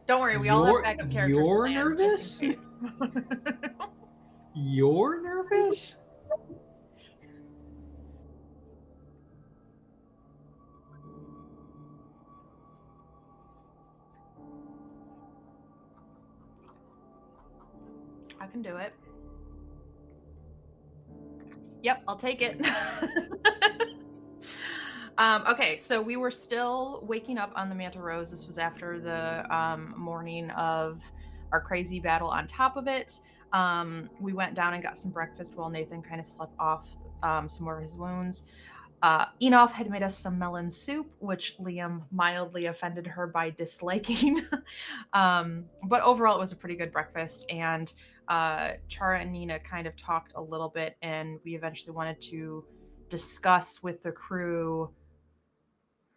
Don't worry, we all have You're backup characters you're planned just in nervous? case. You're nervous? I can do it. Yep, I'll take it. Okay, so we were still waking up on the Manta Rose. This was after the morning of our crazy battle on top of it. We went down and got some breakfast while Nathan kind of slept off some more of his wounds. Enoff had made us some melon soup, which Liam mildly offended her by disliking. But overall, it was a pretty good breakfast. And Chara and Nina kind of talked a little bit, and we eventually wanted to discuss with the crew,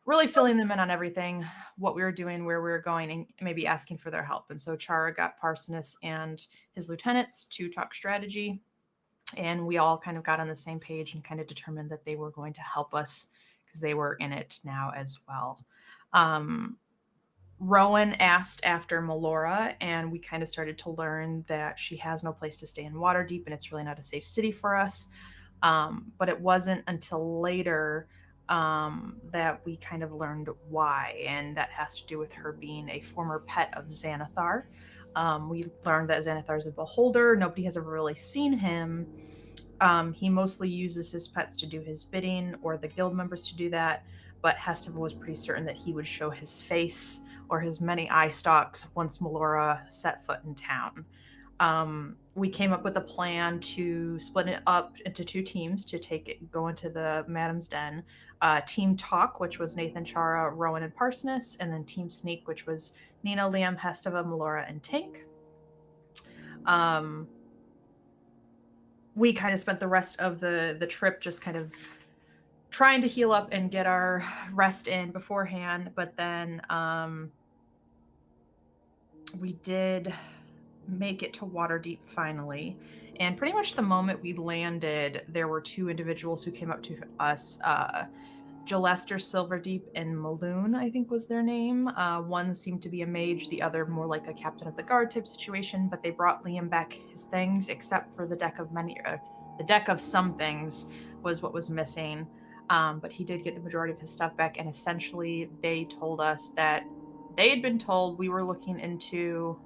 really filling them in on everything, what we were doing, where we were going, and maybe asking for their help. And so Chara got Parsonus and his lieutenants to talk strategy, and we all kind of got on the same page and kind of determined that they were going to help us because they were in it now as well. Rowan asked after Melora, and we kind of started to learn that she has no place to stay in Waterdeep, and it's really not a safe city for us. But it wasn't until later that we kind of learned why, and that has to do with her being a former pet of Xanathar. We learned that Xanathar is a beholder. Nobody has ever really seen him. He mostly uses his pets to do his bidding, or the guild members to do that, but Hestiva was pretty certain that he would show his face or his many eye stalks once Melora set foot in town. We came up with a plan to split it up into two teams to go into the Madam's Den. Team Talk, which was Nathan, Chara, Rowan, and Parsonus, and then Team Sneak, which was Nina, Liam, Hestiva, Melora, and Tink. We kind of spent the rest of the trip just kind of trying to heal up and get our rest in beforehand, but then we did make it to Waterdeep finally. And pretty much the moment we landed, there were two individuals who came up to us. Jalester Silverdeep and Maloon, I think was their name. One seemed to be a mage, the other more like a captain of the guard type situation, but they brought Liam back his things, except for the deck of some things was what was missing. But he did get the majority of his stuff back, and essentially they told us that they had been told we were looking into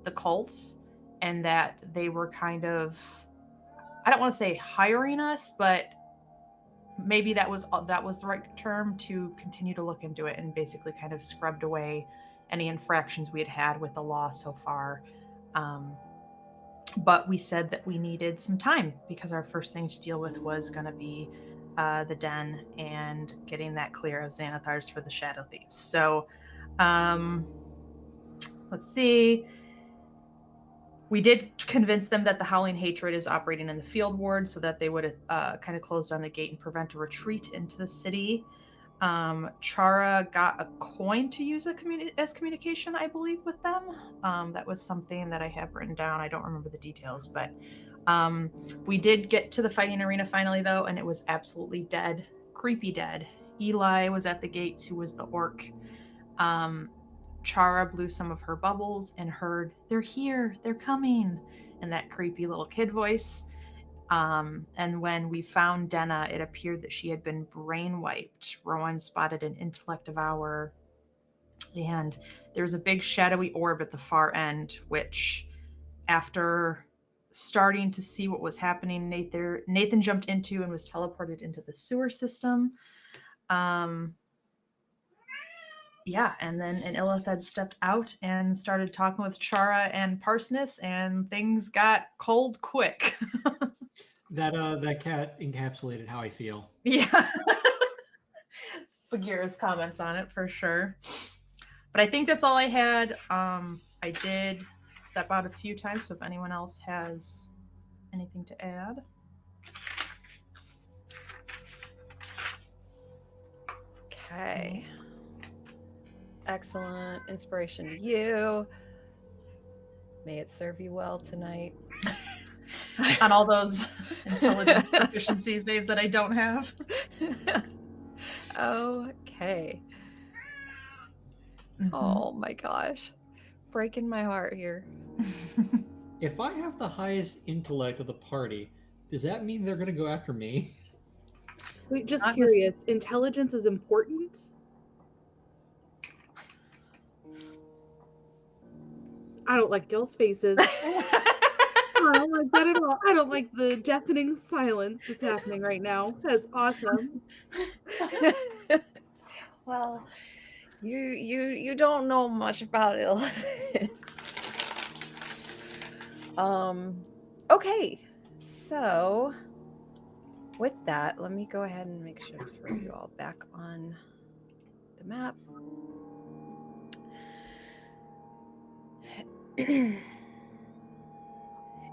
the cults, and that they were kind of, I don't want to say hiring us, but maybe that was the right term, to continue to look into it, and basically kind of scrubbed away any infractions we had had with the law so far. But we said that we needed some time because our first thing to deal with was going to be the den and getting that clear of Xanathars for the Shadow Thieves. So let's see. We did convince them that the Howling Hatred is operating in the Field Ward, so that they would kind of close down the gate and prevent a retreat into the city. Chara got a coin to use as communication, I believe, with them. That was something that I have written down. I don't remember the details, but we did get to the fighting arena finally, though, and it was absolutely dead. Creepy dead. Eli was at the gates, who was the orc. Chara blew some of her bubbles and heard, "They're here, they're coming," in that creepy little kid voice. And when we found Denna, it appeared that she had been brain wiped. Rowan spotted an intellect devour, and there's a big shadowy orb at the far end, which, after starting to see what was happening, Nathan jumped into and was teleported into the sewer system. Yeah, and then Illithid stepped out and started talking with Chara and Parsonus, and things got cold quick. That cat encapsulated how I feel. Yeah. Bagheera's comments on it for sure. But I think that's all I had. I did step out a few times, so if anyone else has anything to add. Okay. Excellent inspiration to you. May it serve you well tonight. On all those intelligence proficiency saves that I don't have. Okay. Okay. Mhm. Oh my gosh. Breaking my heart here. If I have the highest intellect of the party, does that mean they're gonna go after me? Wait, just Not curious. Intelligence is important? I don't like y'all's faces. I don't like that at all. I don't like the deafening silence that's happening right now. That's awesome. Well, you don't know much about elephants. Okay. So with that, let me go ahead and make sure to throw you all back on the map.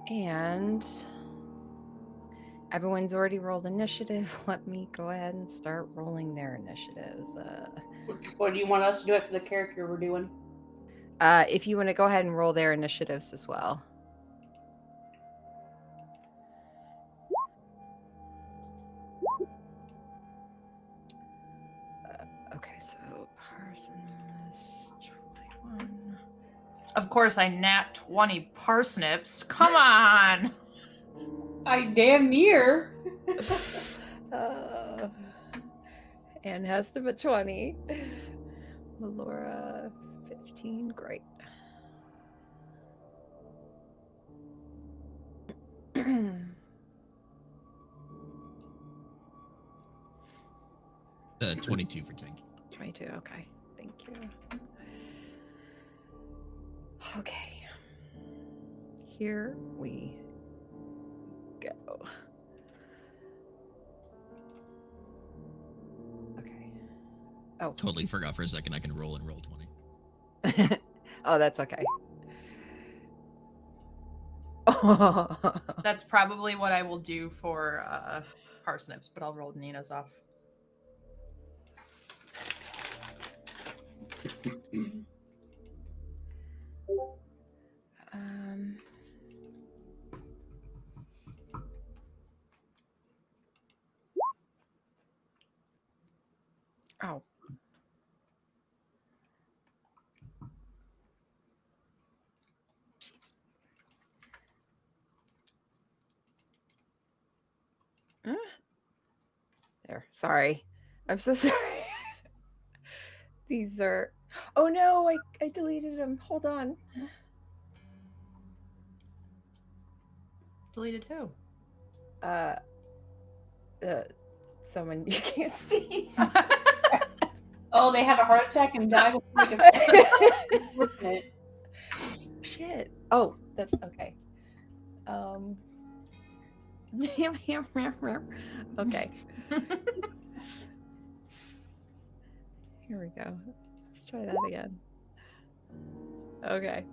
And everyone's already rolled initiative. Let me go ahead and start rolling their initiatives. What do you want us to do it for the character we're doing? If you want to go ahead and roll their initiatives as well. Okay, so Parsons 21. Of course, I nat 20 parsnips. Come on. I damn near. Anne has them at 20. Melora 15. Great. 22 for Tank. 22. Okay. Thank you. Okay. Here we go. Okay. Oh. Totally forgot for a second I can roll and roll 20. Oh, that's okay. That's probably what I will do for parsnips, but I'll roll Nina's off. um, oh. There. Sorry. I'm so sorry. These are. Oh no! I deleted them. Hold on. Deleted who? Someone you can't see. Oh, they had a heart attack and died. Shit. Oh, that's okay. Okay. Here we go. Let's try that again. Okay.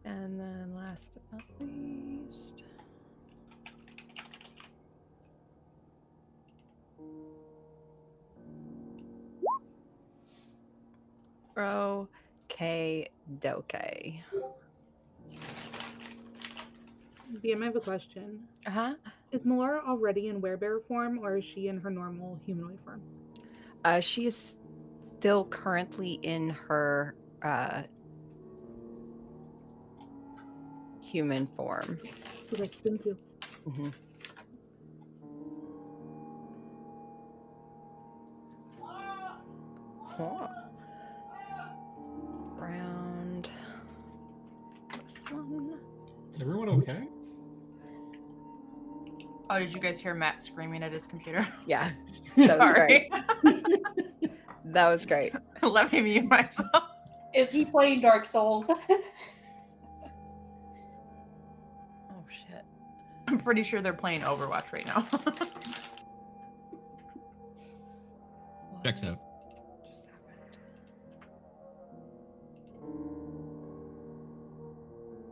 And then last but not least. Okay, doke. DM, I have a question. Uh-huh. Is Melora already in werebear form, or is she in her normal humanoid form? She is still currently in her human form. Okay, thank you. Mm-hmm. Huh. Round this one. Is everyone okay? Oh, did you guys hear Matt screaming at his computer? Yeah. That was Sorry. great. That was great. Let me mute myself. Is he playing Dark Souls? Oh shit. I'm pretty sure they're playing Overwatch right now. Checks out. Just happened.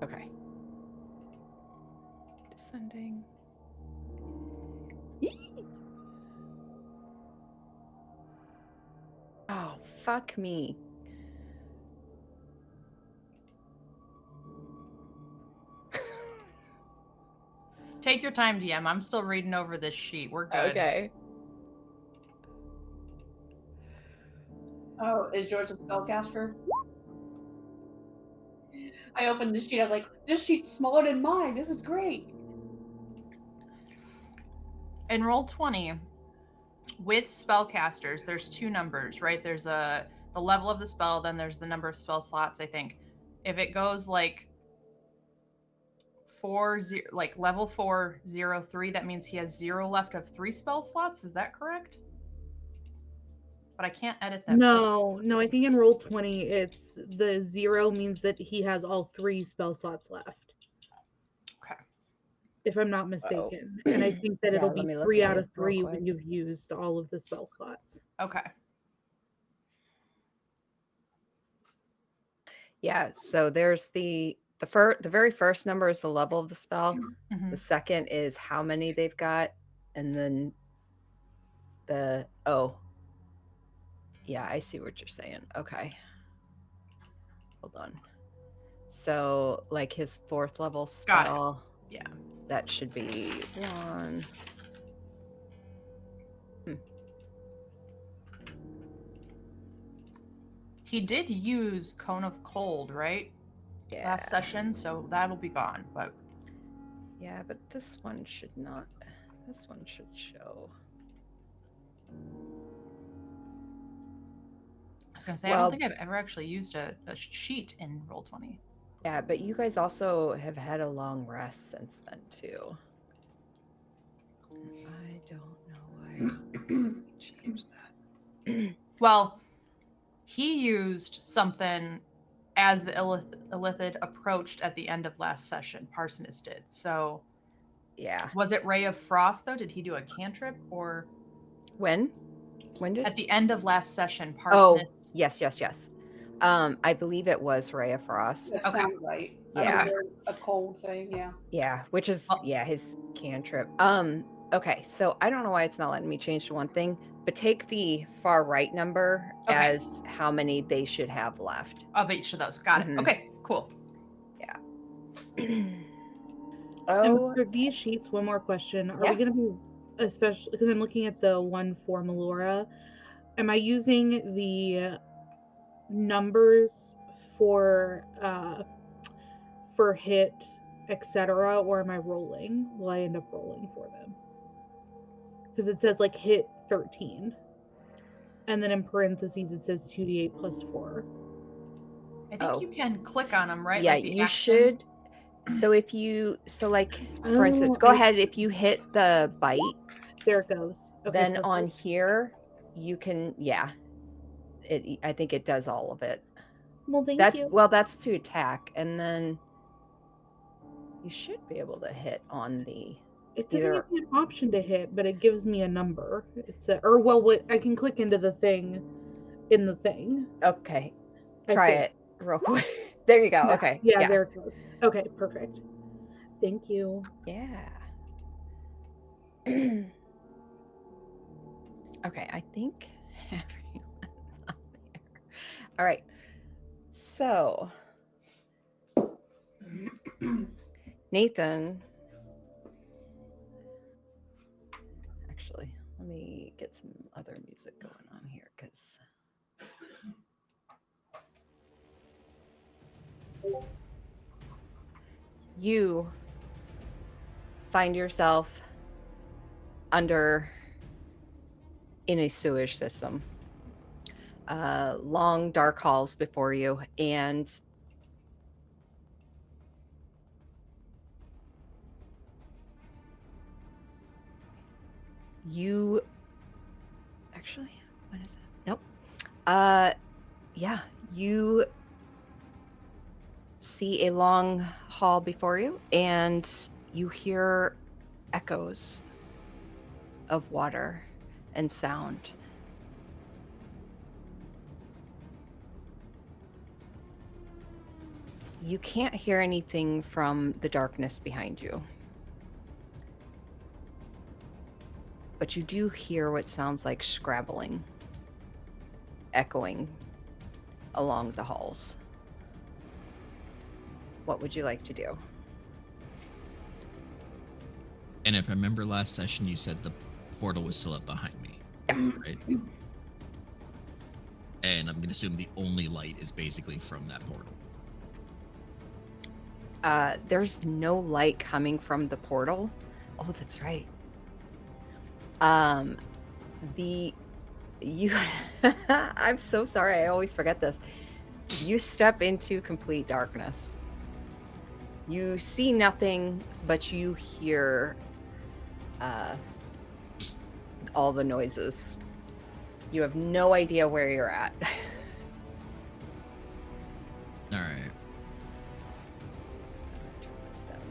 Okay. Descending. Oh, fuck me. Take your time, DM. I'm still reading over this sheet. We're good. Okay. Oh, is George a spellcaster? I opened the sheet. I was like, this sheet's smaller than mine. This is great. In Roll20, with spellcasters, there's two numbers, right? There's the level of the spell, then there's the number of spell slots, I think. If it goes like level 403, that means he has 0 left of 3 spell slots. Is that correct? But I can't edit that. No, I think in Roll20, it's the 0 means that he has all 3 spell slots left. Okay. If I'm not mistaken. And I think that Yeah, it'll let me be look 3 at out it of real 3 quick. when you've used all of the spell slots. Okay. Yeah, so there's the very first number is the level of the spell. Mhm. The second is how many they've got, and then yeah, I see what you're saying. Okay. Hold on. So like his 4th level Got it. spell. Yeah. That should be 1. He did use Cone of Cold, right? Yeah. Last session, so that'll be gone. But Yeah, but this one should not. This one should show. I was gonna say I Well- don't think I've ever actually used a sheet in Roll20. Yeah, but you guys also have had a long rest since then too. I don't know why it's changed that. Well, he used something as the Illithid approached at the end of last session. Parsonus did. So Yeah. was it Ray of Frost though? Did he do a cantrip or When? When did? at the end of last session? Oh, Parsonus. yes. I believe it was Ray of Frost. That Okay. sounds right. Yeah. A cold thing, yeah. Yeah, which is Well- his cantrip. Okay, so I don't know why it's not letting me change to one thing, but take the far right number Okay. as how many they should have left. Of each of those. Got Mhm. it. Okay, cool. Oh, And for these sheets, one more question. Are Yeah. we going to be, especially because I'm looking at the one for Melora, am I using the numbers for hit, etc., or am I rolling? Will I end up rolling for them? Because it says like hit 13. And then in parentheses it says 2d8 plus 4. I think Oh. you can click on them, right? yeah, Like the you actions? should. So if you, like, for instance, Oh, go I ahead. If you hit the bite, There it goes. Okay, then perfect. on here, you can, I think it does all of it. Well, thank That's you. that's to attack, and then you should be able to hit on the. It doesn't either- give me an option to hit, but it gives me a number. I can click into the thing in the thing. Okay, I try think. it real quick. There you go. Yeah, Okay. Yeah, there it goes. Okay, perfect. Thank you. Yeah. Okay, I think everyone's up there. All right. So, Nathan. Actually, let me get some other music going on here because. You find yourself in a sewage system. Long dark halls before you, and you actually, what is it? Nope. Yeah, you see a long hall before you, and you hear echoes of water and sound. You can't hear anything from the darkness behind you. But you do hear what sounds like scrabbling, echoing along the halls. What would you like to do? And if I remember last session, you said the portal was still up behind me, right? And I'm going to assume the only light is basically from that portal. There's no light coming from the portal. Oh, that's right. You I'm so sorry, I always forget this. You step into complete darkness. You see nothing, but you hear all the noises. You have no idea where you're at. All right.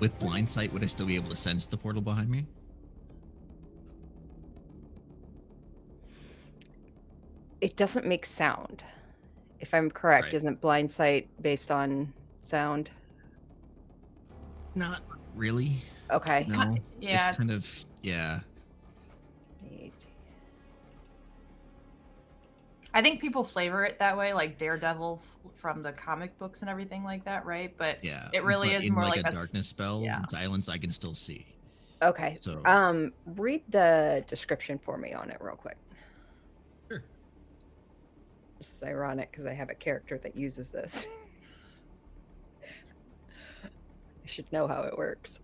With blind sight, would I still be able to sense the portal behind me? It doesn't make sound. If I'm correct, Right. isn't blind sight based on sound? Not really. Okay. No. Yeah, It's kind of, yeah. I think people flavor it that way, like Daredevil from the comic books and everything like that, right? But Yeah. it really but is in more like like a darkness spell, yeah. silence I can still see. Okay. So Read the description for me on it real quick. Sure. This is ironic because I have a character that uses this. I should know how it works.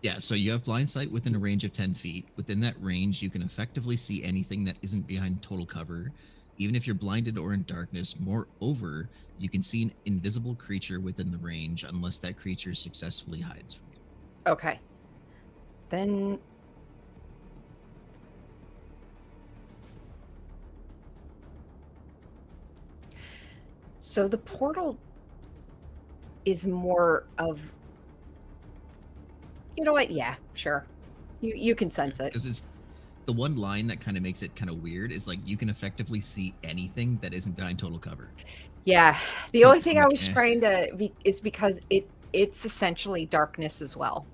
Yeah, so you have blind sight within a range of 10 feet. Within that range, you can effectively see anything that isn't behind total cover, even if you're blinded or in darkness. Moreover, you can see an invisible creature within the range unless that creature successfully hides from you. Okay. Then so the portal is more of, you know what? Yeah, sure. You can sense it. Because it's the one line that kind of makes it kind of weird is like you can effectively see anything that isn't behind total cover. Yeah. The So only it's thing I like, was trying to is because it's essentially darkness as well.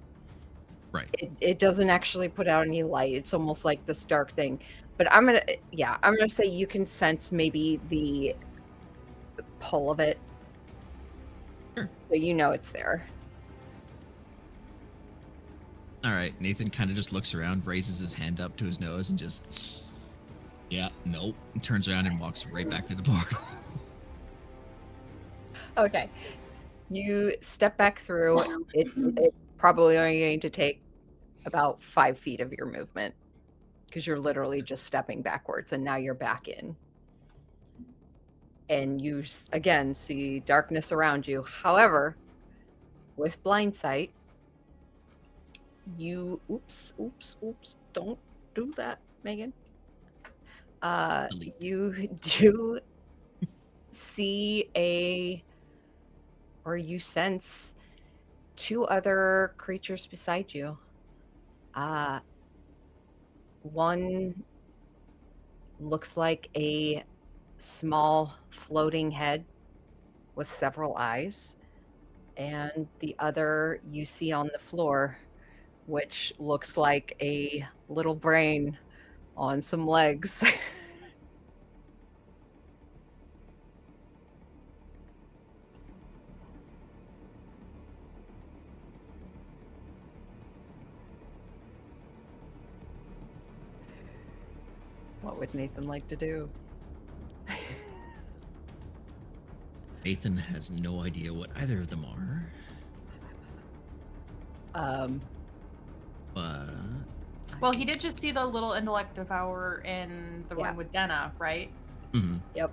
Right. It doesn't actually put out any light. It's almost like this dark thing. But I'm gonna say you can sense maybe the pull of it. Sure. So you know it's there. All right. Nathan kind of just looks around, raises his hand up to his nose, and just, yeah, nope. And turns around and walks right back to the portal. Okay. You step back through. It's probably only going to take about 5 feet of your movement because you're literally just stepping backwards and now you're back in. And you again see darkness around you. However, with blind sight, you oops, don't do that, Megan. Delete. You do see or you sense 2 other creatures beside you. One looks like a small floating head with several eyes, and the other you see on the floor, which looks like a little brain on some legs. What would Nathan like to do? Nathan has no idea what either of them are. But Well, he did just see the little intellect devourer in the Yeah. room with Denna, right? Yep.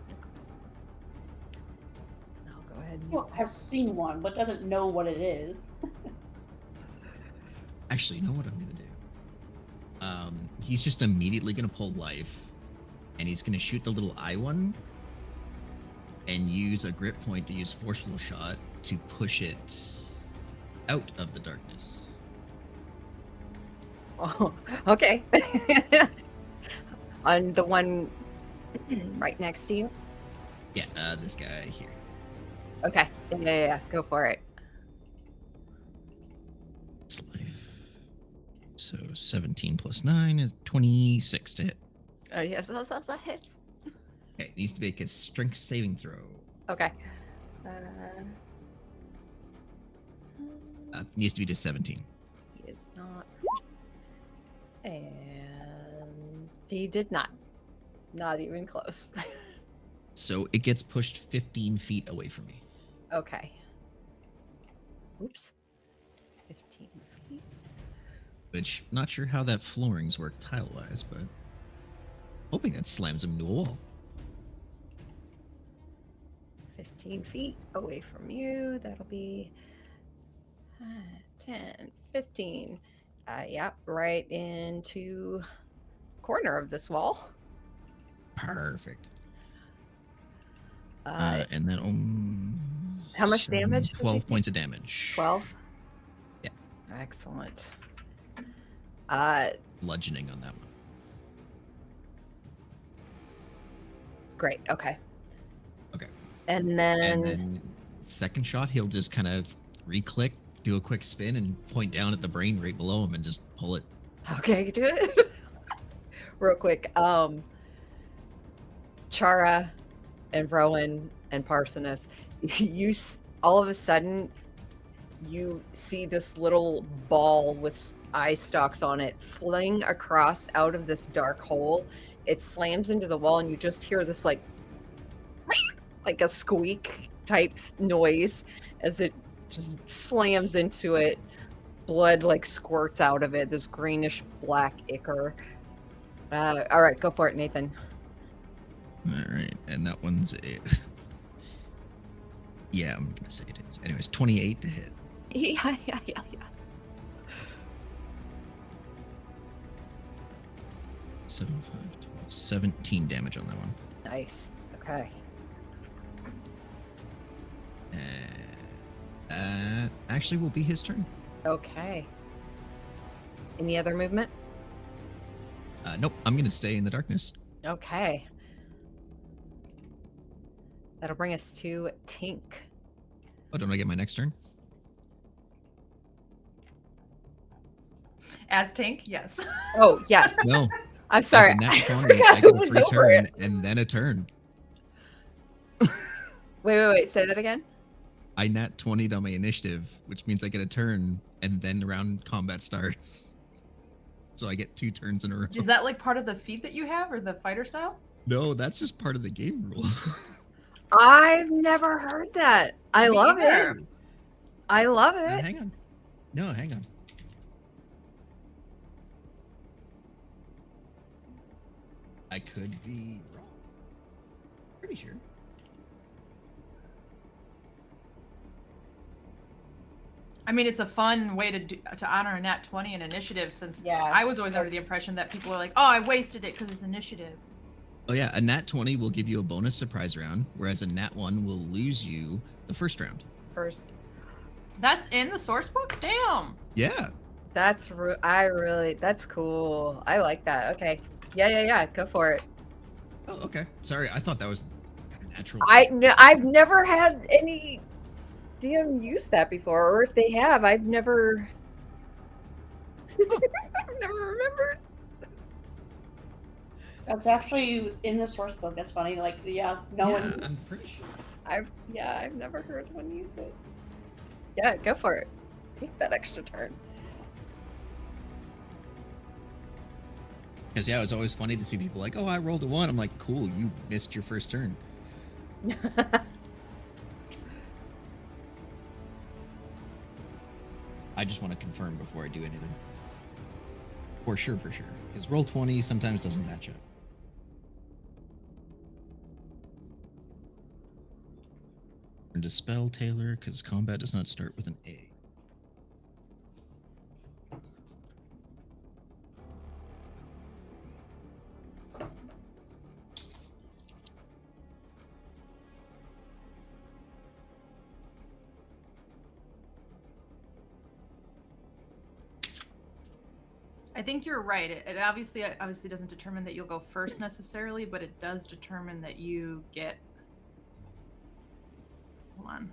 I'll go ahead and Well, has seen one, but doesn't know what it is. actually, you know what I'm gonna do? He's just immediately gonna pull life, and he's gonna shoot the little eye one, and use a grip point to use forceful shot to push it out of the darkness. Oh, okay. On the one right next to you? Yeah, this guy here. Okay. Yeah. Go for it. It's life. So 17 plus 9 is 26 to hit. Oh, yes, that hits. Okay, it needs to make a strength saving throw. Okay. Needs to be to 17. He is not. And he did not. Not even close. So it gets pushed 15 feet away from me. Okay. Oops. 15 feet. Which, not sure how that floorings work tile-wise, but hoping that slams him into a wall. 15 feet away from you. That'll be 10, 15. Yep, right into corner of this wall. Perfect. Uh, And then how much damage does he 12 take? points of damage. 12? Yeah. Excellent. Bludgeoning on that one. Great. Okay. Okay. And then, And then second shot, he'll just kind of re-click, do a quick spin, and point down at the brain right below him and just pull it. okay, do it real quick. Chara and Rowan and Parsonus, all of a sudden you see this little ball with eye stalks on it fling across out of this dark hole. It slams into the wall, and you just hear this like a squeak type noise as it just slams into it. Blood like squirts out of it, this greenish black ichor. All right, go for it, Nathan. All right, and that one's a. Yeah, I'm gonna say it is. Anyways, 28 to hit. Yeah. 7, 5, 12, 17 damage on that one. Nice. Okay. That actually will be his turn. Okay. Any other movement? Nope, I'm gonna stay in the darkness. Okay. That'll bring us to Tink. Oh, don't I get my next turn? As Tank, yes. Oh, yes. No. I'm sorry. As a nat I 20, forgot I it get a was free over turn it. and then a turn. Wait. Say that again. I nat 20'd on my initiative, which means I get a turn and then the round combat starts. So I get 2 turns in a row. Is that like part of the feat that you have or the fighter style? No, that's just part of the game rule. I've never heard that. I Me love either. it. I love it. Hang on. No, hang on. I could be wrong. Pretty sure. I mean, it's a fun way to honor a nat 20 in initiative, since Yeah. I was always under the impression that people are like, oh, I wasted it because it's initiative. Oh yeah, a nat 20 will give you a bonus surprise round, whereas a nat 1 will lose you the first round. First. That's in the source book? Damn. Yeah. That's that's cool. I like that. Okay. Yeah. Go for it. Oh, okay. Sorry, I thought that was natural. I've never had any DM use that before, or if they have, I've never I've never remembered. That's actually in the source book. That's funny. Like, yeah, no Yeah, one. I'm pretty sure. I've never heard one use it. Yeah, go for it. Take that extra turn. Because yeah, it was always funny to see people like, oh, I rolled a 1. I'm like, cool, you missed your first turn. I just want to confirm before I do anything. For sure. Because roll 20 sometimes doesn't match up. And Dispel Taylor, because combat does not start with an A. I think you're right. It obviously doesn't determine that you'll go first necessarily, but it does determine that you get. Hold on.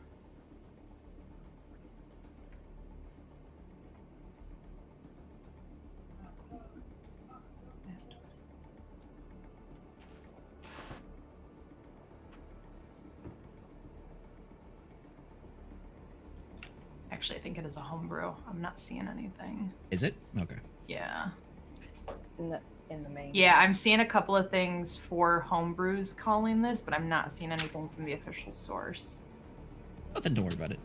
Actually, I think it is a homebrew. I'm not seeing anything. Is it? Okay. Yeah. In the main. Yeah, I'm seeing a couple of things for homebrews calling this, but I'm not seeing anything from the official source. Oh, then don't worry about it.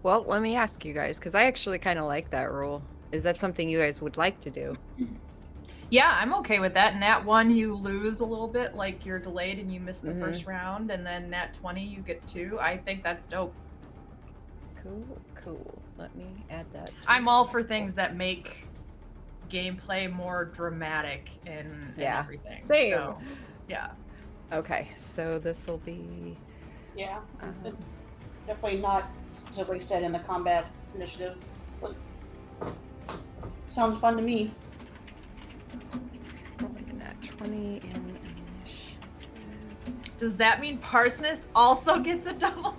Well, let me ask you guys, because I actually kind of like that rule. Is that something you guys would like to do? Yeah, I'm okay with that. Nat 1, you lose a little bit, like you're delayed and you miss the first round, and then Nat 20, you get 2. I think that's dope. Cool. Let me add that. to I'm all for things that make gameplay more dramatic and Yeah. everything. Same. So, yeah. Okay, so this will be. Yeah, it's definitely not specifically said in the combat initiative, but sounds fun to me. Rolling at 20 in initiative. Does that mean Parsonus also gets a double?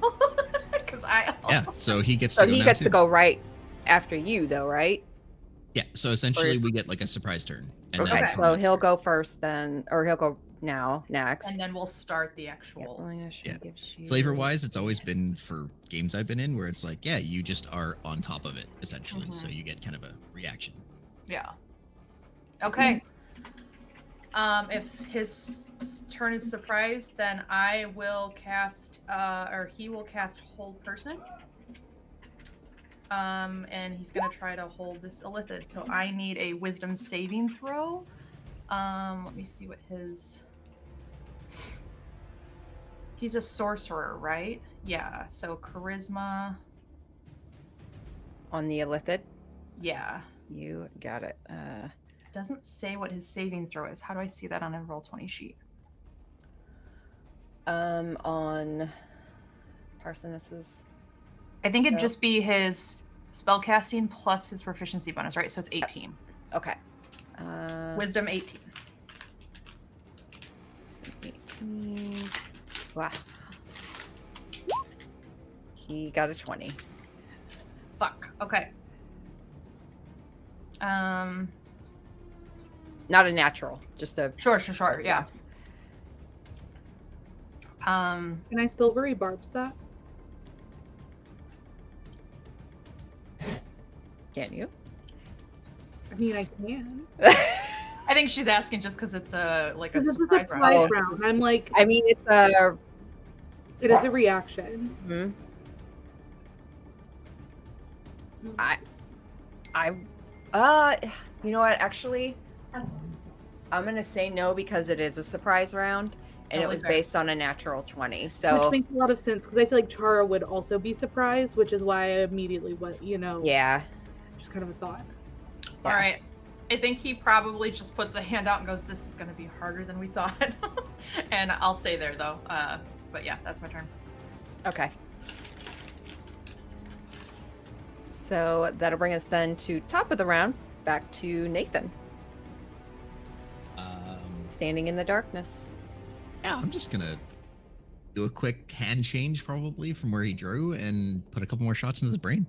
Because I also. Yeah, so he gets So to go he now gets too. to go right after you, though, right? Yeah, so essentially we get like a surprise turn. And Okay, then Okay. from so next he'll turn. go first then, or he'll go now, next. And then we'll start the Yeah, actual. rolling initiative Yeah. gives you- Flavor wise, it's always been for games I've been in where it's like, yeah, you just are on top of it essentially. So you get kind of a reaction. Yeah. Okay. If his turn is surprise, then I will cast, or he will cast Hold Person. And he's gonna try to hold this illithid. So I need a Wisdom saving throw. Let me see what his. He's a sorcerer, right? Yeah. So Charisma. On the illithid. Yeah. You got it. Doesn't say what his saving throw is. How do I see that on a Roll20 sheet? On Parsonus's. I think it'd So- just be his spellcasting plus his proficiency bonus, right? So it's 18. Okay. Wisdom 18. Wisdom 18. Wow. He got a 20. Fuck. Okay. Not a natural, just a. Sure. Yeah. Can I silvery barbs that? Can you? I mean, I can. I think she's asking just because it's a like a Because it's a surprise surprise round. round. I'm like, I mean, it's a. it is a reaction. Hmm. You know what? Actually, I'm gonna say no because it is a surprise round, and Totally it was fair. based on a natural 20. So Which makes a lot of sense because I feel like Chara would also be surprised, which is why I immediately went, yeah. just kind of a thought. All right. I think he probably just puts a hand out and goes, "This is going to be harder than we thought," and I'll stay there though. But yeah, that's my turn. Okay. So that'll bring us then to top of the round, back to Nathan, standing in the darkness. Yeah, I'm just gonna do a quick hand change probably from where he drew and put a couple more shots into his brain.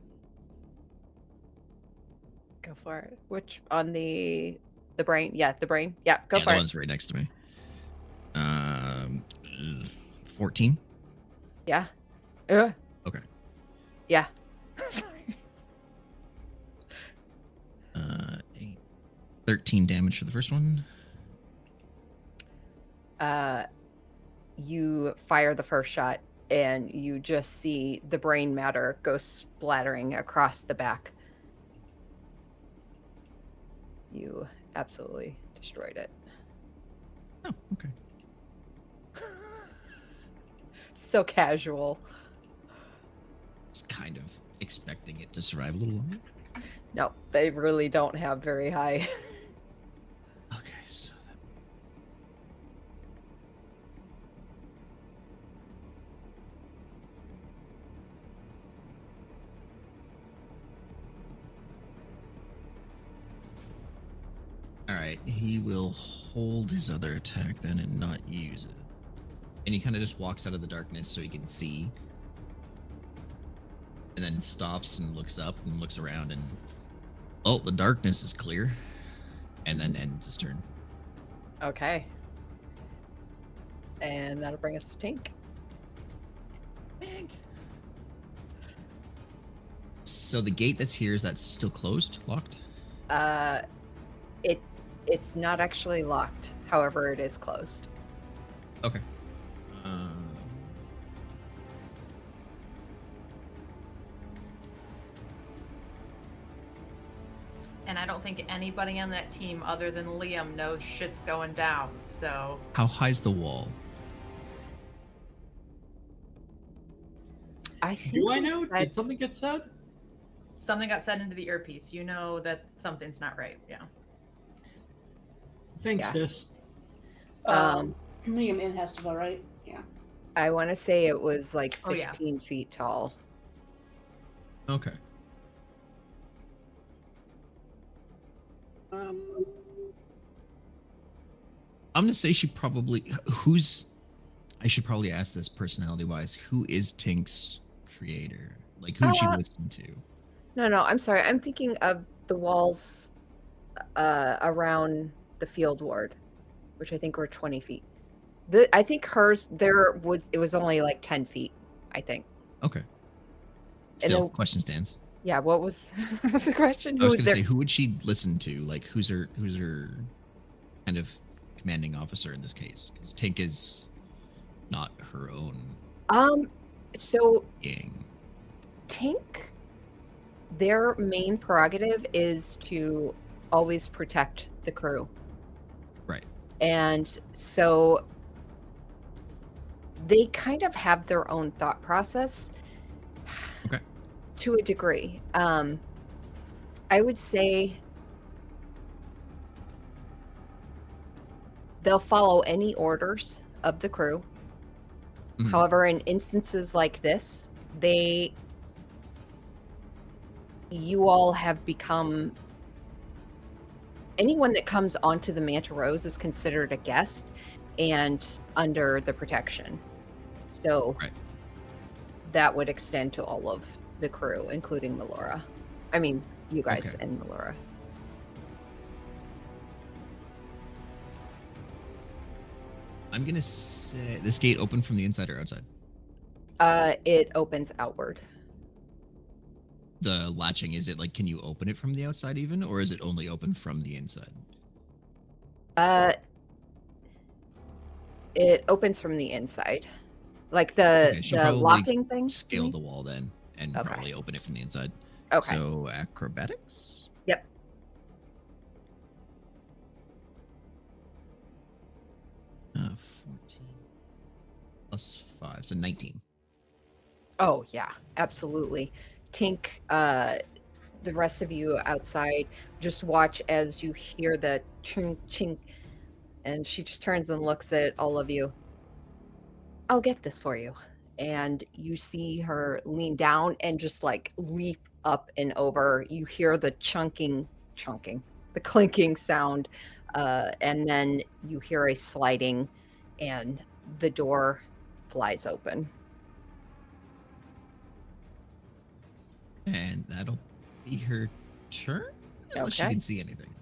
Go for it. Which on the brain? Yeah, the brain. Yeah, go Yeah, for the it. one's right next to me. 14. Yeah. Okay. Yeah. 8, 13 damage for the first one. You fire the first shot and you just see the brain matter go splattering across the back. You absolutely destroyed it. Oh, okay. So casual. Just kind of expecting it to survive a little longer. No, they really don't have very high. Okay, so then. Alright, he will hold his other attack then and not use it. And he kind of just walks out of the darkness so he can see. And then stops and looks up and looks around and. Oh, the darkness is clear. And then ends his turn. Okay. And that'll bring us to Tink. So the gate that's here, is that still closed, locked? It's not actually locked. However, it is closed. Okay. And I don't think anybody on that team other than Liam knows shit's going down. So How high's the wall? I think Do I we know? said- Did something get said? something got said into the earpiece. You know that something's not right. Yeah. Thanks, Yeah. sis. Liam in has to go, right? Yeah. I want to say it was like Oh, yeah. 15 feet tall. Okay. I'm gonna say she probably I should probably ask this personality wise. Who is Tink's creator? Like who'd she listen to? No, I'm sorry. I'm thinking of the walls around the field ward, which I think were 20 feet. I think hers it was only like 10 feet, I think. Okay. Still, then- question stands. Yeah, what was, what was the question? I was Who gonna their- say, who would she listen to? Like, who's her kind of commanding officer in this case? Because Tink is not her own So being. Tink, their main prerogative is to always protect the crew. Right. And so they kind of have their own thought process. Okay. To a degree. I would say they'll follow any orders of the crew. Mhm. However, in instances like this, you all have become, anyone that comes onto the Manta Rose is considered a guest and under the protection. So Right. that would extend to all of the crew, including Melora. I mean, you guys Okay. and Melora. I'm gonna say this gate open from the inside or outside. It opens outward. The latching, is it like, can you open it from the outside even, or is it only open from the inside? It opens from the inside, like the Okay, she'll the probably locking thing. you Scale mean? the wall then, and Okay. probably open it from the inside. Okay. So acrobatics. Yep. Uh, 14 plus 5, so 19. Oh yeah, absolutely. Tink, the rest of you outside just watch as you hear the chink chink, and she just turns and looks at all of you. I'll get this for you. And you see her lean down and just like leap up and over. You hear the chunking, the clinking sound, and then you hear a sliding, and the door flies open. And that'll be her turn? Unless she Okay. can see anything.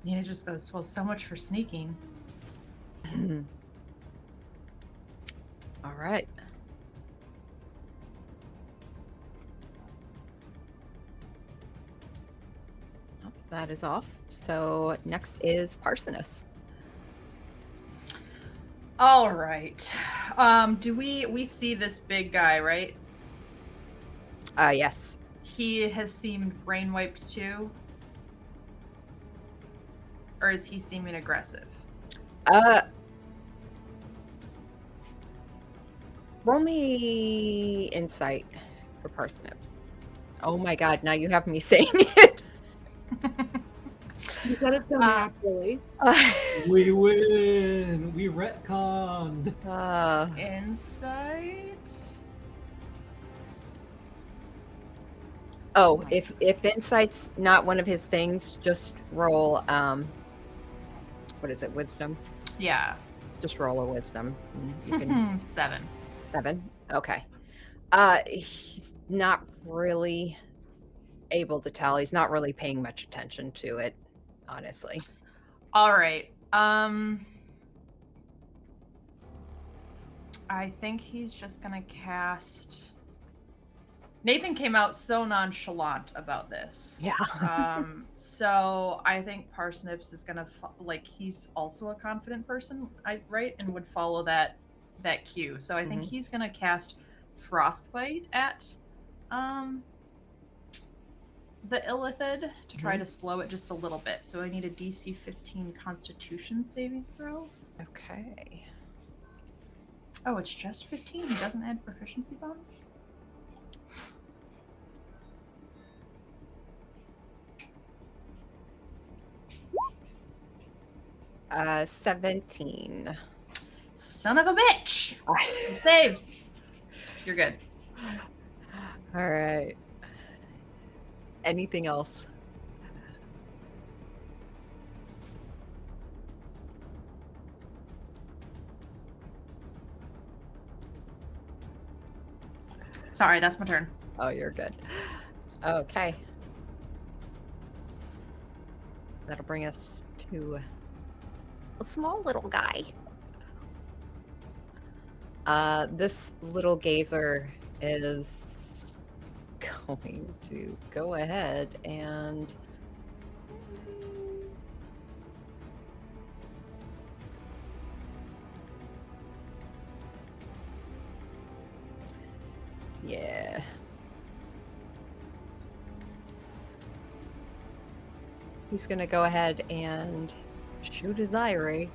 Nina just goes, well, so much for sneaking. All right. Oh, that is off. So next is Parsonus. All right. Do we see this big guy, right? Yes. He has seemed brainwiped too? Or is he seeming aggressive? Roll me insight for Parsnips. Oh my god, now you have me saying it. You said it so naturally. We win. We retconned. Insight? Oh, if insight's not one of his things, just roll what is it, wisdom? Yeah. Just roll a wisdom. You can 7. 7. Okay. He's not really able to tell. He's not really paying much attention to it, honestly. All right. I think he's just gonna cast. Nathan came out so nonchalant about this. Yeah. So I think Parsnips is gonna he's also a confident person, right, and would follow that cue. So I think he's gonna cast Frostbite at the Illithid to try to slow it just a little bit. So I need a DC 15 Constitution saving throw. Okay. Oh, it's just 15. He doesn't add proficiency bonus. 17. Son of a bitch! He saves. You're good. All right. Anything else? Sorry, that's my turn. Oh, you're good. Okay. That'll bring us to a small little guy. This little gazer is going to go ahead and yeah. He's gonna go ahead and shoot his eye ray.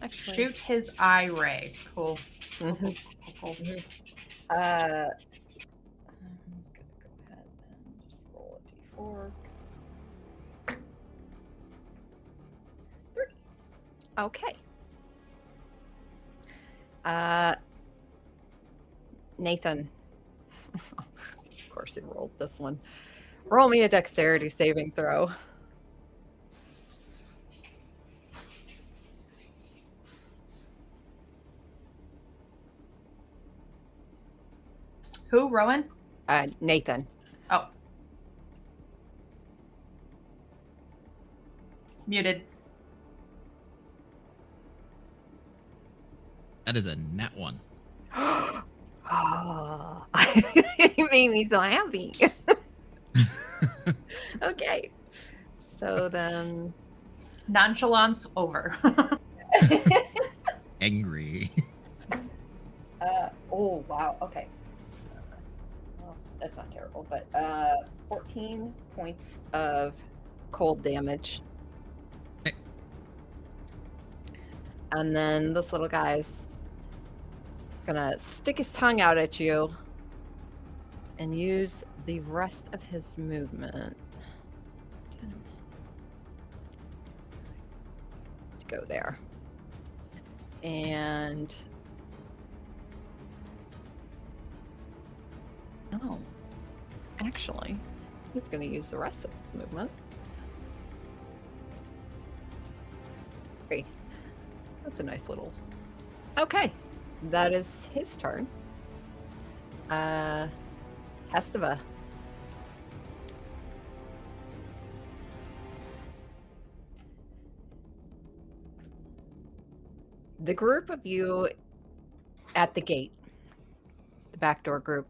Actually, Shoot his eye ray. Cool. Mhm. Cool. I'm gonna go ahead and just roll a d4. 3. Okay. Nathan. Of course he rolled this one. Roll me a dexterity saving throw. Who, Rowan? Nathan. Oh. Muted. That is a nat 1. Oh, you made me so happy. Okay. So then. Nonchalance over. Angry. Oh, wow. Okay. Well, that's not terrible, but 14 points of cold damage. Okay. And then this little guy's gonna stick his tongue out at you and use the rest of his movement to go there. And oh, actually, he's going to use the rest of his movement. Okay, that's a nice little. Okay, that is his turn. Hestava. The group of you at the gate, the backdoor group,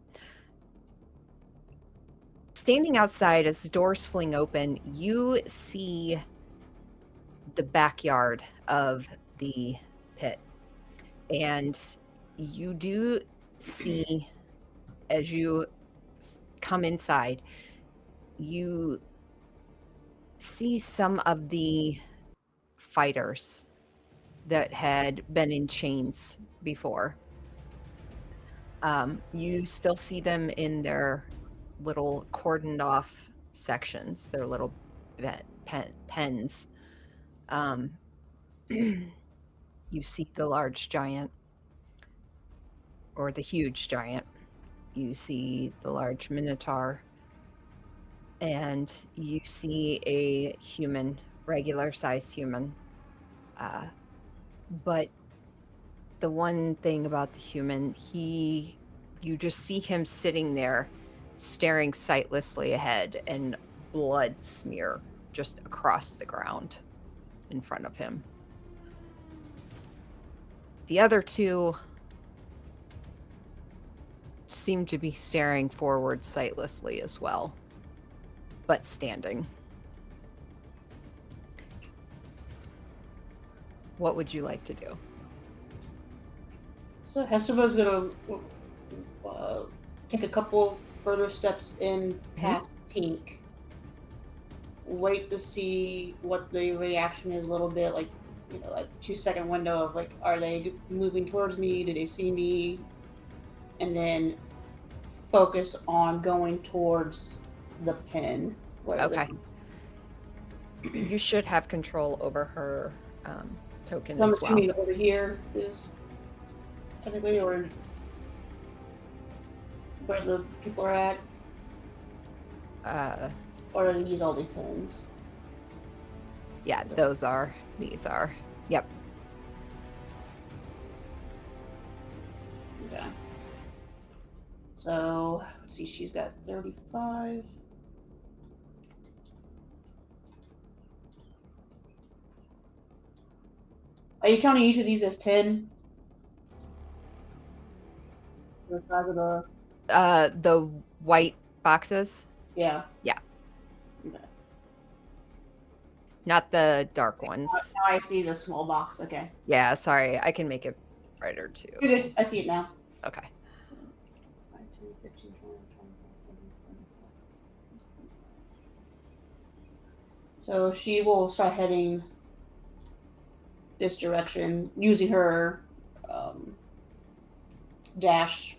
standing outside as the doors fling open, you see the backyard of the pit. And you do see, as you come inside, you see some of the fighters that had been in chains before. You still see them in their little cordoned off sections, their little pens. You see the large giant, or the huge giant. You see the large minotaur, and you see a human, regular sized human. But the one thing about the human, you just see him sitting there staring sightlessly ahead, and blood smear just across the ground in front of him. The other two seem to be staring forward sightlessly as well, but standing. What would you like to do? So Hesteva's gonna take a couple further steps in past Tink. Wait to see what the reaction is a little bit, like, you know, like 2-second window of like, are they moving towards me? Do they see me? And then focus on going towards the pin. Okay. You should have control over her token So I'm as well. assuming over here is technically, or where the people are at, or are these all the pins? Yeah, these are. Yep. Okay. So let's see, she's got 35. Are you counting each of these as 10? The size of The white boxes, yeah. Yeah. Okay. not the dark ones. Now I see the small box. Okay. Yeah, sorry. I can make it brighter too. You're good. I see it now. Okay. 5, 10, 15, 20, 25, 30. So she will start heading this direction using her dash.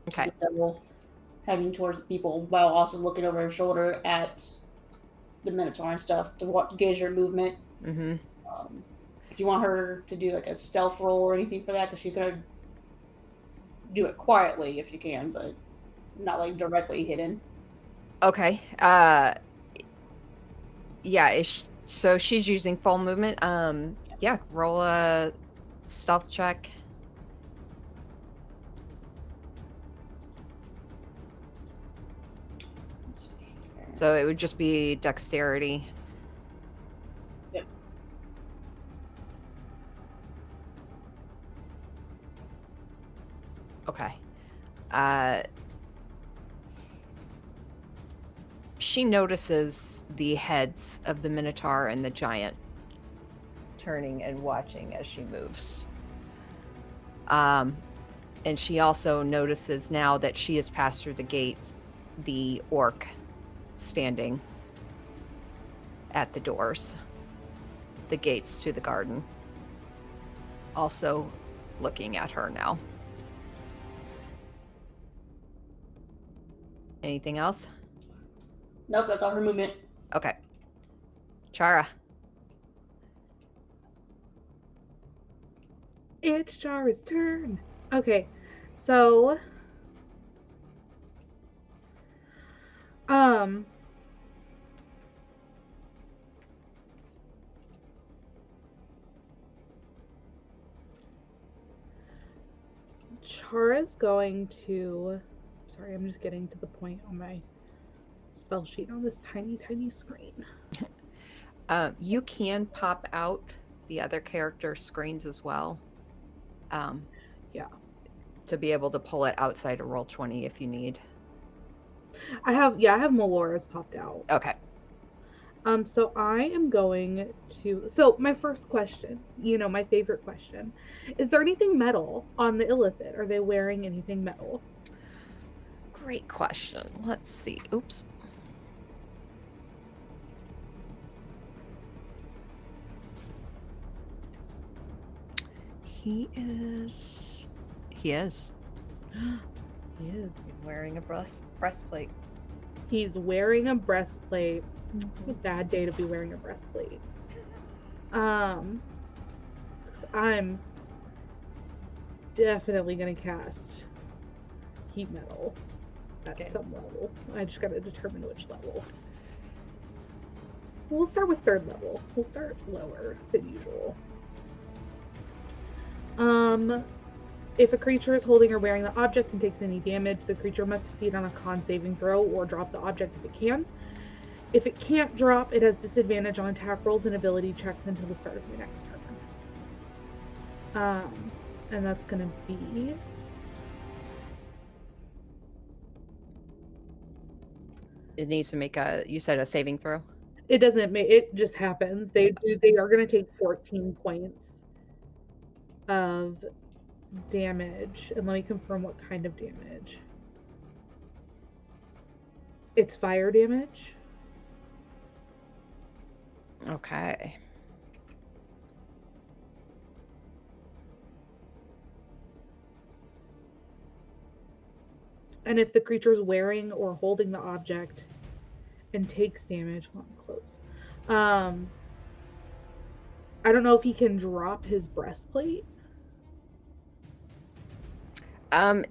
Okay. Devil, heading towards the people while also looking over her shoulder at the Minotaur and stuff to gauge her movement. Mm-hmm. If you want her to do like a stealth roll or anything for that, because she's gonna do it quietly if you can, but not like directly hidden. Okay. Yeah, so she's using full movement. Yeah, roll a stealth check. Let's see here. So it would just be dexterity. Yep. Okay. She notices the heads of the Minotaur and the giant turning and watching as she moves. And she also notices now that she has passed through the gate, the orc standing at the doors, the gates to the garden, also looking at her now. Anything else? Nope, that's all her movement. Okay. Chara. It's Chara's turn. Okay, so Chara's going to, sorry, I'm just getting to the point on my spell sheet on this tiny screen. You can pop out the other character screens as well. Yeah. To be able to pull it outside of Roll20 if you need. I have Melora's popped out. Okay. So I am going to, so my first question, my favorite question, is there anything metal on the Illithid? Are they wearing anything metal? Great question. Let's see. Oops. He is. He is. He's wearing a breastplate. He's wearing a breastplate. A bad day to be wearing a breastplate. I'm definitely gonna cast heat metal at some level. I just gotta determine which level. We'll start with 3rd level. We'll start lower than usual. If a creature is holding or wearing the object and takes any damage, the creature must succeed on a con saving throw or drop the object if it can. If it can't drop, it has disadvantage on attack rolls and ability checks until the start of your next turn. And that's gonna be It needs to make you said a saving throw? it doesn't make it just happens. They are gonna take 14 points of damage. And let me confirm what kind of damage. It's fire damage. Okay. And if the creature's wearing or holding the object and takes damage, hold on, close. I don't know if he can drop his breastplate.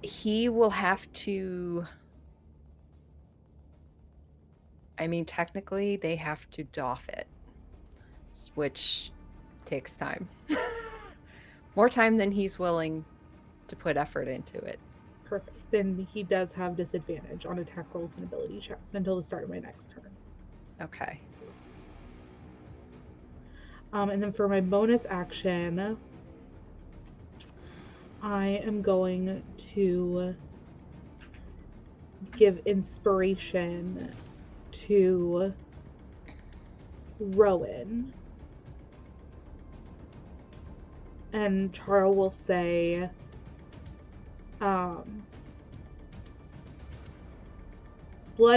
He will have to. I mean, technically, they have to doff it, which takes time. More time than he's willing to put effort into it. Perfect. Then he does have disadvantage on attack rolls and ability checks until the start of my next turn. Okay. And then for my bonus action, I am going to give inspiration to Rowan. And Chara will say, blood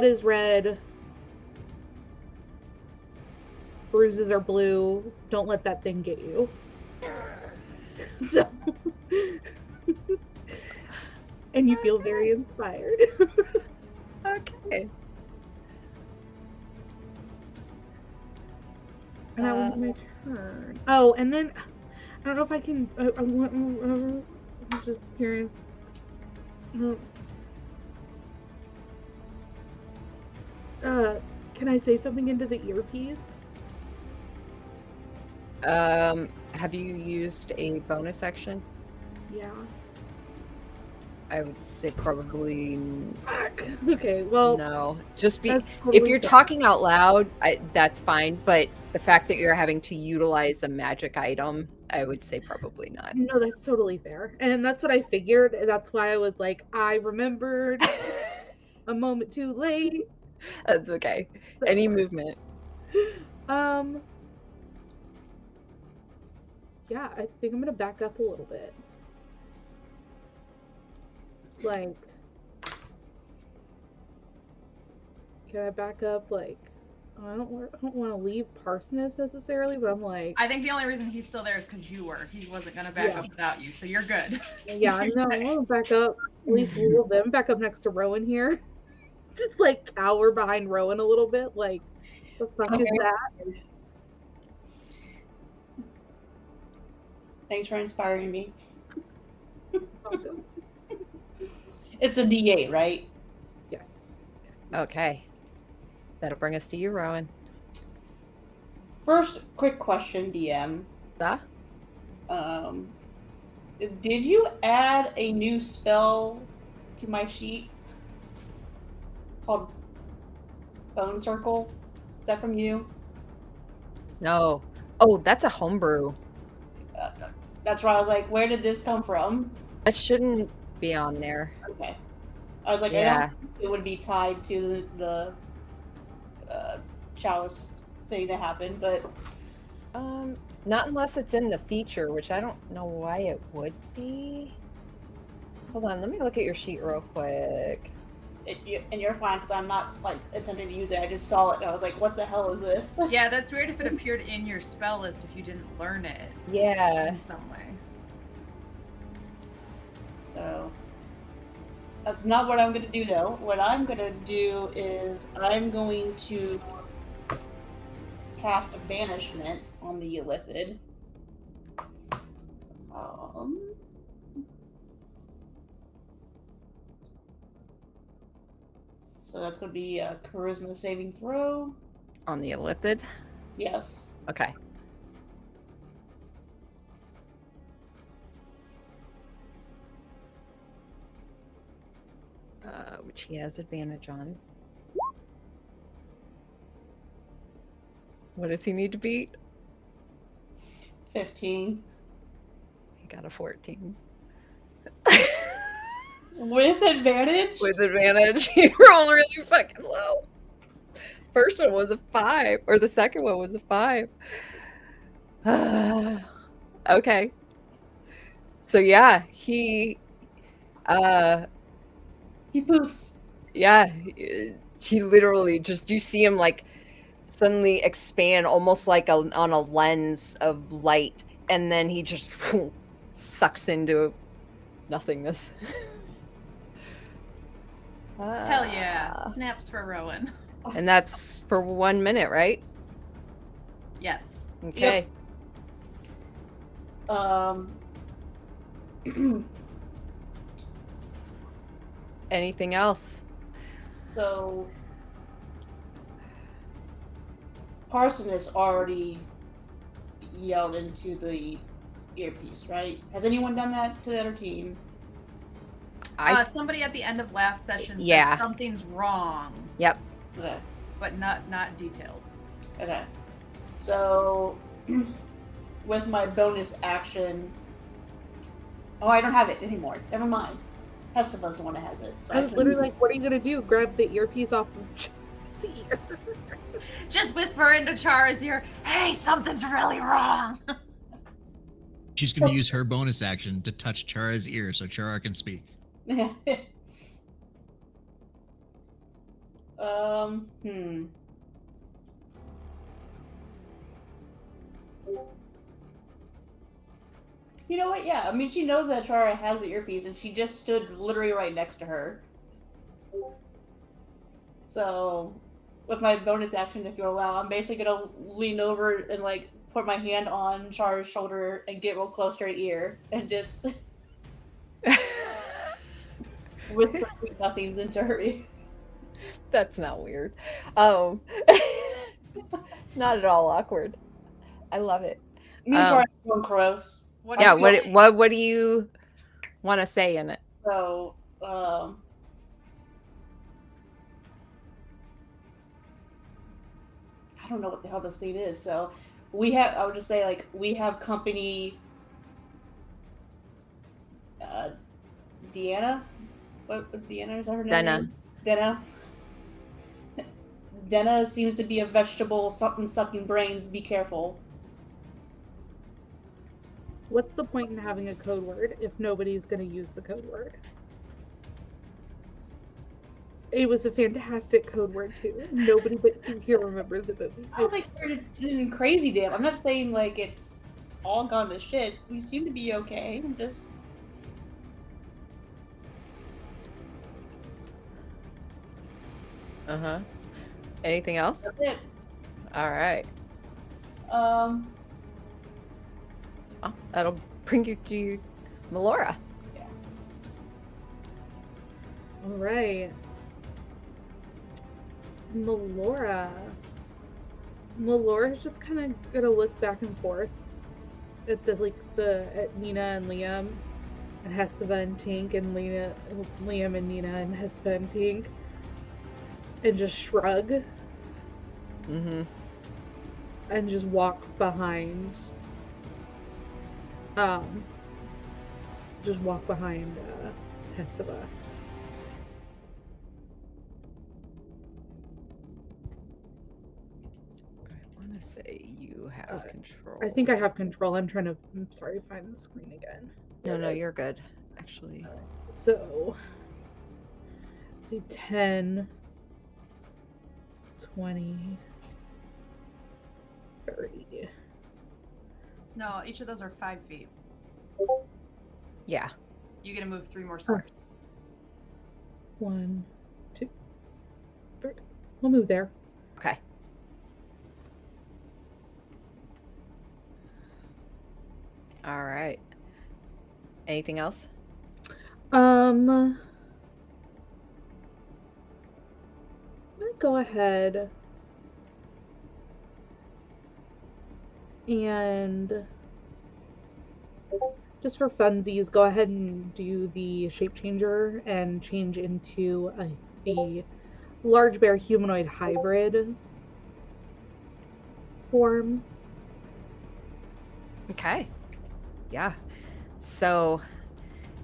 is red, bruises are blue, don't let that thing get you. So, and you feel very inspired. Okay. And that was my turn. Oh, and then I don't know if I can. I'm just curious. Can I say something into the earpiece? Have you used a bonus action? Yeah. I would say probably Fuck. Okay. Well, no. Just be that's if totally you're fine. talking out loud, that's fine. But the fact that you're having to utilize a magic item, I would say probably not. No, that's totally fair, and that's what I figured. That's why I was like, I remembered a moment too late. That's okay. So, Any movement. Yeah, I think I'm gonna back up a little bit. Like, can I back up? Like, I don't want to leave Parsoness necessarily, but I'm like, I think the only reason he's still there is because you were. He wasn't going to back Yeah. up without you, so you're good. yeah, no, I want to back up at least a little bit. I'm back up next to Rowan here, just like cower behind Rowan a little bit. Like, the fuck is Okay. that? Thanks for inspiring me. Welcome. It's a D8, right? Yes. Okay. That'll bring us to you, Rowan. First, quick question, DM. Ah? Did you add a new spell to my sheet called Bone Circle? Is that from you? No. Oh, that's a homebrew. That's why I was like, where did this come from? That shouldn't be on there. Okay. I was like, I Yeah. don't think it would be tied to the chalice thing that happened, but Not unless it's in the feature, which I don't know why it would be. Hold on, let me look at your sheet real quick. and you're fine because I'm not like attempting to use it. I just saw it and I was like, what the hell is this? Yeah, that's weird if it appeared in your spell list if you didn't learn it Yeah. in some way. So that's not what I'm going to do though. What I'm going to do is I'm going to cast a banishment on the Illithid. So that's going to be a charisma saving throw. On the Illithid? Yes. Okay. Which he has advantage on. What does he need to beat? 15. He got a 14. With advantage? With advantage. He rolled really fucking low. First one was a 5, or the second one was a 5. Okay. So yeah, He poofs. he literally just, you see him like suddenly expand almost like on a lens of light, and then he just sucks into nothingness. Hell yeah. Snaps for Rowan. And that's for 1 minute, right? Yes. Okay. Anything else? So Parsonus already yelled into the earpiece, right? Has anyone done that to the other team? Somebody at the end of last session said Yeah. something's wrong, Yep. Okay. but not details. Okay. So with my bonus action, oh, I don't have it anymore. Never mind. Hesteva's the one that has it. So I was literally like, what are you gonna do? Grab the earpiece off of Chara's ear. Just whisper into Chara's ear, hey, something's really wrong. She's going to use her bonus action to touch Chara's ear so Chara can speak. You know what? Yeah, I mean, she knows that Chara has the earpiece, and she just stood literally right next to her. So, with my bonus action, if you allow, I'm basically gonna lean over and like put my hand on Chara's shoulder and get real close to her ear, and just whisper sweet nothings into her ear. That's not weird. Not at all awkward. I love it. Me and Chara are going gross. Yeah, what do you want to say in it? So, I don't know what the hell the scene is. So, I would just say, like, we have company, Deanna? What Deanna is that her name? Denna. Denna seems to be a vegetable, something sucking brains. Be careful. What's the point in having a code word if nobody's gonna use the code word? It was a fantastic code word too. Nobody but you here remembers it but me. I don't think we're doing crazy, damn. I'm not saying like it's all gone to shit. We seem to be okay. I'm just. Anything else? That's it. All right. Um. Oh, that'll bring you to Melora. All right. Melora's just kind of gonna look back and forth at at Nina and Liam, and Hesteva and Tink, and Liam and Nina and Hesteva and Tink, and just shrug. Mm-hmm. And just walk behind. Just walk behind Hesteva. I want to say you have control. I think I have control. I'm sorry to find the screen again. No, you're good. Actually. So, let's see, 10, 20, 30. No, each of those are 5 feet. Yeah. You get to move 3 more squares. 1, 2, 3. We'll move there. Okay. All right. Anything else? I'm gonna go ahead and just for funsies, go ahead and do the shape changer and change into a large bear humanoid hybrid form. Okay. Yeah. So,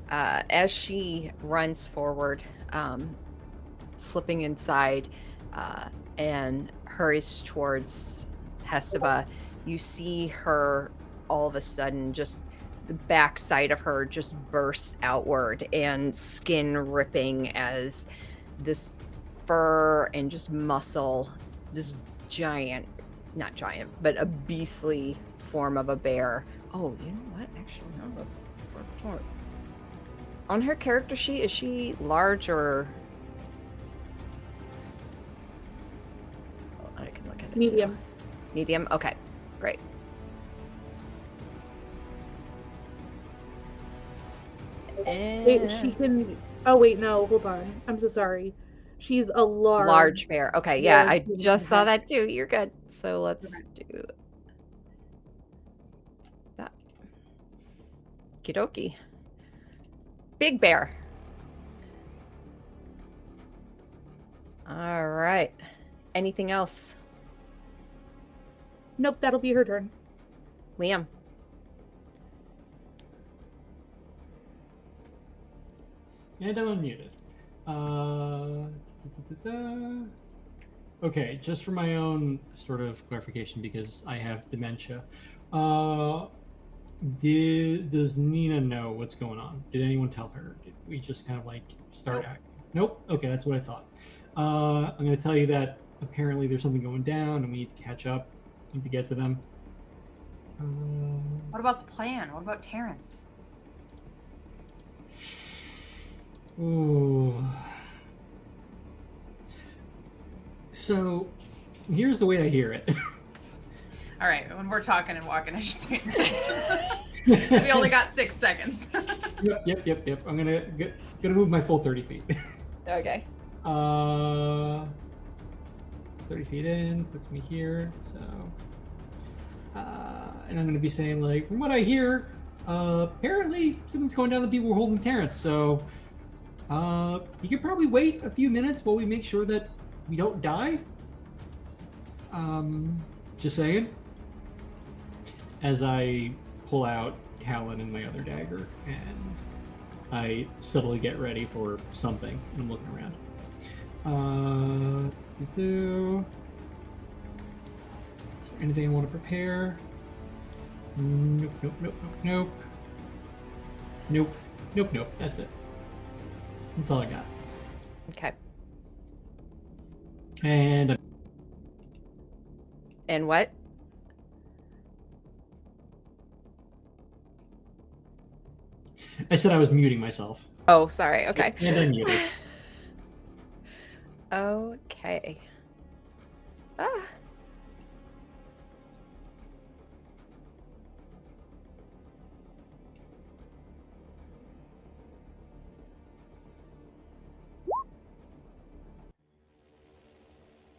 as she runs forward, slipping inside, and hurries towards Hesaba, you see her all of a sudden, just the backside of her just bursts outward and skin ripping as this fur and just muscle, this giant, not giant, but a beastly form of a bear. Oh, you know what? Actually, no. On her character sheet, is she large or? Oh, I can look at it. too. Medium. Medium. Okay, great. She can. Oh wait, no, hold on. I'm so sorry. She's a Large bear. Okay, yeah, I human just saw bear. that too. You're good. So let's do that. Kidoki. Big bear. All right. Anything else? Nope, that'll be her turn. Liam. And I'm unmuted. Okay, just for my own sort of clarification, because I have dementia. Does Nina know what's going on? Did anyone tell her? Did we just kind of like start acting? Nope. Okay, that's what I thought. I'm going to tell you that apparently there's something going down, and we need to catch up. Need to get to them. What about the plan? What about Terrence? Ooh. So, here's the way I hear it. All right, when we're talking and walking, I just say we only got 6 seconds. Yep. I'm gonna move my full 30 feet. Okay. 30 feet in puts me here. So, and I'm gonna be saying like, from what I hear, apparently something's going down. The people were holding Terrence. So, you could probably wait a few minutes while we make sure that we don't die. Just saying. As I pull out Talon and my other dagger, and I subtly get ready for something. I'm looking around. Is there anything I want to prepare? Nope. That's it. That's all I got. Okay. And what? I said I was muting myself. Oh, sorry. Okay. And I'm muted. Okay. Ah.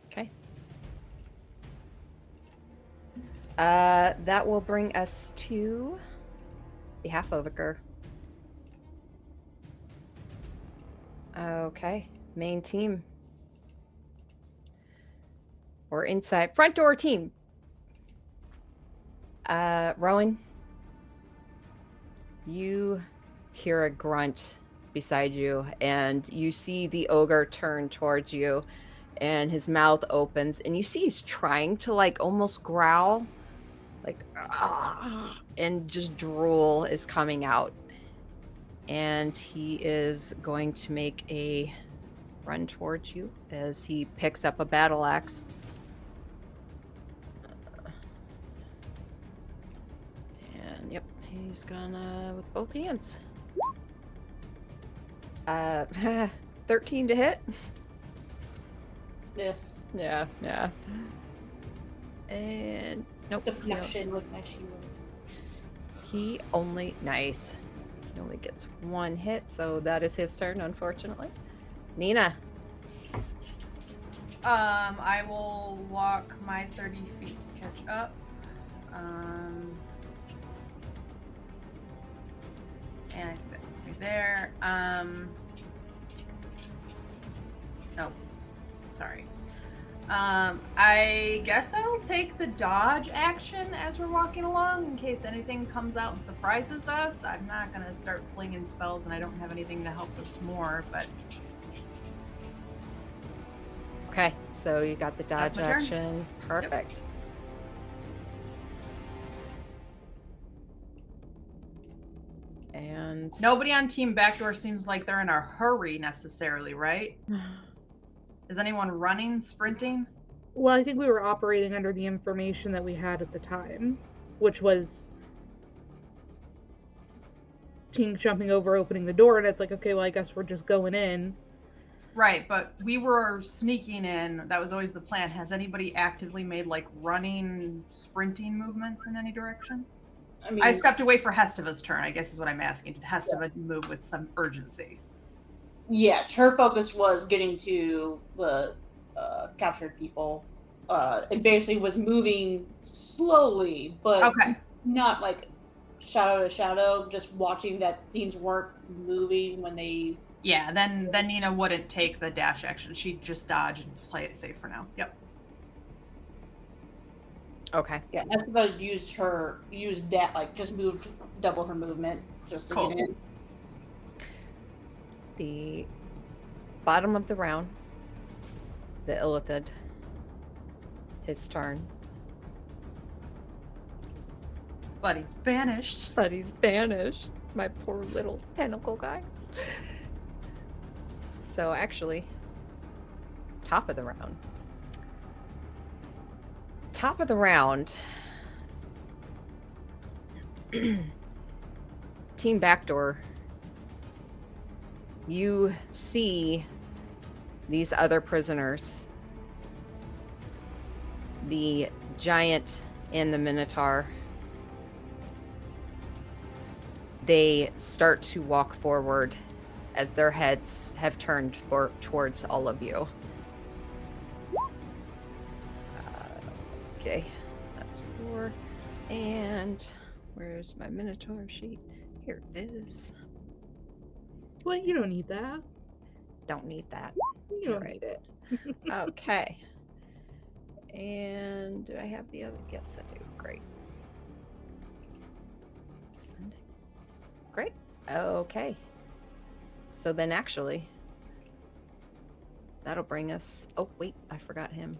Okay. That will bring us to the half ogre. Okay, main team. Or inside front door team. Rowan, you hear a grunt beside you, and you see the ogre turn towards you, and his mouth opens, and you see he's trying to like almost growl, like, and just drool is coming out. And he is going to make a run towards you as he picks up a battle axe. And yep, he's gonna with both hands. 13 to hit. Miss. Yeah. And nope. Deflection with my shield. He only nice. He only gets one hit, so that is his turn, unfortunately. Nina. I will walk my 30 feet to catch up. And I think that puts me there. No, sorry. I guess I'll take the dodge action as we're walking along in case anything comes out and surprises us. I'm not gonna start flinging spells, and I don't have anything to help us more. But Okay, so you got the That's dodge my turn. action. Perfect. And nobody on Team Backdoor seems like they're in a hurry necessarily, right? Is anyone running, sprinting? Well, I think we were operating under the information that we had at the time, which was Tink jumping over, opening the door, and it's like, okay, well, I guess we're just going in. Right, but we were sneaking in. That was always the plan. Has anybody actively made like running, sprinting movements in any direction? I mean, I stepped away for Hesteva's turn, I guess is what I'm asking. Did Hesteva move with some urgency? yeah, her focus was getting to the captured people. It basically was moving slowly, but Okay. not like shadow to shadow, just watching that things weren't moving when they. Yeah, then Nina wouldn't take the dash action. She'd just dodge and play it safe for now. Yep. okay. Yeah, Estiva used that, like, just moved double her movement just to Cool. get in. The bottom of the round, the Illithid, his turn. But he's banished. But he's banished. My poor little tentacle guy. So actually, top of the round. Top of the round. Team Backdoor. You see these other prisoners. The giant and the Minotaur. They start to walk forward as their heads have turned towards all of you. Okay, that's 4. And where's my Minotaur sheet? Here it is. Well, you don't need that. Don't need that. You You're don't right. need it. Okay. And do I have the other? Yes, I do. Great. Great. Okay. So then actually, that'll bring us... Oh, wait. I forgot him.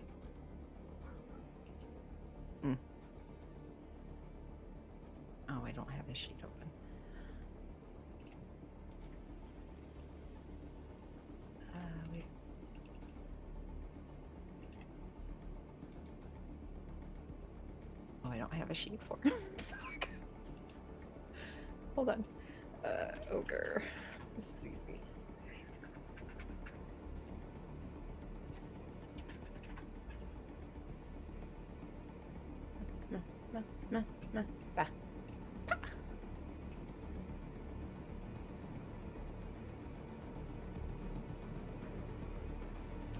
Oh, I don't have his sheet open. Wait. Oh, I don't have a sheet for him. Fuck. Hold on. Ogre. This is easy. Bah.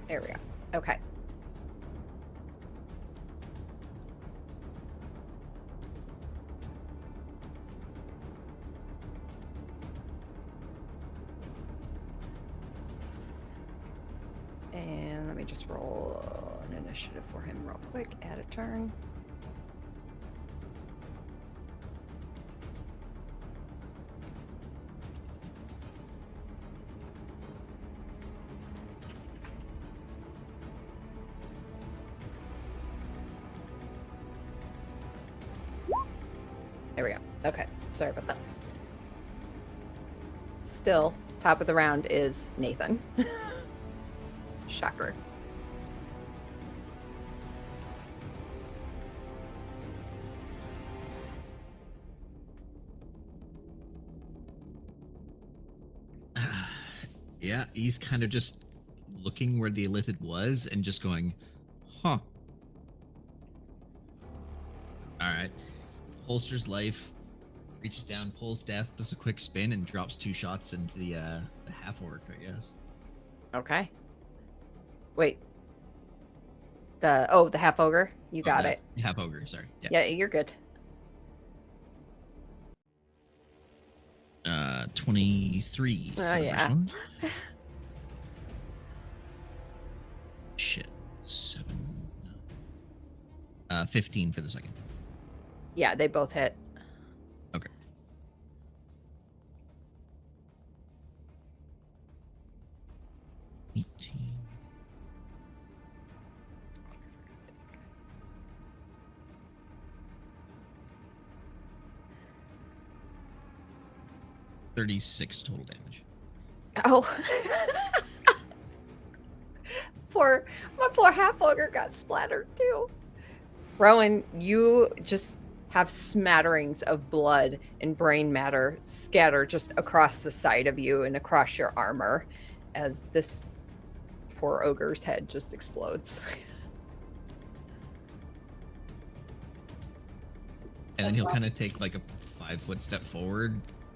There we go. Okay. And let me just roll an initiative for him real quick. Add a turn. There we go. Okay. Sorry about that. Still, top of the round is Nathan. Shocker. Yeah, he's kind of just looking where the Illithid was and just going, huh. Alright. Holsters life, reaches down, pulls death, does a quick spin, and drops 2 shots into the half-orc, I guess. Okay. Wait. The half ogre? You got it. Half-ogre, sorry. Yeah, you're good. 23 for the yeah. first one. Shit. 7, 15 for the second. Yeah, they both hit. Okay. $18. $36 total damage. Oh. My poor half ogre got splattered too. Rowan, you just have smatterings of blood and brain matter scatter just across the side of you and across your armor as this poor ogre's head just explodes. And then That's he'll fine. kind of take like a 5-foot step forward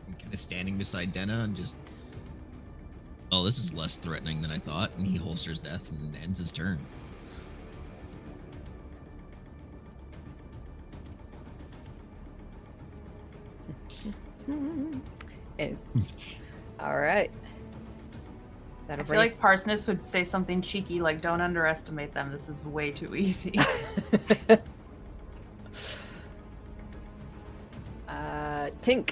and kind of standing beside Denna and just, oh, this is less threatening than I thought. And he holsters death and ends his turn. And, all right. I That'll feel like Parsonus would say something cheeky like, don't underestimate them. This is way too easy. Tink.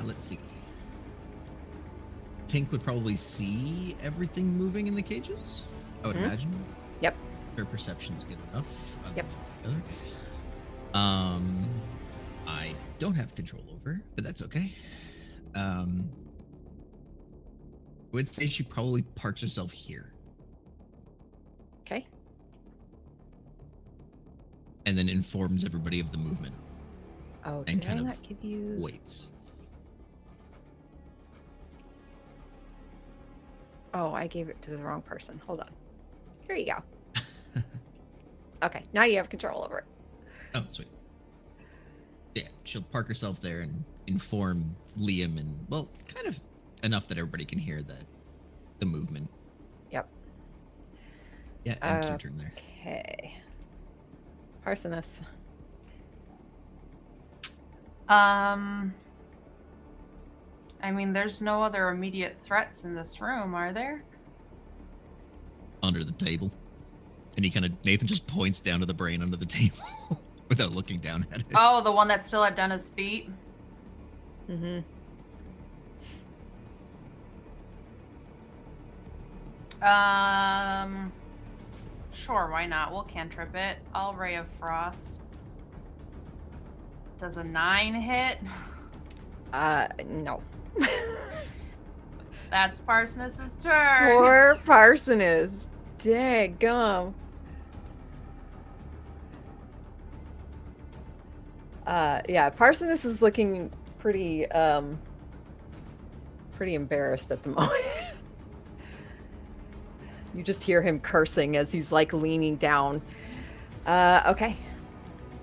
Let's see. Tink would probably see everything moving in the cages, I would imagine. Yep. Her perception's good enough. Yep. I don't have control over, but that's okay. I would say she probably parks herself here Okay. and then informs everybody of the movement. Oh, And did I kind of not give you? Waits. Oh, I gave it to the wrong person. Hold on. Here you go. Okay, now you have control over it. Oh, sweet. Yeah, she'll park herself there and inform Liam and, well, kind of enough that everybody can hear the movement. Yep. Yeah, and your turn there. Okay. Parsonus. I mean, there's no other immediate threats in this room, are there? Under the table. And Nathan just points down to the brain under the table without looking down at it. Oh, the one that's still at Denna's feet? Mm-hmm. Sure, why not? We'll cantrip it. I'll Ray of Frost. Does a 9 hit? No. That's Parsonus's turn. Poor Parsonus. Daggum. Yeah, Parsonus is looking pretty embarrassed at the moment. You just hear him cursing as he's like leaning down. Okay.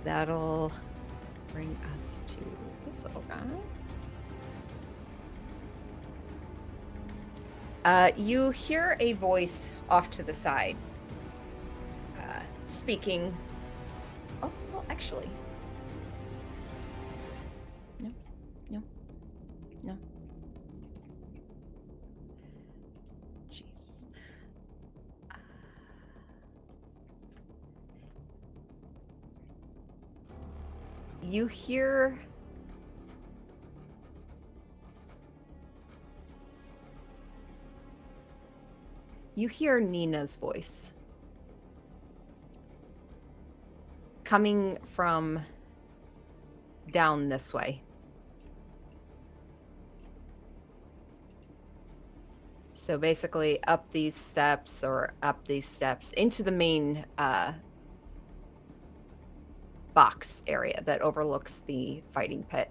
That'll bring us to this little guy. You hear a voice off to the side. Speaking. Oh, well, actually. No. Jeez. You hear Nina's voice coming from down this way. So basically up these steps into the main box area that overlooks the fighting pit.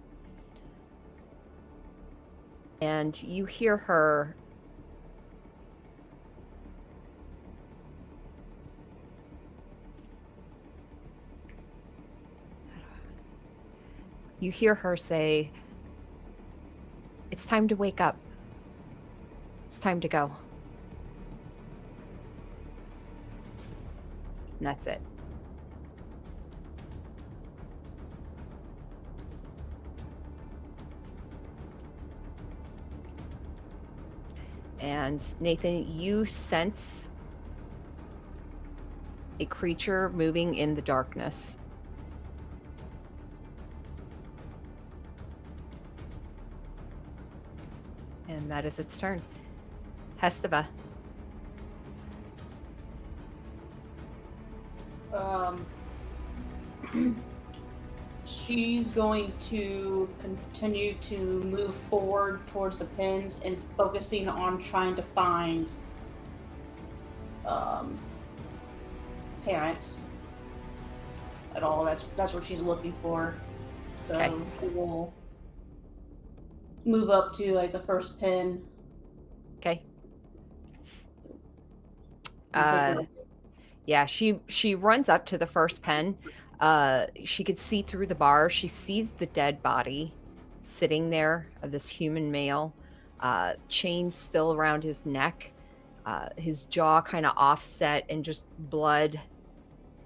And you hear her say, "It's time to wake up. It's time to go." And that's it. And Nathan, you sense a creature moving in the darkness. And that is its turn. Hesteva. She's going to continue to move forward towards the pins and focusing on trying to find Terrence at all. That's what she's looking for. So Okay. we'll move up to like the first pin. Okay. and pick her Yeah, she runs up to the first pen. She could see through the bars. She sees the dead body sitting there of this human male, chains still around his neck, his jaw kind of offset, and just blood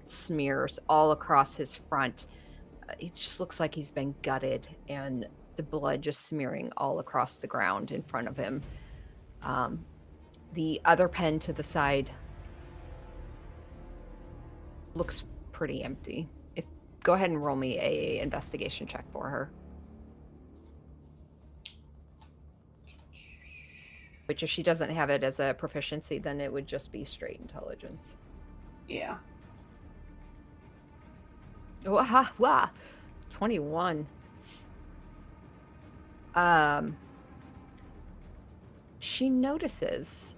smears all across his front. It just looks like he's been gutted, and the blood just smearing all across the ground in front of him. The other pen to the side looks pretty empty. Go ahead and roll me a investigation check for her. Which, if she doesn't have it as a proficiency, then it would just be straight intelligence. Yeah. Wah, 21. She notices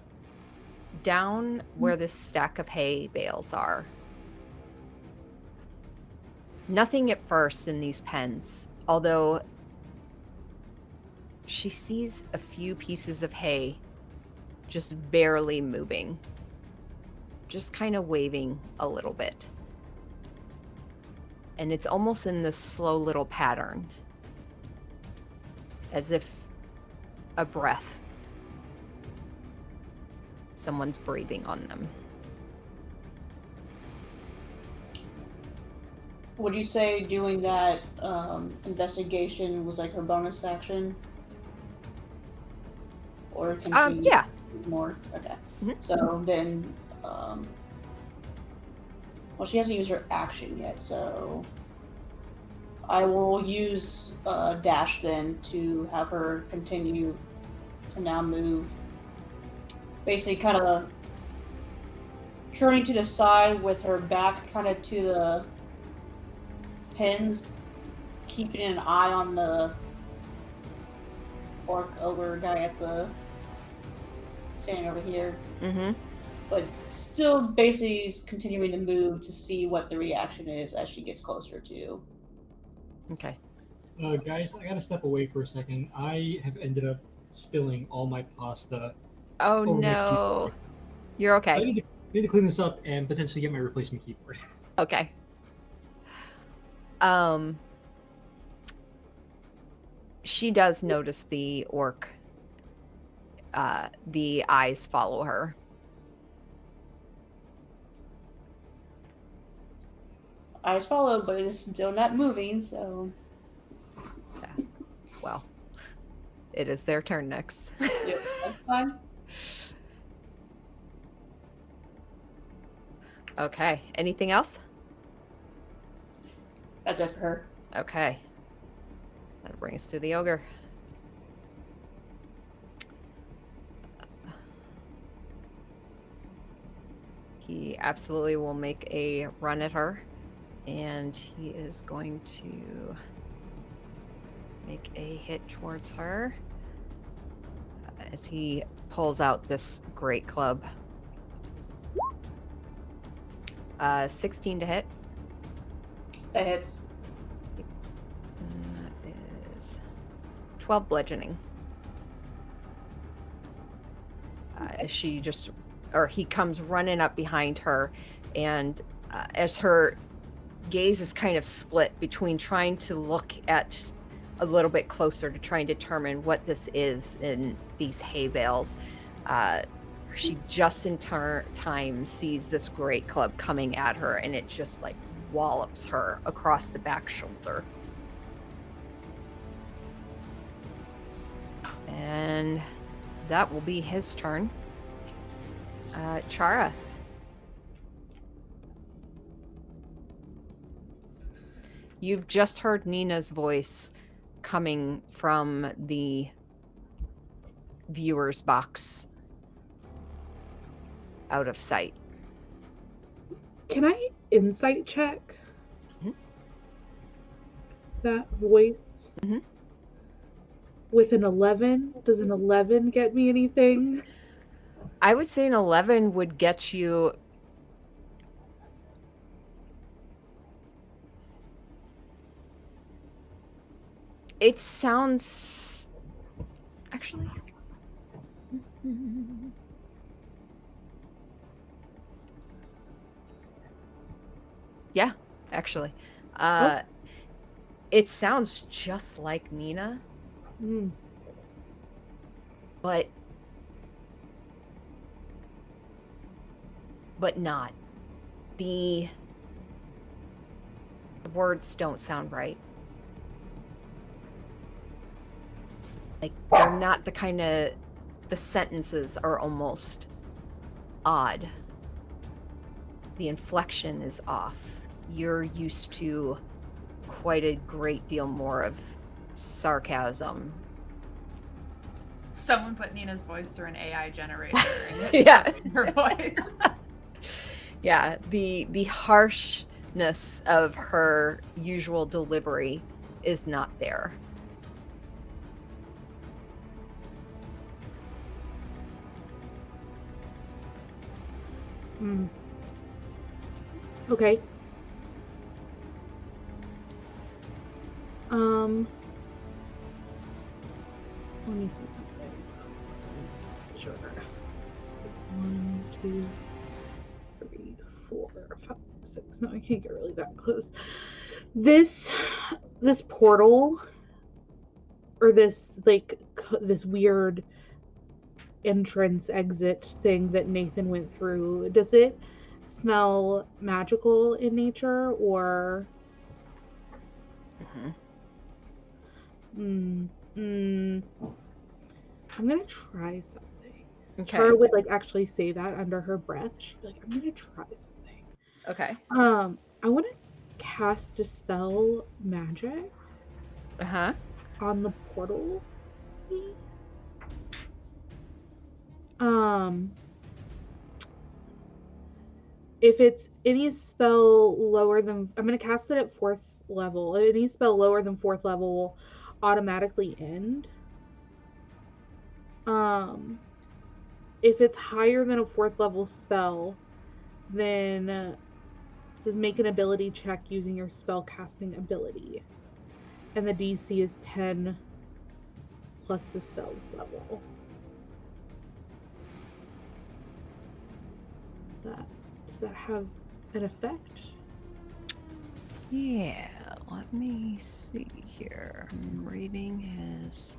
down where this stack of hay bales are. Nothing at first in these pens, although she sees a few pieces of hay just barely moving, just kind of waving a little bit. And it's almost in this slow little pattern, as if a breath. Someone's breathing on them. Would you say doing that investigation was like her bonus action? Or can she Yeah. do more? Okay. Mhm. So then, well, she hasn't used her action yet, so I will use dash then to have her continue to now move. Basically, kind of turning to the side with her back kind of to the pins, keeping an eye on the orc ogre guy at the standing over here, Mm-hmm. but still basically is continuing to move to see what the reaction is as she gets closer to. Okay. Guys, I gotta step away for a second. I have ended up spilling all my pasta. Oh over my no. keyboard. You're So I okay. need to clean this up and potentially get my replacement keyboard. Okay. She does notice the orc. The eyes follow her. Eyes followed, but it's still not moving, so Well, it is their turn next. yeah, that's fine. Okay. Anything else? That's it for her. Okay. That'll bring us to the ogre. He absolutely will make a run at her, and he is going to make a hit towards her as he pulls out this great club. 16 to hit. That hits. And that is 12 bludgeoning. As she just, or he comes running up behind her, and as her gaze is kind of split between trying to look at a little bit closer to try and determine what this is in these hay bales, she just in time sees this great club coming at her, and it just like wallops her across the back shoulder. And that will be his turn. Chara. You've just heard Nina's voice coming from the viewer's box out of sight. Can I insight check Mhm. that voice? Mhm. With an 11? Does an 11 get me anything? I would say an 11 would get you. It sounds. Actually. Yeah, actually. It sounds just like Nina, Mm. but not. The words don't sound right. Like they're not the kind of, the sentences are almost odd. The inflection is off. You're used to quite a great deal more of sarcasm. Someone put Nina's voice through an AI generator. And Yeah. her voice. Yeah, the harshness of her usual delivery is not there. Mm. Okay. Let me see something. Sure. 1, 2, 3, 4, 5, 6. No, I can't get really that close. This portal, or this this weird entrance exit thing that Nathan went through, does it smell magical in nature, or I'm gonna try something. Okay. Chara would actually say that under her breath. She'd be like, I'm gonna try something. Okay. I want to cast Dispel Magic on the portal. If it's any spell lower than, I'm gonna cast it at 4th level. Any spell lower than 4th level will automatically end. If it's higher than a 4th level spell, then it says make an ability check using your spell casting ability, and the DC is 10 plus the spell's level. Does that have an effect? Yeah, let me see here. I'm reading his.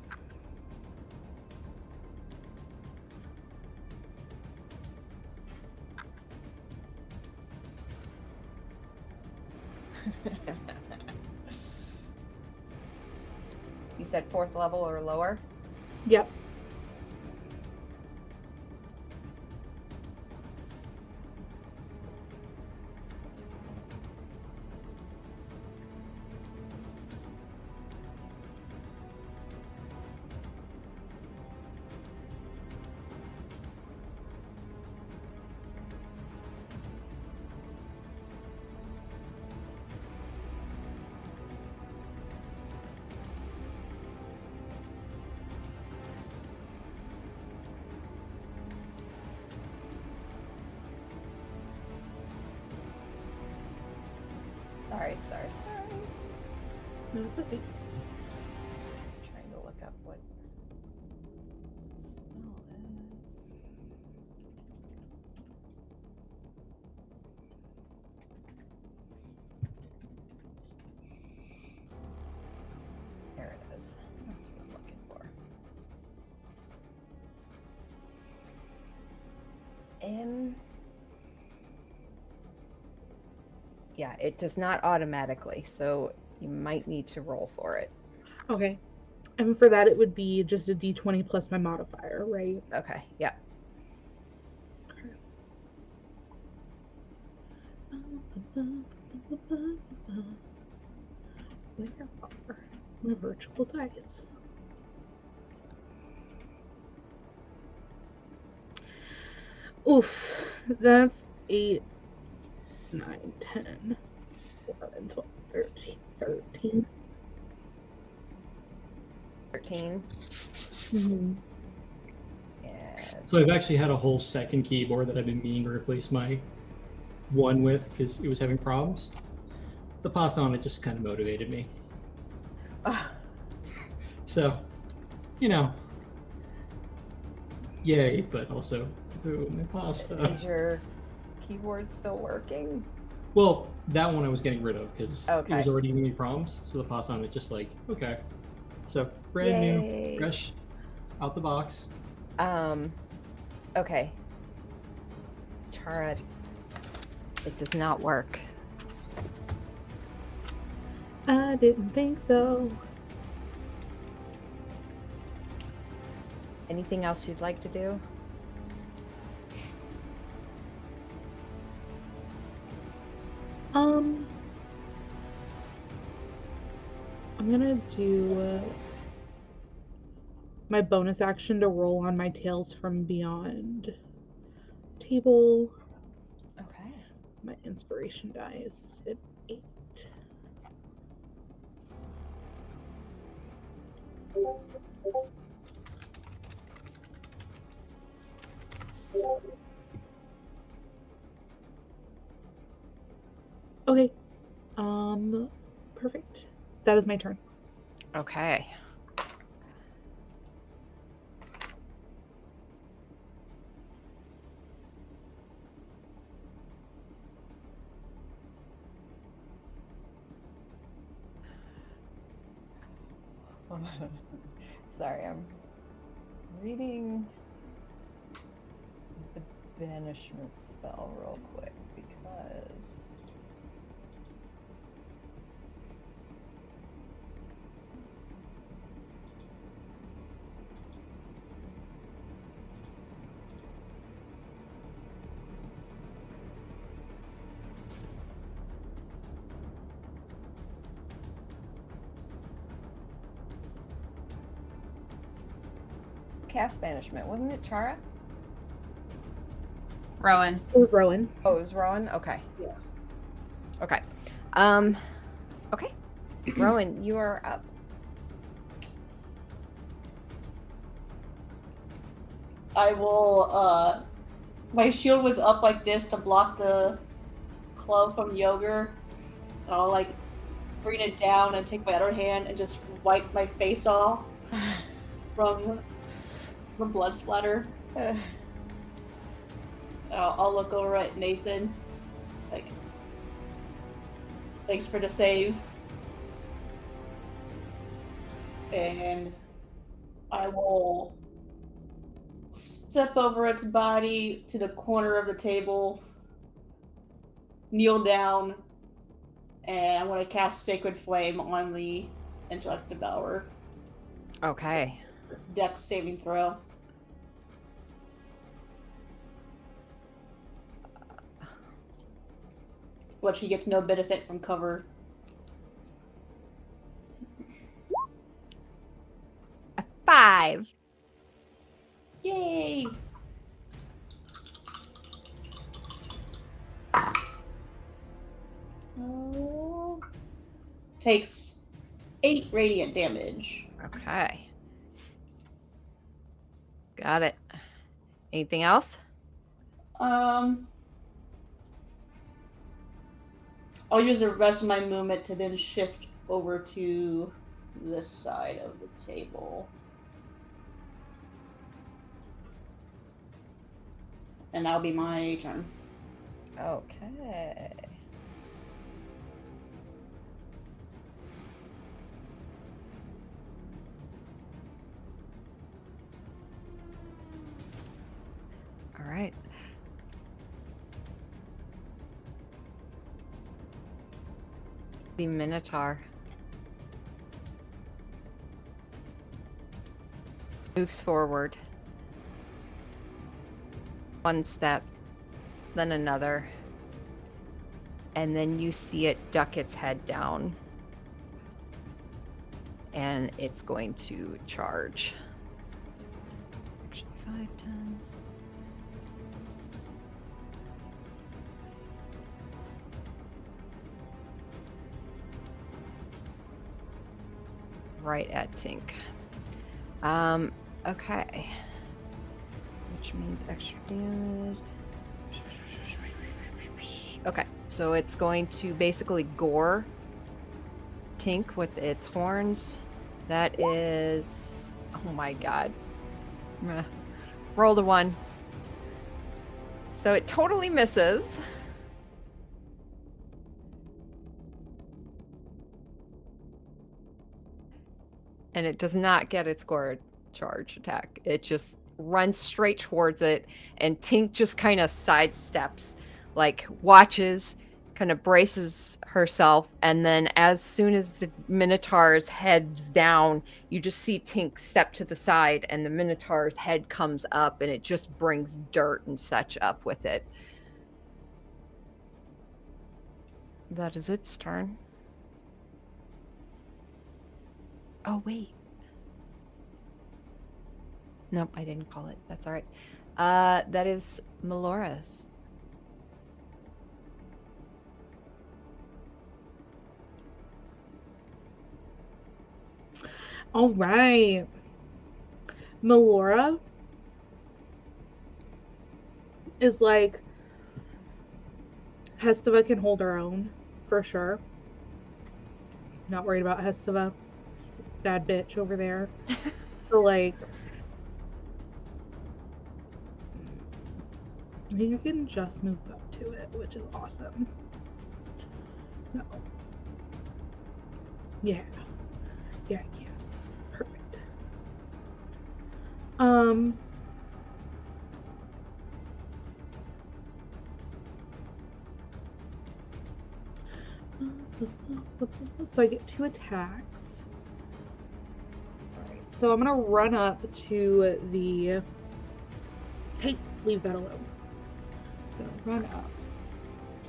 You said 4th level or lower? Yep. Sorry. No, it's okay. I'm trying to look up what spell is. There it is. That's what I'm looking for. Yeah, it does not automatically, so you might need to roll for it. Okay. And for that, it would be just a d20 plus my modifier, right? Okay. Yeah. Where are my virtual dice? Oof, that's 8, 9, 10, 11, 12, 13, 13. 13. Mm-hmm. Yeah. So I've actually had a whole second keyboard that I've been meaning to replace my one with because it was having problems. The pasta on it just kind of motivated me. So, you know, yay, but also, ooh, my pasta. Is your keyboard still working? Well, that one I was getting rid of because it Okay. was already giving me problems. So the pasta on it just like, okay. So brand new, Yay. fresh, out the box. Okay. Chara, it does not work. I didn't think so. Anything else you'd like to do? I'm gonna do my bonus action to roll on my Tales from Beyond table. Okay. My inspiration dice at 8. Okay. Perfect. That is my turn. Okay. Sorry, I'm reading the banishment spell real quick because cast banishment, wasn't it Chara? Rowan. Or Rowan. Oh, it was Rowan? Okay. Yeah. Okay. Okay. Rowan, you are up. I will, my shield was up like this to block the club from Yoger. And I'll, like, bring it down and take my other hand and just wipe my face off from blood splatter. I'll look over at Nathan. Like, thanks for the save. And I will step over its body to the corner of the table, kneel down, and I'm going to cast Sacred Flame on the Intellect Devourer. Okay. Dex saving throw. But she gets no benefit from cover. A 5. Yay! Takes 8 radiant damage. Okay. Got it. Anything else? I'll use the rest of my movement to then shift over to this side of the table. And that'll be my turn. Okay. All right. The Minotaur. moves forward. One step, then another. And then you see it duck its head down. And it's going to charge. Actually, 5, 10. Right at Tink. Okay. Which means extra damage. Okay, so it's going to basically gore Tink with its horns. That is... Oh my god. Meh. Rolled a 1. So it totally misses. And it does not get its gore charge attack. It just runs straight towards it, and Tink just kind of sidesteps, like watches, kind of braces herself, and then as soon as the Minotaur's head's down, you just see Tink step to the side, and the Minotaur's head comes up, and it just brings dirt and such up with it. That is its turn. Oh, wait. Nope, I didn't call it. That's all right. That is Melora's. All right. Melora is like, Hestava can hold her own, for sure. Not worried about Hestava. Bad bitch over there. So, like, I think I can just move up to it, which is awesome. No. Yeah. Yeah, I can. Perfect. So I get 2 attacks. Alright, so I'm gonna run up to the... Hey, leave that alone. I'm gonna run up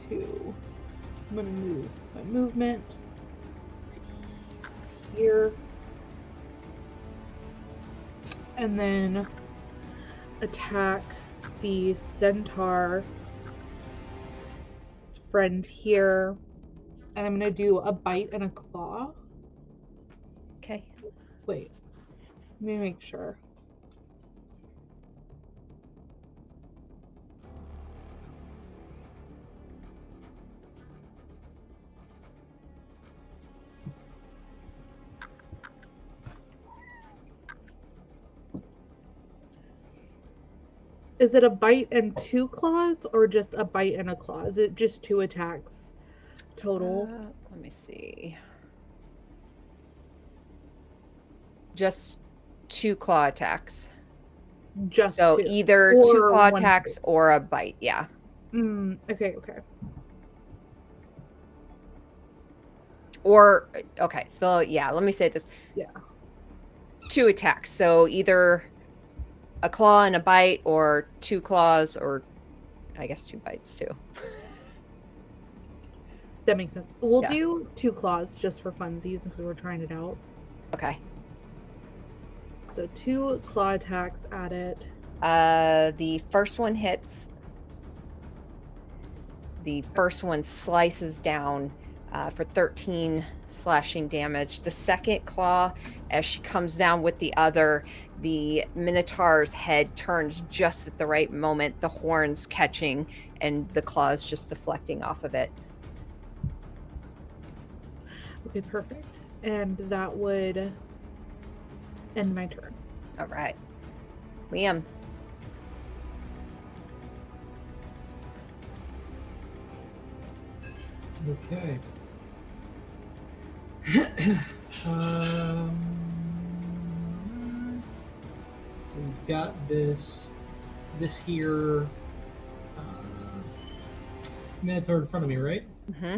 to... I'm gonna move my movement to here. And then attack the centaur friend here. And I'm gonna do a bite and a claw. Okay. Wait, let me make sure. Is it a bite and 2 claws, or just a bite and a claw? Is it just 2 attacks total? Let me see. Just 2 claw attacks. Just So 2. either Or 2 claw 1 attacks or a bite. Yeah. Okay. Or, okay. So yeah, let me say this. Yeah. 2 attacks. So either a claw and a bite, or 2 claws, or I guess 2 bites too. That makes sense. We'll Yeah. do 2 claws just for funsies because we're trying it out. Okay. So 2 claw attacks at it. The first one hits. The first one slices down for 13 slashing damage. The second claw, as she comes down with the other, the Minotaur's head turns just at the right moment, the horns catching, and the claws just deflecting off of it. Okay, perfect. And that would end my turn. All right. Liam. Okay. So we've got this here Minotaur in front of me, right? Mm-hmm.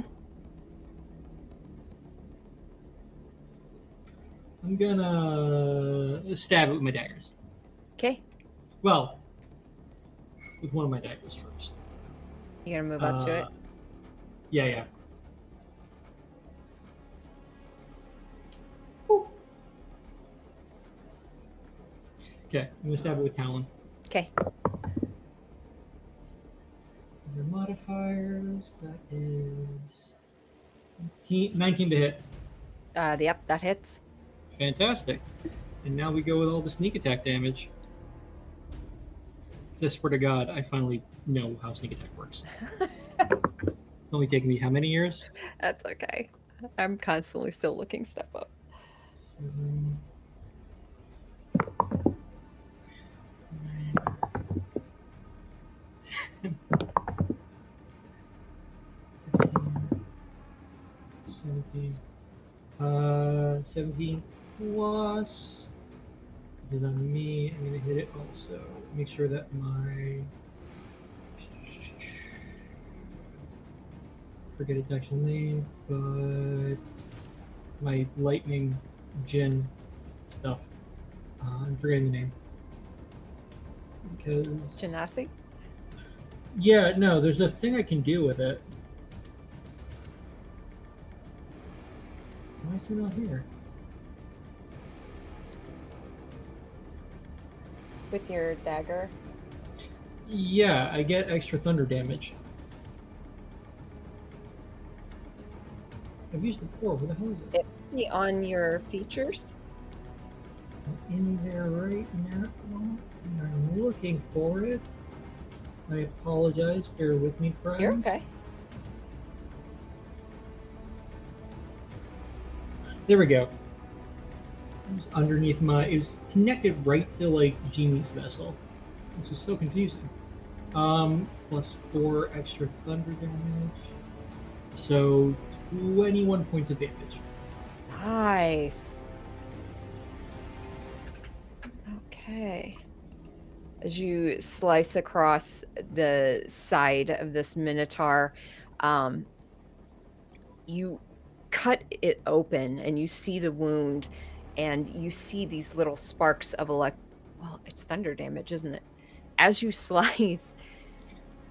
I'm gonna stab it with my daggers. Okay. Well, with one of my daggers first. You gonna move up to it? Yeah, yeah. Okay, I'm gonna stab it with Talon. Okay. Your modifiers, that is 19 to hit. Yep, that hits. Fantastic. And now we go with all the sneak attack damage. 'Cause I swear to God, I finally know how sneak attack works. It's only taken me how many years? That's okay. I'm constantly still looking stuff up. 7, 9, 10, 15, 17. 17 plus. Because on me, I'm gonna hit it also. Make sure that my forget its actual name, but my lightning Jin stuff. I'm forgetting the name. Because Genasi? yeah, no, there's a thing I can do with it. Why is it not here? With your dagger? Yeah, I get extra thunder damage. I've used it before. Where the hell is it? On your features? I'm in there right now. And I'm looking for it. I apologize. Bear with me, friends. You're okay. There we go. It was underneath my. It was connected right to like Jimmy's vessel, which is so confusing. Plus 4 extra thunder damage. So 21 points of damage. Nice. Okay. As you slice across the side of this minotaur, you cut it open and you see the wound and you see these little sparks of well, it's thunder damage, isn't it? As you slice,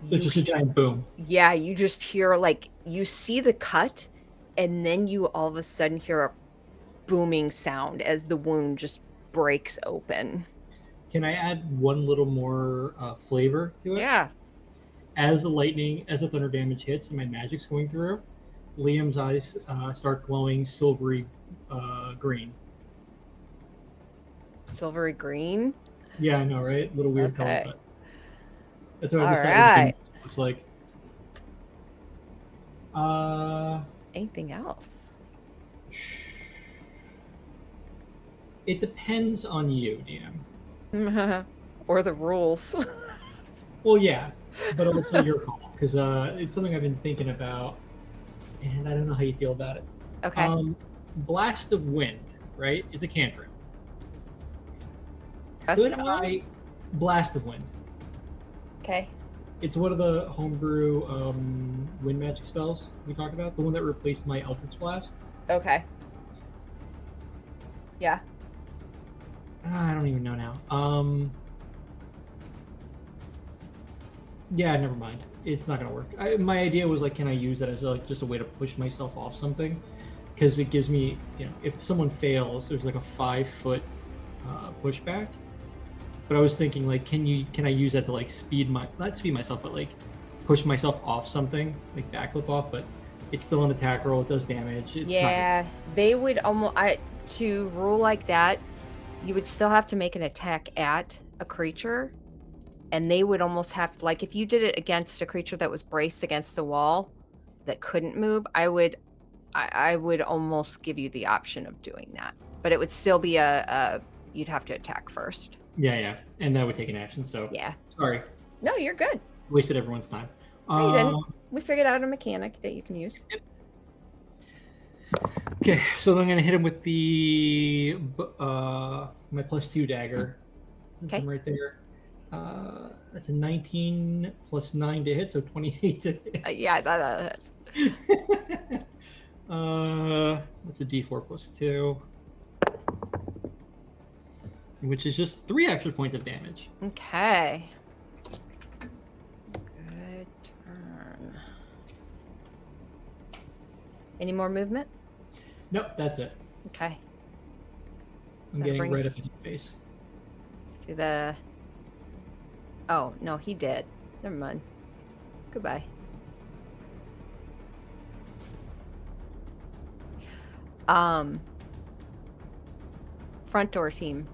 So it's just a giant boom. yeah, you just hear like you see the cut and then you all of a sudden hear a booming sound as the wound just breaks open. Can I add one little more flavor to it? Yeah. As the thunder damage hits and my magic's going through, Liam's eyes start glowing silvery green. Silvery green. Yeah, I know, right? A little weird Okay. color, but that's what I All decided right. it looks like. Anything else? It depends on you, DM. Or the rules. Well, yeah, but also your call, because it's something I've been thinking about, and I don't know how you feel about it. Okay. Blast of Wind, right? It's a cantrip. Gust Could of wind? I Blast of Wind? Okay. It's one of the homebrew wind magic spells we talked about. The one that replaced my Eldritch Blast. Okay. Yeah. I don't even know now. Yeah, never mind. It's not gonna work. My idea was like, can I use that as like just a way to push myself off something? Because it gives me, if someone fails, there's like a 5-foot pushback. But I was thinking like, can I use that to like not speed myself, but like push myself off something, like backflip off? But it's still an attack roll. It does damage. It's Yeah. They would almost to rule like that, you would still have to make an attack at a creature. And they would almost have like if you did it against a creature that was braced against a wall that couldn't move, I would almost give you the option of doing that. But it would still be you'd have to attack first. Yeah, and that would take an action. So Yeah. sorry, No, you're good. wasted everyone's time. No, you didn't. We figured out a mechanic that you can use. Okay, so then I'm gonna hit him with the my +2 dagger. That's Okay. him right there. That's a 19 plus 9 to hit, so 28 to hit. Yeah, that's That's a D4 plus 2. which is just 3 extra points of damage. Okay. Good turn. Any more movement? Nope, that's it. Okay. I'm That getting right up brings- in his face. To the. Oh, no, he did. Never mind. Goodbye. Front door team.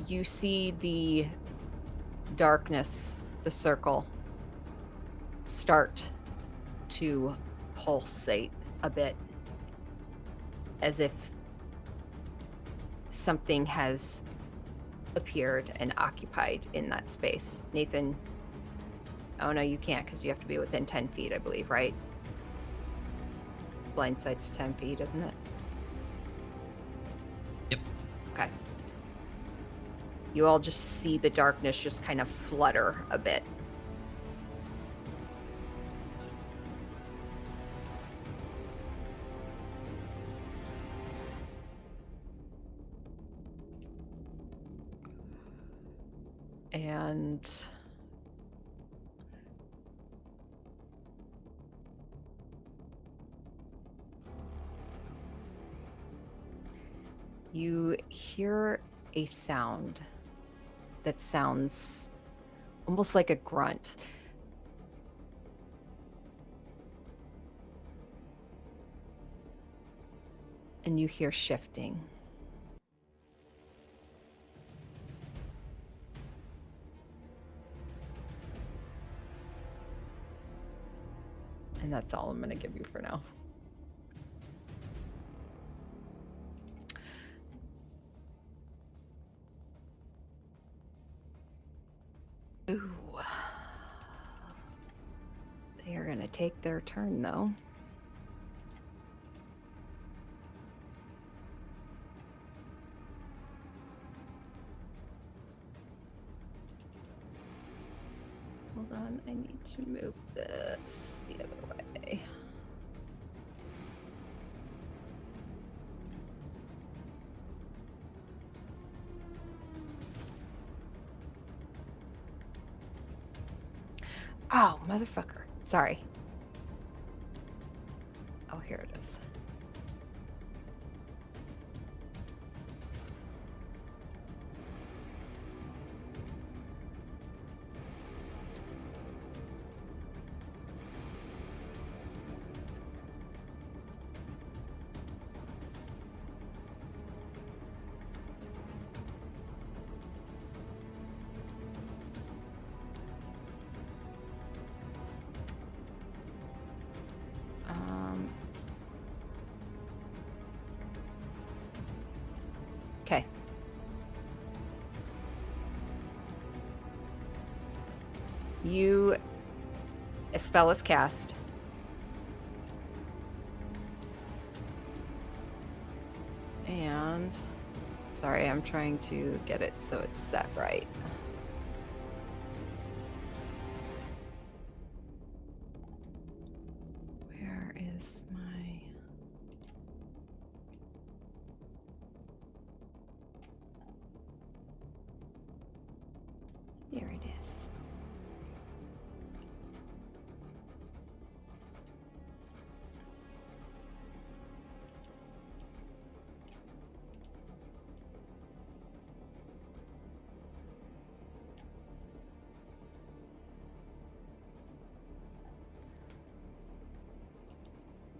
You see the darkness, the circle, start to pulsate a bit, as if something has appeared and occupied in that space. Nathan, oh no, you can't because you have to be within 10 feet, I believe, right? Blind sight's 10 feet, isn't it? Yep. Okay. You all just see the darkness just kind of flutter a bit. And you hear a sound that sounds almost like a grunt. And you hear shifting. And that's all I'm going to give you for now. Ooh. They are going to take their turn, though. Hold on, I need to move this the other way. Oh, motherfucker. Sorry. Oh, here it is. Okay. A spell is cast. And, sorry, I'm trying to get it so it's set right. Where is my... There it is.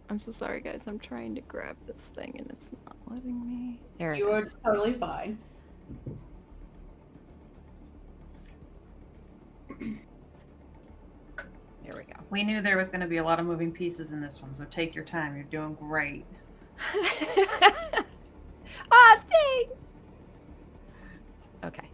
I'm so sorry, guys. I'm trying to grab this thing and it's not letting me. There it You are is. totally fine. There we go. We knew there was going to be a lot of moving pieces in this one, so take your time. You're doing great. Ah, thanks. Okay.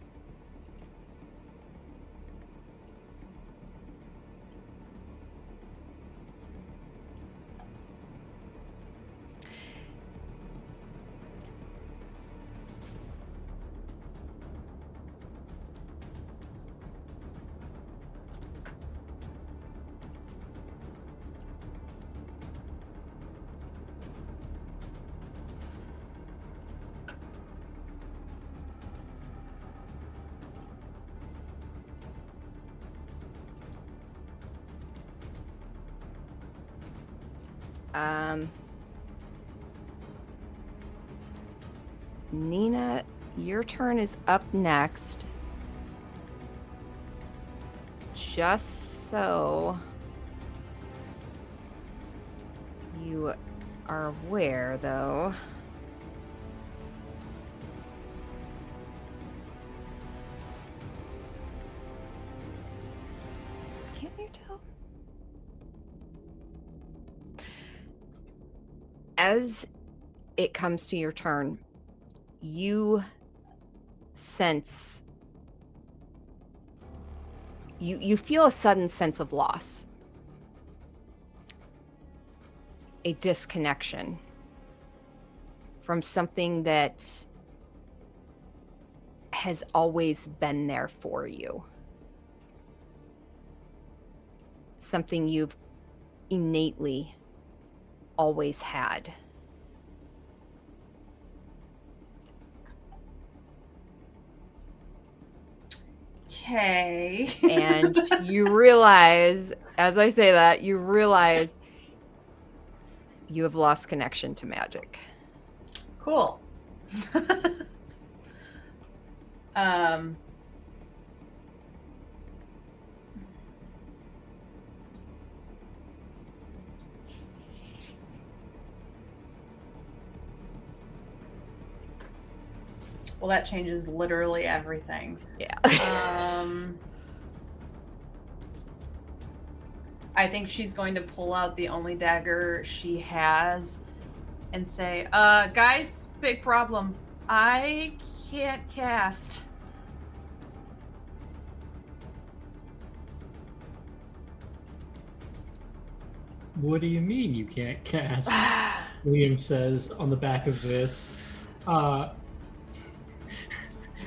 Nina, your turn is up next. Just so you are aware, though. Can't you tell? As it comes to your turn, you sense, you feel a sudden sense of loss, a disconnection from something that has always been there for you, something you've innately always had. Okay. And you realize, as I say that, you realize you have lost connection to magic. Cool. Well, that changes literally everything. Yeah. I think she's going to pull out the only dagger she has and say, guys, big problem. I can't cast. What do you mean you can't cast? Liam says on the back of this.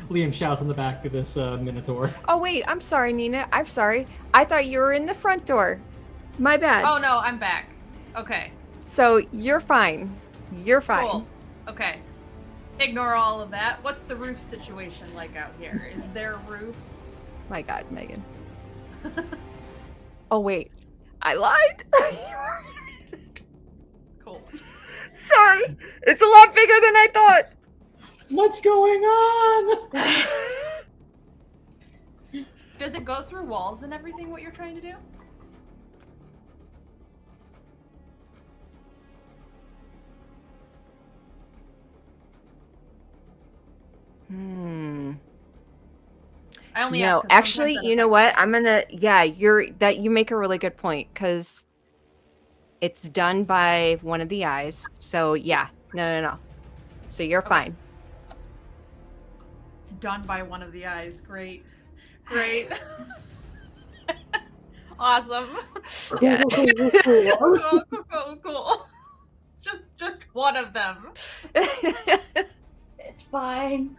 Liam shouts on the back of this Minotaur. Oh, wait. I'm sorry, Nina. I'm sorry. I thought you were in the front door. My bad. Oh, no, I'm back. Okay. So you're fine. You're fine. Cool. Okay. Ignore all of that. What's the roof situation like out here? Is there roofs? My God, Megan. Oh, wait. I lied. Cool. Sorry. It's a lot bigger than I thought. What's going on? Does it go through walls and everything, what you're trying to do? I only ask No, 'cause actually, sometimes you know what? I'm gonna, you make a really good point, because it's done by one of the eyes. So yeah, no. So you're Okay. fine. Done by one of the eyes. Great. Awesome. Yeah. Cool. Just one of them. It's fine.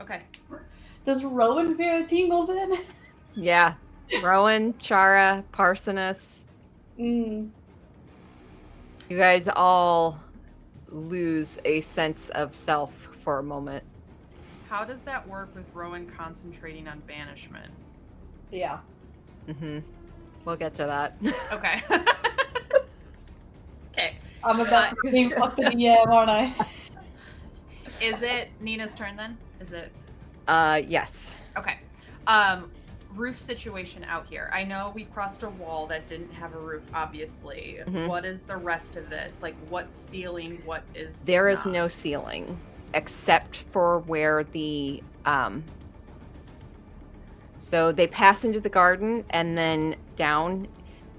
Okay. Does Rowan feel a tingle then? Yeah. Rowan, Chara, Parsonus, Mm. you guys all lose a sense of self for a moment. How does that work with Rowan concentrating on banishment? Yeah. Mm-hmm. We'll get to that. Okay. Okay. I'm about to be up in the air, aren't I? Is it Nina's turn then? Is it? Yes. Okay. Roof situation out here. I know we crossed a wall that didn't have a roof, obviously. Mhm. What is the rest of this? Like, what's ceiling? What is There is not? no ceiling except for where the so they pass into the garden and then down.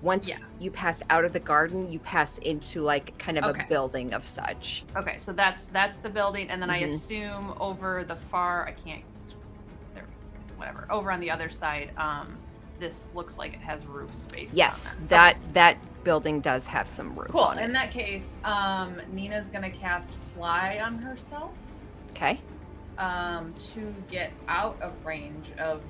Once Yeah. you pass out of the garden, you pass into like kind of Okay. a building of such. Okay, so that's the building, and then I Mhm. assume over the far, I can't, there, whatever, over on the other side, this looks like it has roof space. Yes, on there. Okay, that building does have some roof cool. on In it. that case, Nina's gonna cast Fly on herself, Okay. to get out of range of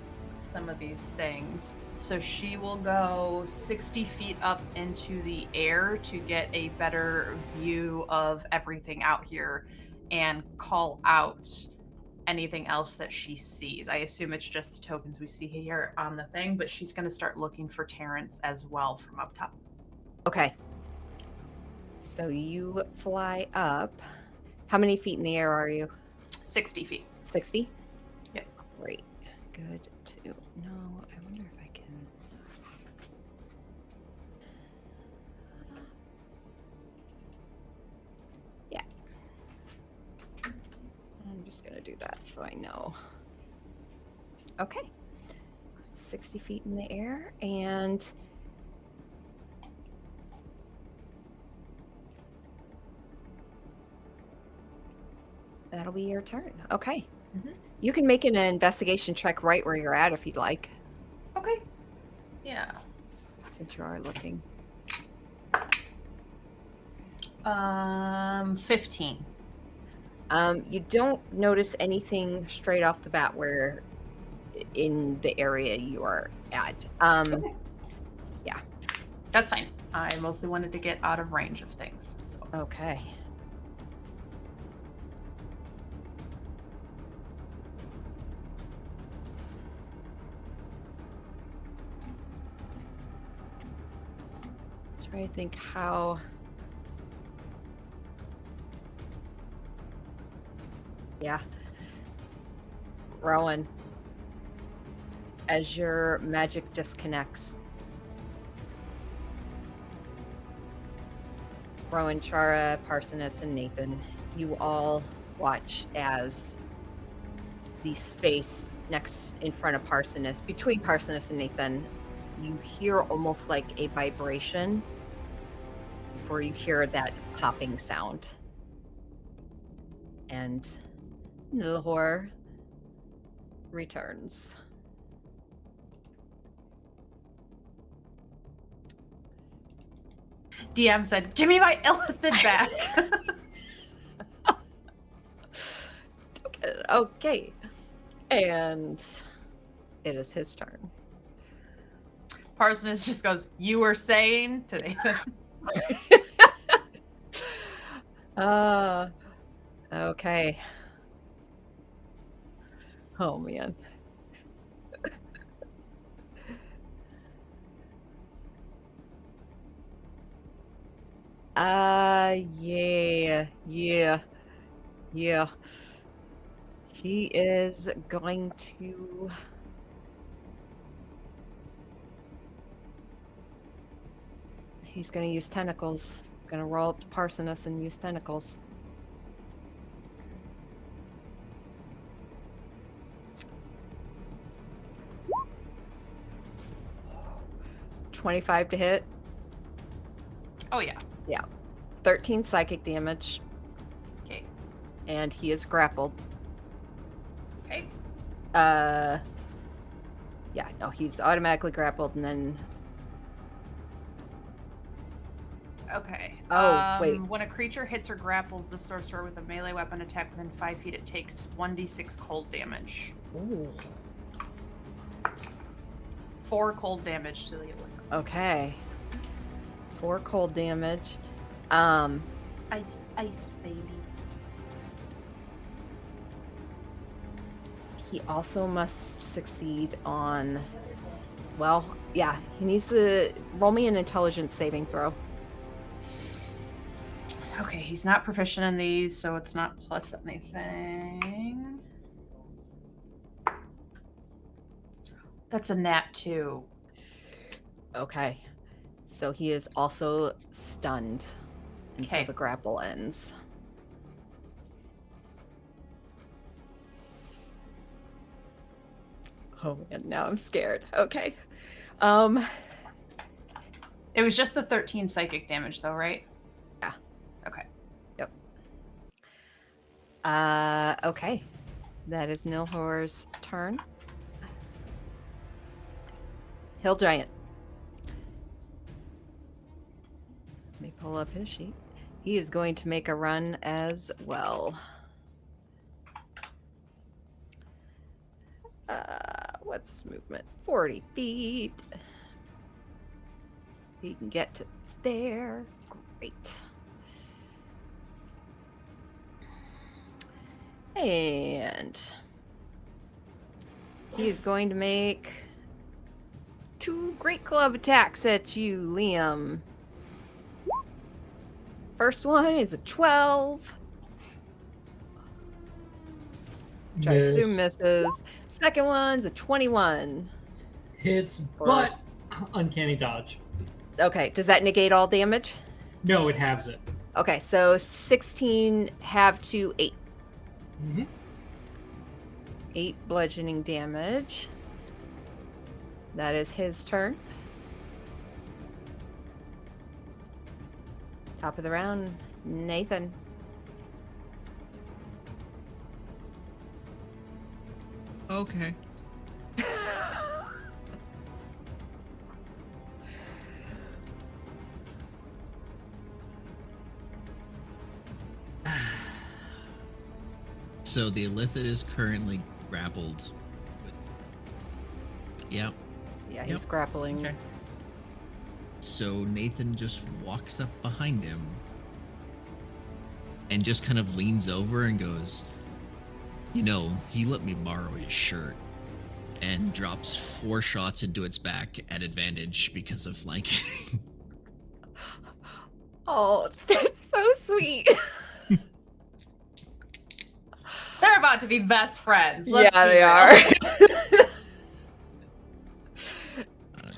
some of these things. So she will go 60 feet up into the air to get a better view of everything out here and call out anything else that she sees. I assume it's just the tokens we see here on the thing, but she's going to start looking for Terrence as well from up top. Okay. So you fly up. How many feet in the air are you? 60 feet. 60? Yep. Great. Good to know. I wonder if I can. Yeah. I'm just going to do that so I know. Okay. 60 feet in the air, and that'll be your turn. Okay. Mhm. You can make an investigation check right where you're at if you'd like, Okay. Yeah. since you are looking. 15. You don't notice anything straight off the bat where in the area you are at. Okay. Yeah. That's fine. I mostly wanted to get out of range of things. So Okay. Try to think how. Yeah. Rowan, as your magic disconnects, Rowan, Chara, Parsonus, and Nathan, you all watch as the space next in front of Parsonus, between Parsonus and Nathan, you hear almost like a vibration before you hear that popping sound. And Nilhor returns. DM said, "Give me my elephant back." Okay. And it is his turn. Parsonus just goes, "You were saying" to Nathan. Okay. Oh man. Yeah. He is going to. He's going to use tentacles. Going to roll up to Parsonus and use tentacles. $25 to hit. Oh yeah. 13 psychic damage. Okay. And he is grappled. Okay. Yeah, no, he's automatically grappled, and then. Okay. Wait. When a creature hits or grapples the sorcerer with a melee weapon attack within 5 feet, it takes 1d6 cold damage. Ooh. 4 cold damage to the attack. Okay. 4 cold damage. Ice, ice, baby. He also must succeed on. Well, yeah, he needs to roll me an intelligence saving throw. Okay, he's not proficient in these, so it's not plus anything. That's a nat 2. Okay. So he is also stunned until Okay. the grapple ends. Oh man, now I'm scared. Okay. It was just the 13 psychic damage, though, right? Yeah. Okay. Yep. Okay. That is Nilhor's turn. Hill Giant. Let me pull up his sheet. He is going to make a run as well. What's movement? 40 feet. He can get to there. Great. And he is going to make 2 great club attacks at you, Liam. First one is a 12, which I assume misses. Second one's a 21. Hits, Or- but uncanny dodge. Okay, does that negate all damage? No, it halves it. Okay, so 16 halved to 8. Mm-hmm. 8 bludgeoning damage. That is his turn. Top of the round, Nathan. Okay. So the Illithid is currently grappled. Yeah. Yeah, Yep. he's grappling. Okay. So Nathan just walks up behind him and just kind of leans over and goes, "You know, he let me borrow his shirt," and drops 4 shots into its back at advantage because of flanking. Oh, that's so sweet. They're about to be best friends. Yeah, Let's be they real. are.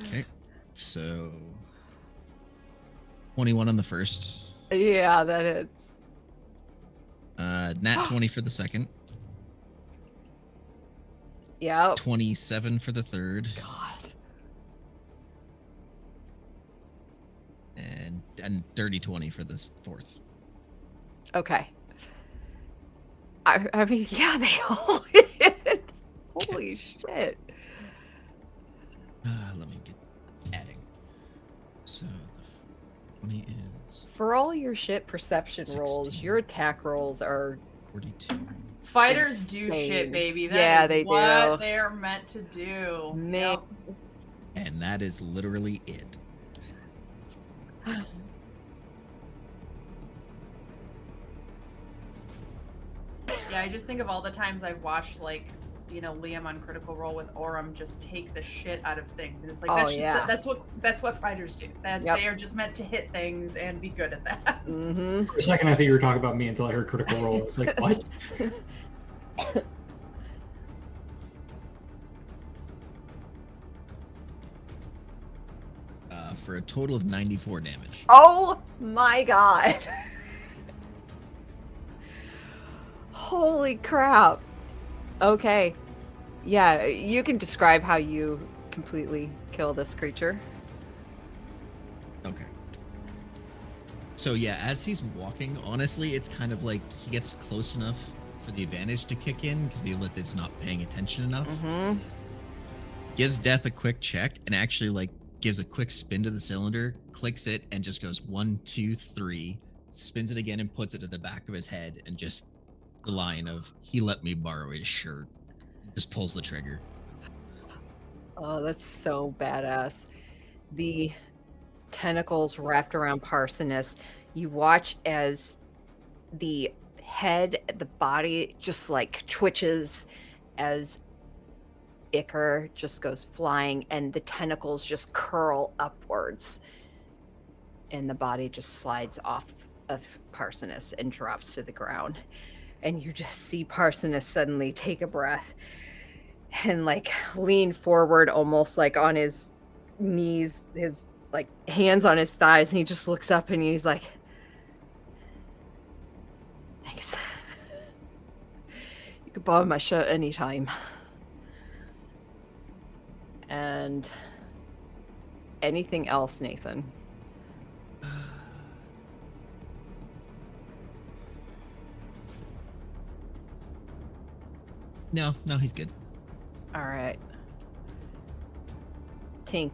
Okay. So 21 on the first. Yeah, that is. Nat 20 for the second. Yeah. 27 for the third. God. And dirty 20 for the fourth. Okay. I mean, yeah, they all hit. Holy shit. Let me get adding. So the 20 is For all your shit perception rolls, 16. your attack rolls are 42. Fighters do Insane. shit, baby. That Yeah, is they what do. they're meant to do. Man. Yep. And that is literally it. Yeah, I just think of all the times I've watched, like, you know, Liam on Critical Role with Orem just take the shit out of things, and it's like Oh, that's just yeah. that's what fighters do. That Yep. they are just meant to hit things and be good at that. Mm-hmm. For a second, I think you were talking about me until I heard Critical Role. I was like, what? For a total of 94 damage. Oh my god. Holy crap. Okay. Yeah, you can describe how you completely kill this creature. Okay. So yeah, as he's walking, honestly, it's kind of like he gets close enough for the advantage to kick in because the Illithid's not paying attention enough. Mm-hmm. Gives Death a quick check and actually like gives a quick spin to the cylinder, clicks it, and just goes 1, 2, 3, spins it again and puts it at the back of his head, and just the line of "He let me borrow his shirt." Just pulls the trigger. Oh, that's so badass. The tentacles wrapped around Parsonus. You watch as the head, the body just like twitches as Icar just goes flying, and the tentacles just curl upwards, and the body just slides off of Parsonus and drops to the ground. And you just see Parsonus suddenly take a breath and like lean forward, almost like on his knees, his like hands on his thighs, and he just looks up and he's like, "Thanks. You could borrow my shirt anytime." And anything else, Nathan? No, he's good. All right. Tink.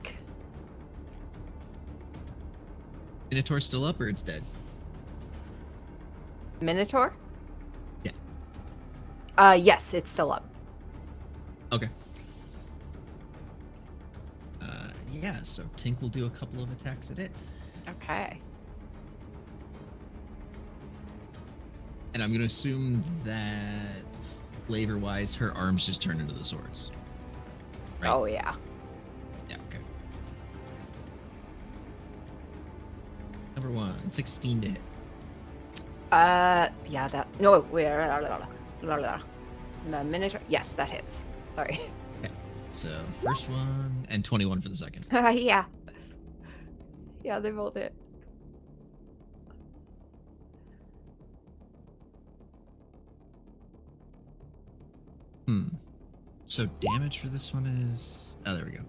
Minotaur's still up or it's dead? Minotaur? Yeah. Yes, it's still up. Okay. Yeah, so Tink will do a couple of attacks at it. Okay. And I'm going to assume that flavor-wise, her arms just turn into the swords. Right? Oh yeah. Yeah, okay. Number 1, 16 to hit. Yeah, that. No, wait. The miniature. Yes, that hits. Sorry. So, first one, and 21 for the second. Yeah. Yeah, they both hit. So, damage for this one is... Oh, there we go.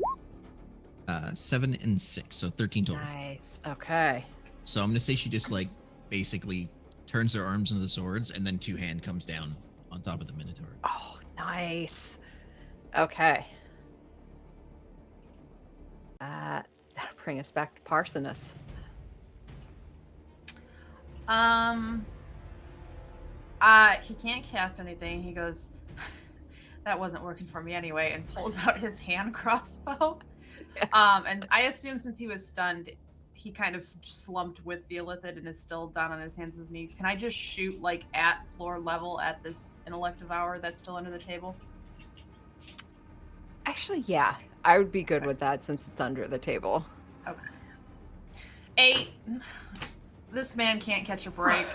7 and 6, so 13 total. Nice. Okay. So, I'm going to say she just, like, basically turns her arms into the swords, and then 2-hand comes down on top of the Minotaur. Oh, nice. Okay. That'll bring us back to Parsonus. He can't cast anything. He goes, that wasn't working for me anyway, and pulls out his hand crossbow. And I assume since he was stunned, he kind of slumped with the Illithid and is still down on his hands and knees. Can I just shoot like at floor level at this intellect devourer that's still under the table? Actually, yeah. I would be good with that since it's under the table. Okay. 8. This man can't catch a break.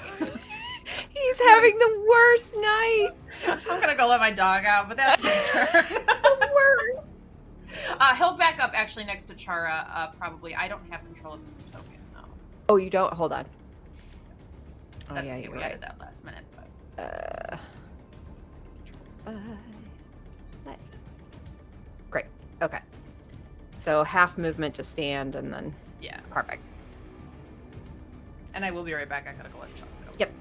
He's having the worst night. I'm gonna go let my dog out, but that's his turn. The worst. He'll back up actually next to Chara, probably. I don't have control of this token, though. Oh, you don't? Hold on. Oh, That's yeah, okay. you're We right. added that last minute, but Nice. Great. Okay. So half movement to stand and then yeah. perfect. And I will be right back. I gotta go let Chara go. Yep.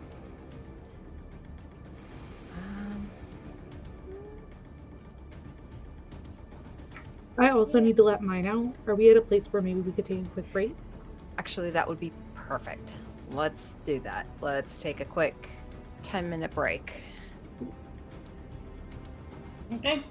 I also need to let mine out. Are we at a place where maybe we could take a quick break? Actually, that would be perfect. Let's do that. Let's take a quick 10-minute break. Okay.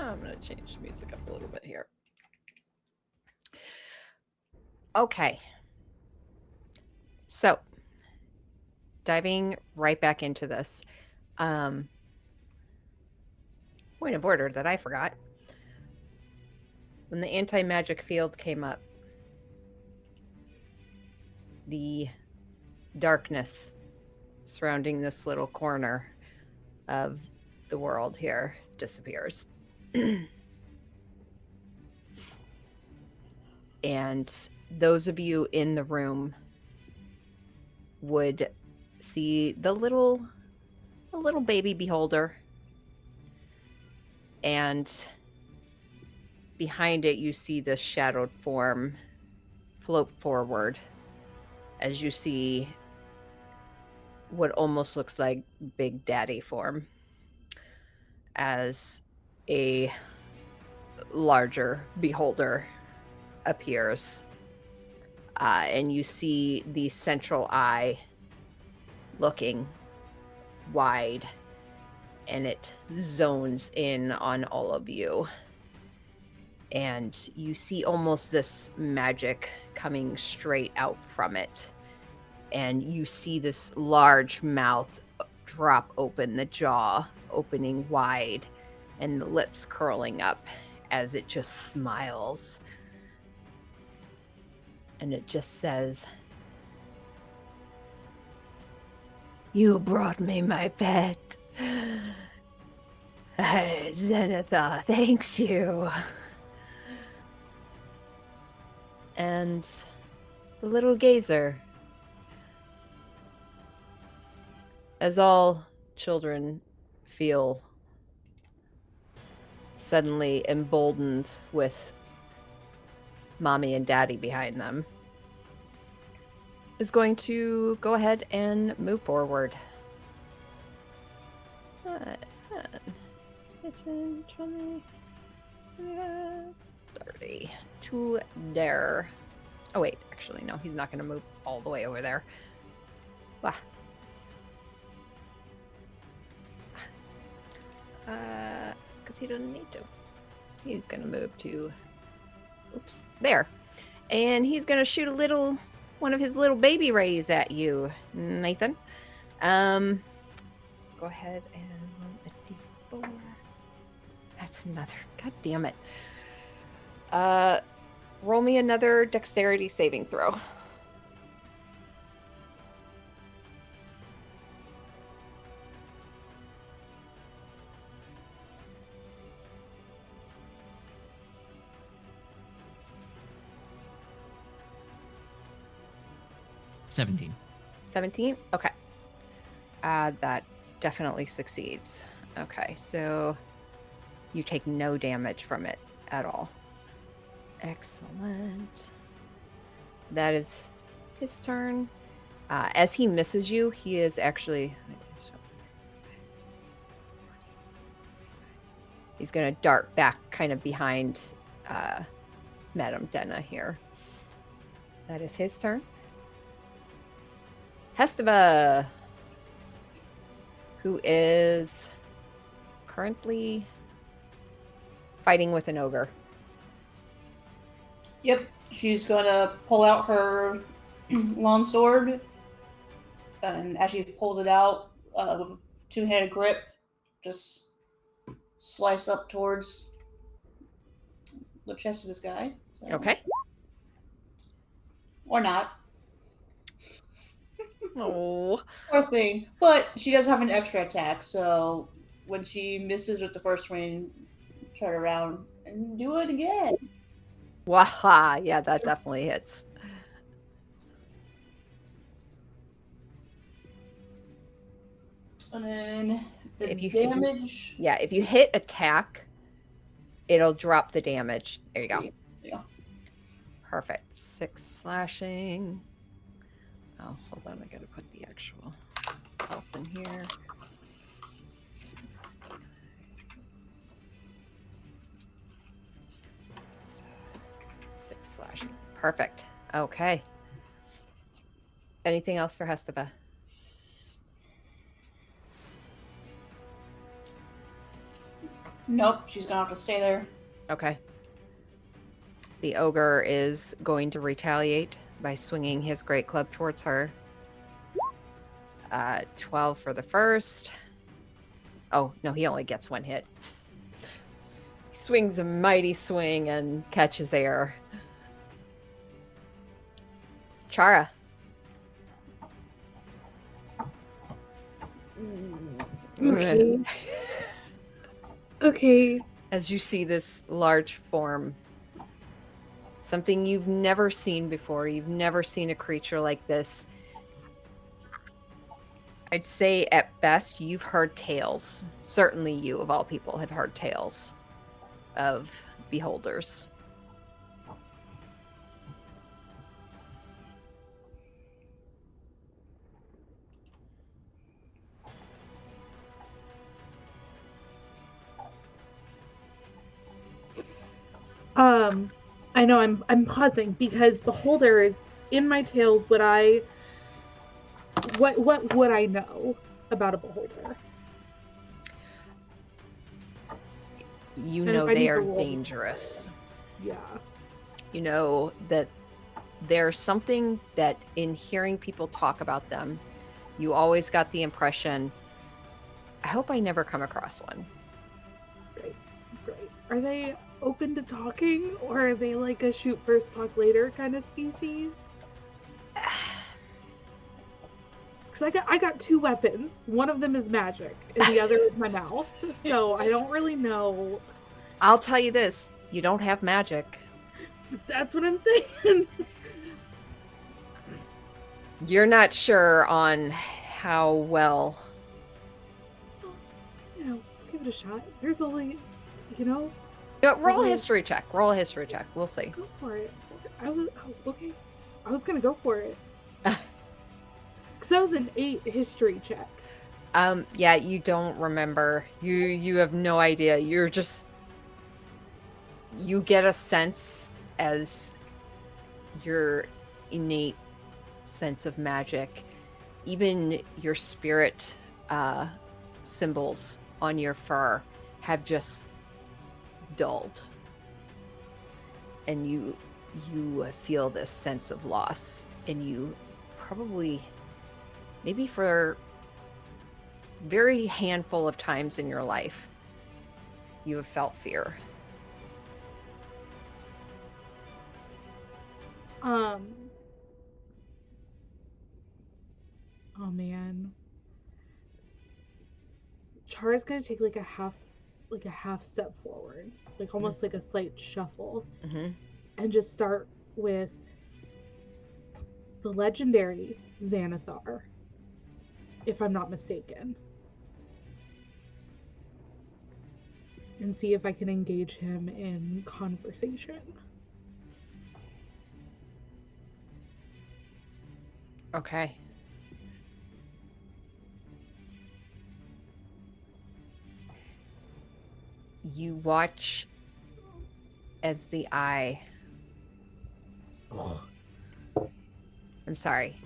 I'm going to change the music up a little bit here. Okay. So, diving right back into this. Point of order that I forgot. When the anti-magic field came up, the darkness surrounding this little corner of the world here disappears. And those of you in the room would see the little baby beholder, and behind it you see this shadowed form float forward as you see what almost looks like Big Daddy form as a larger beholder appears. And you see the central eye looking wide, and it zones in on all of you. And you see almost this magic coming straight out from it. And you see this large mouth drop open, the jaw opening wide, and the lips curling up as it just smiles. And it just says, "You brought me my pet. Zenithar thanks you." And the little gazer, as all children feel suddenly emboldened with mommy and daddy behind them, is going to go ahead and move forward. 15, 20, 30 to there. Oh wait, actually no, he's not going to move all the way over there. Wah. Because he doesn't need to. He's going to move to, oops, there. And he's going to shoot one of his little baby rays at you, Nathan. Go ahead and roll a d4. That's another, god damn it. Roll me another dexterity saving throw. $17. 17? Okay. That definitely succeeds. Okay, so you take no damage from it at all. Excellent. That is his turn. As he misses you, he is actually... He's going to dart back kind of behind Madame Denna here. That is his turn. Hestava, who is currently fighting with an ogre. Yep, she's gonna pull out her longsword, and as she pulls it out, with a two-handed grip, just slice up towards the chest of this guy. So. Okay. Or not. Oh. Poor thing. But she does have an extra attack, so when she misses with the first swing, turn around and do it again. Waha. Yeah, that definitely hits. And then the If you damage. Yeah, if you hit attack, it'll drop the damage. There you go. Yeah. Perfect. 6 slashing. Oh, hold on. I gotta put the actual health in here. So, 6 slashing. Perfect. Okay. Anything else for Hestava? Nope, she's gonna have to stay there. Okay. The ogre is going to retaliate by swinging his great club towards her. 12 for the first. Oh, no, he only gets one hit. He swings a mighty swing and catches air. Chara. Okay. Okay. As you see this large form, something you've never seen before, you've never seen a creature like this. I'd say at best you've heard tales. Certainly you, of all people, have heard tales of beholders. I know I'm pausing because beholders in my tales what would I know about a beholder? You And know if I they need to are roll- dangerous. Yeah. You know that there's something that in hearing people talk about them, you always got the impression, I hope I never come across one. Great. Are they open to talking, or are they like a shoot first, talk later kind of species? Because I got two weapons. One of them is magic, and the other is my mouth. So I don't really know. I'll tell you this, you don't have magic. That's what I'm saying. You're not sure on how well. Give it a shot. There's only, No, roll a Okay. history check. Roll a history check. We'll see. go for it. Okay. I was gonna go for it. Because that was an 8 history check. Yeah, you don't remember. You have no idea. You get a sense as your innate sense of magic, even your spirit symbols on your fur have just dulled, and you feel this sense of loss, and you probably, maybe for very handful of times in your life, you have felt fear. Oh man. Chara's gonna take like a half step forward, like almost like a slight shuffle, Mm-hmm. and just start with the legendary Xanathar, if I'm not mistaken, and see if I can engage him in conversation. Okay. You watch as the eye. I'm sorry.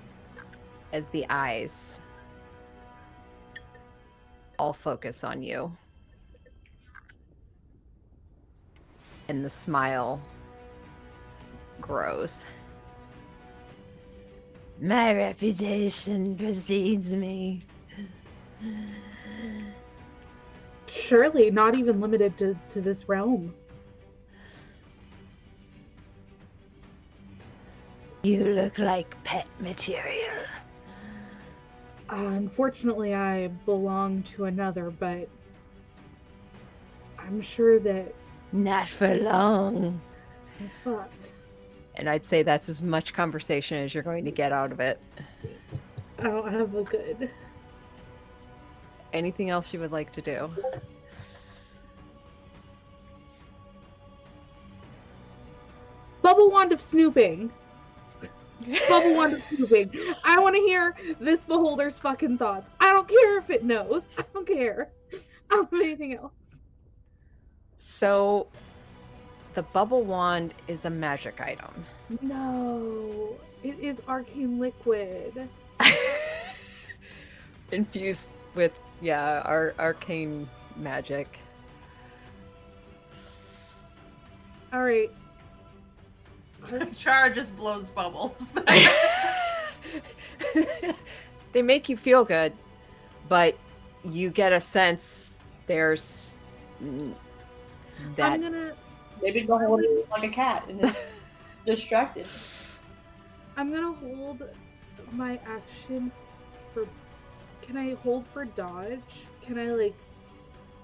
As the eyes all focus on you. And the smile grows. My reputation precedes me. Surely not even limited to this realm. You look like pet material. Unfortunately, I belong to another, but I'm sure that. Not for long. Fuck. And I'd say that's as much conversation as you're going to get out of it. I don't have a good. Anything else you would like to do? Bubble wand of snooping. Bubble wand of snooping. I want to hear this beholder's fucking thoughts. I don't care if it knows. I don't care. I don't have anything else. So, the bubble wand is a magic item. No, it is arcane liquid. Infused with, arcane magic. All right. Char just blows bubbles. They make you feel good, but you get a sense there's that. I'm gonna Maybe don't hold it like a cat and is distracted. I'm gonna hold my action for. Can I hold for dodge? Can I like,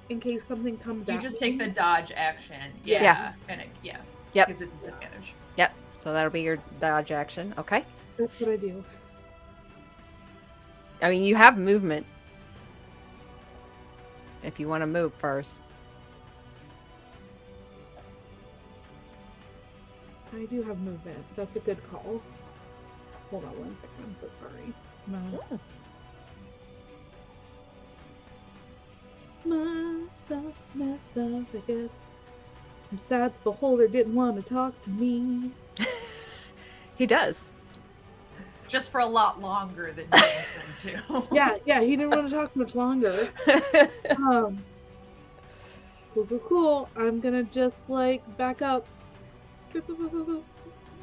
in case something comes You at just me? take the dodge action. Yeah. Yeah. And it, yeah. Yep. Gives it disadvantage. Yep. So that'll be your dodge action. Okay. That's what I do. I mean, you have movement. If you want to move first. I do have movement. That's a good call. Hold on 1 second. I'm so sorry. My stuff's messed up, I guess. I'm sad the beholder didn't want to talk to me. He does. Just for a lot longer than Jameson, too. Yeah, he didn't want to talk much longer. Cool. I'm gonna just like back up.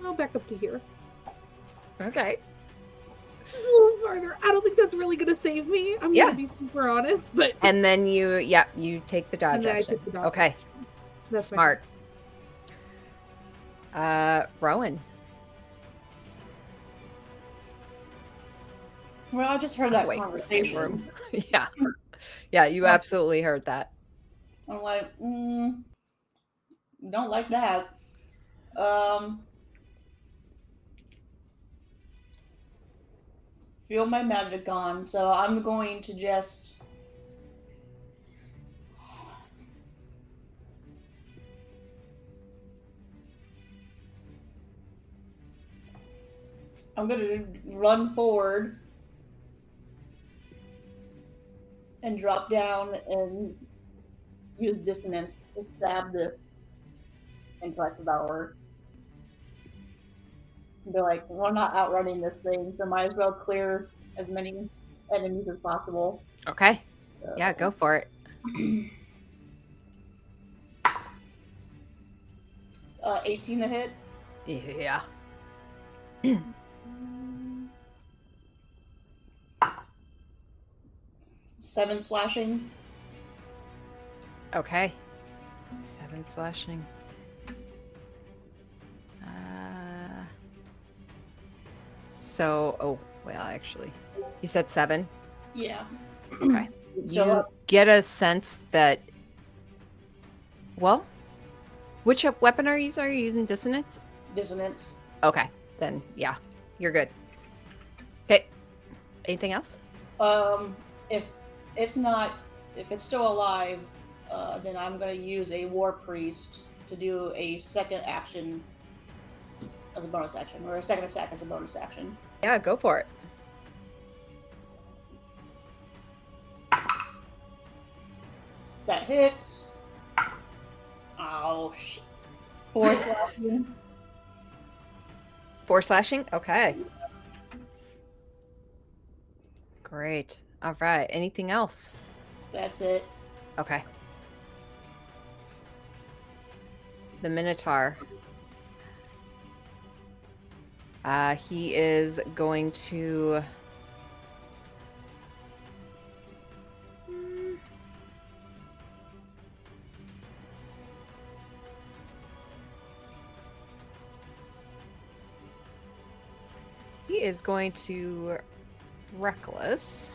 I'll back up to here. Okay. Just a little farther. I don't think that's really gonna save me. I'm Yeah. gonna be super honest, but And then you take the dodge and then I action. took the dodge Okay. action. That's my Smart. Rowan. Well, I just heard that Wait, the same conversation. room. Yeah. Yeah, you absolutely heard that. I'm like, don't like that. Feel my magic on, so I'm going to just. I'm gonna run forward and drop down and use dissonance to stab this intellect devourer. Be like, we're not outrunning this thing, so might as well clear as many enemies as possible. Okay. So, Yeah, go for it. 18 to hit. Yeah. 7 slashing. Okay. 7 slashing. Actually, you said 7. Yeah. Okay. So You get a sense that. Well, which weapon are you using? Are you using dissonance? dissonance. Okay, then yeah, you're good. Okay. Anything else? If it's still alive, then I'm gonna use a war priest to do a second action as a bonus action, or a second attack as a bonus action. Yeah, go for it. That hits. Oh shit! 4 slashing. 4 slashing? Okay. Great. All right. Anything else? That's it. Okay. The Minotaur. He is going to. He is going to reckless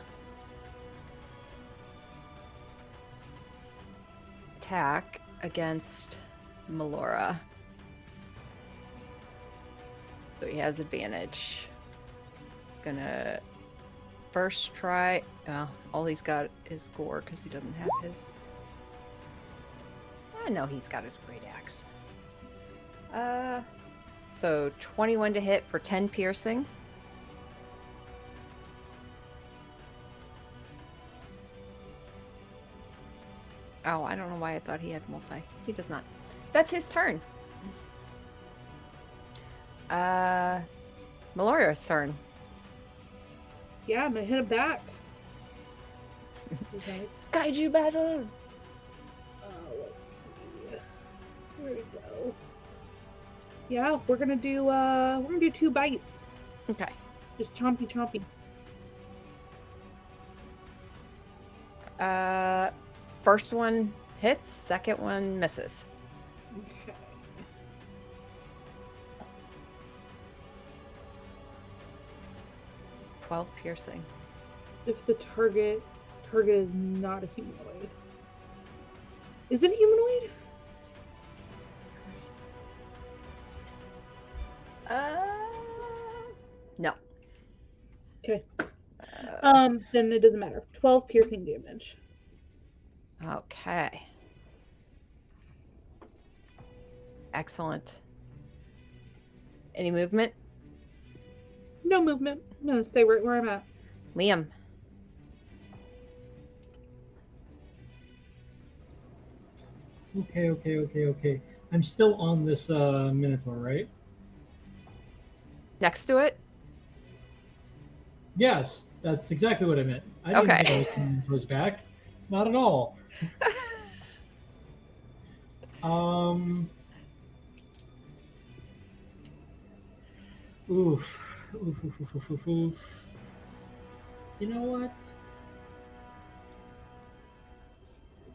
attack against Melora. So he has advantage. He's gonna first try. Well, all he's got is gore because he doesn't have his. I know he's got his great axe. So 21 to hit for 10 piercing. Oh, I don't know why I thought he had multi. He does not. That's his turn. Melora's turn. Yeah, I'm gonna hit him back. You guys. Kaiju battle. Let's see. Where'd it go? Yeah, we're gonna do 2 bites. Okay. Just chompy chompy. First one hits, second one misses. Okay. Twelve piercing. If the target is not a humanoid. Is it a humanoid? No. Okay. Then it doesn't matter. 12 piercing damage. Okay. Excellent. Any movement? No movement. I'm gonna stay right where I'm at. Liam. Okay. I'm still on this Minotaur, right? Next to it? Yes, that's exactly what I meant. I didn't Okay. think anything was back. Not at all. Um. Oof. You know what?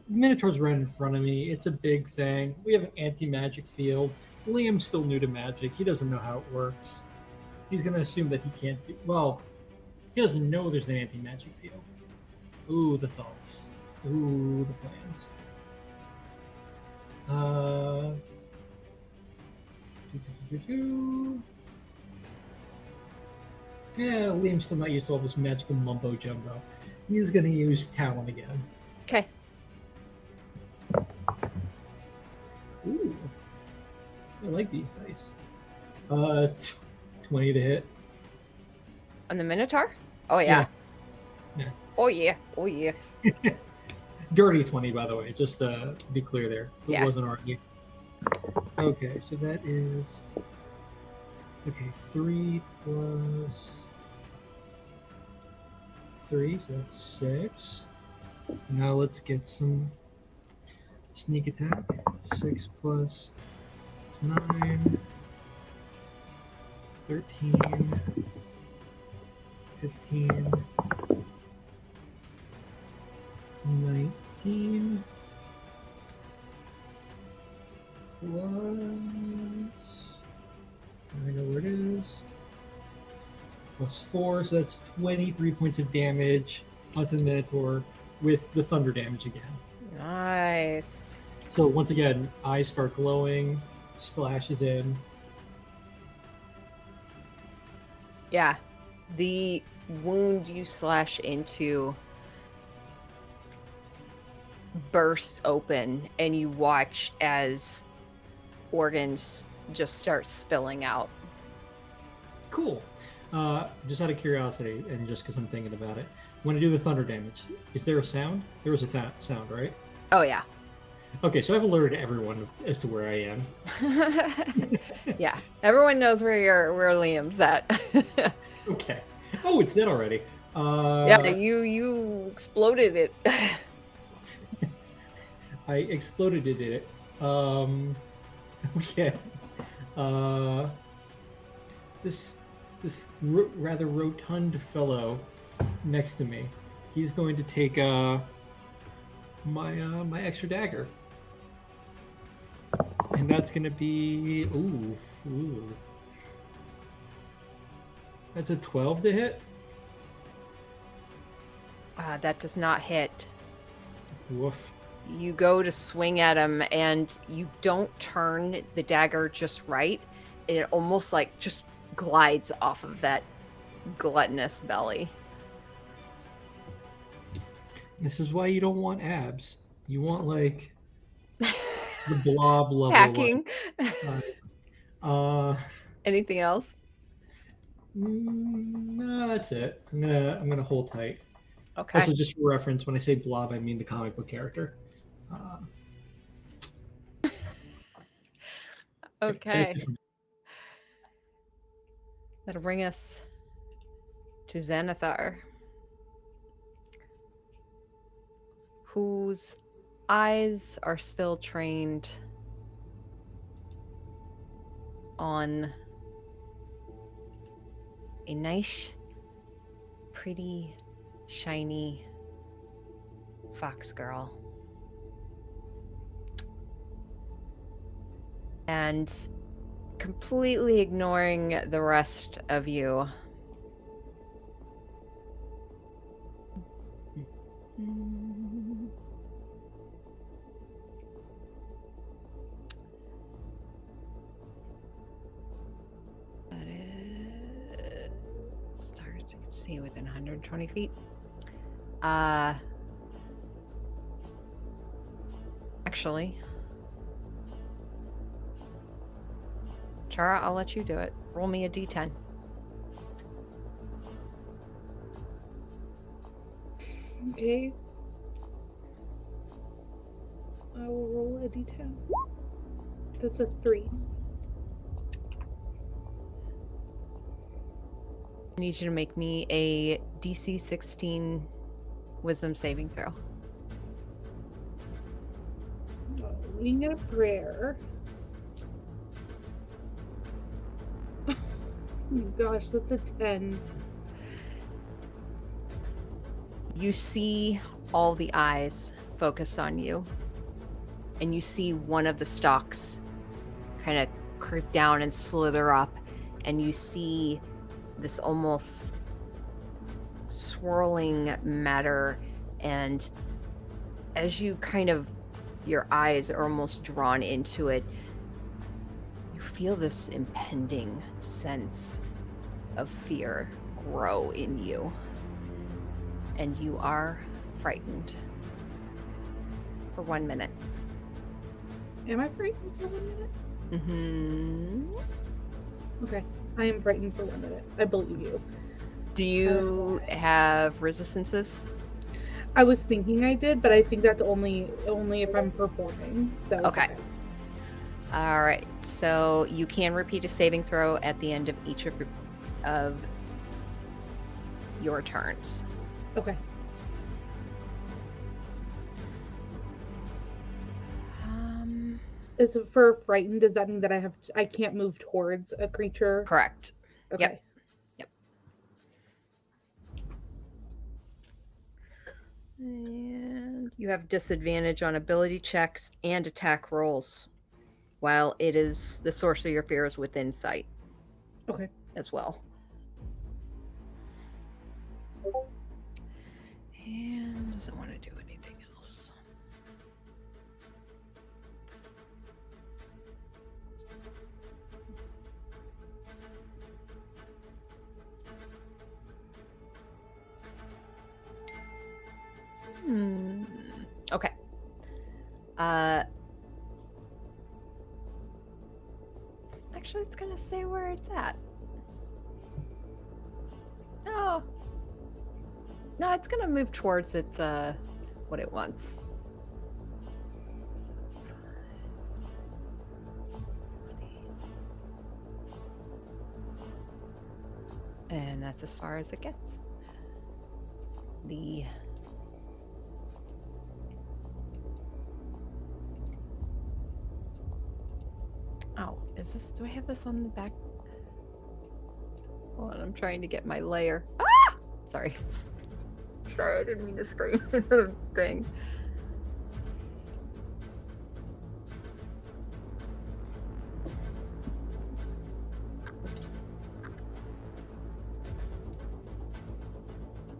Minotaur's right in front of me. It's a big thing. We have an anti-magic field. Liam's still new to magic. He doesn't know how it works. He's gonna assume that he can't do well. He doesn't know there's an anti-magic field. Ooh, the thoughts. Ooh, the plans. Yeah, Liam's still not used to all this magical mumbo jumbo. He's gonna use Talon again. Okay. Ooh, I like these dice. 20 to hit. On the Minotaur? Oh yeah. Yeah. Oh yeah. Oh yeah. Dirty 20, by the way, just to be clear there. If Yeah. it wasn't already. Okay, so that is. Okay, 3 plus 3, so that's 6. Now let's get some sneak attack. 6 plus it's 9, 13, 15, 19 plus, I know where it is, plus 4, so that's 23 points of damage onto the Minotaur with the thunder damage again. Nice. So once again, eyes start glowing, slashes in. Yeah. The wound you slash into bursts open, and you watch as organs just start spilling out. Cool. Just out of curiosity, and just because I'm thinking about it, when I do the thunder damage, is there a sound? There was a sound, right? Oh yeah. Okay, so I've alerted everyone as to where I am. Yeah. Everyone knows where Liam's at. Okay. Oh, it's dead already. Yeah, you exploded it. I exploded it. Okay. This rather rotund fellow next to me, he's going to take my extra dagger, and that's going to be ooh. That's a 12 to hit. That does not hit. Woof. You go to swing at him, and you don't turn the dagger just right. And it almost like just glides off of that gluttonous belly. This is why you don't want abs. You want like the blob level. Hacking. Anything else? No, that's it. I'm gonna hold tight. Okay. Also, just for reference, when I say blob, I mean the comic book character. Okay. That'll bring us to Xanathar, whose eyes are still trained on a nice, pretty, shiny fox girl. And completely ignoring the rest of you. That is starts, you can see, within 120 feet. Actually, Chara, I'll let you do it. Roll me a d10. Okay. I will roll a d10. That's a 3. I need you to make me a DC 16 wisdom saving throw. Oh, wing and a prayer. Gosh, that's a 10. You see all the eyes focused on you, and you see one of the stalks kind of creep down and slither up, and you see this almost swirling matter, and as you kind of, your eyes are almost drawn into it, you feel this impending sense of fear grow in you, and you are frightened for 1 minute. Am I frightened for 1 minute? Mm-hmm. Okay. I am frightened for 1 minute. I believe you. Do you have resistances? I was thinking I did, but I think that's only if I'm performing. So it's Okay. All right. So you can repeat a saving throw at the end of each of your turns. Okay. Is it for frightened? Does that mean that I can't move towards a creature? Correct. Okay. Yep. And you have disadvantage on ability checks and attack rolls, while it is the source of your fear is within sight. Okay. As well. And doesn't want to do anything else. Okay. Actually, it's gonna say where it's at. Oh. No, it's gonna move towards its what it wants. And that's as far as it gets. Oh, do I have this on the back? Hold on, I'm trying to get my layer. Ah! Sorry. Sorry, I didn't mean to scream. Thing. Oops.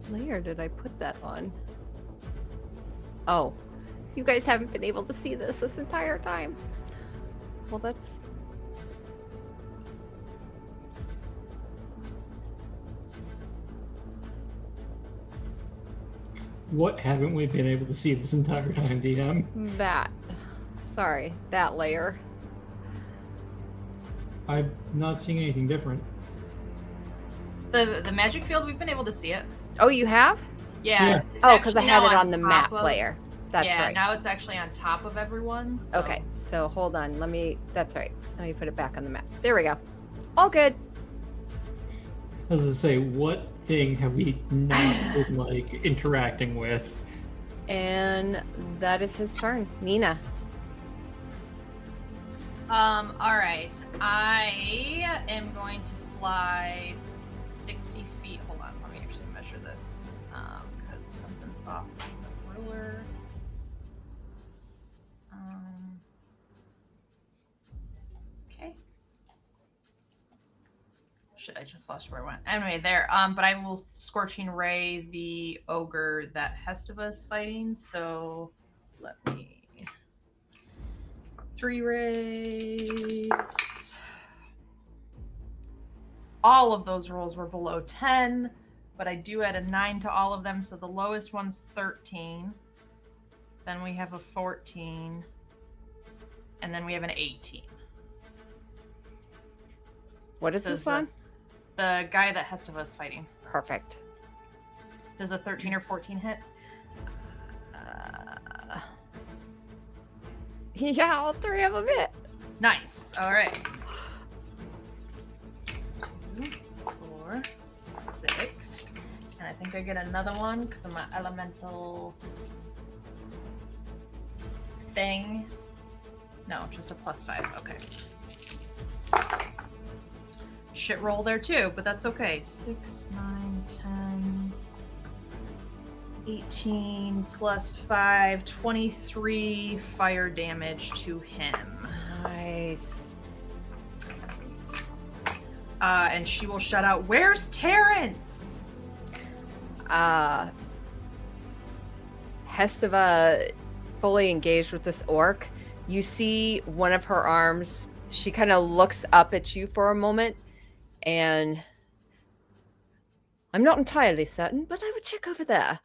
What layer did I put that on? Oh, you guys haven't been able to see this entire time. Well, that's... What haven't we been able to see this entire time, DM? that. Sorry, that layer. I'm not seeing anything different. The magic field, we've been able to see it. Oh, you have? Yeah. It's Oh, because I actually have now it on the map top of- layer. That's yeah, right. now it's actually on top of everyone's. So. Okay, so hold on. That's right. Let me put it back on the map. There we go. All good. As I say, what thing have we not been like interacting with? And that is his turn. Nina. All right. I am going to fly 60 feet. Hold on, let me actually measure this because something's off with the rulers. Okay. Shit, I just lost where I went. Anyway, there. But I will Scorching Ray the ogre that Hestiva is fighting. So let me 3 rays. All of those rolls were below 10, but I do add a 9 to all of them, so the lowest one's 13. Then we have a 14, and then we have an 18. What is this on? The guy that Hestiva is fighting. Perfect. Does a 13 or 14 hit? Yeah, all three of them hit. Nice. All right. 2, 4, 6. And I think I get another one because of my elemental thing. No, just a +5. Okay. Shit roll there too, but that's okay. 6, 9, 10, 18 plus 5, 23 fire damage to him. Nice. And she will shout out, "Where's Terrence?" Hestiva, fully engaged with this orc, you see one of her arms. She kind of looks up at you for a moment, and I'm not entirely certain, but I would check over there.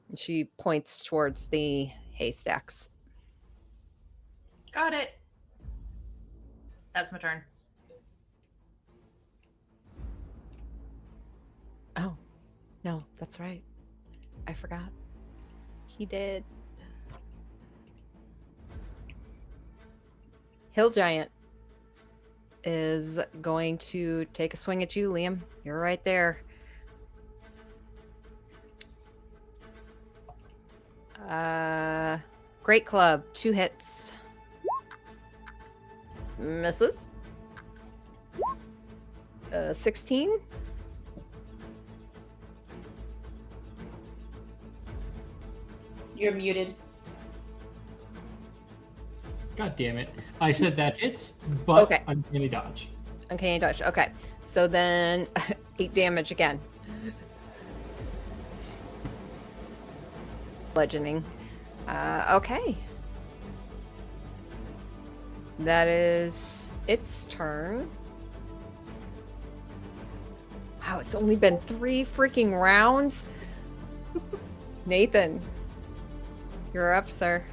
And she points towards the haystacks. Got it. That's my turn. Oh, no, that's right. I forgot. He did. Hill Giant is going to take a swing at you, Liam. You're right there. Great Club, 2 hits. Misses. 16. You're muted. God damn it. I said that hits, but Okay. uncanny dodge. Uncanny dodge. Okay. So then 8 damage again. Bludgeoning. Okay. That is its turn. Wow, it's only been 3 freaking rounds. Nathan, you're up, sir.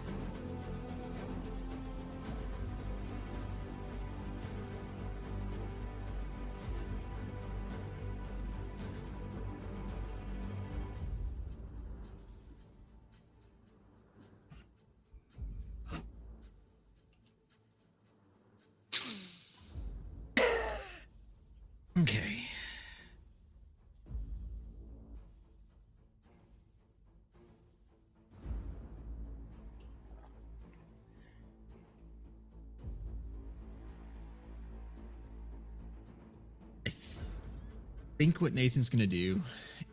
Okay. I think what Nathan's going to do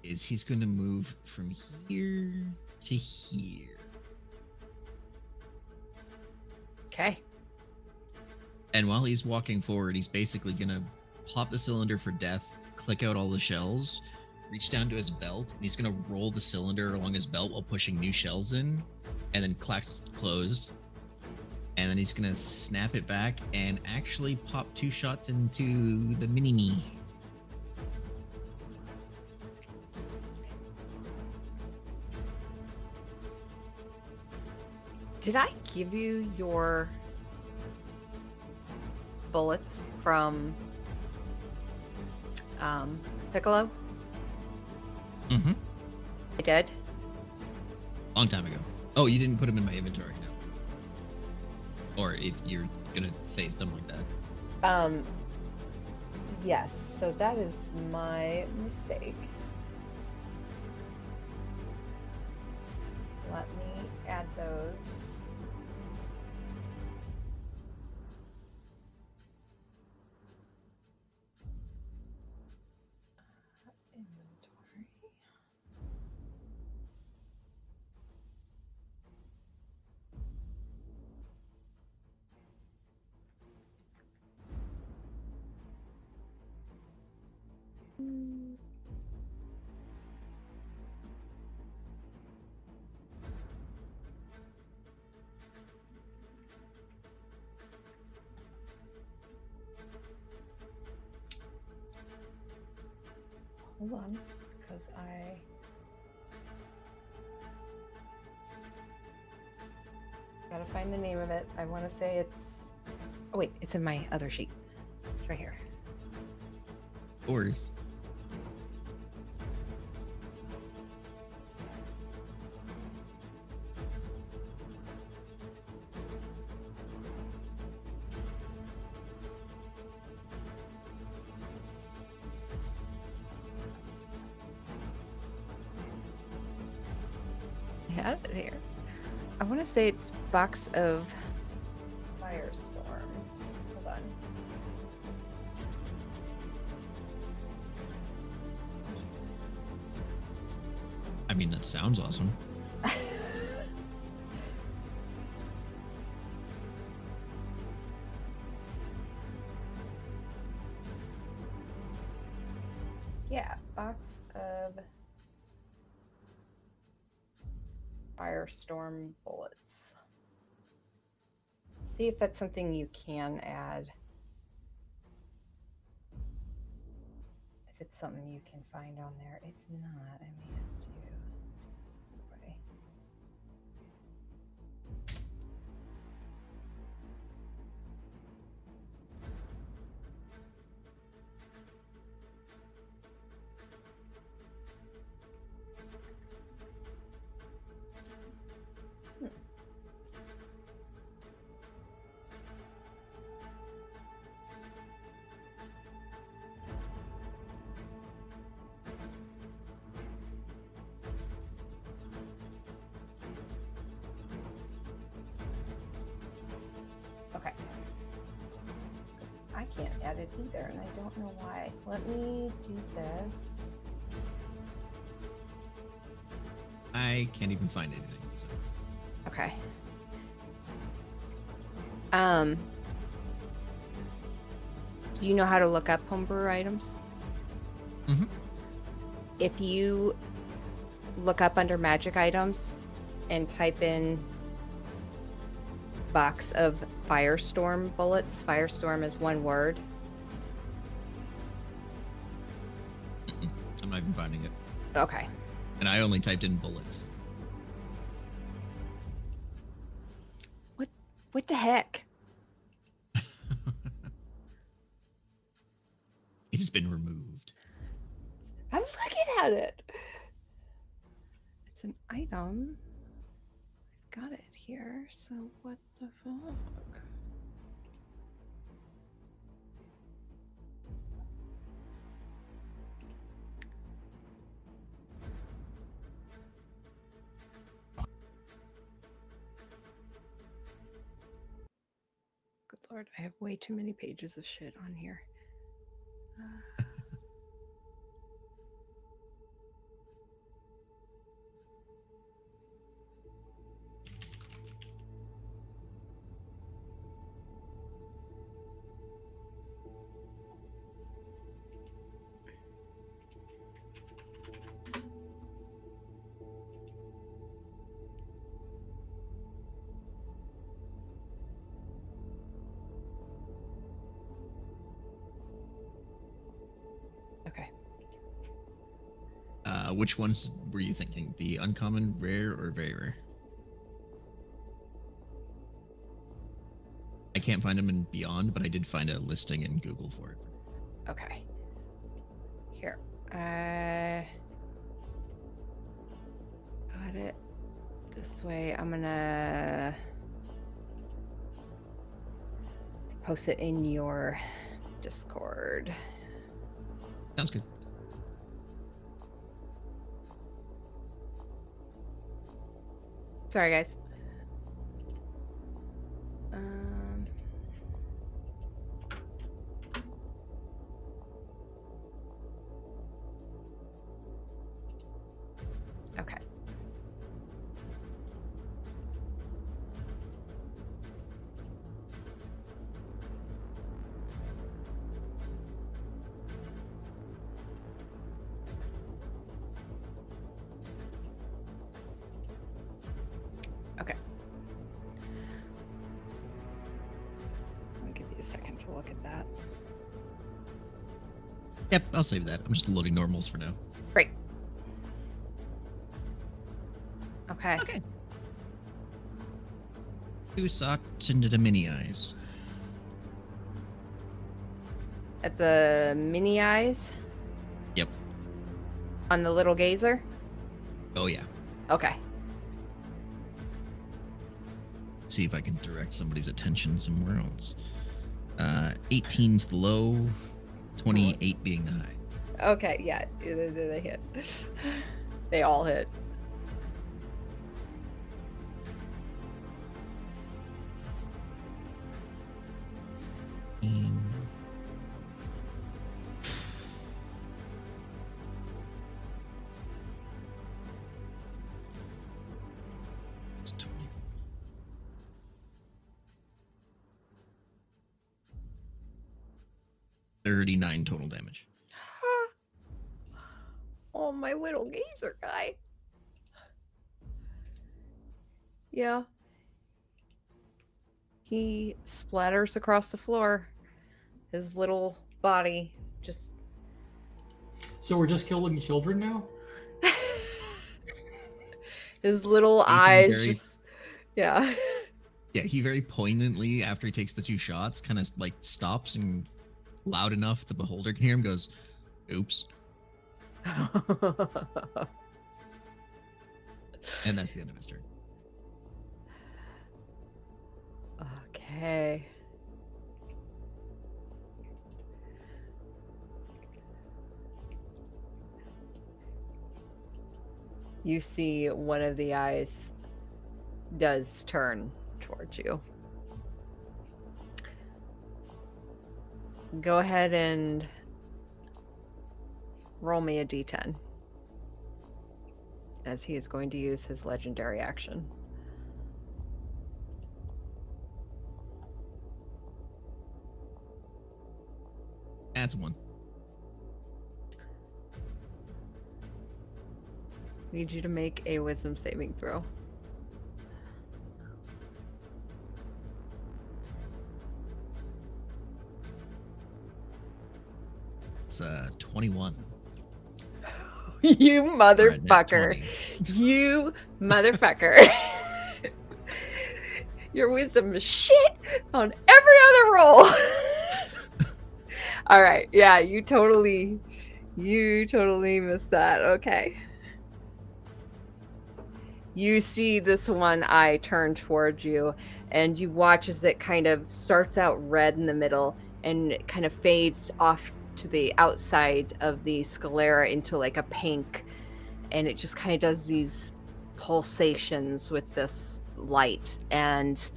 is he's going to move from here to here. Okay. And while he's walking forward, he's basically going to pop the cylinder for death, click out all the shells, reach down to his belt, and he's going to roll the cylinder along his belt while pushing new shells in, and then clacks closed. And then he's going to snap it back and actually pop 2 shots into the mini-me. Did I give you your bullets from Piccolo? Mm-hmm. I did. Long time ago. Oh, you didn't put them in my inventory, no. Or if you're going to say something like that. Yes, so that is my mistake. Let me add those. Hold on, because I gotta find the name of it. I want to say it's. Oh wait, it's in my other sheet. It's right here. Worries. I had it here. I want to say it's Box of Firestorm. Hold on. I mean, that sounds awesome. Yeah, Box of Firestorm bullets. See if that's something you can add. If it's something you can find on there. If not, I may have to. This way. Okay. 'Cause I can't add it either, and I don't know why. Let me do this. I can't even find anything. So. Okay. Do you know how to look up homebrew items? Mhm. If you look up under magic items and type in box of Firestorm bullets, Firestorm is one word. I'm not even finding it. Okay. And I only typed in bullets. What the heck? It has been removed. I'm looking at it. It's an item. I've got it here. So what the fuck? Good Lord, I have way too many pages of shit on here. Okay. Which ones were you thinking? The uncommon, rare, or very rare? I can't find them in Beyond, but I did find a listing in Google for it. Okay. Here. Got it. This way, I'm gonna post it in your Discord. Sounds good. Sorry, guys. Okay. Okay. I'll give you a second to look at that. Yep, I'll save that. I'm just loading normals for now. Great. Okay. Okay. Two socks into the mini eyes. At the mini eyes? Yep. On the little gazer? Oh yeah. Okay. See if I can direct somebody's attention somewhere else. 18's the low, 28 being the high. Okay, yeah. They hit. They all hit. It's 20. $39 total damage. Oh, my little gazer guy. Yeah. He splatters across the floor. His little body just. So we're just killing children now? His little Nathan eyes very- just. Yeah. Yeah, he very poignantly, after he takes the 2 shots, kind of like stops and loud enough the beholder can hear him, goes, oops. And that's the end of his turn. Okay. You see one of the eyes does turn towards you. Go ahead and roll me a d10. As he is going to use his legendary action. That's 1. Need you to make a wisdom saving throw. It's 21. You Or a net motherfucker. 20. You motherfucker. Your wisdom is shit on every other roll. All right. Yeah, you totally missed that. Okay. You see this one eye turn towards you, and you watch as it kind of starts out red in the middle and it kind of fades off to the outside of the sclera into like a pink, and it just kind of does these pulsations with this light. And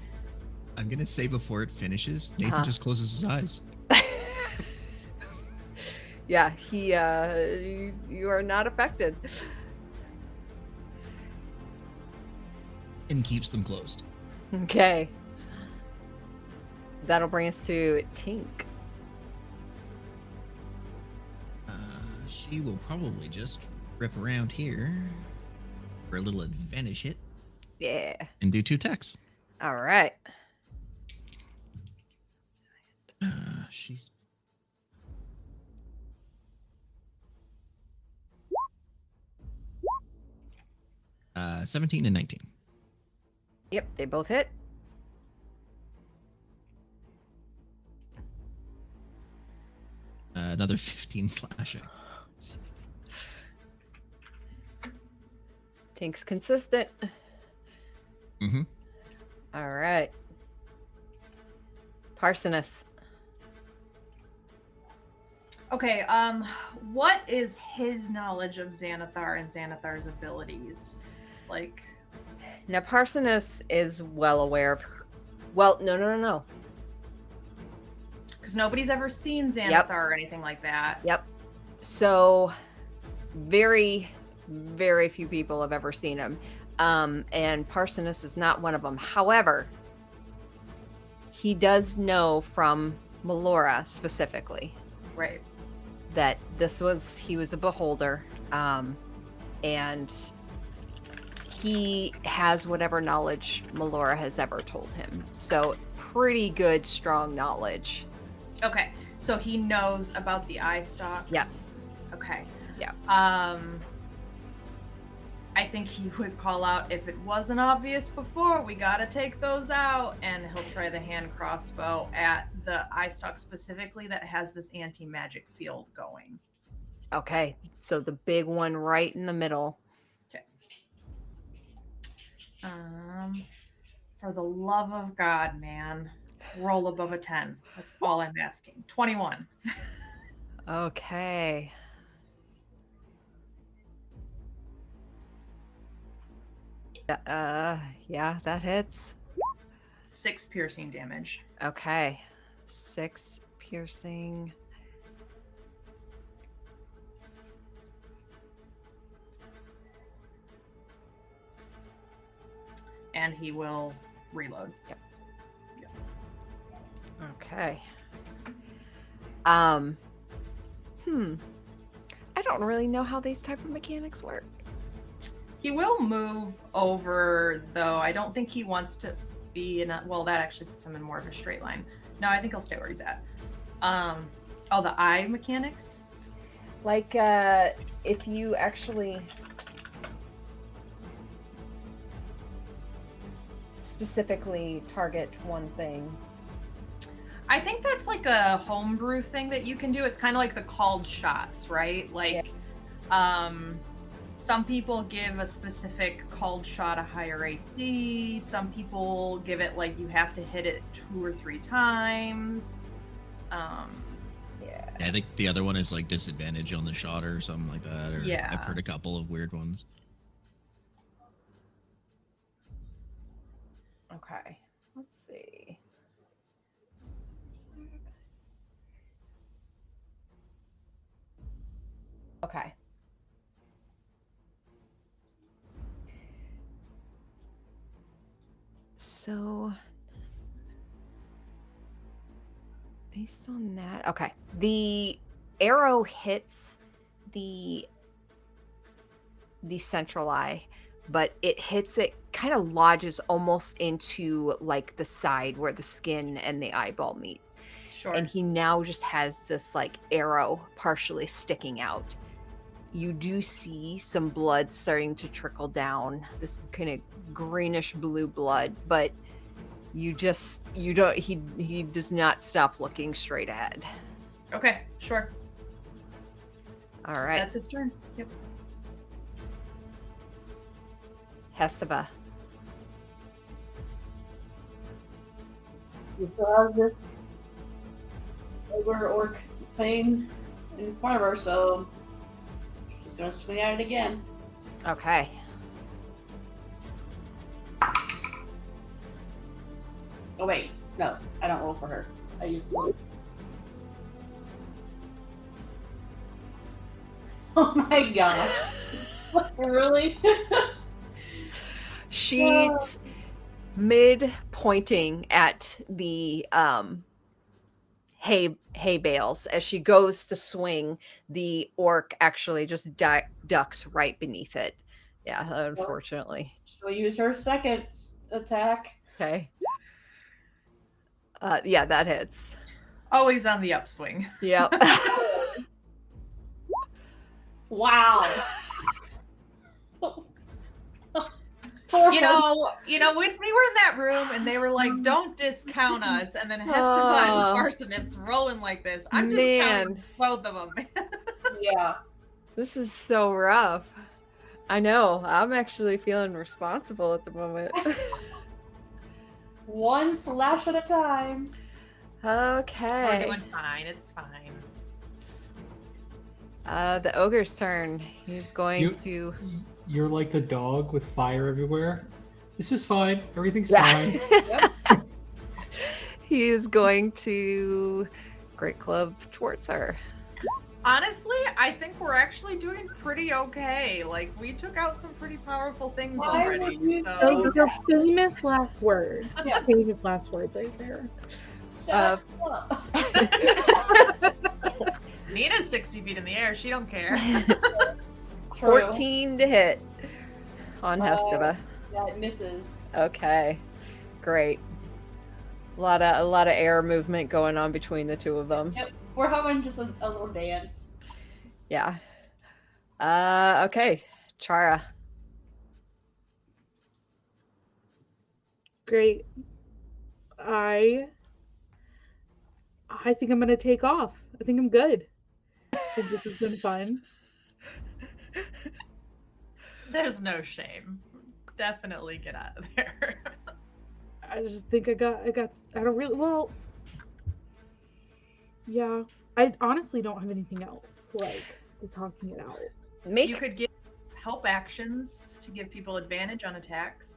I'm going to say before it finishes, Nathan just closes his eyes. yeah, he you are not affected. And keeps them closed. Okay. That'll bring us to Tink. She will probably just rip around here for a little advantage hit Yeah. and do 2 attacks. All right. She's 17 and 19. Yep, they both hit. Another 15 slashing. Tink's consistent. Mm-hmm. All right. Parsonus. Okay, what is his knowledge of Xanathar and Xanathar's abilities? Like, Now, Parsonus is well aware of her. Well, no. because nobody's ever seen Xanathar Yep. or anything like that. Yep. So, very, very few people have ever seen him. And Parsonus is not one of them. However, he does know from Melora specifically Right. that he was a beholder. And he has whatever knowledge Melora has ever told him. So, pretty good, strong knowledge. Okay. So he knows about the eye stalks? Yes. Okay. Yeah. I think he would call out, if it wasn't obvious before, we gotta take those out, and he'll try the hand crossbow at the eye stalk specifically that has this anti-magic field going. Okay. So the big one right in the middle. For the love of God, man, roll above a 10. That's all I'm asking. 21. Okay. Yeah, that hits. 6 piercing damage. Okay. 6 piercing. And he will reload. Okay. I don't really know how these type of mechanics work. He will move over, though. I don't think he wants to be in a... Well, that actually puts him in more of a straight line. No, I think he'll stay where he's at. Oh, the eye mechanics? Like, if you actually specifically target one thing. I think that's like a homebrew thing that you can do. It's kind of like the called shots, right? Like, some people give a specific called shot a higher AC. Some people give it like you have to hit it 2 or 3 times. Yeah. I think the other one is like disadvantage on the shot or something like that. Or Yeah. I've heard a couple of weird ones. Okay. Let's see. Okay. So, based on that, okay. The arrow hits the central eye, but it hits it, kind of lodges almost into like the side where the skin and the eyeball meet. Sure. And he now just has this like arrow partially sticking out. You do see some blood starting to trickle down, this kind of greenish blue blood, but you don't, he does not stop looking straight ahead. Okay, sure. All right. That's his turn. Yep. Hestava. We still have this ogre orc thing in front of her, so she's gonna swing at it again. Okay. Oh wait, no, I don't roll for her. I used to. Oh my gosh. Really? She's mid pointing at the hay bales as she goes to swing. The orc actually just ducks right beneath it. Yeah, unfortunately. She'll use her second attack. Okay. Yeah, that hits. Always on the upswing. Yep. Wow. You know, when we were in that room and they were like, "Don't discount us," and then Hestava and Parsnips rolling like this, I'm discounting both of them. Yeah. This is so rough. I know. I'm actually feeling responsible at the moment. One slash at a time. Okay. We're doing fine. It's fine. The ogre's turn. He's going to. You're like the dog with fire everywhere. This is fine. Everything's fine. He is going to Great Club towards her. Honestly, I think we're actually doing pretty okay. Like, we took out some pretty powerful things already. So your famous last words. Yeah. Famous last words right there. Uh, Nina's 60 feet in the air. She don't care. 14 to hit on Hestava. Yeah, it misses. Okay, great. A lot of air movement going on between the two of them. Yep. We're having just a little dance. Yeah. Okay. Chara. Great. I think I'm gonna take off. I think I'm good. I think this has been fun. There's no shame. Definitely get out of there. I just think I don't really well. Yeah. I honestly don't have anything else. Like talking it out. Make You could give help actions to give people advantage on attacks.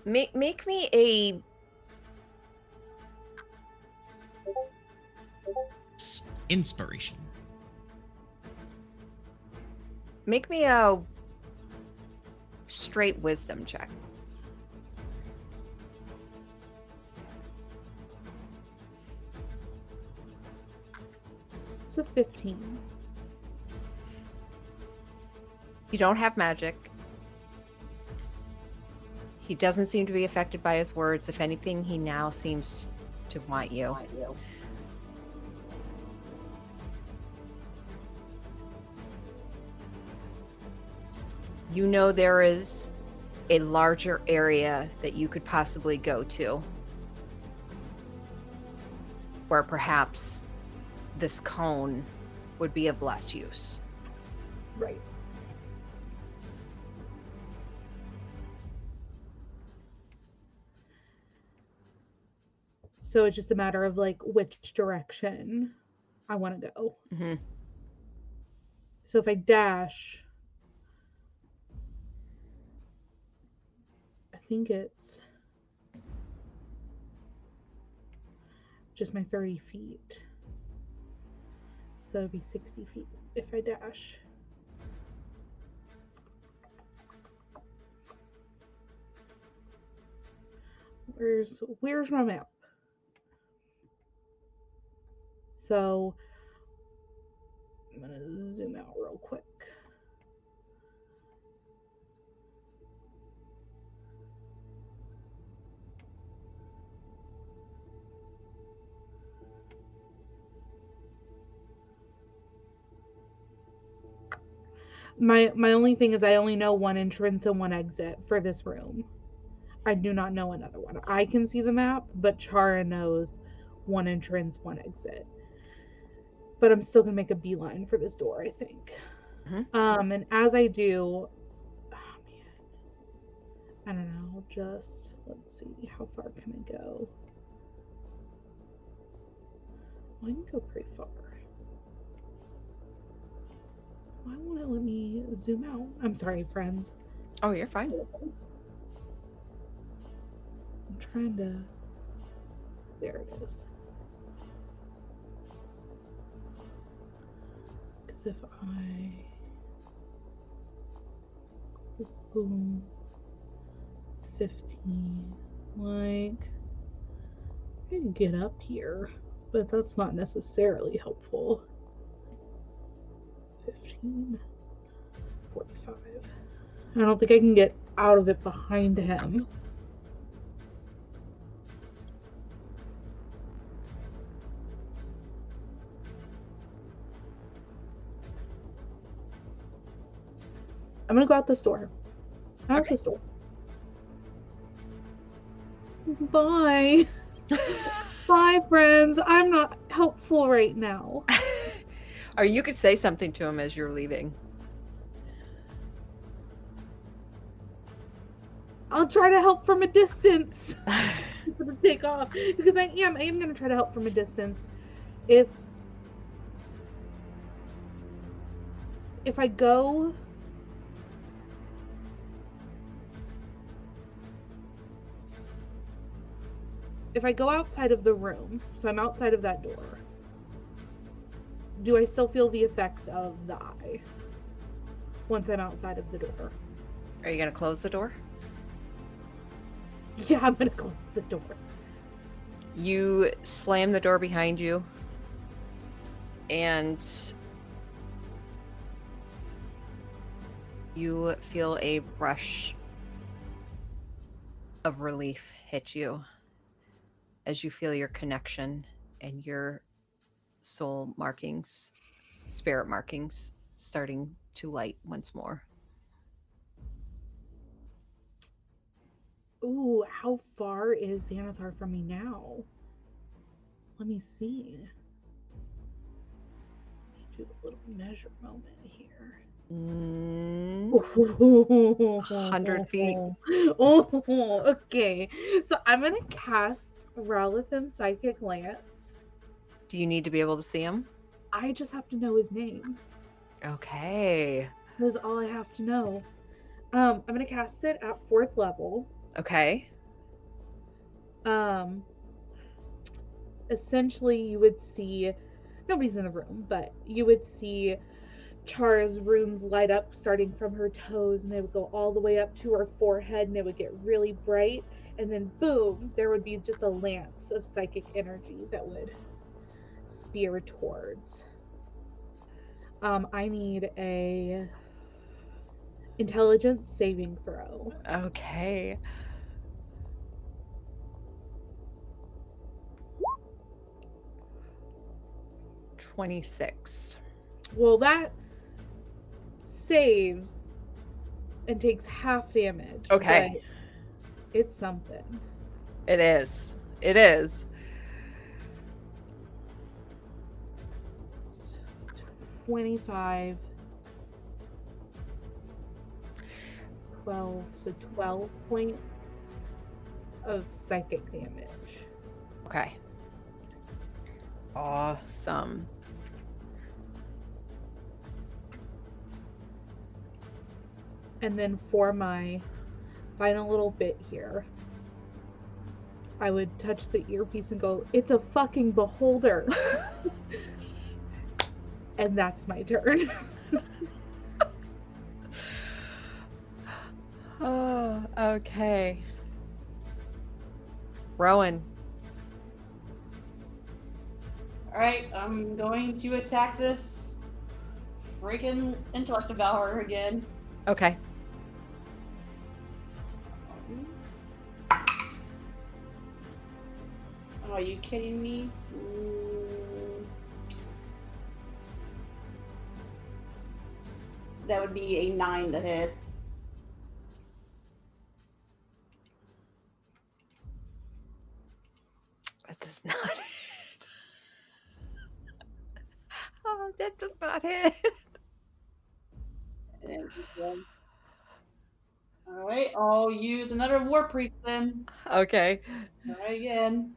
make me a Inspiration. make me a straight wisdom check. It's a 15. You don't have magic. He doesn't seem to be affected by his words. If anything, he now seems to want you. You know there is a larger area that you could possibly go to where perhaps this cone would be of less use. Right. So it's just a matter of like which direction I want to go. Mm-hmm. So if I dash, I think it's just my 30 feet. So it'd be 60 feet if I dash. Where's my map? So I'm gonna zoom out real quick. My only thing is I only know one entrance and one exit for this room. I do not know another one. I can see the map, but Chara knows one entrance, one exit. But I'm still gonna make a beeline for this door, I think. Mhm. And as I do, oh man, I don't know. Just let's see, how far can I go? Well, I can go pretty far. Why won't it let me zoom out? I'm sorry, friends. Oh, you're fine. I'm trying to. There it is. Because if I. Boom. It's 15. Like. I can get up here, but that's not necessarily helpful. 15. 45. I don't think I can get out of it behind him. I'm gonna go out this door. Out Okay. this door. Bye. Bye, friends. I'm not helpful right now. Or you could say something to him as you're leaving. I'll try to help from a distance. I'm gonna take off because I am gonna try to help from a distance. If I go outside of the room, so I'm outside of that door, do I still feel the effects of the eye once I'm outside of the door? Are you going to close the door? Yeah, I'm gonna close the door. You slam the door behind you, and you feel a rush of relief hit you as you feel your connection and your soul markings, spirit markings starting to light once more. Ooh, how far is Xanathar from me now? Let me see. Let me do a little measure moment here. 100 feet. Oh, okay. So I'm gonna cast Ralatham Psychic Lance. Do you need to be able to see him? I just have to know his name. Okay. That's all I have to know. I'm gonna cast it at 4th level. Okay. Essentially you would see, nobody's in the room, but you would see Char's runes light up starting from her toes, and they would go all the way up to her forehead, and it would get really bright, and then boom, there would be just a lance of psychic energy that would spear towards. I need a intelligence saving throw. Okay. $26. Well, that saves and takes half damage. Okay. but it's something. It is. It is. 25, 12, so 12 points of psychic damage. Okay. Awesome. And then for my final little bit here, I would touch the earpiece and go, "It's a fucking beholder." And that's my turn. Oh, okay. Rowan. Alright, I'm going to attack this freaking intellect devourer again. Okay. Oh, are you kidding me? That would be a 9 to hit. That does not hit. Oh, that does not hit. Alright, I'll use another war priest then. Okay. Try again.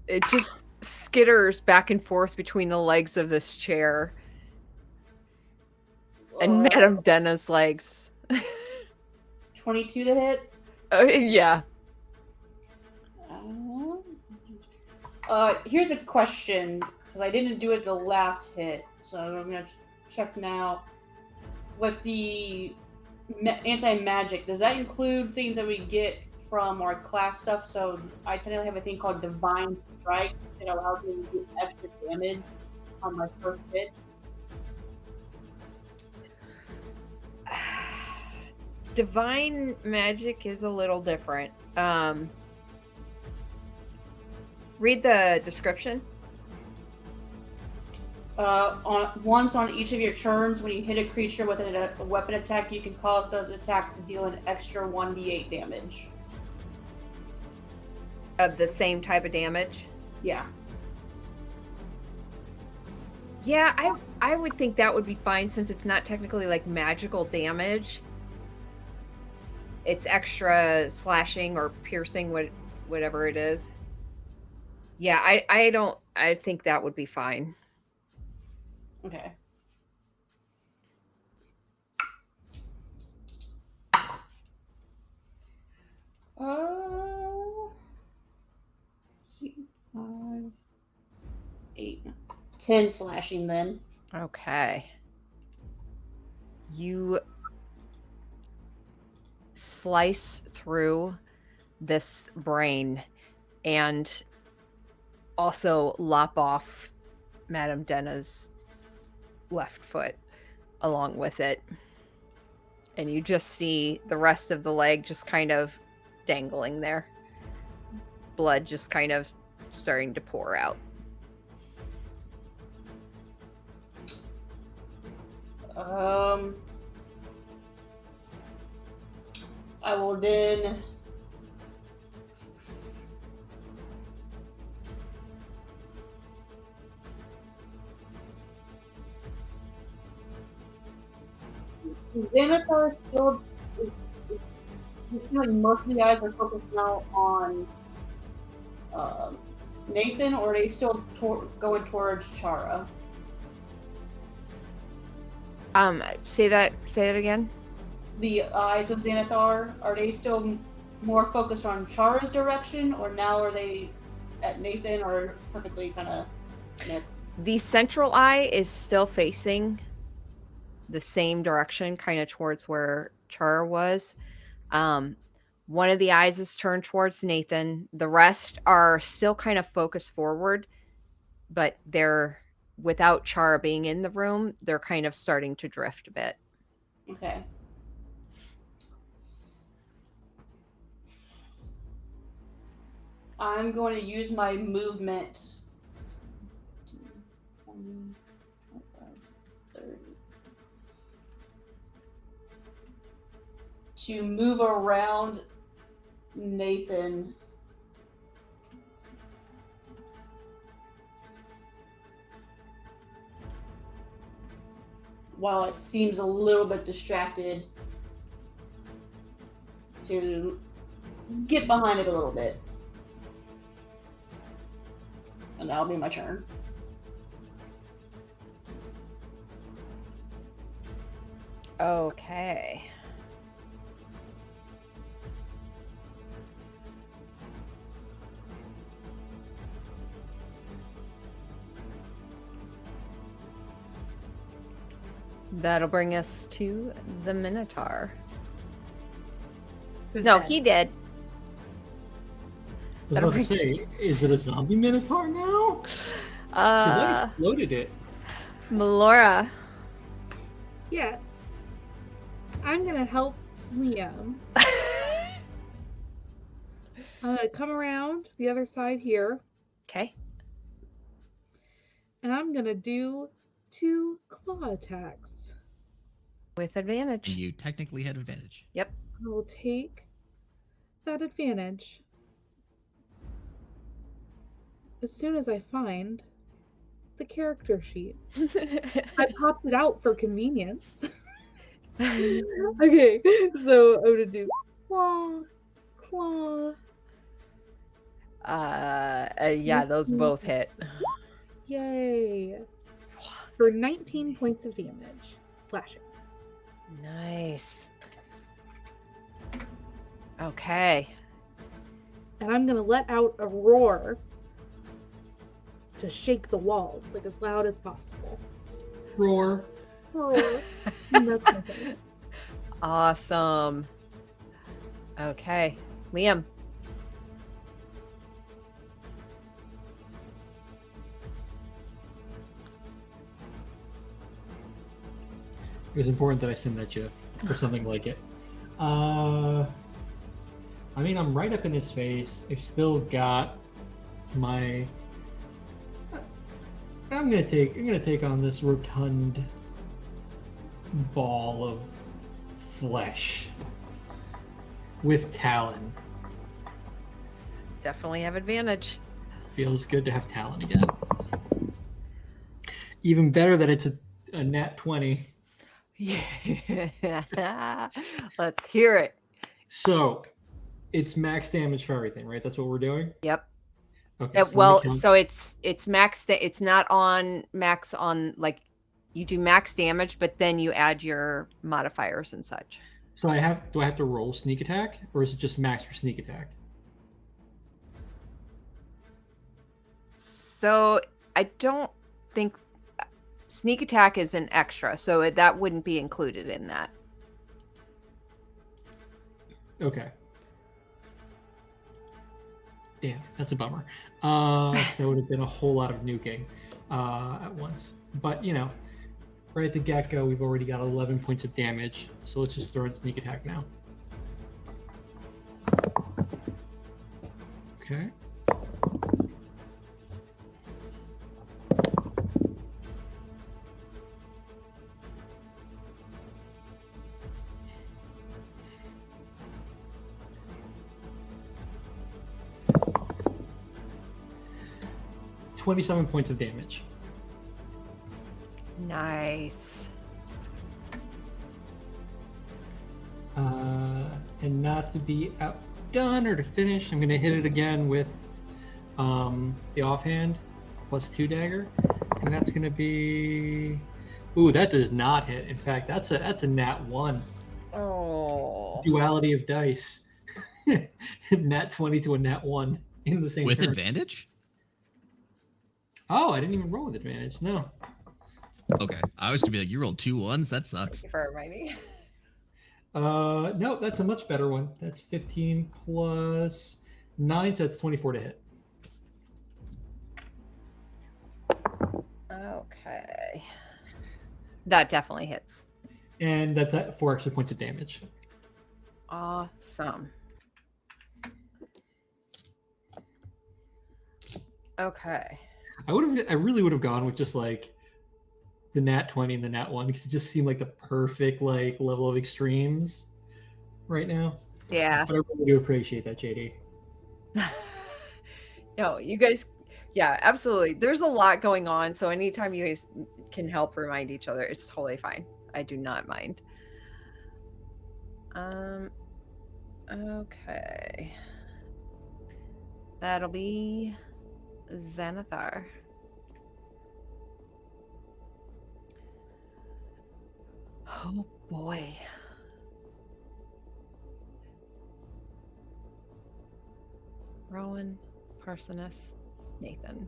It just skitters back and forth between the legs of this chair and Madame Denna's legs. 22 to hit. Yeah. Here's a question, because I didn't do it the last hit, so I'm gonna check now. With the anti-magic, does that include things that we get from our class stuff? So I tend to have a thing called Divine Strike that allows me to do extra damage on my first hit. Divine magic is a little different. Read the description. Once on each of your turns, when you hit a creature with a weapon attack, you can cause the attack to deal an extra 1d8 damage. Of the same type of damage. Yeah. Yeah, I would think that would be fine since it's not technically like magical damage. It's extra slashing or piercing, whatever it is. Yeah, I think that would be fine. Okay. See, 5, 8, 10 slashing then. Okay. You slice through this brain and also lop off Madame Denna's left foot along with it. And you just see the rest of the leg just kind of dangling there. Blood just kind of starting to pour out. I will then. Xanathar still. Like most of the eyes are focused now on Nathan, or are they still going towards Chara? Say that again. The eyes of Xanathar, are they still more focused on Chara's direction, or now are they at Nathan, or perfectly kind of? The central eye is still facing the same direction, kind of towards where Chara was. One of the eyes is turned towards Nathan. The rest are still kind of focused forward, but they're, without Chara being in the room, they're kind of starting to drift a bit. Okay. I'm going to use my movement. 20, 25, 30. To move around Nathan. While it seems a little bit distracted, to get behind it a little bit. And that'll be my turn. Okay. That'll bring us to the Minotaur. Who's No, dead? he did. I was about to say, is it a zombie minotaur now? Because I exploded it. Melora. Yes. I'm gonna help Liam. I'm gonna come around the other side here, Okay. and I'm gonna do 2 claw attacks. With advantage. You technically had advantage. Yep. I will take that advantage as soon as I find the character sheet. I popped it out for convenience. Okay, so I'm gonna do claw. Yeah, those both hit. Yay! For 19 points of damage. Slashing. Nice. Okay. And I'm gonna let out a roar to shake the walls, like as loud as possible. Roar. Roar. And that's my turn. Awesome. Okay. Liam. It was important that I send that GIF or something like it. I mean, I'm right up in his face. I've still got my. I'm gonna take on this rotund ball of flesh with Talon. Definitely have advantage. Feels good to have Talon again. Even better that it's a nat 20. Yeah. Let's hear it. So, it's max damage for everything, right? That's what we're doing? Yep. Okay. so let me Well, count. so it's max. It's not on max on, like, you do max damage, but then you add your modifiers and such. So do I have to roll sneak attack, or is it just max for sneak attack? So I don't think sneak attack is an extra, so that wouldn't be included in that. Okay. Damn, that's a bummer. Because that would have been a whole lot of nuking at once. But, you know, right at the get-go, we've already got 11 points of damage. So let's just throw in sneak attack now. Okay. 27 points of damage. Nice. And not to be outdone or to finish, I'm going to hit it again with the offhand +2 dagger, and that's going to be. Ooh, that does not hit. In fact, that's a nat 1. Oh. Duality of dice. Nat 20 to a nat 1 in the same With turn. advantage? Oh, I didn't even roll with advantage. No. Okay. I was gonna be like, you rolled 2 1s? That sucks. Thank you for reminding. No, that's a much better one. That's 15 plus 9, so that's 24 to hit. Okay. That definitely hits. And that's at 4 extra points of damage. Awesome. Okay. I really would have gone with just like the nat 20 and the nat 1 because it just seemed like the perfect like level of extremes right now. Yeah. But I really do appreciate that, JD. No, you guys, yeah, absolutely. There's a lot going on, so anytime you guys can help remind each other, it's totally fine. I do not mind. Okay. That'll be Xanathar. Oh boy. Rowan, Parsonus, Nathan.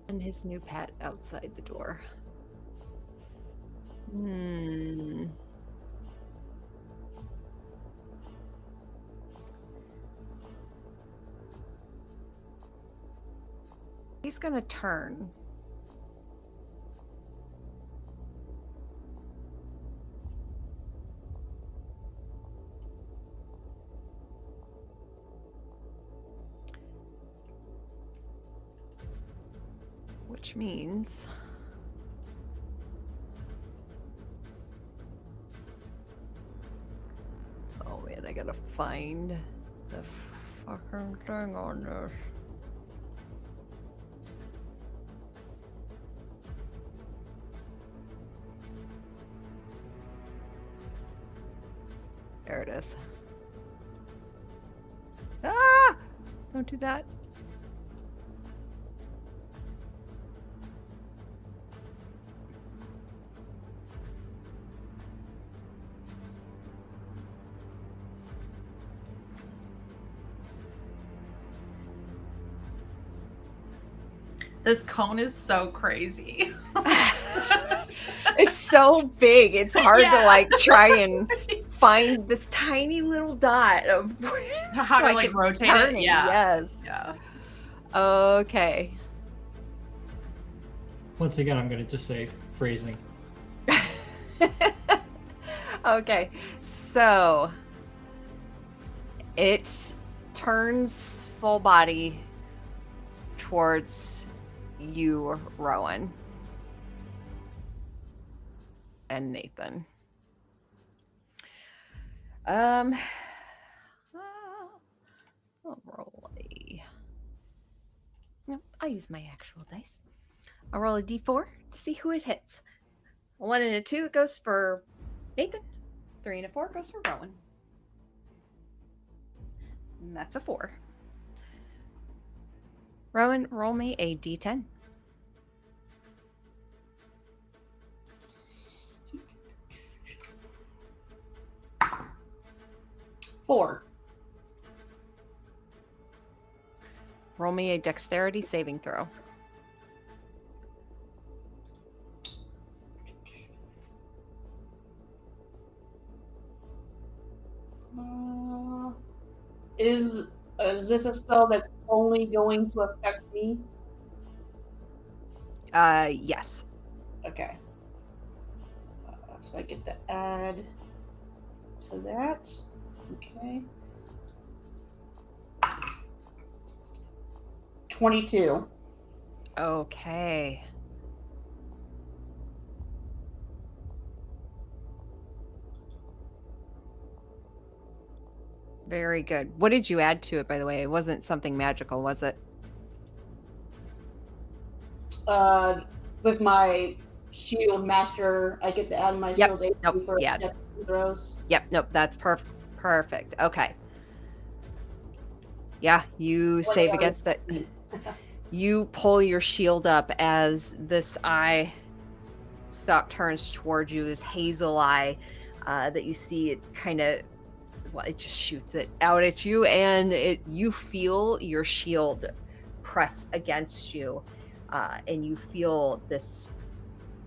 And his new pet outside the door. He's gonna turn. Which means oh man, I gotta find the fucking thing on this. There it is. Ah! Don't do that. This cone is so crazy. It's so big. It's hard to Yeah. like try and find this tiny little dot of How to like like it's rotate turning. it? Yeah. Yes. Yeah. Okay. Once again, I'm going to just say phrasing. Okay. So it turns full body towards you, Rowan. And Nathan. I'll roll a. No, I'll use my actual dice. I'll roll a d4 to see who it hits. A 1 and a 2 it goes for Nathan. 3 and a 4 goes for Rowan. And that's a 4. Rowan, roll me a d10. Four. Roll me a dexterity saving throw. Is this a spell that's only going to affect me? Yes. Okay. So I get to add to that. Okay. 22. Okay. Very good. What did you add to it, by the way? It wasn't something magical, was it? With my shield master, I get to add my Yep. shield's HP Nope. for Yeah. death throws. Yep. Nope. That's perfect. Perfect. Okay. Yeah, you save yeah, against it. You pull your shield up as this eye stalk turns towards you, this hazel eye that you see. It kind of, well, it just shoots it out at you, and you feel your shield press against you, and you feel this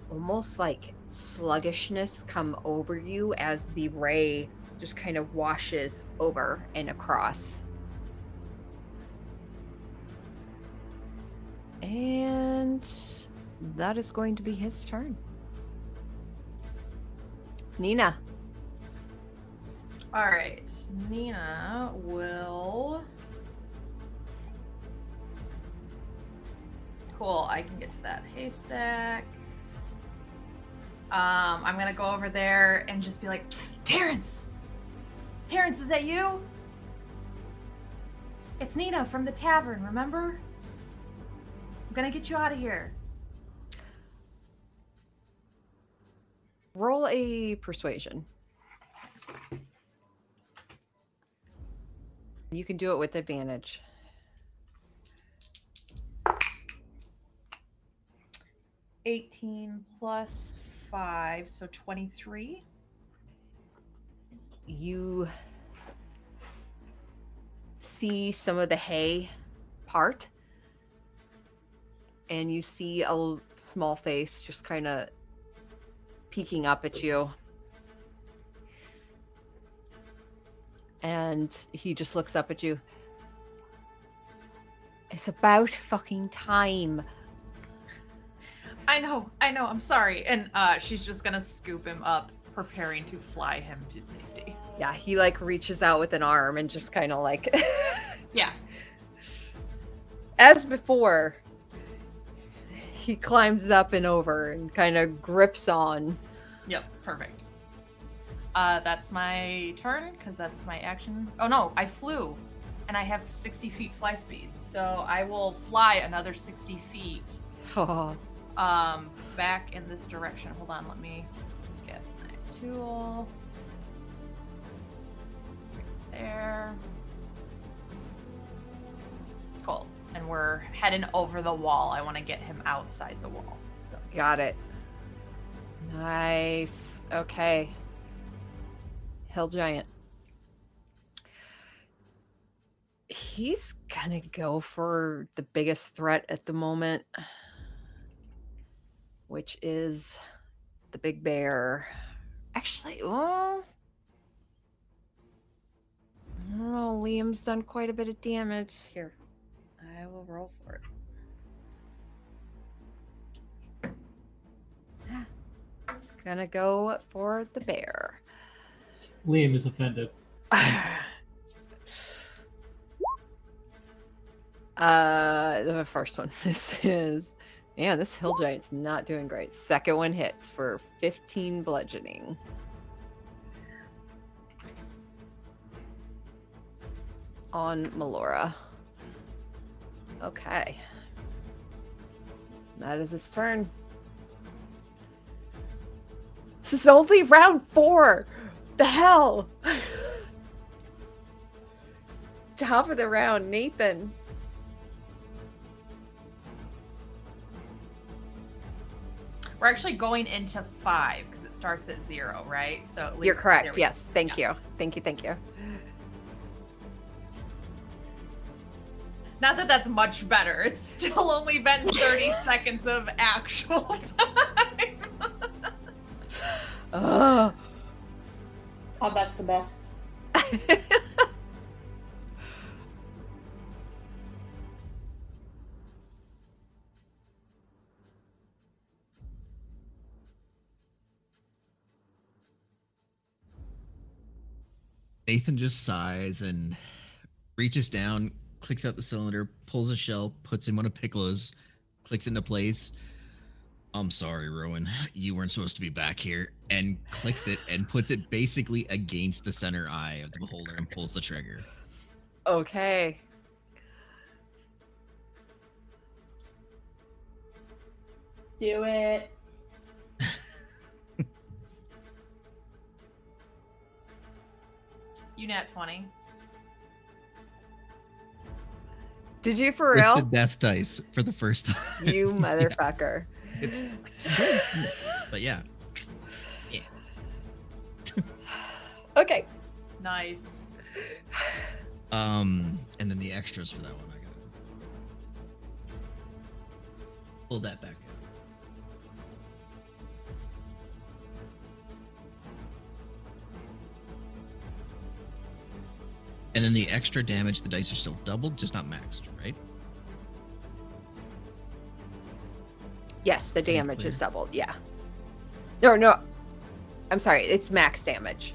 almost like sluggishness come over you as the ray just kind of washes over and across. And that is going to be his turn. Nina. All right, Nina will. Cool, I can get to that haystack. I'm gonna go over there and just be like, "Psst, Terrence! Terrence, is that you? It's Nina from the tavern, remember? I'm gonna get you out of here." Roll a persuasion. You can do it with advantage. 18 plus 5, so 23. You see some of the hay part, and you see a small face just kind of peeking up at you. And he just looks up at you. It's about fucking time. I know, I'm sorry. And she's just gonna scoop him up, preparing to fly him to safety. Yeah, he like reaches out with an arm and just kind of like Yeah. as before, he climbs up and over and kind of grips on. Yep, perfect. That's my turn, because that's my action. Oh no, I flew, and I have 60 feet fly speed, so I will fly another 60 feet Oh, back in this direction. Hold on, let me get my tool. Right there. Cool. And we're heading over the wall. I want to get him outside the wall. So got it. Nice. Okay. Hill Giant. He's gonna go for the biggest threat at the moment, which is the big bear. Actually, oh, I don't know. Liam's done quite a bit of damage. Here, I will roll for it. It's gonna go for the bear. Liam is offended. The first one misses. Man, this hill giant's not doing great. Second one hits for 15 bludgeoning. On Melora. Okay. That is its turn. This is only round 4. The hell? Top of the round, Nathan. we're actually going into 5 because it starts at 0, right? So at least, You're there correct. we go. Yes. Thank Yeah. you. Thank you. Thank you. Not that that's much better. It's still only been 30 seconds of actual time. Ugh. Combat's the best. Nathan just sighs and reaches down, clicks out the cylinder, pulls a shell, puts him on a Piccolo's, clicks into place. I'm sorry, Rowan. You weren't supposed to be back here. And clicks it and puts it basically against the center eye of the beholder and pulls the trigger. Okay. Do it. You nat 20. Did you for With real? the death dice for the first time. You motherfucker. It's but yeah. Yeah. Okay. Nice. And then the extras for that one, I gotta pull that back up. And then the extra damage, the dice are still doubled, just not maxed, right? Yes, the Pretty damage is clear. doubled. Yeah. No. I'm sorry. It's max damage.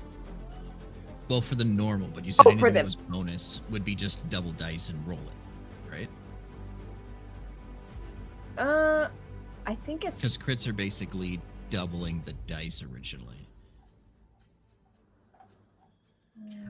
Well, for the normal, but you said Oh, anything for that the- was bonus would be just double dice and roll it, right? I think it's Because crits are basically doubling the dice originally.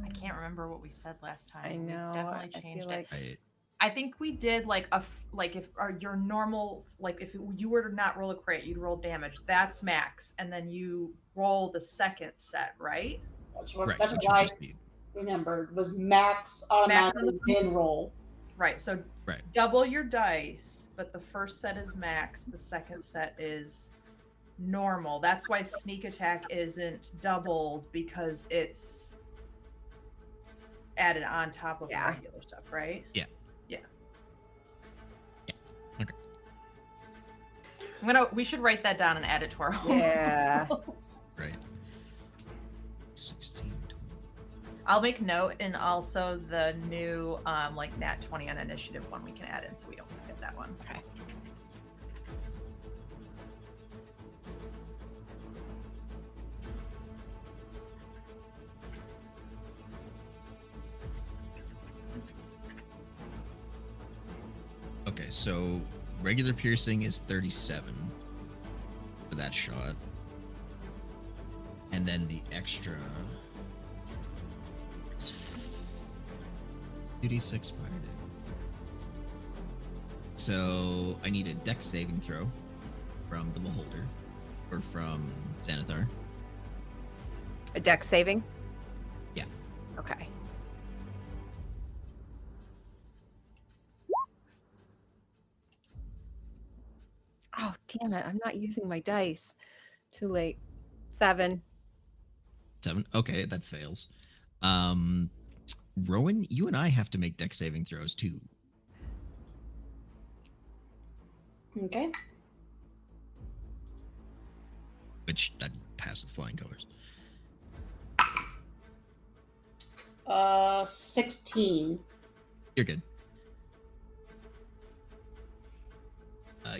I can't remember what we said last time. I know. We definitely I changed feel it. like I think we did like like if your normal, like if you were to not roll a crit, you'd roll damage. That's max, and then you roll the second set, right? That's what, Right, that's which what would I just be remembered was max automatically then roll. Right. So right. double your dice, but the first set is max. The second set is normal. That's why sneak attack isn't doubled, because it's added on top of the Yeah. regular stuff, right? Yeah. Yeah. Yeah. Okay. We should write that down and add it to our home Yeah. rules. Right. 16, 20. I'll make note, and also the new like nat 20 on initiative one we can add in, so we don't forget that one. Okay. Okay, so regular piercing is 37 for that shot. And then the extra is 2d6 fired in. So I need a dex saving throw from the beholder or from Xanathar. A dex saving? Yeah. Okay. Oh, damn it. I'm not using my dice. Too late. 7. 7. Okay, that fails. Rowan, you and I have to make dex saving throws too. Okay. Which that passed with flying colors. 16. You're good.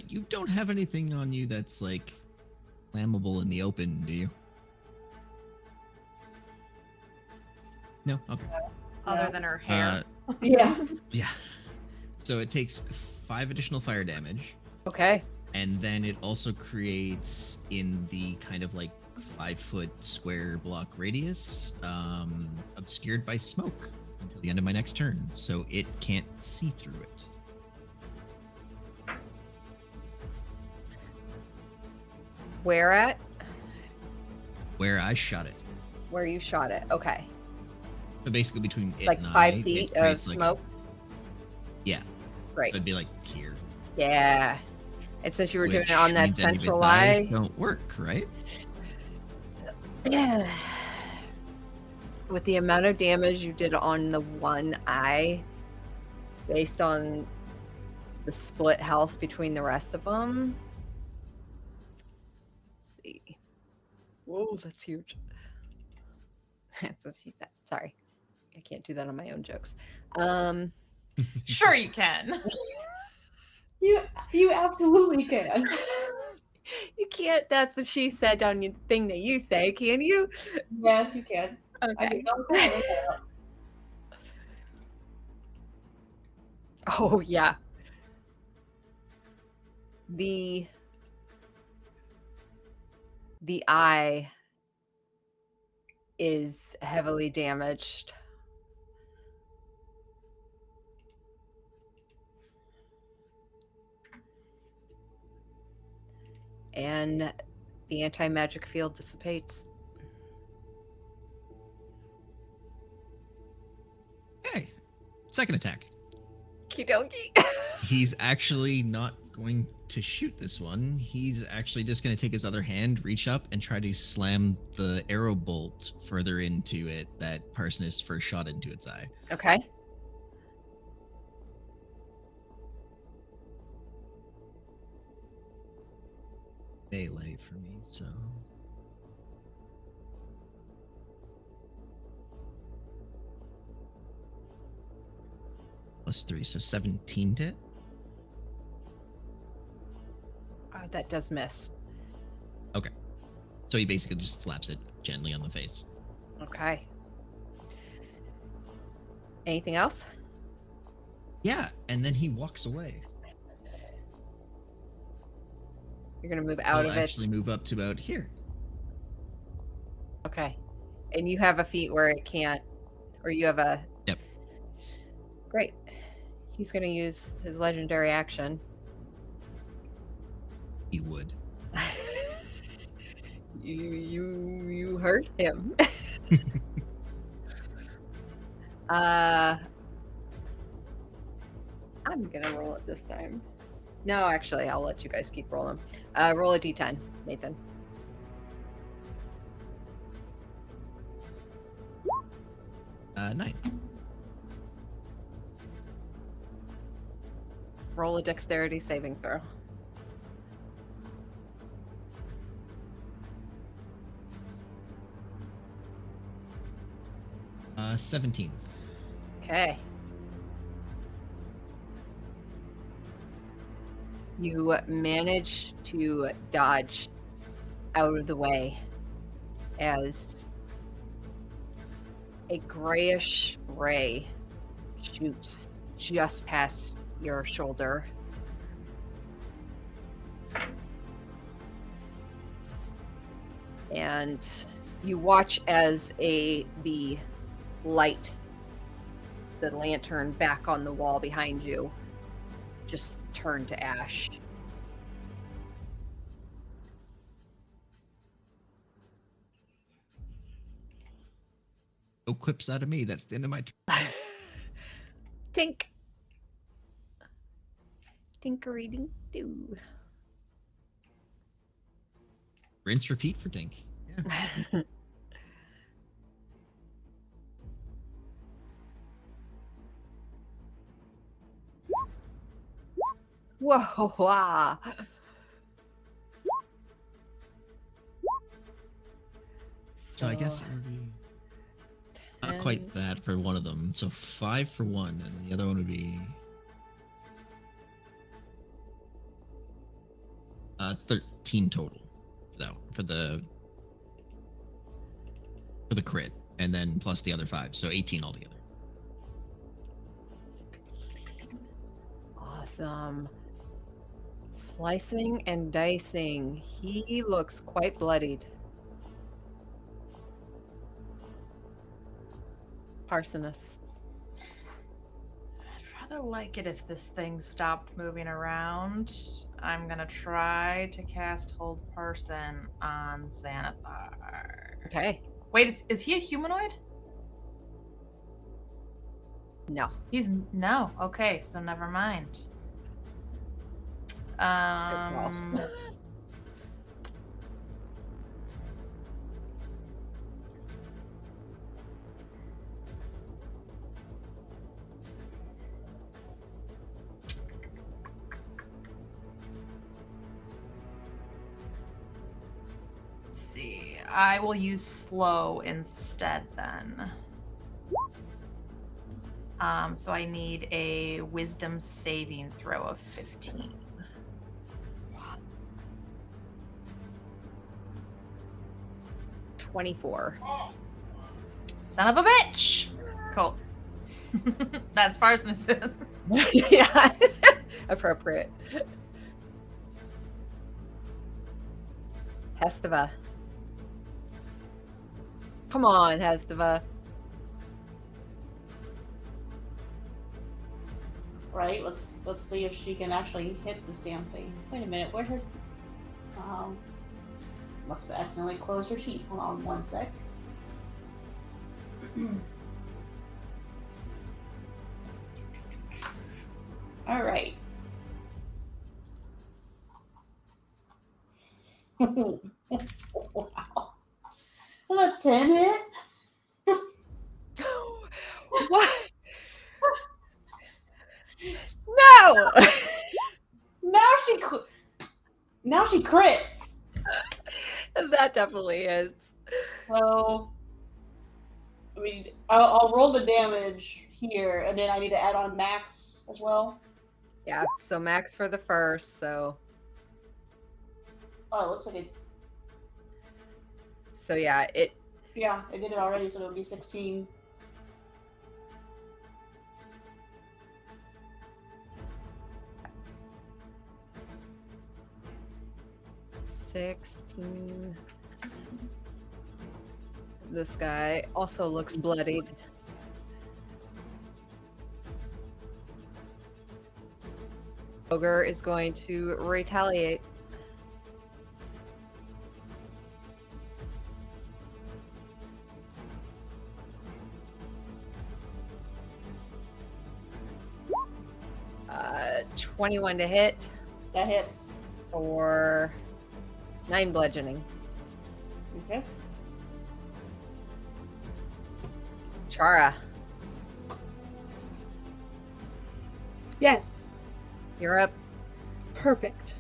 You don't have anything on you that's like flammable in the open, do you? No? Okay. Other No. than her hair. Yeah. Yeah. So it takes 5 additional fire damage, Okay. and then it also creates in the kind of like 5-foot square block radius, obscured by smoke until the end of my next turn, so it can't see through it. Where at? Where I shot it. Where you shot it. Okay. So basically between it Like and 5 it feet of creates, like, smoke? Yeah. Great. So it'd be like here. Yeah. And since you were doing which it on that means any of its central eyes eye. don't work, right? Yeah. With the amount of damage you did on the one eye, based on the split health between the rest of them. Let's see. Whoa, that's huge. That's what she said. Sorry. I can't do that on my own jokes. Sure you can. You absolutely can. You can't. That's what she said on your thing that you say, can you? Yes, you can. I Okay. mean, I'll go ahead and look it up. Oh yeah. The The eye is heavily damaged. And the anti-magic field dissipates. Okay. Second attack. Kidoki. He's actually not going to shoot this one. He's actually just going to take his other hand, reach up, and try to slam the arrow bolt further into it that Parsonus first shot into its eye. Okay. Melee for me, so. +3, so 17 to hit. That does miss. Okay. So he basically just slaps it gently on the face. Okay. Anything else? Yeah, and then he walks away. You're gonna move out He'll of it. actually move up to about here. Okay. And you have a feat where it can't, or you have a. Yep. Great. He's gonna use his legendary action. He would. You hurt him. I'm gonna roll it this time. No, actually, I'll let you guys keep rolling. Roll a d10, Nathan. Uh, 9. Roll a dexterity saving throw. Uh, 17. Okay. You manage to dodge out of the way as a grayish ray shoots just past your shoulder. And you watch as the light, the lantern back on the wall behind you, just turn to ash. No quips out of me. That's the end of my turn. Tink. Tinkery dink doo. Rinse, repeat for Tink. Yeah. Whoa, wow. So I guess it would be not quite that for one of them. So 5 for one, and then the other one would be 13 total for the crit, and then plus the other 5, so 18 altogether. Awesome. Slicing and dicing. He looks quite bloodied. Parsonus. I'd rather like it if this thing stopped moving around. I'm gonna try to cast Hold Person on Xanathar. Okay. Wait, is he a humanoid? No. No. Okay, so never mind. Let's see. I will use slow instead then. So I need a wisdom saving throw of 15. $24. Son of a bitch! Cool. That's Parsonus. Yeah. Appropriate. Hestava. Come on, Hestava. Right? Let's see if she can actually hit this damn thing. Wait a minute, where's her? Must have accidentally closed her sheet. Hold on one sec. All right. Wow. A 10 hit? What? No! Now she crits. That definitely is. So, I mean, I'll roll the damage here, and then I need to add on max as well. Yeah, so max for the first, so. Oh, it looks like it. So yeah, Yeah, I did it already, so it'll be 16. $16. This guy also looks bloodied. Ogre is going to retaliate. Uh, 21 to hit That hits. for 9 bludgeoning. Okay. Chara, Yes. you're up. Perfect.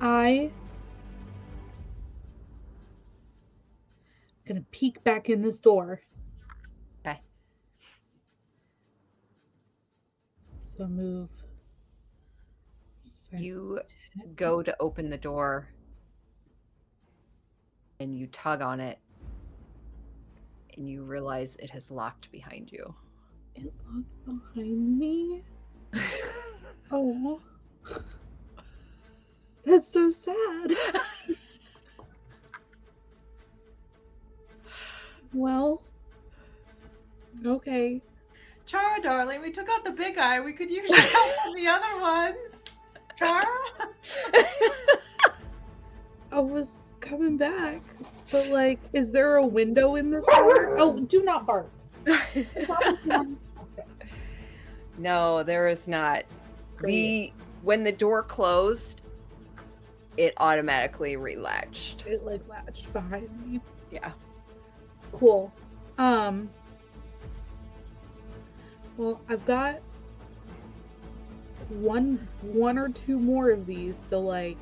I'm gonna peek back in this door. Okay. So move. You go to open the door and you tug on it and you realize it has locked behind you. It locked behind me. Oh, that's so sad. Well, okay. Chara, darling, we took out the big eye. We could use your help on the other ones. Chara? I was coming back, but like, is there a window in this door? Oh, do not bark. No, there is not. Great. When the door closed, it automatically relatched. It like latched behind me. Yeah. Cool. Well, I've got one or two more of these, so like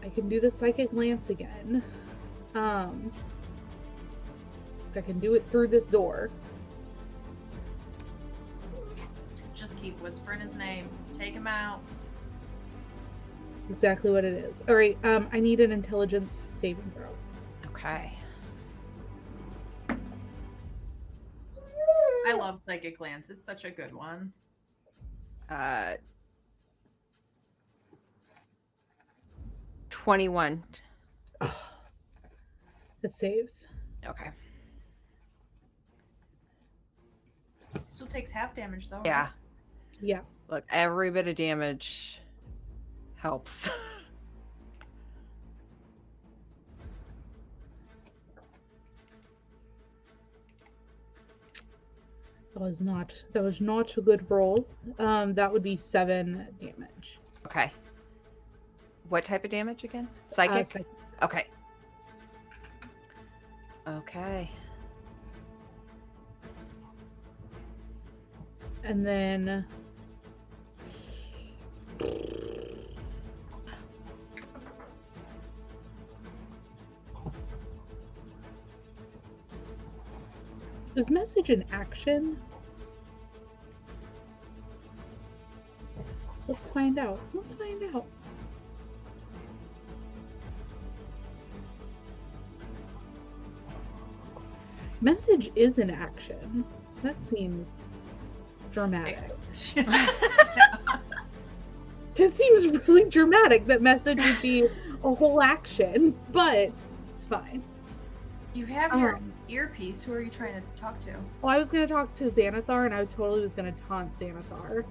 I can do the psychic lance again. I can do it through this door. Just keep whispering his name. Take him out. Exactly what it is. All right. I need an intelligence saving throw. Okay. I love Psychic Glance. It's such a good one. 21. It saves. Okay. Still takes half damage though. Yeah. Right? Yeah. Look, every bit of damage helps. That was not a good roll. That would be 7 damage. Okay. What type of damage again? Psychic? Psychic. Okay. Okay. And then is message an action? Let's find out. Let's find out. Message is an action. That seems dramatic. It seems really dramatic that message would be a whole action, but it's fine. You have your Um, earpiece. Who are you trying to talk to? Well, I was gonna talk to Xanathar, and I totally was gonna taunt Xanathar.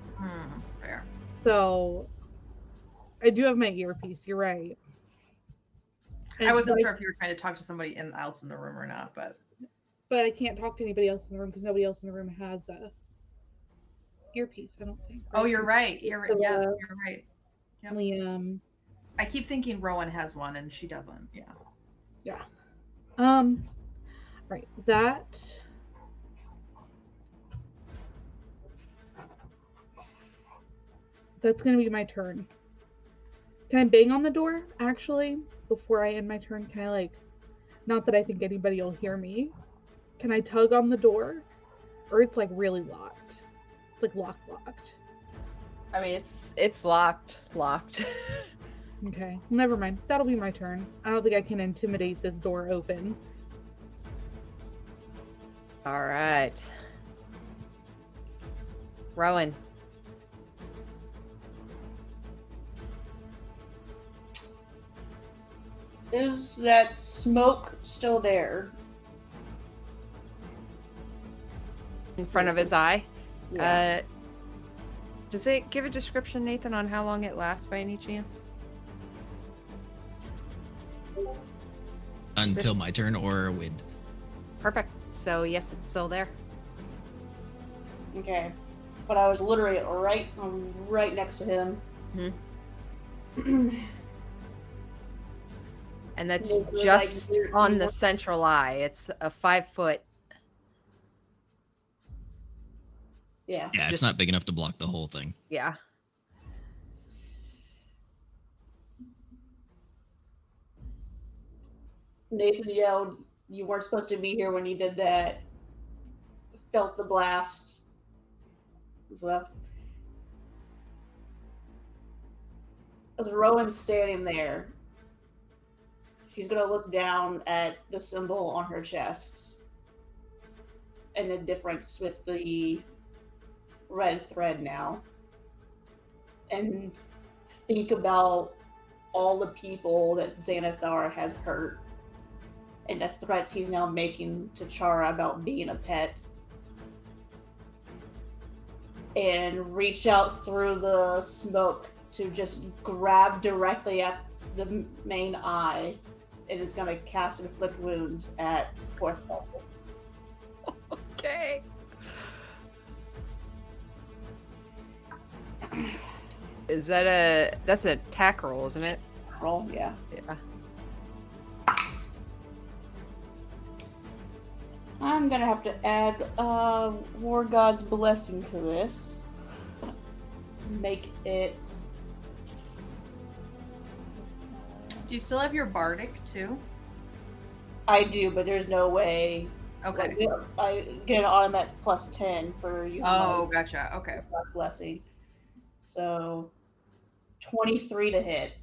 Fair. So I do have my earpiece. You're right. I wasn't but sure if you were trying to talk to somebody else in the room or not, but but I can't talk to anybody else in the room because nobody else in the room has a earpiece. I don't think. oh, you're right. You're right. So, Yeah, you're right. Yep. Liam. I keep thinking Rowan has one and she doesn't. Yeah. Yeah. Right. That's gonna be my turn. Can I bang on the door actually before I end my turn? Can I like, not that I think anybody will hear me. Can I tug on the door, or it's like really locked? It's like locked. I mean, it's locked. Okay, never mind. That'll be my turn. I don't think I can intimidate this door open. All right. Rowan. Is that smoke still there? In front of his eye. Yeah. Does it give a description, Nathan, on how long it lasts by any chance? Until my turn or wind. Perfect. So yes, it's still there. Okay. But I was literally right next to him. And that's It was just like you're- on you the want- central eye. It's a 5-foot. Yeah. Yeah, it's Just- not big enough to block the whole thing. Yeah. Nathan yelled, "You weren't supposed to be here when you did that." Felt the blast. Stuff. As Rowan's standing there, she's gonna look down at the symbol on her chest and the difference with the red thread now, and think about all the people that Xanathar has hurt and the threats he's now making to Chara about being a pet, and reach out through the smoke to just grab directly at the main eye. It is going to cast Inflict Wounds at 4th level. Okay. Is that that's an attack roll, isn't it? Roll, yeah. Yeah. I'm gonna have to add War God's Blessing to this to make it. Do you still have your bardic too? I do, but there's no way. Okay. Like, I get an automatic plus 10 for using Oh, my gotcha. Okay. War God's Blessing. So 23 to hit.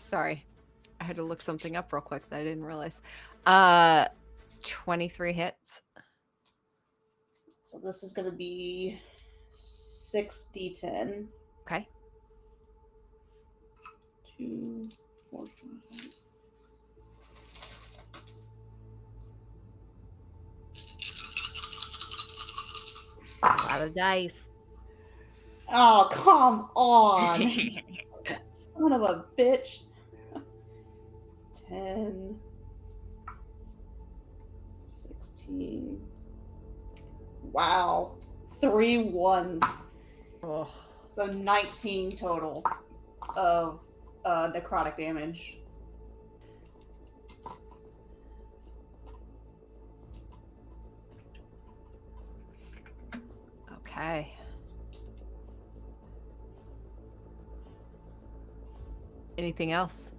Sorry. I had to look something up real quick that I didn't realize. 23 hits. So this is gonna be 6d10. Okay. 2, 4, 5. A lot of dice. Oh, come on. Son of a bitch. 10, 16. Wow. 3 ones. Oh. So 19 total of necrotic damage. Okay. Anything else?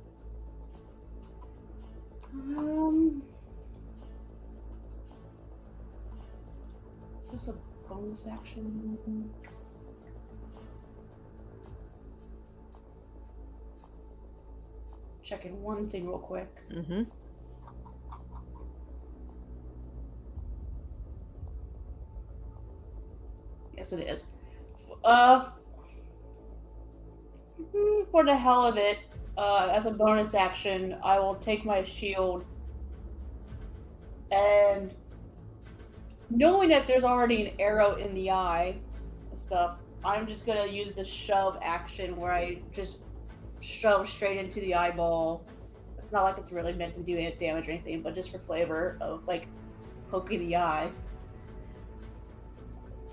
Is this a bonus action. Checking one thing real quick. Mm-hmm. Yes, it is. For the hell of it, as a bonus action, I will take my shield and knowing that there's already an arrow in the eye and stuff, I'm just gonna use the shove action where I just shove straight into the eyeball. It's not like it's really meant to do any damage or anything, but just for flavor of like poking the eye.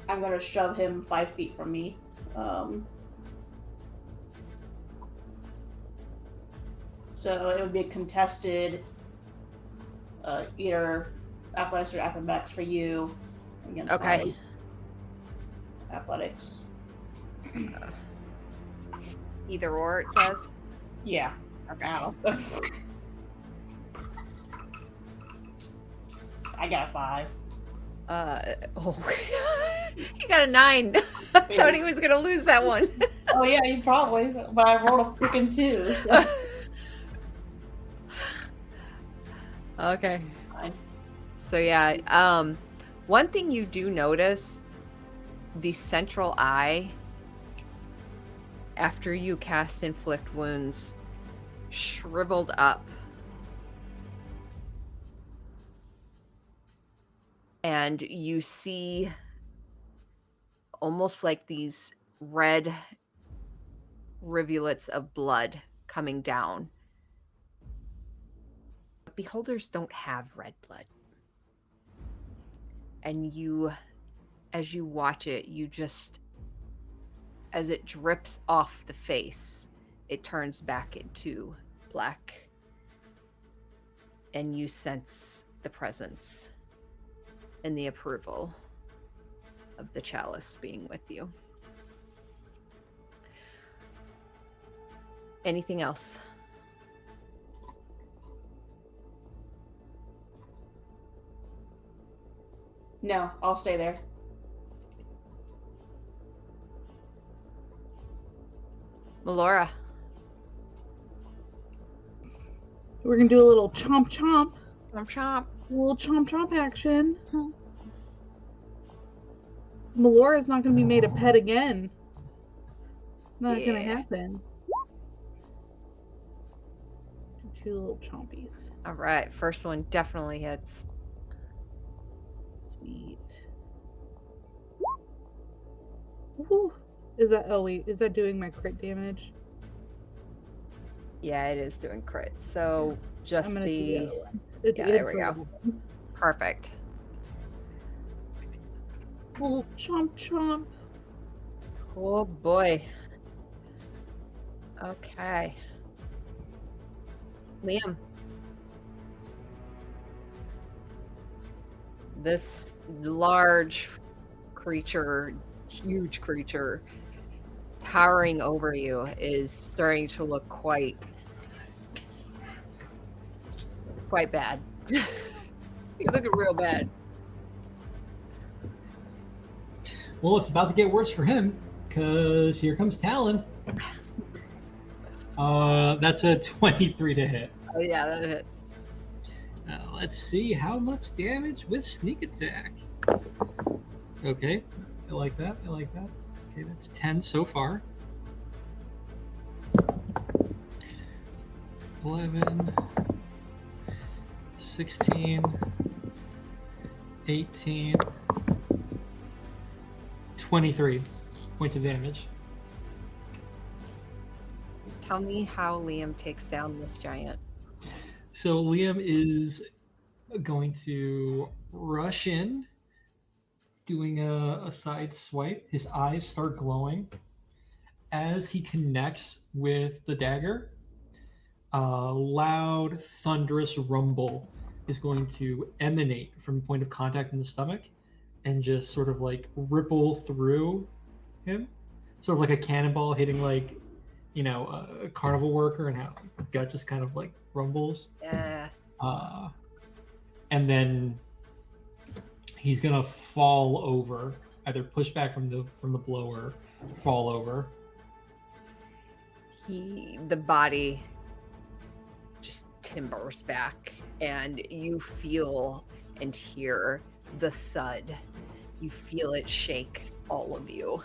I'm gonna shove him 5 feet from me. So it would be a contested either athletics or acrobatics for you against Okay. my athletics. Either or, it says. Yeah. Okay. Ow. I got a 5. Oh, he got a 9. I thought he was gonna lose that one. Oh yeah, you probably. But I rolled a freaking 2. So. Okay. Fine. So yeah, one thing you do notice, the central eye, after you cast Inflict Wounds, shriveled up. And you see almost like these red rivulets of blood coming down. But beholders don't have red blood. And you, as you watch it, you just, as it drips off the face, it turns back into black. And you sense the presence and the approval of the chalice being with you. Anything else? No, I'll stay there. Melora. We're gonna do a little chomp chomp. Chomp chomp. A little chomp chomp action. Melora's not gonna be made a pet again. Not gonna Yeah. happen. Two little chompies. All right, first one definitely hits. Sweet. Woo. Is that, oh wait, is that doing my crit damage? Yeah, it is doing crit. So just I'm gonna do the other one. yeah, there we it's go. 11. Perfect. Little chomp chomp. Oh boy. Okay. Liam. This large creature, huge creature, towering over you is starting to look quite bad. You're looking real bad. Well, it's about to get worse for him, because here comes Talon. That's a 23 to hit. Oh yeah, that hits. Let's see how much damage with sneak attack. Okay, I like that. I like that. Okay, that's 10 so far. 11, 16, 18, 23 points of damage. Tell me how Liam takes down this giant. So Liam is going to rush in, doing a side swipe. His eyes start glowing. As he connects with the dagger, a loud, thunderous rumble is going to emanate from the point of contact in the stomach and just sort of like ripple through him. Sort of like a cannonball hitting like, you know, a carnival worker, and how the gut just kind of like rumbles. Yeah. And then he's gonna fall over either push back from the blow or fall over. The body just timbers back, and you feel and hear the thud. You feel it shake all of you.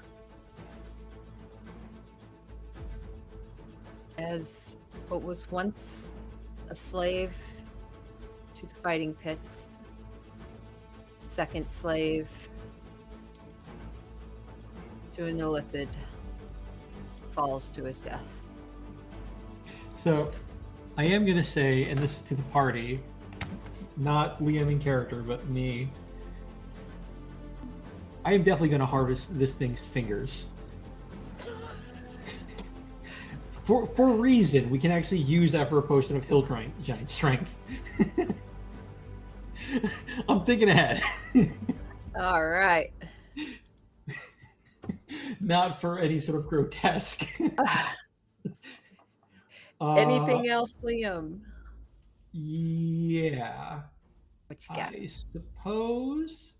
As what was once a slave to the fighting pits, second slave to an illithid, falls to his death. So, I am gonna say, and this is to the party, not Liam in character, but me. I am definitely gonna harvest this thing's fingers. For a reason, we can actually use that for a potion of hill giant strength. I'm thinking ahead. All right. Not for any sort of grotesque. Anything else, Liam? Yeah. What you got? I suppose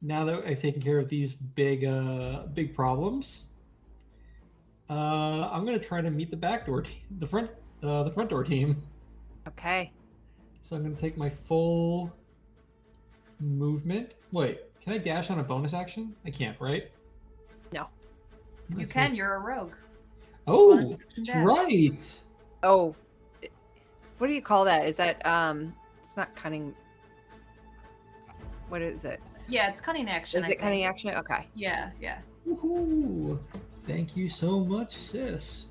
now that I've taken care of these big problems, I'm gonna try to meet the back door team, the front door team. Okay. So I'm gonna take my full movement. Wait, can I dash on a bonus action? I can't, right? No. You That's can. right. You're a rogue. Oh, Bonus that's dash. right. Oh, what do you call that? Is that it's not cunning. What is it? Yeah, it's cunning action. Is I it cunning think. action? Okay. Yeah, yeah. Woohoo! Thank you so much, sis.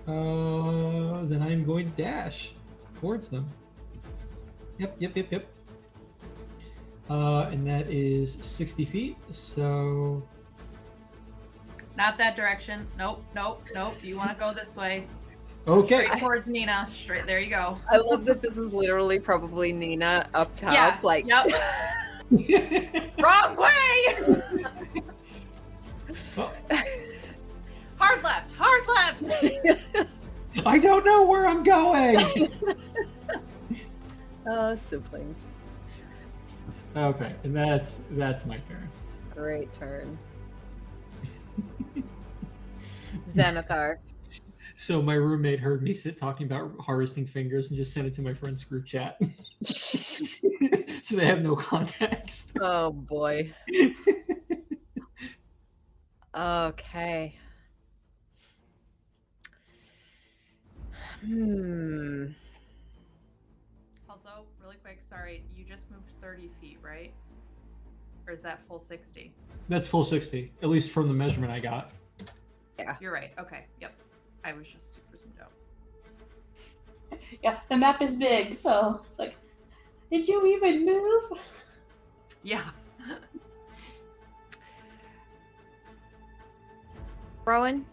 Then I'm going to dash towards them. Yep. And that is 60 feet. So Not that direction. Nope. You want to go this way. okay. Straight towards Nina. Straight. There you go. I love that this is literally probably Nina up top. Yeah. Like, Yep. Wrong way. Oh, Hard left. Hard left. I don't know where I'm going. oh, siblings. Okay, and that's my turn. Great turn. Xanathar. So my roommate heard me talking about harvesting fingers and just sent it to my friend's group chat. So they have no context. Oh boy. Okay. Also, really quick. Sorry, you just moved 30 feet, right? Or is that full 60? That's full 60, at least from the measurement I got. You're right. Okay. Yep. I was just super zoomed out. Yeah, the map is big, so it's like, did you even move? Yeah. Rowan?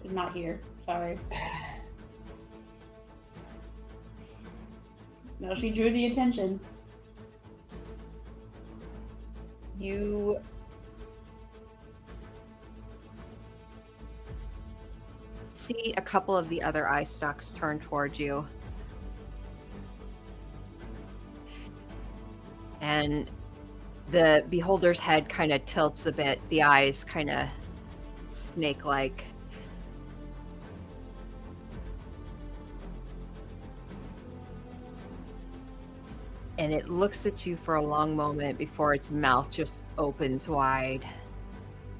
Is not here. Sorry. No, she drew the attention. You see a couple of the other eye stalks turn towards you. And the beholder's head kind of tilts a bit, the eyes kind of snake-like. And it looks at you for a long moment before its mouth just opens wide.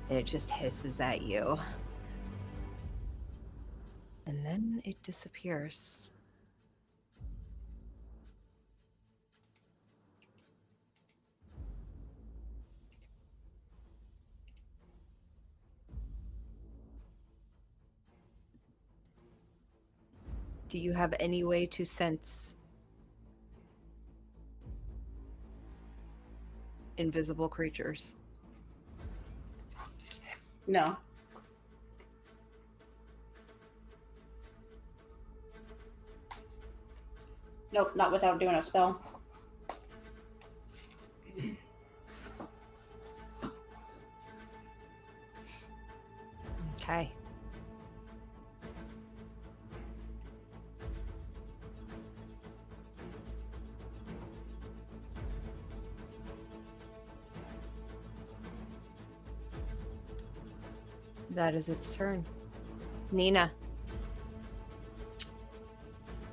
And it just hisses at you. And then it disappears. Do you have any way to sense invisible creatures? No. Nope, not without doing a spell. Okay. That is its turn. Nina.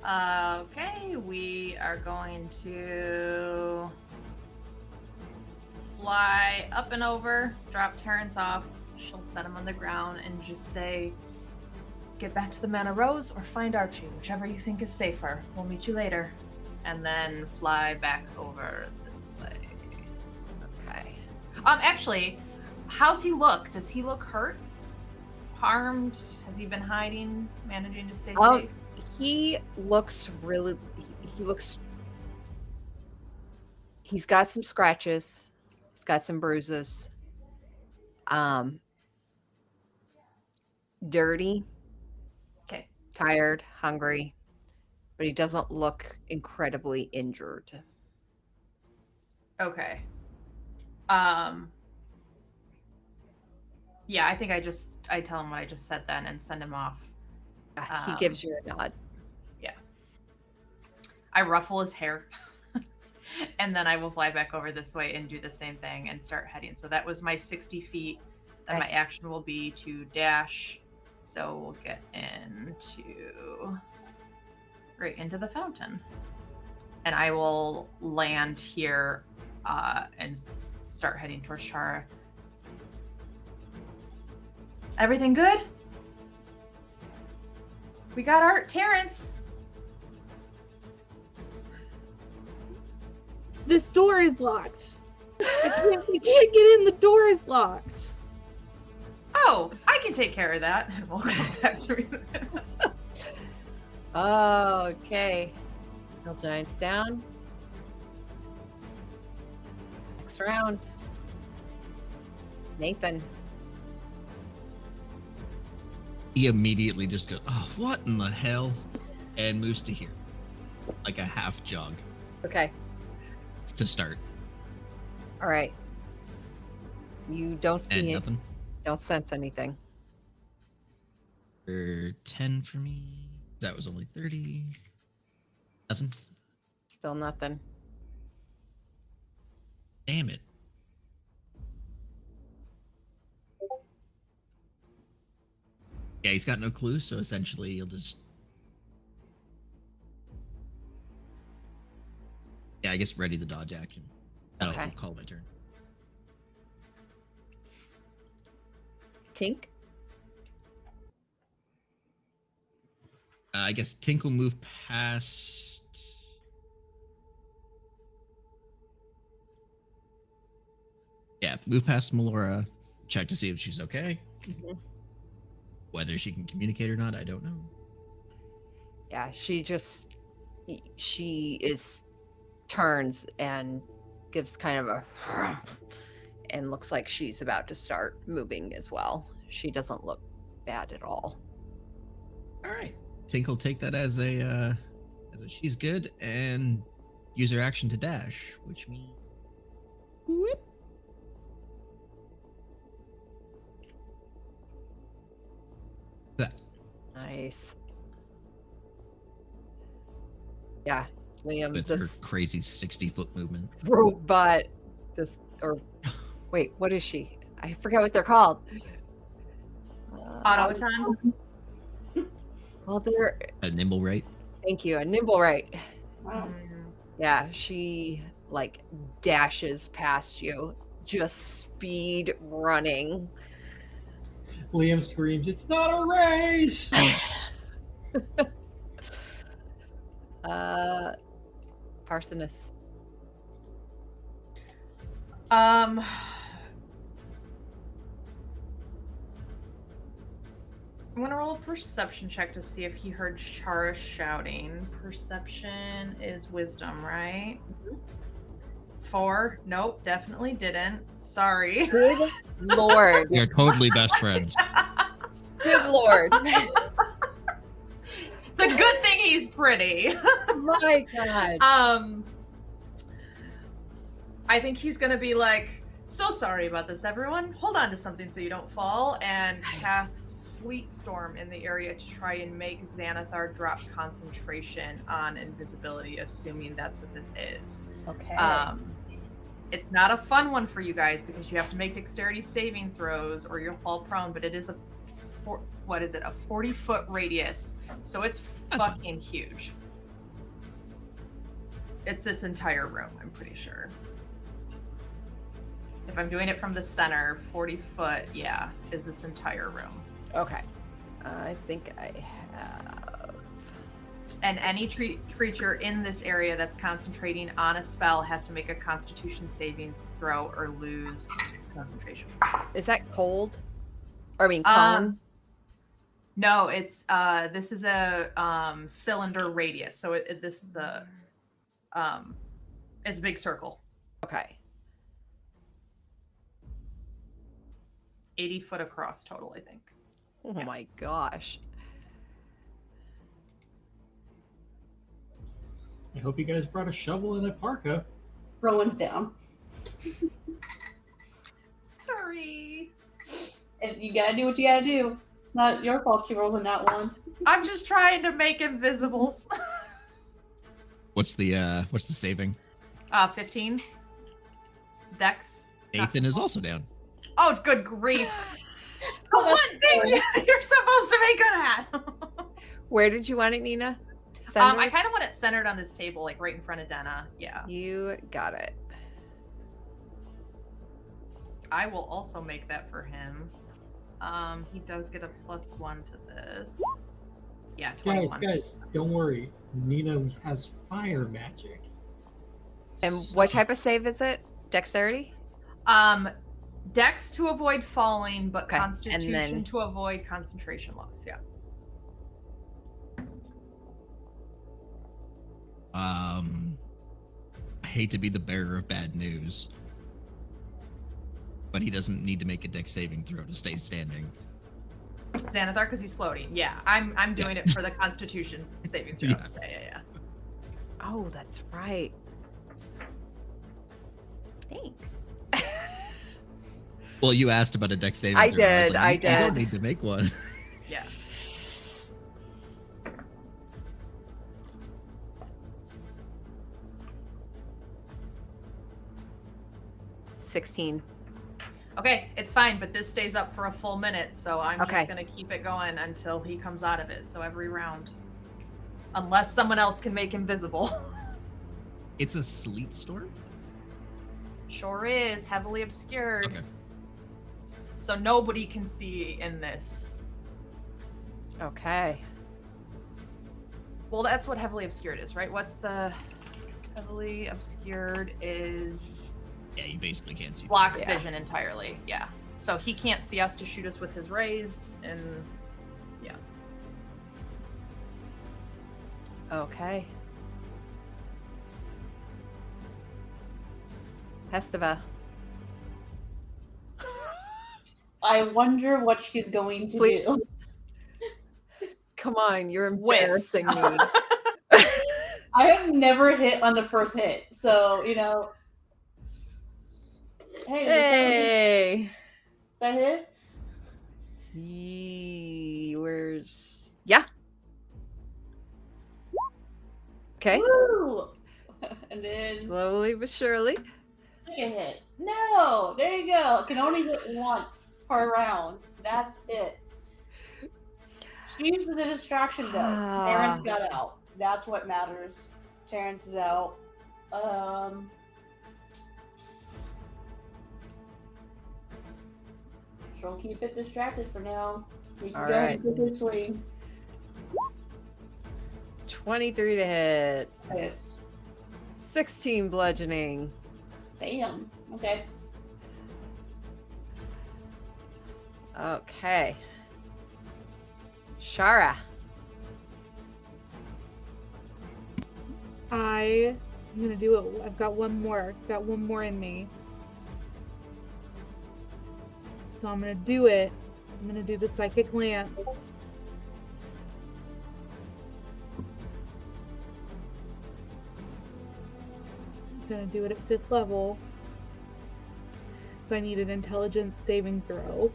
Okay, we are going to fly up and over, drop Terrence off. She'll set him on the ground and just say, "Get back to the Mana Rose or find Archie, whichever you think is safer. We'll meet you later." And then fly back over this way. Okay. Actually, how's he look? Does he look hurt? Harmed? Has he been hiding? Managing to stay safe? He looks really. He's got some scratches. He's got some bruises. Dirty. Okay. Tired, hungry, but he doesn't look incredibly injured. Okay. Yeah, I think I tell him what I just said then and send him off. He gives you a nod. Yeah. I ruffle his hair. And then I will fly back over this way and do the same thing and start heading. So that was my 60 feet. Then my action will be to dash. So we'll get right into the fountain. And I will land here and start heading towards Chara. Everything good? We got our Terrence. This door is locked. We can't get in. The door is locked. Oh, I can take care of that. We'll go back to me. Okay. Hill Giants down. Next round. Nathan. He immediately just goes, "Oh, what in the hell?" and moves to here, like a half jog Okay. to start. All right. You don't And see it. nothing. Don't sense anything. 10 for me. That was only 30. Nothing. Still nothing. Damn it. Yeah, he's got no clue, so essentially he'll just... Yeah, I guess ready the dodge action. Okay. I'll call my turn. Tink. I guess Tink will move past... Yeah, move past Melora, check to see if she's okay. Mhm. Whether she can communicate or not, I don't know. Yeah, she turns and gives kind of a and looks like she's about to start moving as well. She doesn't look bad at all. All right. Tink will take that as a she's good and use her action to dash, which means whoop. That. Nice. Yeah, Liam With just her crazy 60-foot movement. robot. This or wait, what is she? I forget what they're called. Automaton. Well, they're A nimble right. thank you, a nimble right. Wow. Yeah, she like dashes past you, just speed running. Liam screams, "It's not a race!" Parsonus. I'm gonna roll a perception check to see if he heard Chara shouting. Perception is wisdom, right? 4. Nope, definitely didn't. Sorry. Good lord. You're totally best friends. Good lord. It's a good thing he's pretty. My god. I think he's gonna be like, "So sorry about this, everyone. Hold on to something so you don't fall," and cast Sleet Storm in the area to try and make Xanathar drop concentration on invisibility, assuming that's what this is. Okay. It's not a fun one for you guys because you have to make dexterity saving throws or you'll fall prone, but it is a 40-foot radius. So it's That's fine. fucking huge. It's this entire room, I'm pretty sure. If I'm doing it from the center, 40 foot, yeah, is this entire room. Okay. I think I have. And any creature in this area that's concentrating on a spell has to make a Constitution saving throw or lose concentration. Is that cold? Or I mean, cone? No, it's this is a cylinder radius, so it's a big circle, Okay. 80 foot across total, I think. Oh my gosh. I hope you guys brought a shovel and a parka. Rowan's down. Sorry. And you gotta do what you gotta do. It's not your fault she rolled in that one. I'm just trying to make invisibles. What's the saving? 15. Dex. Nathan is also down. Oh, good grief. The Oh, one thing you're supposed to make good at. Where did you want it, Nina? I Centered? kind of want it centered on this table, like right in front of Denna. Yeah. You got it. I will also make that for him. He does get a +1 to this. Yeah, 21. Guys, don't worry. Nina has fire magic. And what type of save is it? Dexterity? Dex to avoid falling, but Okay, and Constitution then- to avoid concentration loss. Yeah. I hate to be the bearer of bad news, but he doesn't need to make a dex saving throw to stay standing. Xanathar, because he's floating. Yeah, I'm doing it for the Constitution saving throw. Yeah. Yeah. Oh, that's right. Thanks. Well, you asked about a dex saving I throw. and did, I You don't did. need to make one. Yeah. 16. Okay, it's fine, but this stays up for a full minute, so I'm Okay. just gonna keep it going until he comes out of it. So every round, unless someone else can make him visible. It's a sleet storm? Sure is heavily obscured, Okay. so nobody can see in this. Okay. Well, that's what heavily obscured is, right? What's the heavily obscured is Yeah, you basically can't see. blocks Yeah. vision entirely. Yeah, so he can't see us to shoot us with his rays, and yeah. Okay. Hestava. I wonder what she's going to Please. do. Come on, you're Whiff. embarrassing me. I have never hit on the first hit, so you know. Hey, Hey. that hit? Where's yeah. Okay. Woo! And then Slowly but surely. second hit. No, there you go. Can only hit once per round. That's it. She used the distraction though. Terrence got out. That's what matters. Terrence is out. She'll keep it distracted for now. He can All go right. and take his swing. 23 to hit. Hits. 16 bludgeoning. Damn. Okay. Okay. Shara. I'm gonna do it. I've got one more. Got one more in me. So I'm gonna do it. I'm gonna do the psychic lance. I'm gonna do it at 5th level. So I need an intelligence saving throw.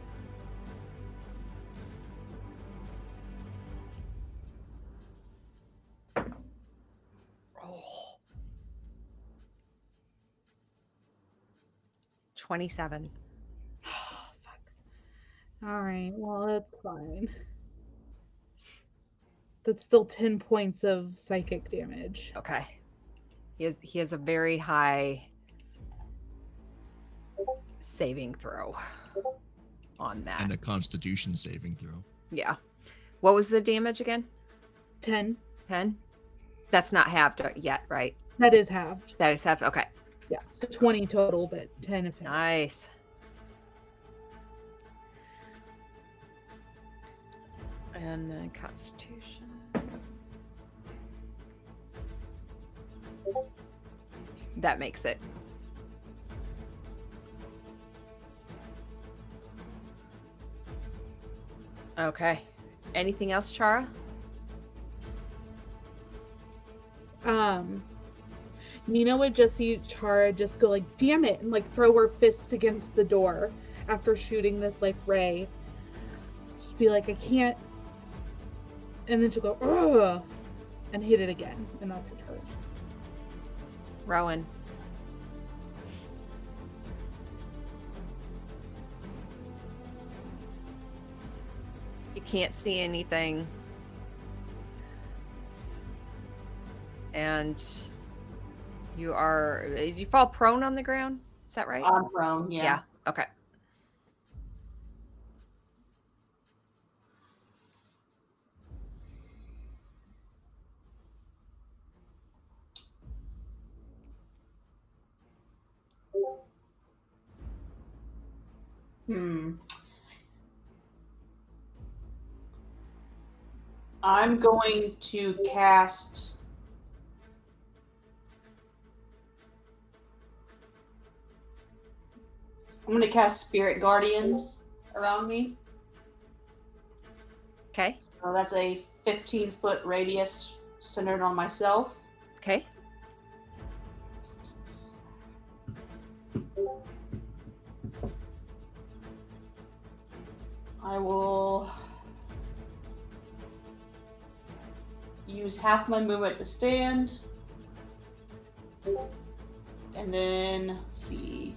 27. Fuck. All right. Well, that's fine. That's still 10 points of psychic damage. Okay. He has a very high saving throw on that. And a Constitution saving throw. Yeah. What was the damage again? 10. 10? That's not halved yet, right? That is halved. That is halved. Okay. Yeah. So 20 total, but 10 if halved. Nice. And then Constitution. That makes it. Okay. Anything else, Chara? Nina would just see Chara just go like, damn it, and like throw her fists against the door after shooting this like ray. Just be like, I can't. And then she'll go, ugh, and hit it again. And that's her turn. Rowan. You can't see anything. And you fall prone on the ground? Is that right? I'm prone, yeah. Okay. I'm going to cast Spirit Guardians around me. Okay. So that's a 15-foot radius centered on myself. Okay. I will use half my movement to stand. And then, let's see.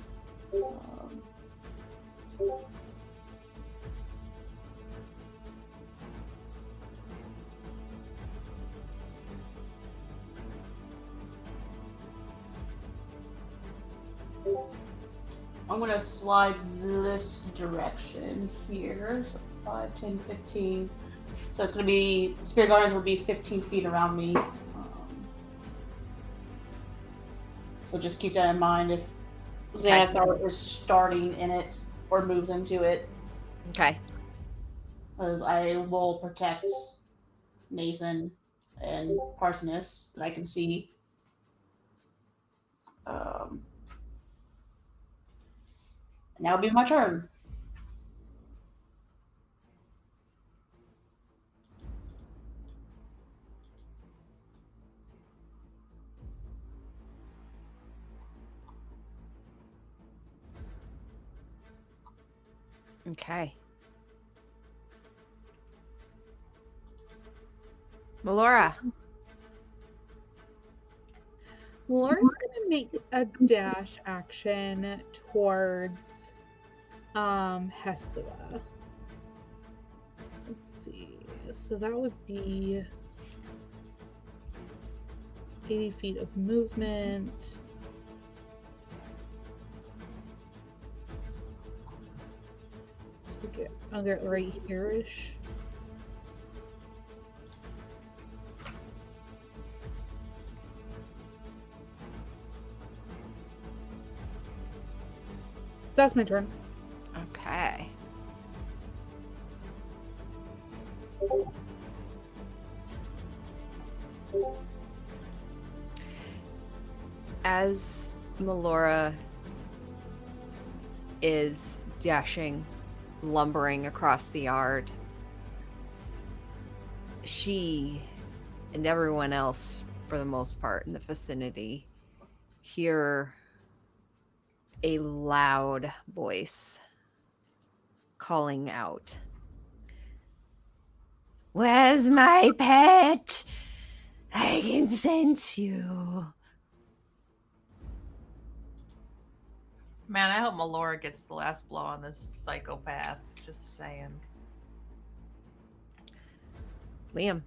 I'm going to slide this direction here. So 5, 10, 15. So it's going to be, Spirit Guardians will be 15 feet around me. So just keep that in mind if Xanathar is starting in it or moves into it. Okay. Because I will protect Nathan and Parsonus that I can see. And that'll be my turn. Okay. Melora. Laura's gonna make a dash action towards Hestia. Let's see. So that would be 80 feet of movement. So I'll get right here-ish. That's my turn. Okay. As Melora is dashing, lumbering across the yard, she and everyone else, for the most part, in the vicinity, hear a loud voice calling out, "Where's my pet? I can sense you." Man, I hope Melora gets the last blow on this psychopath. Just saying. Liam.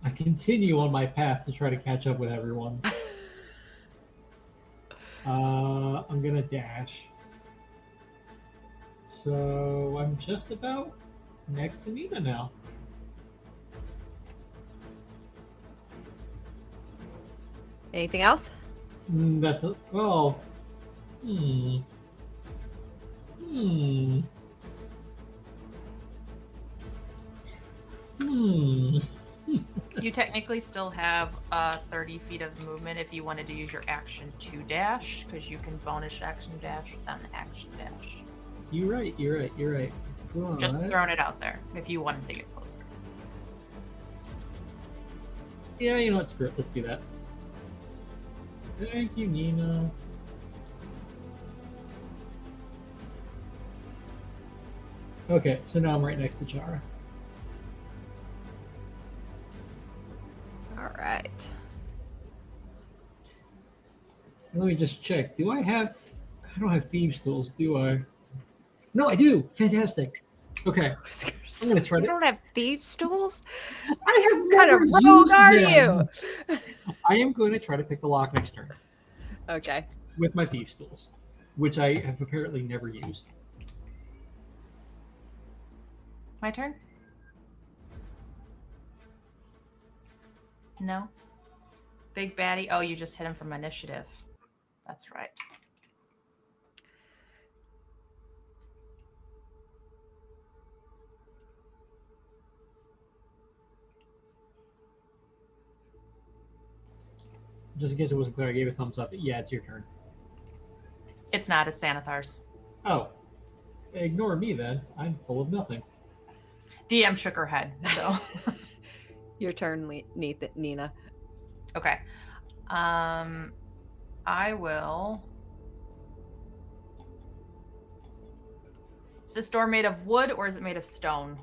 I continue on my path to try to catch up with everyone. I'm gonna dash. So I'm just about next to Nina now. Anything else? That's a, well. Hmm. Hmm. Hmm. You technically still have 30 feet of movement if you wanted to use your action to dash, because you can bonus action dash with an action dash. You're right. You're right. You're right. Just But- throwing it out there if you wanted to get closer. Yeah, you know what? Screw it. Let's do that. Thank you, Nina. Okay, so now I'm right next to Chara. All right. Let me just check. Do I have? I don't have thieves' tools, do I? No, I do. Fantastic. Okay, I'm gonna try You to. don't have thieves' tools? I have What kind never of rogue used are them. you? I am going to try to pick the lock next turn Okay. with my thieves' tools, which I have apparently never used. My turn? No? Big baddie. Oh, you just hit him from initiative. That's right. Just in case it wasn't clear, I gave a thumbs up. Yeah, it's your turn. It's not. It's Xanathar's. Oh, ignore me then. I'm full of nothing. DM shook her head. So Your turn, Nina. okay. I will. Is this door made of wood or is it made of stone?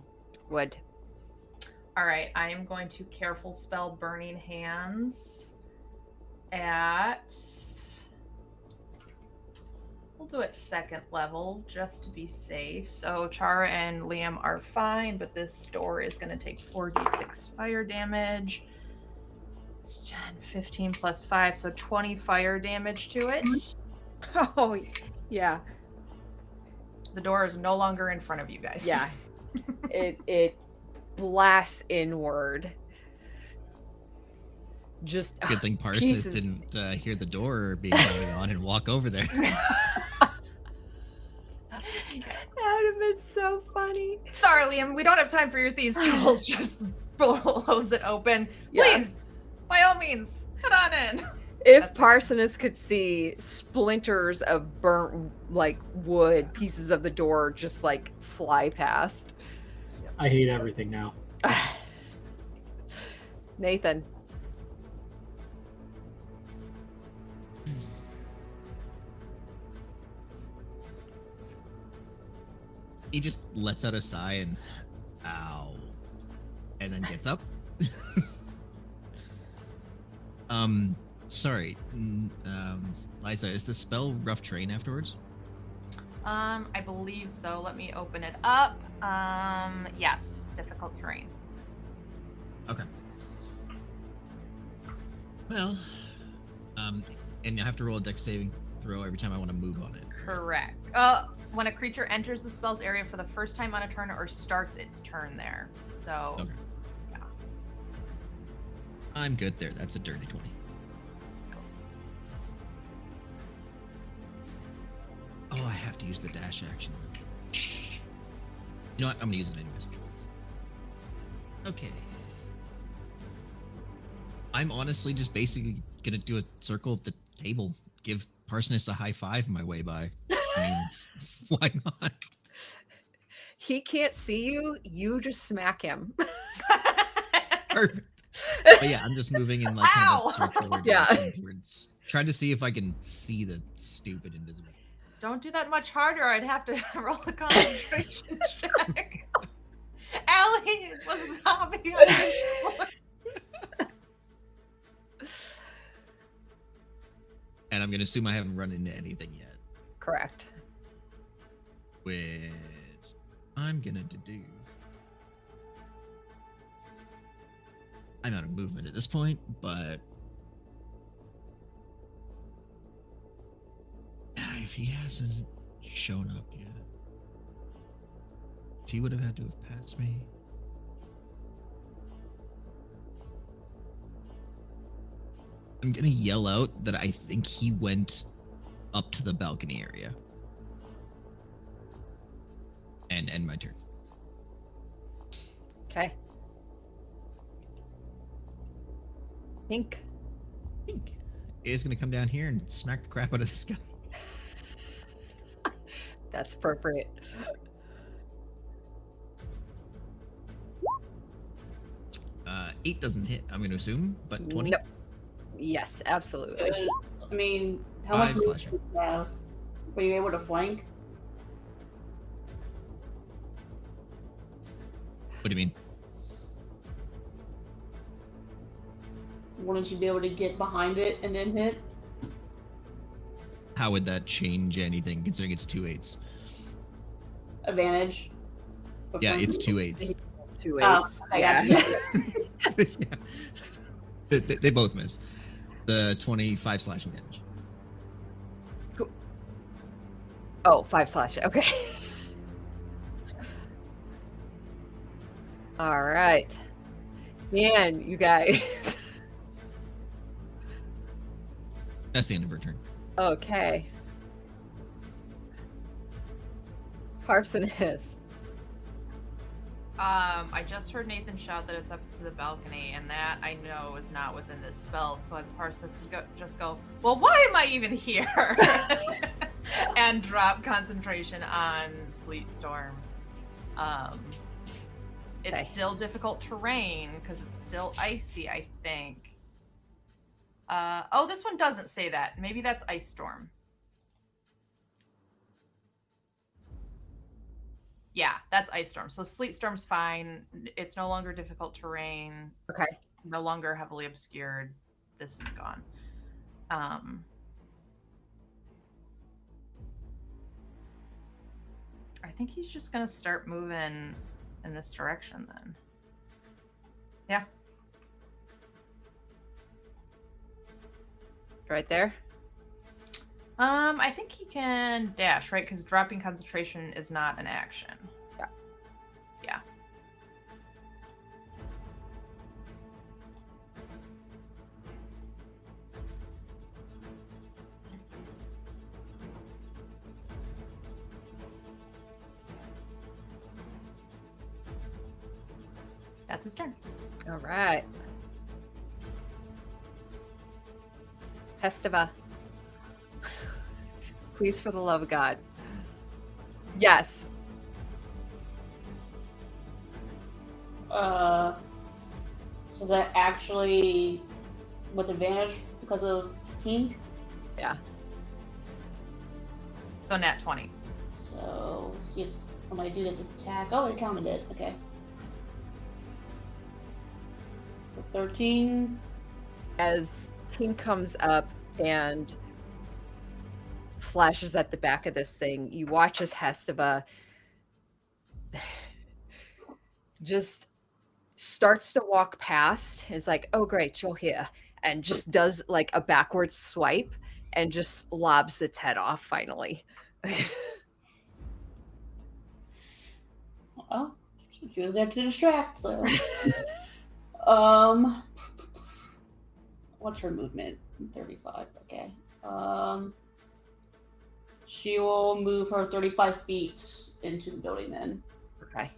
Wood. All right, I am going to careful spell Burning Hands at. We'll do it second level just to be safe. So Chara and Liam are fine, but this door is going to take 4d6 fire damage. It's 10, 15 plus 5, so 20 fire damage to it. Oh, yeah. The door is no longer in front of you guys. Yeah. It blasts inward. Just Good thing Parsnip pieces. didn't hear the door being going on and walk over there. That would have been so funny. Sorry, Liam, we don't have time for your thieves' tools. Just blows it open. Yeah. Please, by all means, head on in. If That's- Parsonus could see splinters of burnt like wood, pieces of the door just like fly past. I hate everything now. Nathan. He just lets out a sigh and ow, and then gets up. Sorry, Liza, is the spell rough terrain afterwards? I believe so. Let me open it up. Yes, difficult terrain. Okay. Well, and I have to roll a dex saving throw every time I want to move on it. Correct. When a creature enters the spell's area for the first time on a turn or starts its turn there. So, Okay. yeah. I'm good there. That's a dirty 20. Oh, I have to use the dash action. You know what? I'm gonna use it anyways. Okay. I'm honestly just basically gonna do a circle of the table. Give Parsonus a high five on my way by. I mean, why not? He can't see you, you just smack him. Perfect. But yeah, I'm just moving in like kind of Ow! a circular Yeah. direction towards trying to see if I can see the stupid invisible. Don't do that much harder. I'd have to roll a concentration check. Allie was a zombie. I'm going to assume I haven't run into anything yet, Correct. which I'm going to do. I'm out of movement at this point, but if he hasn't shown up yet, he would have had to have passed me. I'm gonna yell out that I think he went up to the balcony area. And end my turn. Okay. Pink. Pink is gonna come down here and smack the crap out of this guy. That's appropriate. 8 doesn't hit, I'm gonna assume, but 20? Nope. Yes, absolutely. I mean, how 5 much slashing. movement do you have? Were you able to flank? What do you mean? Wouldn't you be able to get behind it and then hit? How would that change anything considering it's 2 8s? Advantage? Yeah, it's 2 8s. 2 Oh, 8s. I Yeah. got you. They both miss. The 25 slashing damage. Oh, 5 slash. Okay. All right. Man, you guys. That's the end of her turn. Okay. Parsoness. I just heard Nathan shout that it's up to the balcony, and that I know is not within this spell. So Parsis would just go, well, why am I even here? And drop concentration on Sleet Storm. It's Okay. still difficult terrain because it's still icy, I think. Oh, this one doesn't say that. Maybe that's Ice Storm. Yeah, that's Ice Storm. So Sleet Storm's fine. It's no longer difficult terrain. Okay. No longer heavily obscured. This is gone. I think he's just gonna start moving in this direction then. Yeah. Right there. I think he can dash, right? Because dropping concentration is not an action. Yeah. Yeah. That's his turn. All right. Hestiva. Please, for the love of God. Yes. So is that actually with advantage because of Tink? Yeah. So nat 20. So let's see if when I do this attack. Oh, it counted it. Okay. So 13. As Tink comes up and slashes at the back of this thing, you watch as Hestiva just starts to walk past. It's like, oh great, you're here, and just does like a backward swipe and just lobs its head off finally. Oh, she was there to distract. So, what's her movement? 35. Okay. She will move her 35 feet into the building then. Okay.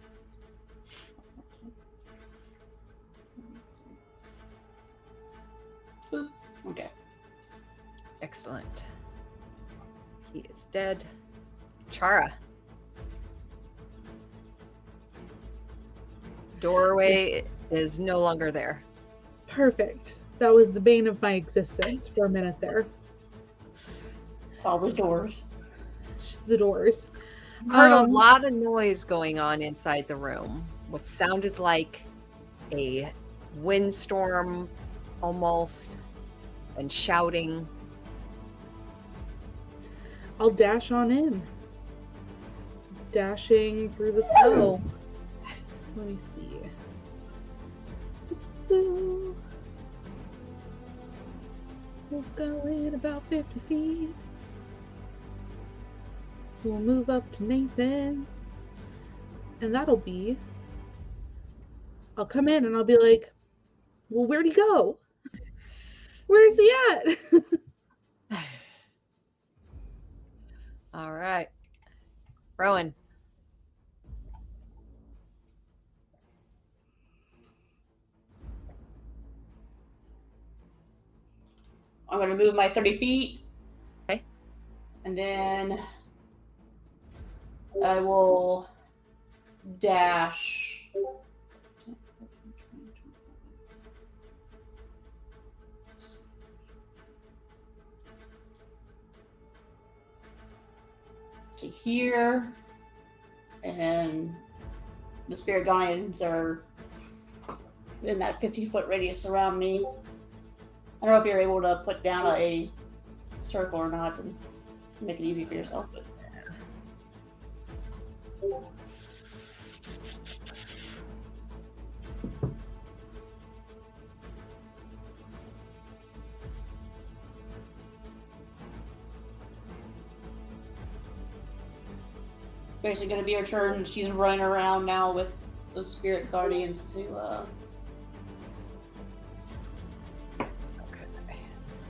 Boop. Okay. Excellent. He is dead. Chara. Doorway is no longer there. Perfect. That was the bane of my existence for a minute there. It's all the doors. Just the doors. Heard a lot of noise going on inside the room. What sounded like a windstorm almost, and shouting. I'll dash on in. Dashing through the snow. Let me see. We'll go in about 50 feet. We'll move up to Nathan. And that'll be... I'll come in and I'll be like, well, where'd he go? Where's he at? All right. Rowan. I'm going to move my 30 feet. Okay. And then I will dash. To here. And the spirit guardians are in that 50-foot radius around me. I don't know if you're able to put down a circle or not and make it easy for yourself, but it's basically going to be her turn. She's running around now with the spirit guardians to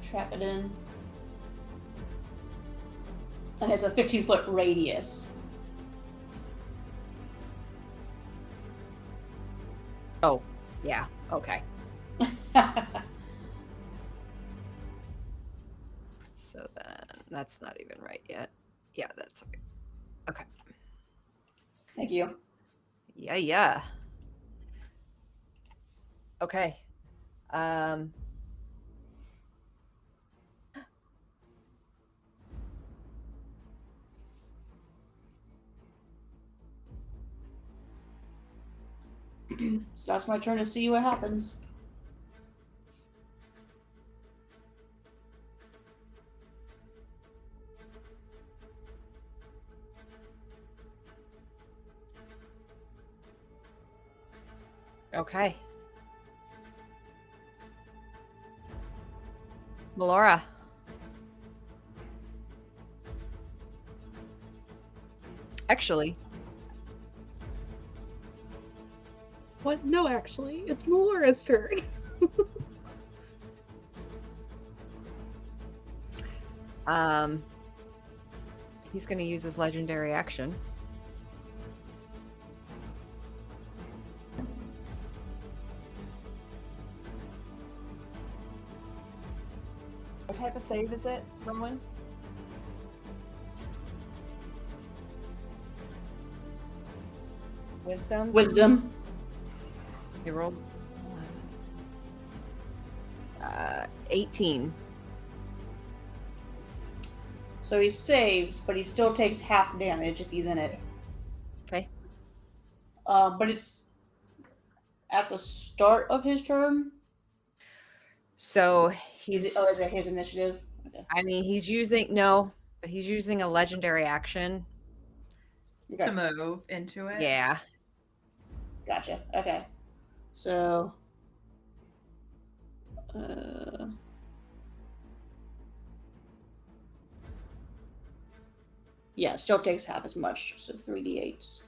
trap it in. And it's a 15-foot radius. Oh, yeah. Okay. So then that's not even right yet. Yeah, that's right. Okay. Thank you. Yeah, yeah. Okay. So that's my turn to see what happens. Okay. Melora. Actually, What? No, actually. It's Melora's turn. he's going to use his legendary action. What type of save is it, Rowan? Wisdom? Wisdom. You rolled 18. So he saves, but he still takes half damage if he's in it. Okay. But it's at the start of his turn. So Is he's. it his initiative? Okay. I mean, he's using a legendary action. Okay. To move into it. Yeah. Gotcha. Okay. So. Yeah, still takes half as much, so 3d8s.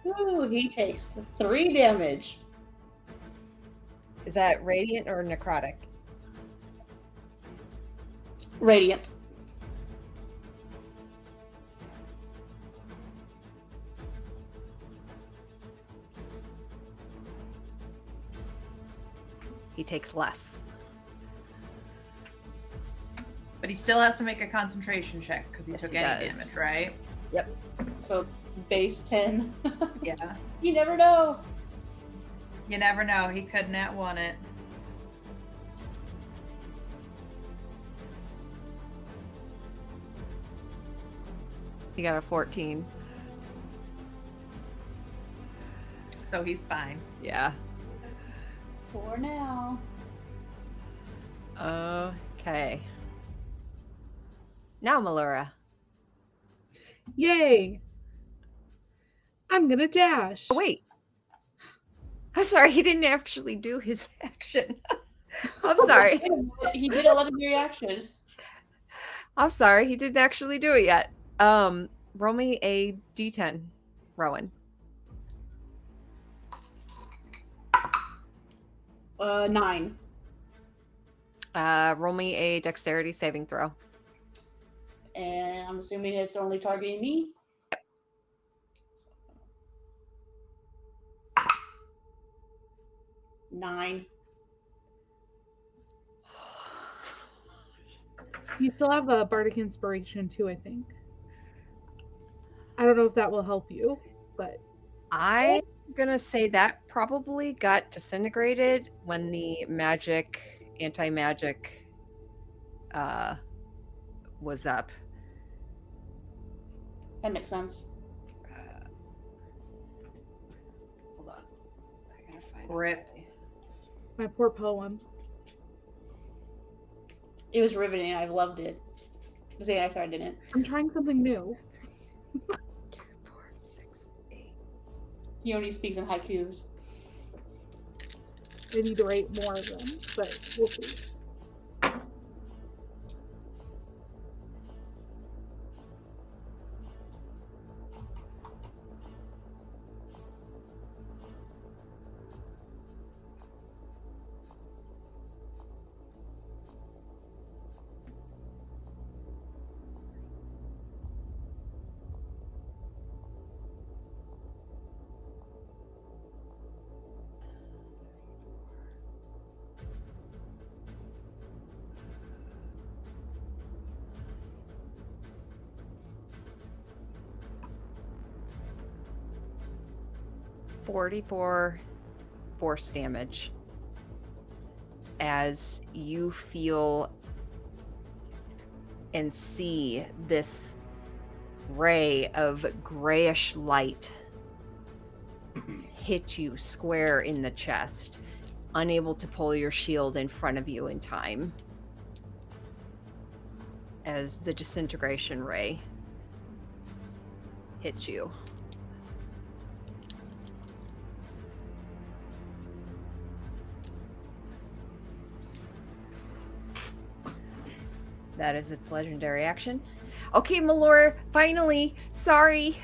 Ooh, he takes 3 damage. Is that radiant or necrotic? Radiant. He takes less. But he still has to make a concentration check because he Yes, took he any does. damage, right? Yep. So base 10. Yeah. You never know. You never know. He could nat one it. He got a 14. so he's fine. Yeah. For now. Okay. Now, Melora. Yay! I'm gonna dash. Oh, wait. I'm sorry, he didn't actually do his action. I'm sorry. Wait a minute, he did a legendary action. I'm sorry, he didn't actually do it yet. Roll me a d10, Rowan. 9. Roll me a dexterity saving throw. And I'm assuming it's only targeting me. 9. You still have a bardic inspiration too, I think. I don't know if that will help you, but I'm gonna say that probably got disintegrated when the anti-magic was up. That makes sense. Hold on. I gotta find Rip. my poor poem. It was riveting. I loved it. The I didn't. I'm trying something new. 4, 6, 8. He only speaks in haikus. I need to write more of them, but we'll see. .44 force damage as you feel and see this ray of grayish light hit you square in the chest, unable to pull your shield in front of you in time as the disintegration ray hits you. That is its legendary action. Okay, Melora, finally. Sorry.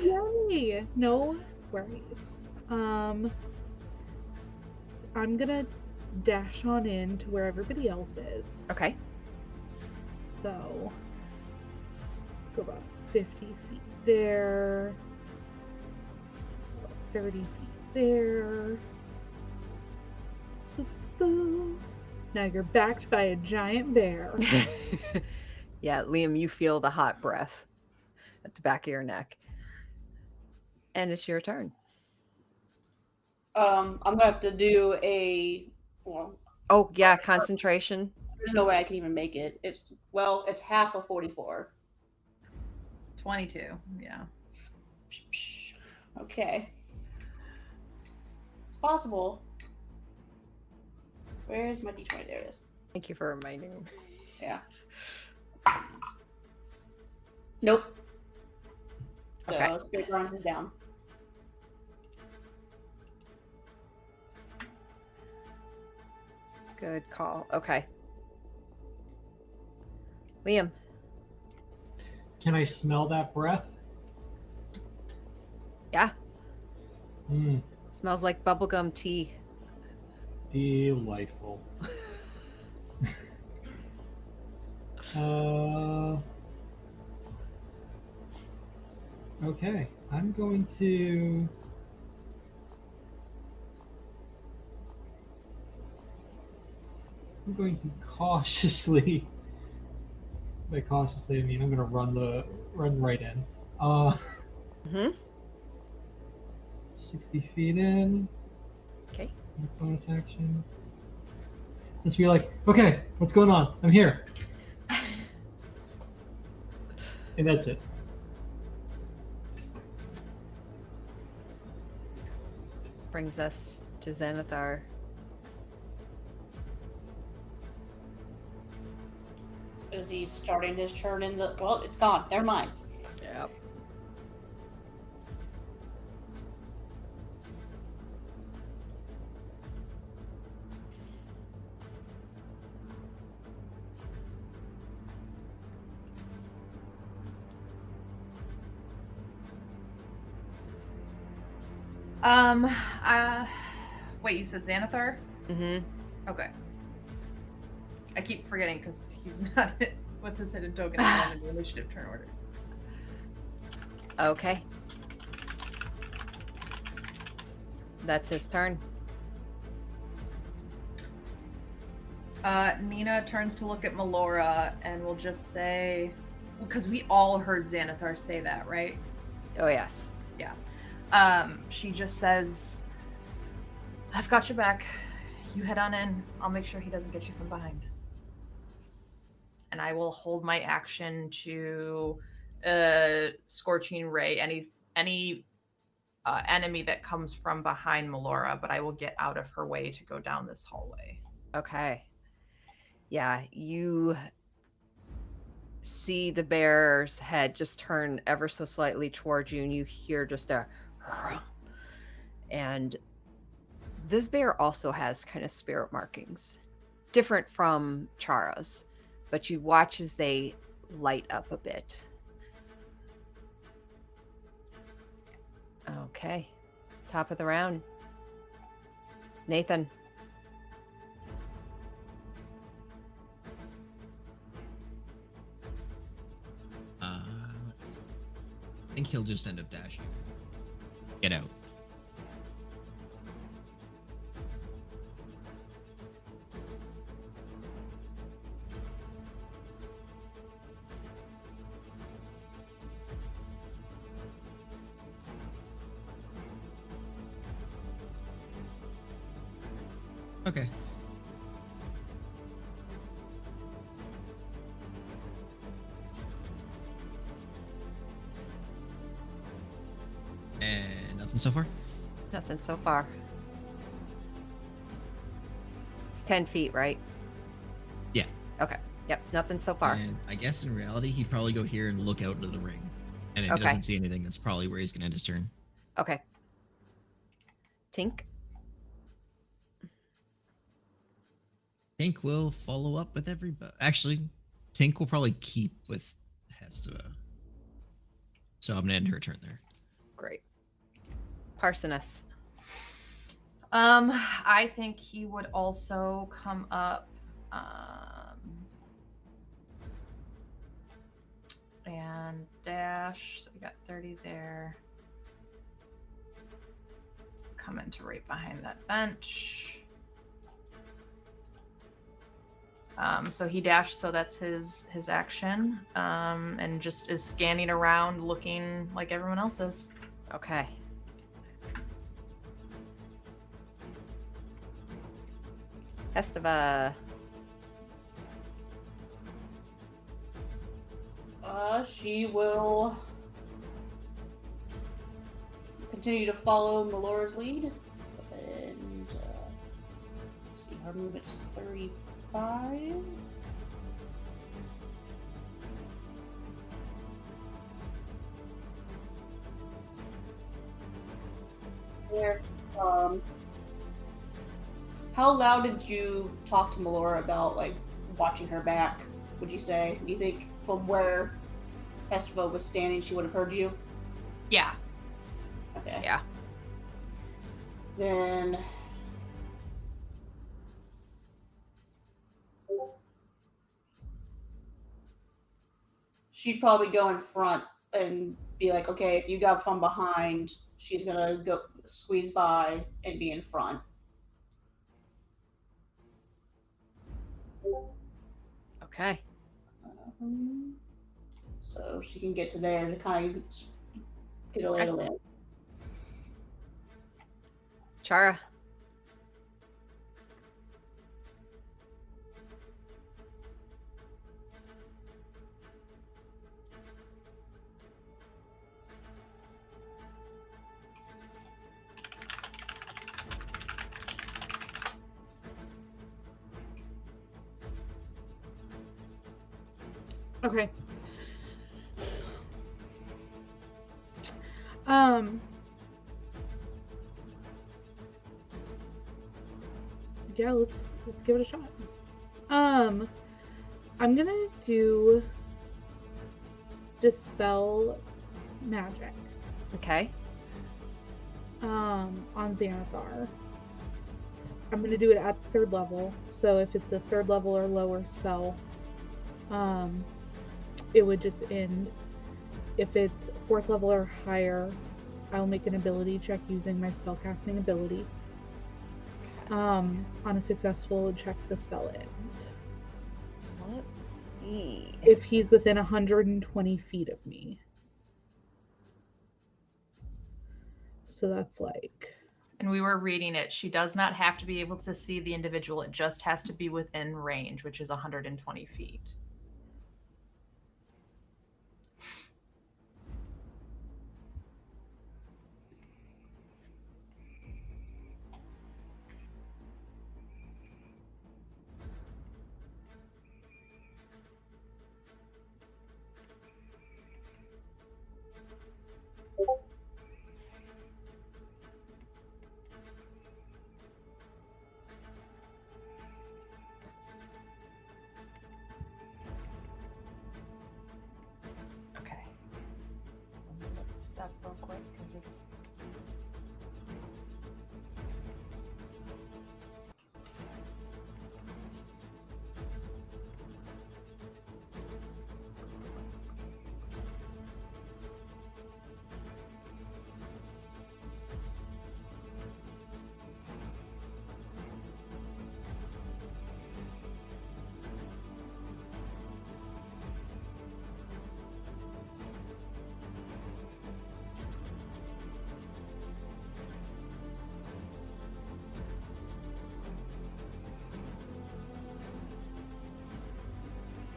Yay! No worries. I'm gonna dash on in to where everybody else is. Okay. So go about 50 feet there. 30 feet there. Boop, boop. Now you're backed by a giant bear. Yeah, Liam, you feel the hot breath at the back of your neck. And it's your turn. I'm gonna have to do a. Well, Oh, yeah, concentration. there's no way I can even make it. It's half of 44. 22. Yeah. Okay. It's possible. Where's my d20? There it is. Thank you for reminding me. Yeah. Nope. So Okay. Spirit Grounds is down. Good call. Okay. Liam. Can I smell that breath? Yeah. Mm, Smells like bubblegum tea. delightful. Okay, I'm going to cautiously. By cautiously, I mean I'm going to run right in. Mm-hmm. 60 feet in. Okay. Bonus action. Let's be like, okay, what's going on? I'm here. And that's it. brings us to Xanathar. Is he starting his turn in the? Well, it's gone. Never mind. Yep. Um, wait, you said Xanathar? Mm-hmm. Okay. I keep forgetting because he's not with his hidden token at the end of the initiative turn order. Okay. That's his turn. Nina turns to look at Melora and will just say, because we all heard Xanathar say that, right? Oh, yes. Yeah. She just says, I've got your back. You head on in. I'll make sure he doesn't get you from behind. And I will hold my action to Scorching Ray any enemy that comes from behind Melora, but I will get out of her way to go down this hallway. Okay. Yeah, you see the bear's head just turn ever so slightly towards you, and you hear just a and this bear also has kind of spirit markings, different from Chara's, but you watch as they light up a bit. Okay, top of the round. Nathan. Let's see. I think he'll just end up dashing. Get out. Okay. And nothing so far? Nothing so far. It's 10 feet, right? Yeah. Okay. Yep, nothing so far. And I guess in reality, he'd probably go here and look out into the ring. And if Okay. he doesn't see anything, that's probably where he's going to end his turn. Okay. Tink? Tink will follow up with everybody. Actually, Tink will probably keep with Hestiva. So I'm going to end her turn there. Great. Parsonus. I think he would also come up and dash. So we got 30 there. Come into right behind that bench. So he dashed, so that's his action, and just is scanning around, looking like everyone else is. Okay. Estiva. She will continue to follow Melora's lead, and let's see, her movement's 35. There. How loud did you talk to Melora about, like, watching her back, would you say? Do you think from where Estiva was standing, she would have heard you? Yeah. Okay. Yeah. Then she'd probably go in front and be like, okay, if you got from behind, she's gonna go squeeze by and be in front. Okay. So she can get to there to kind of get a lay of the land. Chara. Okay. Um. Yeah, let's give it a shot. I'm gonna do dispel magic. Okay. On Xanathar. I'm gonna do it at 3rd level. So if it's a 3rd level or lower spell, it would just end. If it's 4th level or higher, I'll make an ability check using my spellcasting ability. On a successful check, the spell ends. Let's see. If he's within 120 feet of me. So that's like... And we were reading it. She does not have to be able to see the individual. It just has to be within range, which is 120 feet. Okay. Let me look this up real quick because it's.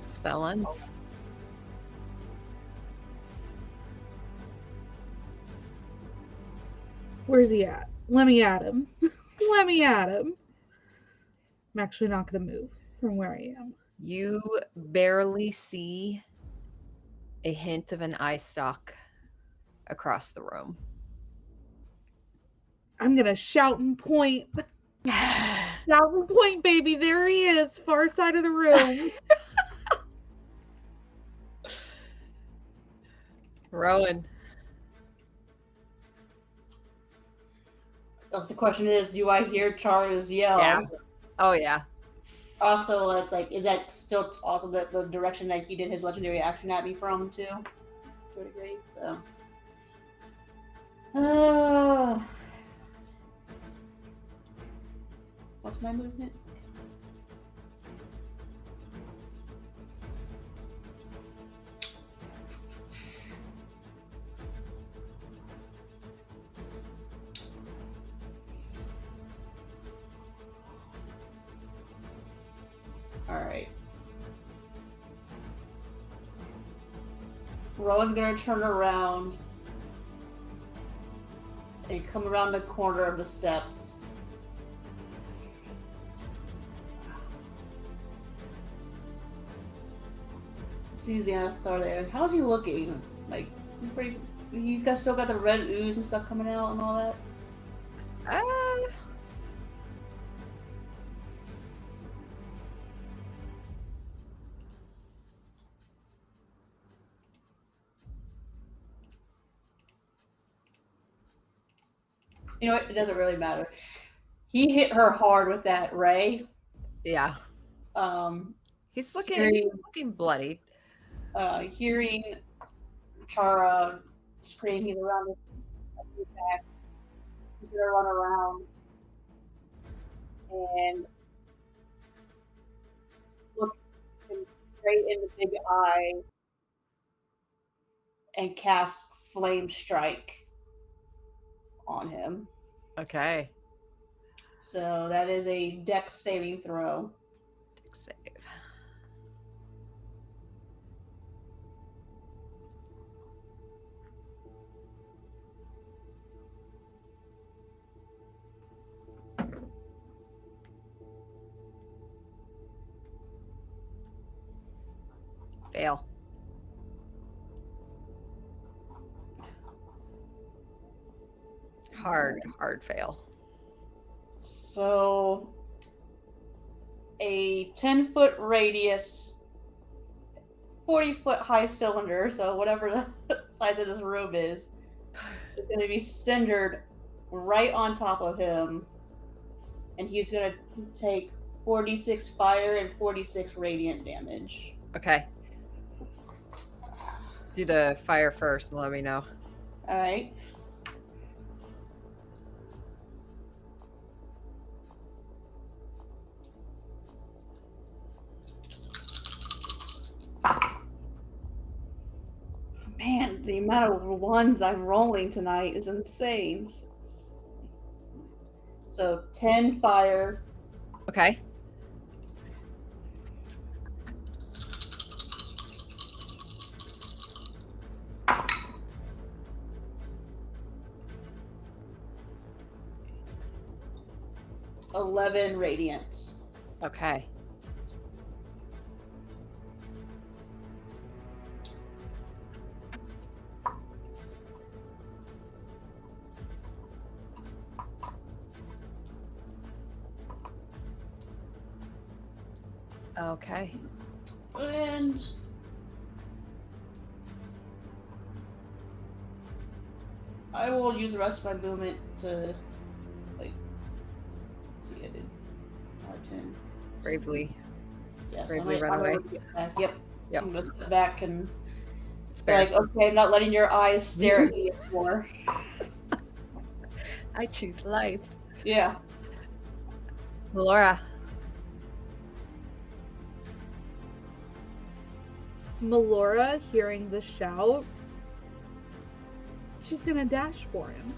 Spell ends. Where's he at? Let me at him. Let me at him. I'm actually not going to move from where I am. You barely see a hint of an eye stalk across the room. I'm going to shout and point. Shout and point, baby. There he is, far side of the room. Rowan. That's the question is, do I hear Chara's yell? Yeah. Oh, yeah. Also, it's like, is that still also the direction that he did his legendary action at me from, too? To a degree, so. What's my movement? Alright. Rowan's gonna turn around and come around the corner of the steps. Sees the Xanathar there. How's he looking? Like, pretty. He's still got the red ooze and stuff coming out and all that. You know what? It doesn't really matter. He hit her hard with that ray. Yeah. He's looking bloodied. Hearing Chara scream, he's around his back. He's gonna run around and look him straight in the big eye and cast Flame Strike on him. Okay. So that is a Dex saving throw. Dex save. Fail. Hard fail. So, a 10-foot radius, 40-foot high cylinder, so whatever the size of this room is going to be centered right on top of him. And he's going to take 46 fire and 46 radiant damage. Okay. Do the fire first and let me know. Alright. Man, the amount of ones I'm rolling tonight is insane. So 10 fire. Okay. $11 radiant. Okay. Okay. And I will use the rest of my movement to, like, let's see, I did 10. Bravely. Yes, Bravely run away. Back. Yep. Yep. I'm gonna step back and be Spare. like, okay, I'm not letting your eyes stare at me anymore. I choose life. Yeah. Melora. Melora, hearing the shout, she's gonna dash for him.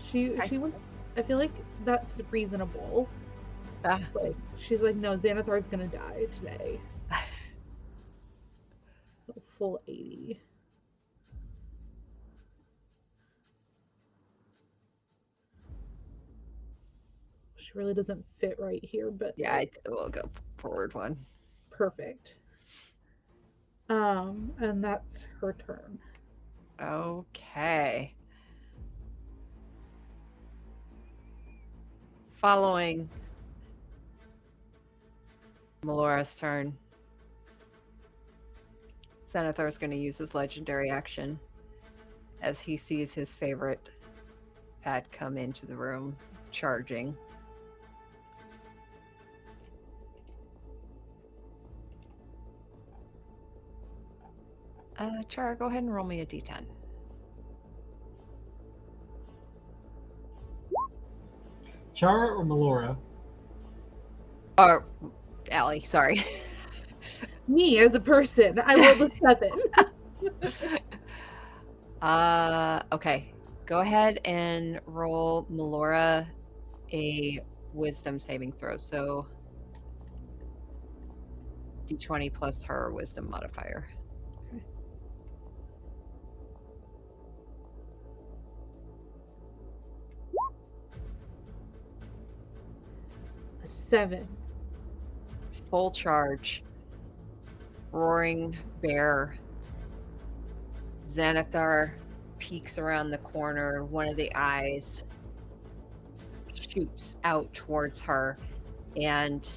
She would. I feel like that's reasonable. Ah. Like she's like, no, Xanathar's gonna die today. Full 80. She really doesn't fit right here, but Yeah, I will go forward one. perfect. And that's her turn. Okay. Following Melora's turn, Xanathar is going to use his legendary action as he sees his favorite pad come into the room, charging. Chara, go ahead and roll me a d10. Chara or Melora? Or, Allie, sorry. Me as a person, I rolled a 7. Okay. Go ahead and roll Melora a wisdom saving throw. So d20 plus her wisdom modifier. A 7. Full charge. Roaring bear. Xanathar peeks around the corner. One of the eyes shoots out towards her, and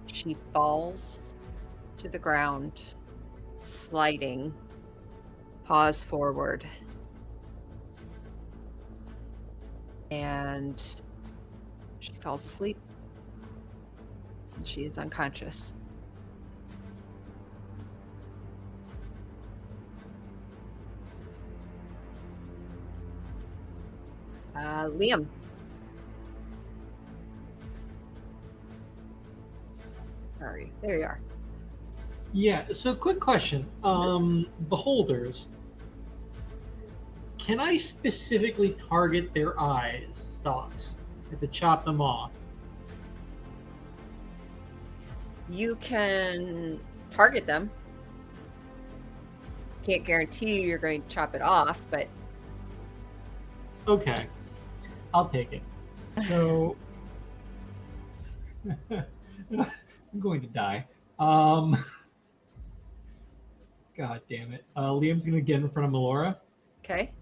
she falls to the ground, sliding, paws forward. And she falls asleep. She is unconscious. Liam. Sorry, there you are. Yeah, so quick question. Beholders, can I specifically target their eyes, stalks? I have to chop them off. You can target them. Can't guarantee you're going to chop it off, but Okay, I'll take it. So, I'm going to die. God damn it. Liam's going to get in front of Melora. okay.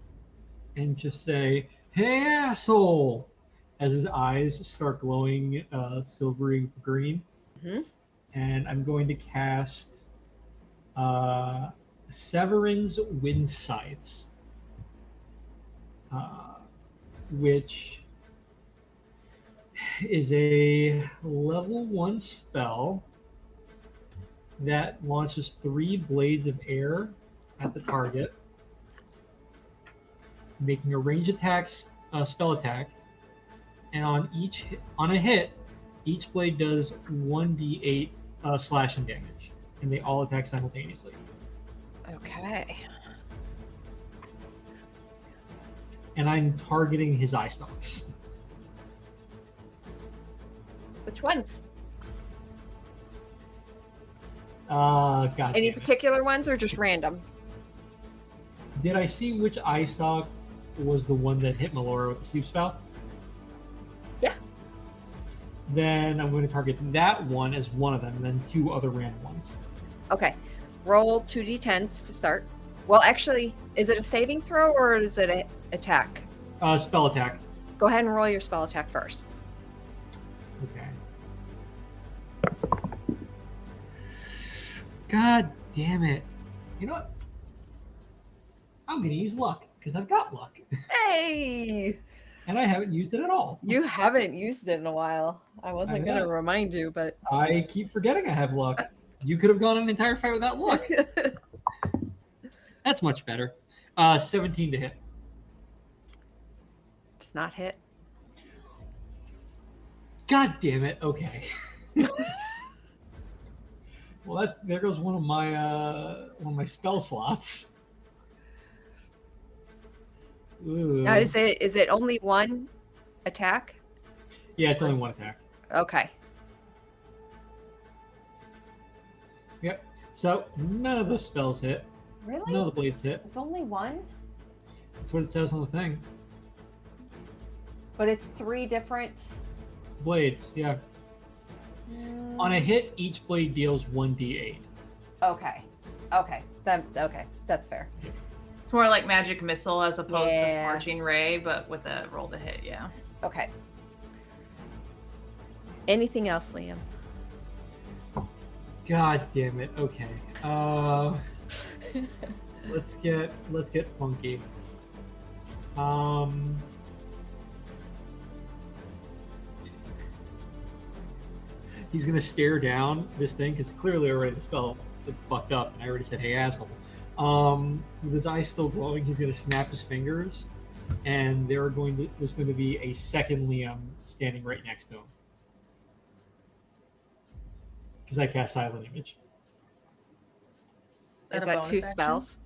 and just say, "Hey, asshole!" as his eyes start glowing silvery green. Mhm. And I'm going to cast Severin's Wind Scythes, which is a level 1 spell that launches 3 blades of air at the target, making a range attack, spell attack, and on a hit, each blade does 1d8 slashing damage, and they all attack simultaneously. Okay. And I'm targeting his eye stalks. Which ones? God Any damn it. particular ones or just random? Did I see which eye stalk was the one that hit Melora with the sleep spell? Yeah. Then I'm going to target that one as one of them, and then 2 other random ones. Okay. Roll 2d10s to start. Well, actually, is it a saving throw or is it an attack? Spell attack. Go ahead and roll your spell attack first. Okay. God damn it. You know what? I'm going to use luck, because I've got luck. Hey! And I haven't used it at all. You haven't used it in a while. I wasn't going to know. remind you, but. I keep forgetting I have luck. You could have gone an entire fight without luck. That's much better. 17 to hit. Does not hit. God damn it. Okay. Well, there goes one of my spell slots. Ooh. Now, is it only one attack? Yeah, it's only one attack. Okay. Yep. So none of those spells hit. Really? None of the blades hit. It's only one? That's what it says on the thing. But it's 3 different. Blades, yeah. On a hit, each blade deals 1d8. Okay. Okay. That's fair. It's more like magic missile as opposed to Yeah. scorching ray, but with a roll to hit. Yeah. Okay. Anything else, Liam? God damn it. Okay. Let's get funky. He's gonna stare down this thing because clearly already the spell fucked up, and I already said, "Hey, asshole." With his eyes still glowing, he's gonna snap his fingers, and there's going to be a second Liam standing right next to him because I cast Silent Image. Is a that bonus 2 action? spells?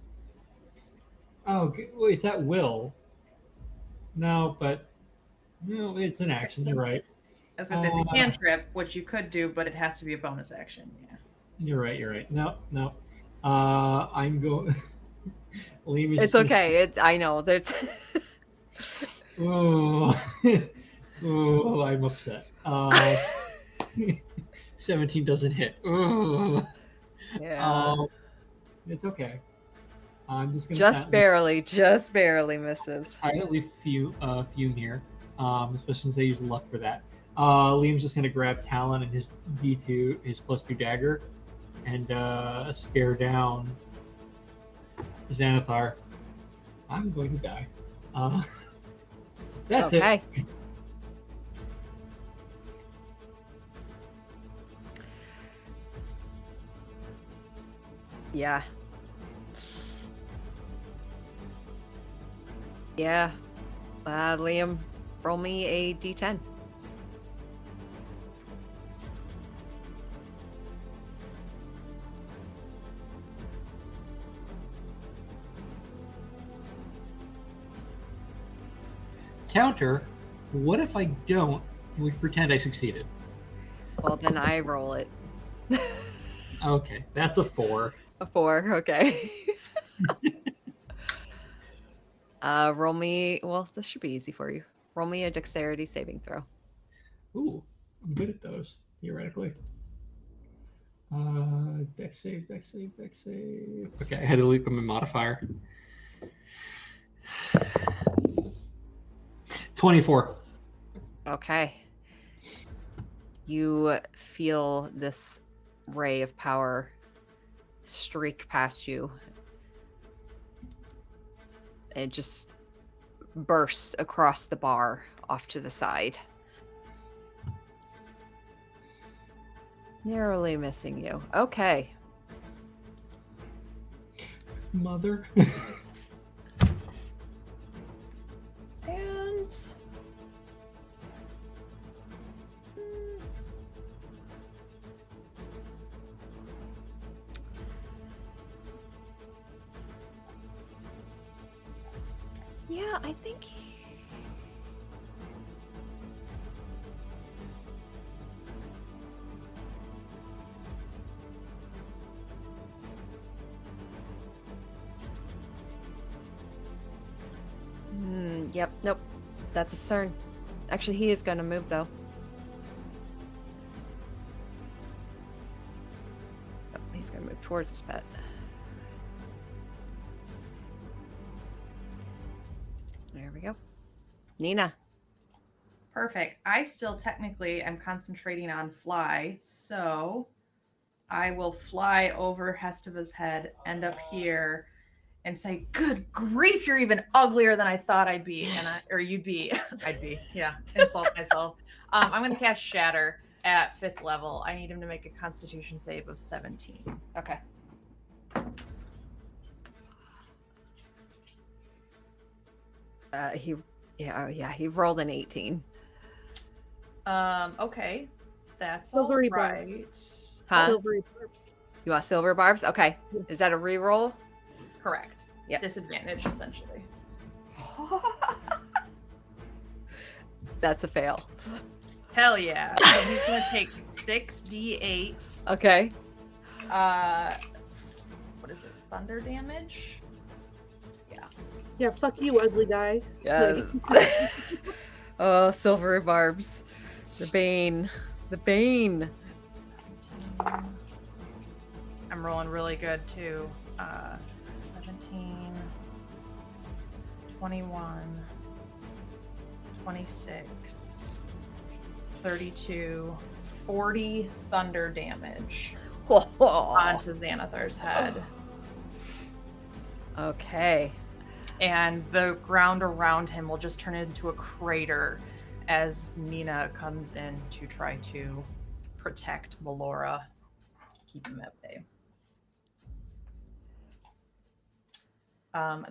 Oh, okay. Well, it's at will. No, but no, it's an action. You're right. I was gonna say it's a cantrip, which you could do, but it has to be a bonus action. Yeah. You're right. No. I'm going. Liam is It's just okay. I know. There's. Oh, I'm upset. 17 doesn't hit. Oh. Yeah. It's okay. I'm just gonna Just barely misses. silently fume here, especially since I use luck for that. Liam's just gonna grab Talon and his D2, his +2 dagger, and stare down Xanathar. I'm going to die. That's it. Okay. Yeah. Yeah. Liam, roll me a d10. Counter. What if I don't? And we pretend I succeeded. Well, then I roll it. Okay, that's a 4. A 4, okay. Roll me. Well, this should be easy for you. Roll me a dexterity saving throw. Ooh, I'm good at those, theoretically. Dex save. Okay, I had to leap him in modifier. 24. Okay. You feel this ray of power streak past you. It just bursts across the bar off to the side. Narrowly missing you. Okay. Mother. And yeah, I think yep, nope. That's his turn. Actually, he is going to move, though. Oh, he's going to move towards his pet. There we go. Nina. Perfect. I still technically am concentrating on fly, so I will fly over Hesteva's head, end up here, and say, "Good grief, you're even uglier than I thought I'd be," you'd be. I'd be. Yeah, insult myself. I'm going to cast Shatter at 5th level. I need him to make a Constitution save of 17. Okay. He rolled an 18. Okay, that's Silvery all right. Huh? Silvery barbs. You want silver barbs? Okay. Is that a reroll? Correct. Yep. Disadvantage, essentially. That's a fail. Hell yeah. So he's going to take 6d8. Okay. What is this? Thunder damage? Yeah. Yeah, fuck you, ugly guy. Yeah. Oh, silver barbs. The bane. The bane. 17. I'm rolling really good too. 17, 21, 26, 32, 40 thunder damage onto Xanathar's head. Okay. And the ground around him will just turn into a crater as Nina comes in to try to protect Melora, keep him at bay.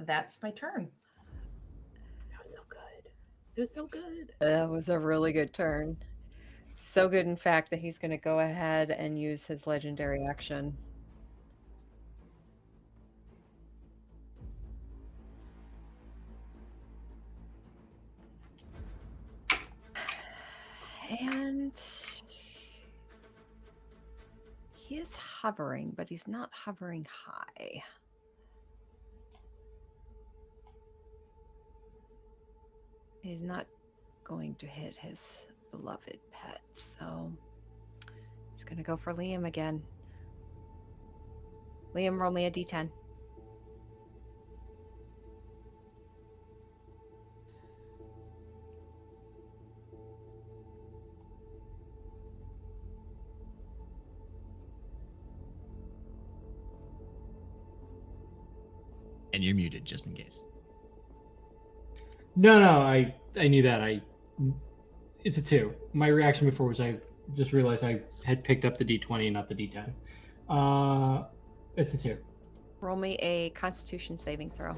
That's my turn. That was so good. It was so good. That was a really good turn. So good, in fact, that he's going to go ahead and use his legendary action. And he is hovering, but he's not hovering high. He's not going to hit his beloved pet, so he's going to go for Liam again. Liam, roll me a d10. And you're muted, just in case. No, I knew that. It's a 2. My reaction before was I just realized I had picked up the d20 and not the d10. It's a 2. Roll me a Constitution saving throw.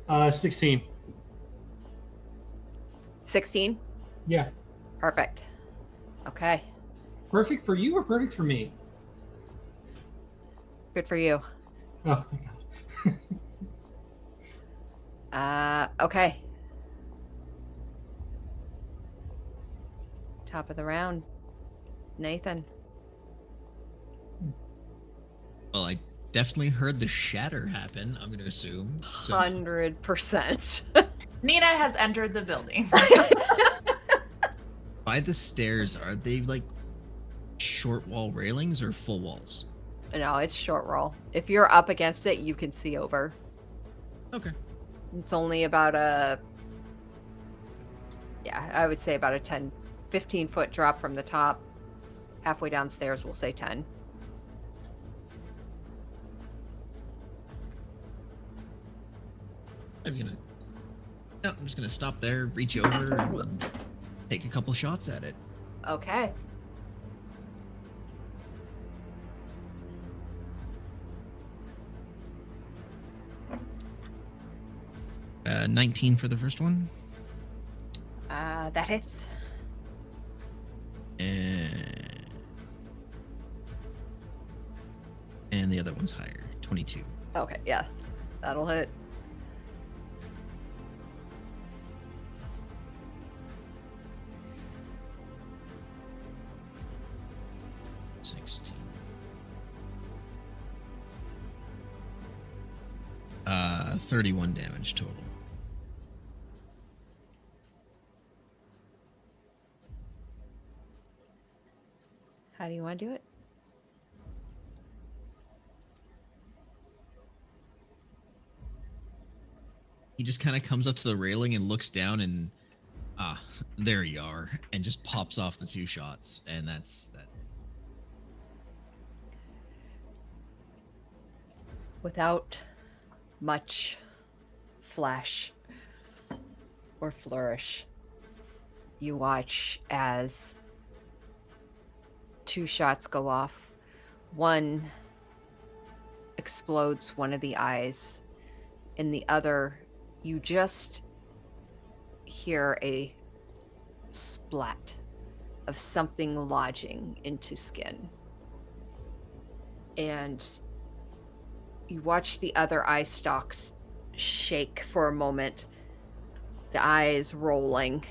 Ugh. 16. 16? Yeah. Perfect. Okay. Perfect for you or perfect for me? Good for you. Oh, thank God. Okay. Top of the round. Nathan. Well, I definitely heard the shatter happen, I'm going to assume. So 100%. Nina has entered the building. by the stairs, are they like short wall railings or full walls? No, it's short roll. If you're up against it, you can see over. Okay. It's only about I would say about a 10, 15 foot drop from the top. Halfway downstairs, we'll say 10. I'm just gonna stop there, reach over, and take a couple shots at it. Okay. Uh, 19 for the first one. That hits. And the other one's higher, 22. Okay, yeah. That'll hit. $16. 31 damage total. How do you want to do it? He just kind of comes up to the railing and looks down and there you are, and just pops off the 2 shots, and that's Without much flash or flourish, you watch as 2 shots go off. One explodes one of the eyes, and the other, you just hear a splat of something lodging into skin. And you watch the other eye stalks shake for a moment, the eyes rolling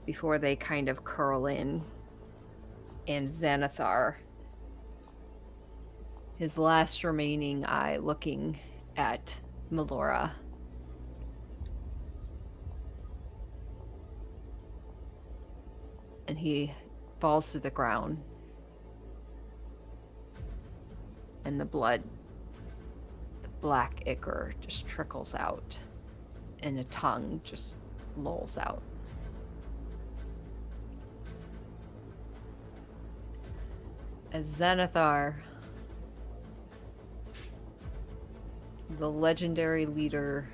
before they kind of curl in. And Xanathar, his last remaining eye looking at Melora. And he falls to the ground. And the blood, the black ichor, just trickles out. And a tongue just lolls out. As Xanathar, the legendary leader,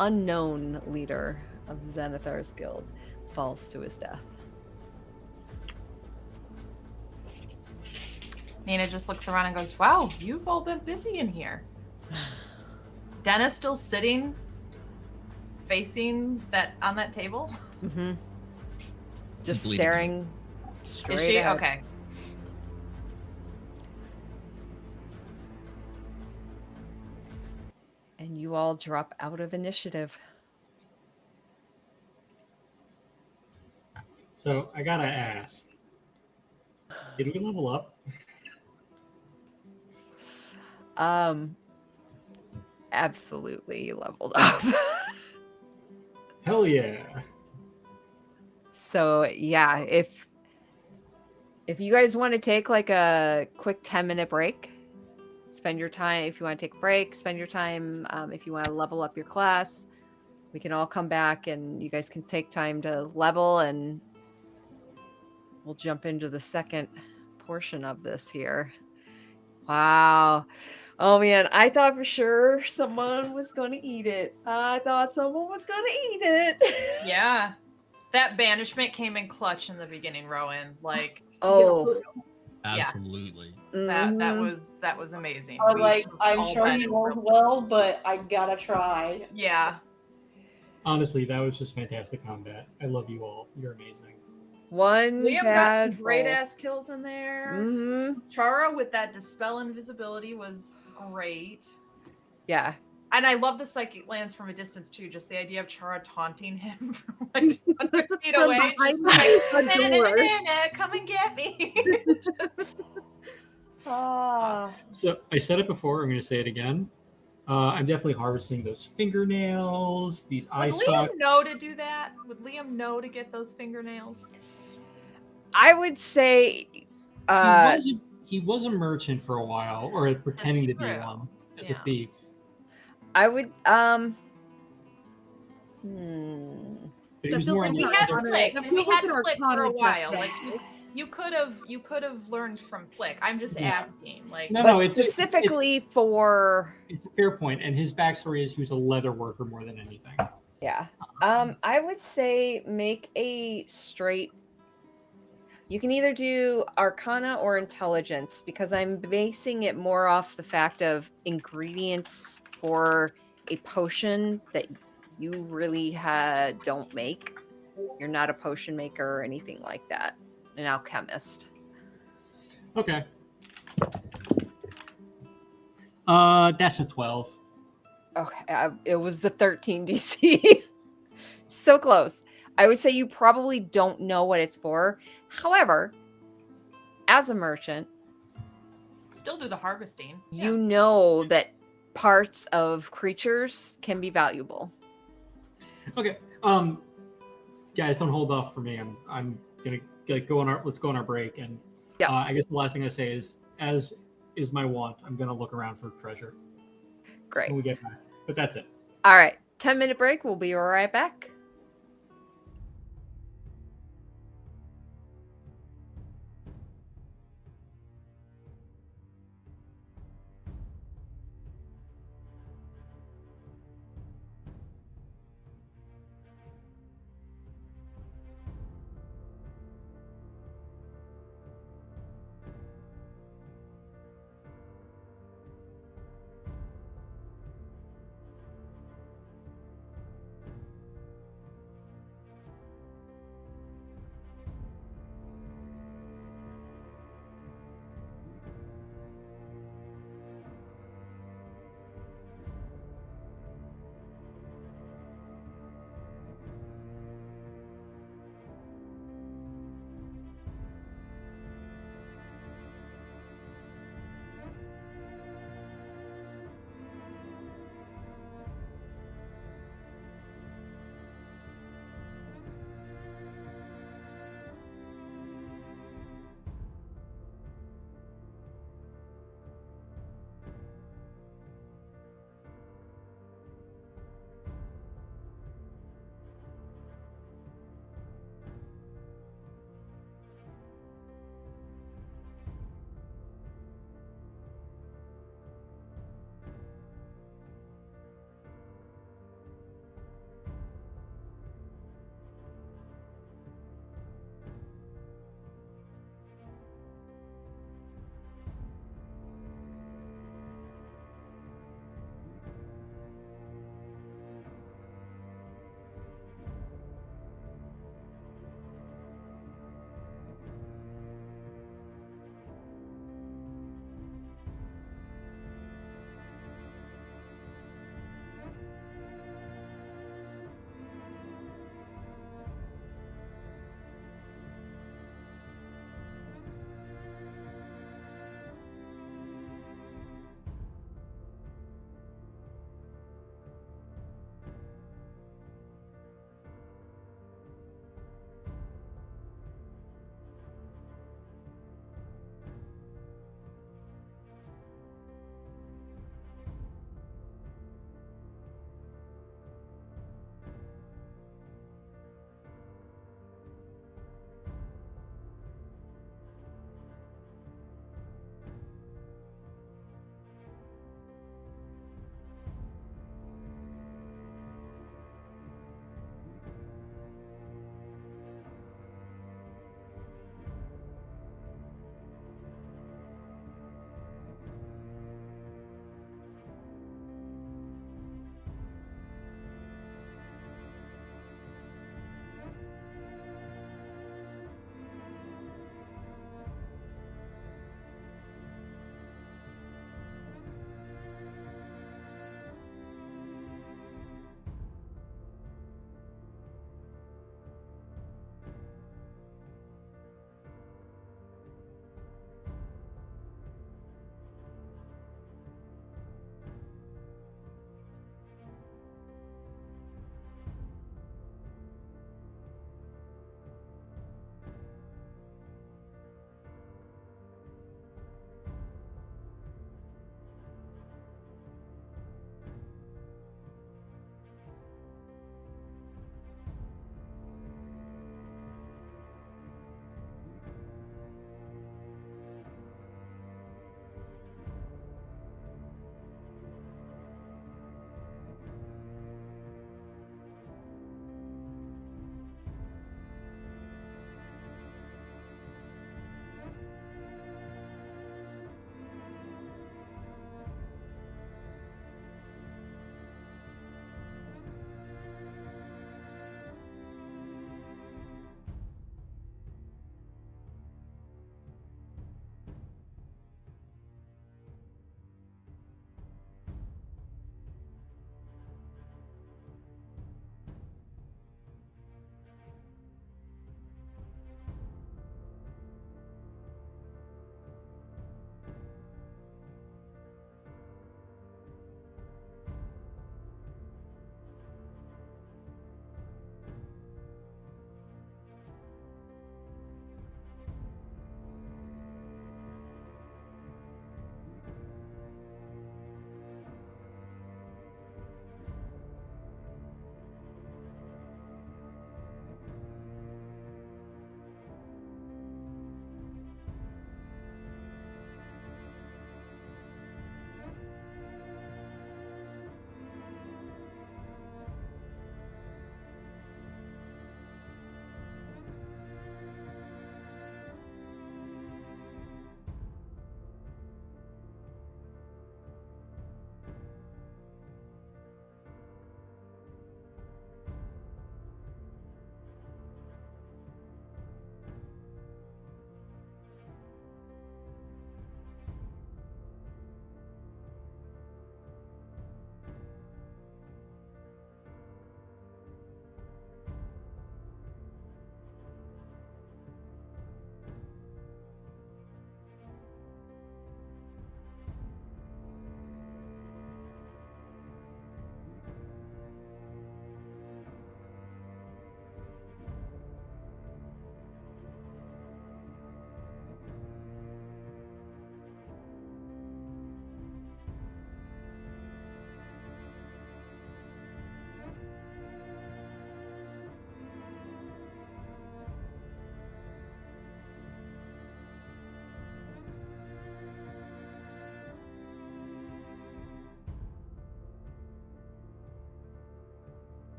unknown leader of Xanathar's guild, falls to his death. Nina just looks around and goes, wow, you've all been busy in here. Dennis still sitting, facing on that table? Mm-hmm. Just Bleeding. staring straight Is she? ahead. Okay. And you all drop out of initiative. So I gotta ask, did we level up? Absolutely you leveled up. Hell yeah. So yeah, if you guys want to take like a quick 10-minute break, spend your time. If you want to take a break, spend your time. If you want to level up your class, we can all come back and you guys can take time to level, and we'll jump into the second portion of this here. Wow. Oh man, I thought for sure someone was going to eat it. I thought someone was going to eat it. Yeah. That banishment came in clutch in the beginning, Rowan. Like, Oh. absolutely. that Mhm. was amazing. Or We like, I'm all sure had you it rolled real- well, but I gotta try. Yeah. Honestly, that was just fantastic combat. I love you all. You're amazing. One Liam got bad some great roll. ass kills in there. Mhm. Chara with that dispel invisibility was great. Yeah. And I love the psychic lance from a distance too. Just the idea of Chara taunting him from like 200 feet From away. behind Just like, the door. come and get me. Just- Ah. So I said it before. I'm going to say it again. I'm definitely harvesting those fingernails, these eye Would Liam stalks. know to do that? Would Liam know to get those fingernails? I would say he was a merchant for a while, or pretending to be true. one as a Yeah. thief. I would But he That was feels more like on We the had Arcana- Flick. that We feels like had an Flick for Arcana a check while. then. Like you could have learned from Flick. I'm just Yeah. asking. Like No, but no, it's specifically for it's a fair point, and his backstory is he was a leather worker more than anything. yeah. I would say make a straight. You can either do Arcana or Intelligence because I'm basing it more off the fact of ingredients for a potion that you really don't make. You're not a potion maker or anything like that. An alchemist. Okay. That's a 12. Okay, it was the 13 DC. So close. I would say you probably don't know what it's for. However, as a merchant, still do the harvesting. you know that parts of creatures can be valuable. Okay. Guys, don't hold off for me. I'm gonna go on our let's go on our break, and Yeah. I guess the last thing I say is, as is my wont, I'm gonna look around for treasure Great. when we get back. But that's it. All right, 10-minute break. We'll be right back.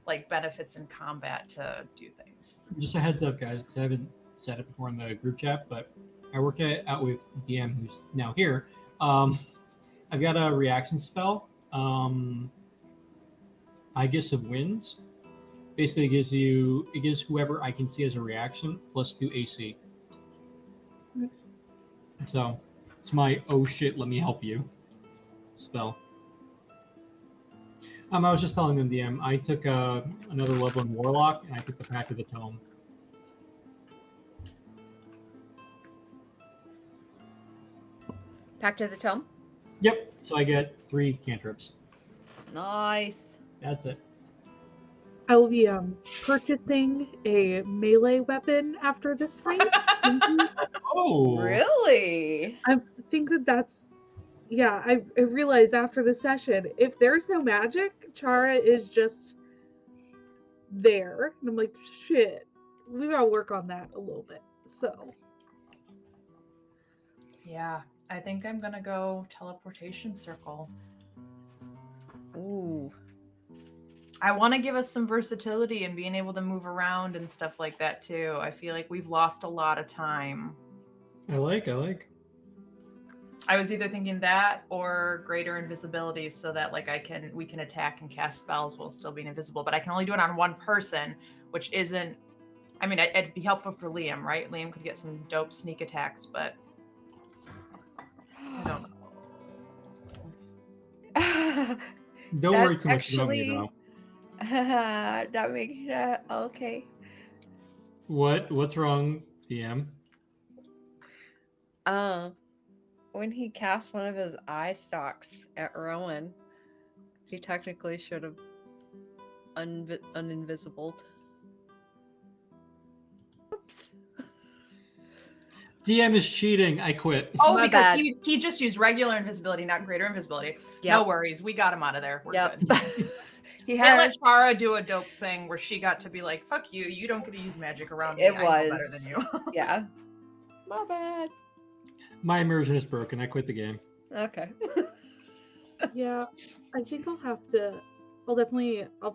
like benefits in combat to do things. Just a heads up, guys, because I haven't said it before in the group chat, but I work out with DM, who's now here. I've got a reaction spell, Aegis of Winds. Basically, it gives whoever I can see as a reaction +2 AC. So it's my oh shit, let me help you spell. I was just telling them, DM, I took another level in Warlock, and I took the Pact of the Tome. Pact of the Tome. Yep. So I get 3 cantrips. Nice. That's it. I will be purchasing a melee weapon after this fight. Oh. Really? I think that's yeah, I realized after the session, if there's no magic, Chara is just there. And I'm like, shit, we gotta work on that a little bit. So Yeah, I think I'm gonna go teleportation circle. Ooh. I want to give us some versatility and being able to move around and stuff like that too. I feel like we've lost a lot of time. I like. I was either thinking that or greater invisibility, so that like we can attack and cast spells while still being invisible. But I can only do it on one person, which isn't. I mean, it'd be helpful for Liam, right? Liam could get some dope sneak attacks, but I don't know. Don't That's worry too much about me, actually- though. That makes okay. What's wrong, DM? When he cast one of his eye stalks at Rowan, he technically should have uninvisibled. Oops. DM is cheating. I quit. Oh, My because bad. he just used regular invisibility, not greater invisibility. No worries, we got him out of there. We're good. He Can't has. let Chara do a dope thing where she got to be like, "Fuck you! You don't get to use magic around me. It I know better was- than you." Yeah. My bad. My immersion is broken. I quit the game. Okay. yeah, I think I'll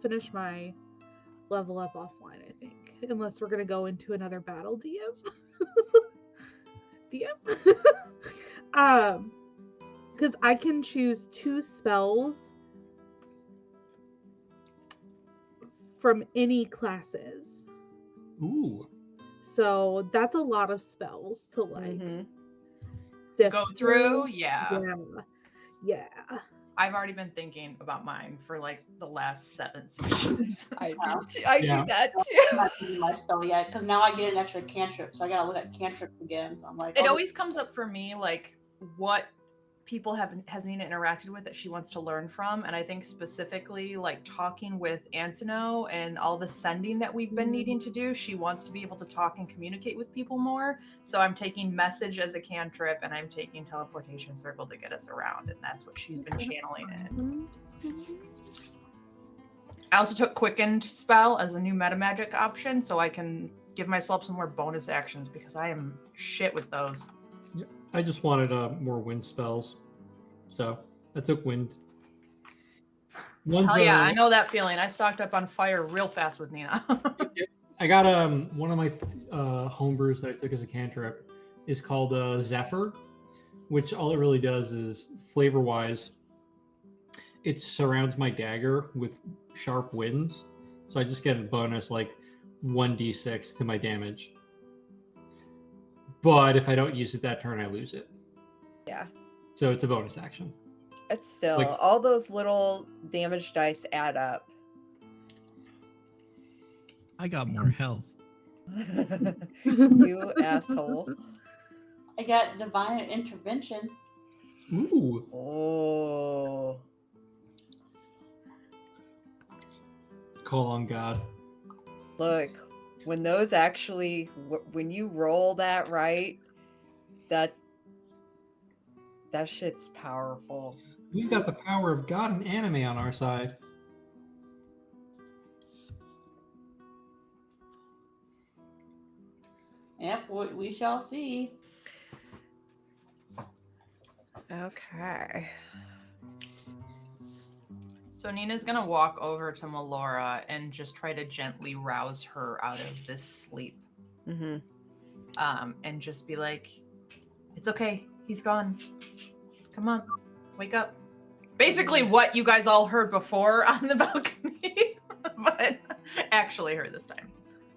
finish my level up offline, I think. Unless we're gonna go into another battle, DM. Because I can choose 2 spells from any classes. Ooh. So that's a lot of spells to like Mhm. sift Go through, yeah. Yeah. I've already been thinking about mine for like the last 7 sessions. I Wow. do Yeah. that I'm too. not using my spell yet because now I get an extra cantrip, so I gotta look at cantrips again. So I'm like, It oh, always comes up for me like what people has Nina interacted with that she wants to learn from, and I think specifically like talking with Antino and all the sending that we've been needing to do. She wants to be able to talk and communicate with people more. So I'm taking message as a cantrip, and I'm taking teleportation circle to get us around, and that's what she's been channeling in. I also took quickened spell as a new meta magic option, so I can give myself some more bonus actions because I am shit with those. I just wanted more wind spells, so I took wind. One's, Hell yeah, I know that feeling. I stocked up on fire real fast with Nina. I got one of my homebrews that I took as a cantrip is called Zephyr, which all it really does is flavor wise, it surrounds my dagger with sharp winds, so I just get a bonus like 1d6 to my damage. But if I don't use it that turn, I lose it. Yeah. So it's a bonus action. It's still Like- all those little damage dice add up. I got more health. You asshole. I got divine intervention. Ooh. Oh. Call on God. Look, when those actually, when you roll that right, that shit's powerful. We've got the power of God and anime on our side. Yep, we shall see. Okay. So Nina's gonna walk over to Melora and just try to gently rouse her out of this sleep. Mm-hmm. And just be like, "It's okay. He's gone. Come on, wake up." Basically, what you guys all heard before on the balcony, but actually heard this time.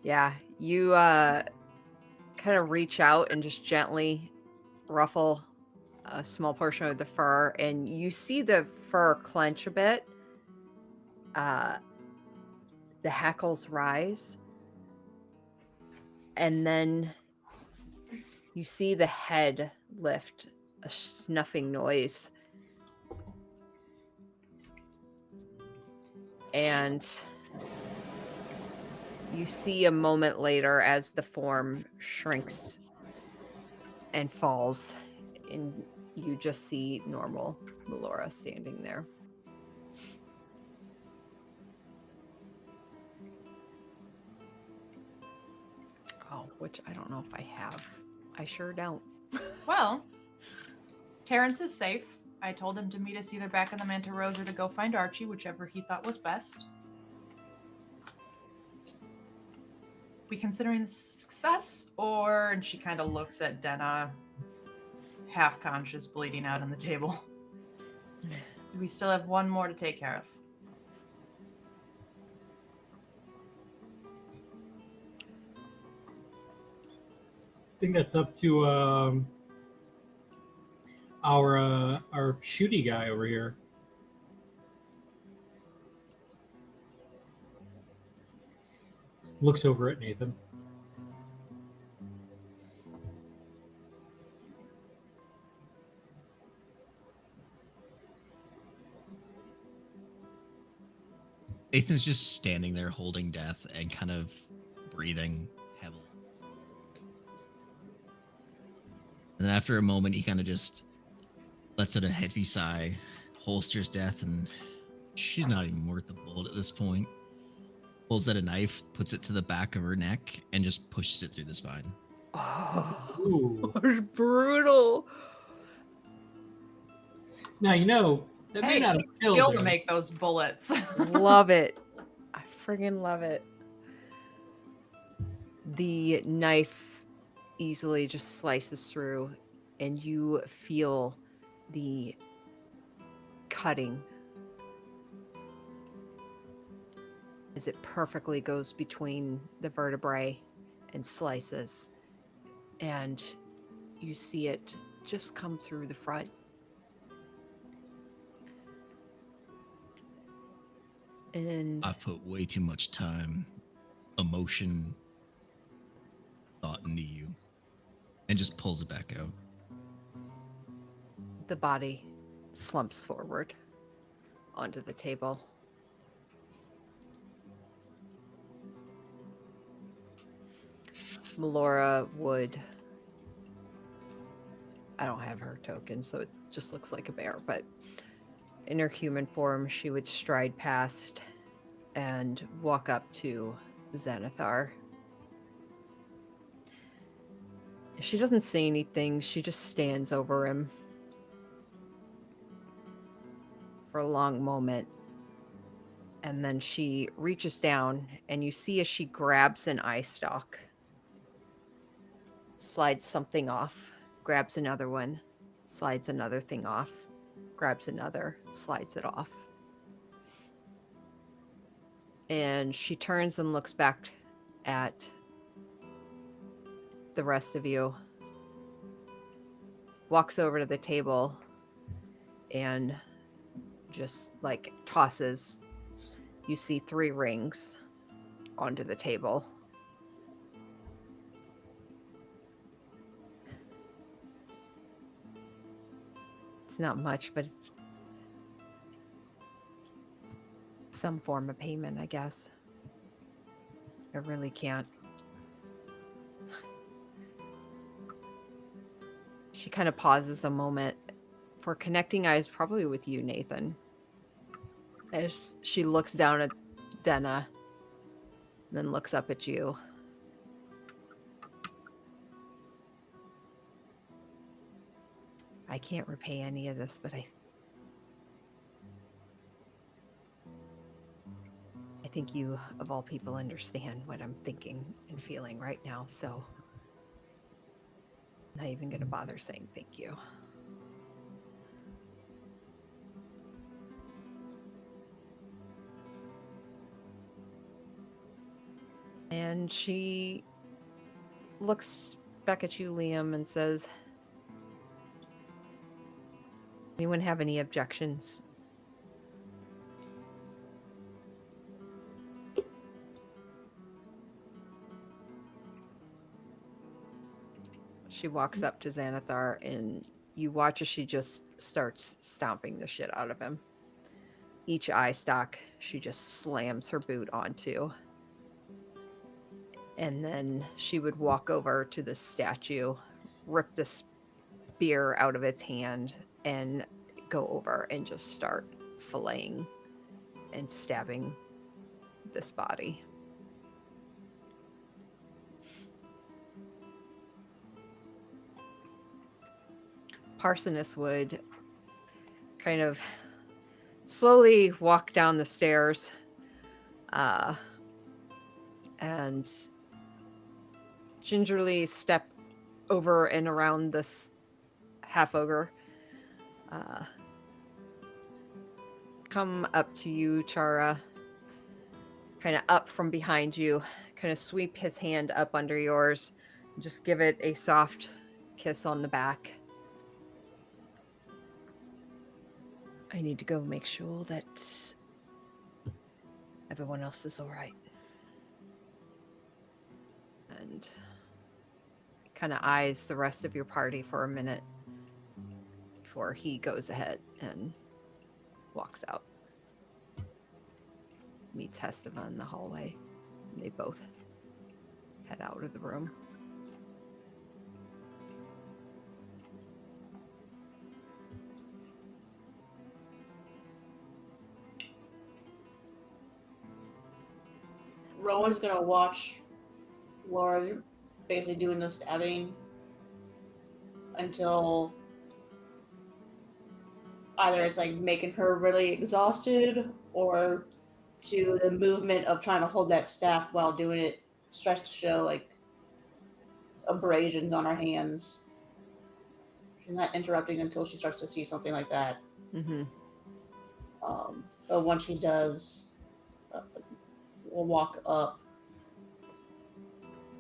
Yeah, you kind of reach out and just gently ruffle a small portion of the fur, and you see the fur clench a bit. The hackles rise, and then you see the head lift, a snuffing noise. And you see a moment later as the form shrinks and falls, and you just see normal Melora standing there. Oh, which I don't know if I have. I sure don't. Well, Terrence is safe. I told him to meet us either back in the Manta Rose or to go find Archie, whichever he thought was best. We considering this a success, or... And she kind of looks at Denna, half conscious, bleeding out on the table. Do we still have one more to take care of? I think that's up to our shooty guy over here. Looks over at Nathan. Nathan's just standing there holding death and kind of breathing heavily. And then after a moment, he kind of just lets out a heavy sigh, holsters death, and she's not even worth the bullet at this point. Pulls out a knife, puts it to the back of her neck, and just pushes it through the spine. Oh, Ooh. brutal. Now, you know, that may Hey, not have it's killed skill her. to make those bullets. Love it. I friggin' love it. The knife easily just slices through, and you feel the cutting as it perfectly goes between the vertebrae and slices. And you see it just come through the front. And I've put way too much time, emotion, thought into you. And just pulls it back out. the body slumps forward onto the table. Melora would... I don't have her token, so it just looks like a bear, but in her human form, she would stride past and walk up to Xanathar. She doesn't say anything, she just stands over him for a long moment. And then she reaches down, and you see as she grabs an eye stalk, slides something off, grabs another one, slides another thing off, grabs another, slides it off. And she turns and looks back at the rest of you, walks over to the table, and just like tosses. You see 3 rings onto the table. It's not much, but it's some form of payment, I guess. I really can't. She kind of pauses a moment for connecting eyes, probably with you, Nathan. As she looks down at Denna, then looks up at you. I can't repay any of this, but think you, of all people, understand what I'm thinking and feeling right now, so I'm not even going to bother saying thank you. And she looks back at you, Liam, and says, anyone have any objections? She walks up to Xanathar, and you watch as she just starts stomping the shit out of him. Each eye stalk, she just slams her boot onto. And then she would walk over to the statue, rip the spear out of its hand, and go over and just start filleting and stabbing this body. Parsoness would kind of slowly walk down the stairs and gingerly step over and around this half ogre. Come up to you, Chara, kind of up from behind you, kind of sweep his hand up under yours, just give it a soft kiss on the back. I need to go make sure that everyone else is all right. And kind of eyes the rest of your party for a minute before he goes ahead and walks out. Meets Hestava in the hallway. And they both head out of the room. Rowan's gonna watch Laura basically doing the stabbing until either it's like making her really exhausted, or to the movement of trying to hold that staff while doing it starts to show like abrasions on her hands. She's not interrupting until she starts to see something like that. Mm-hmm. But once she does, we'll walk up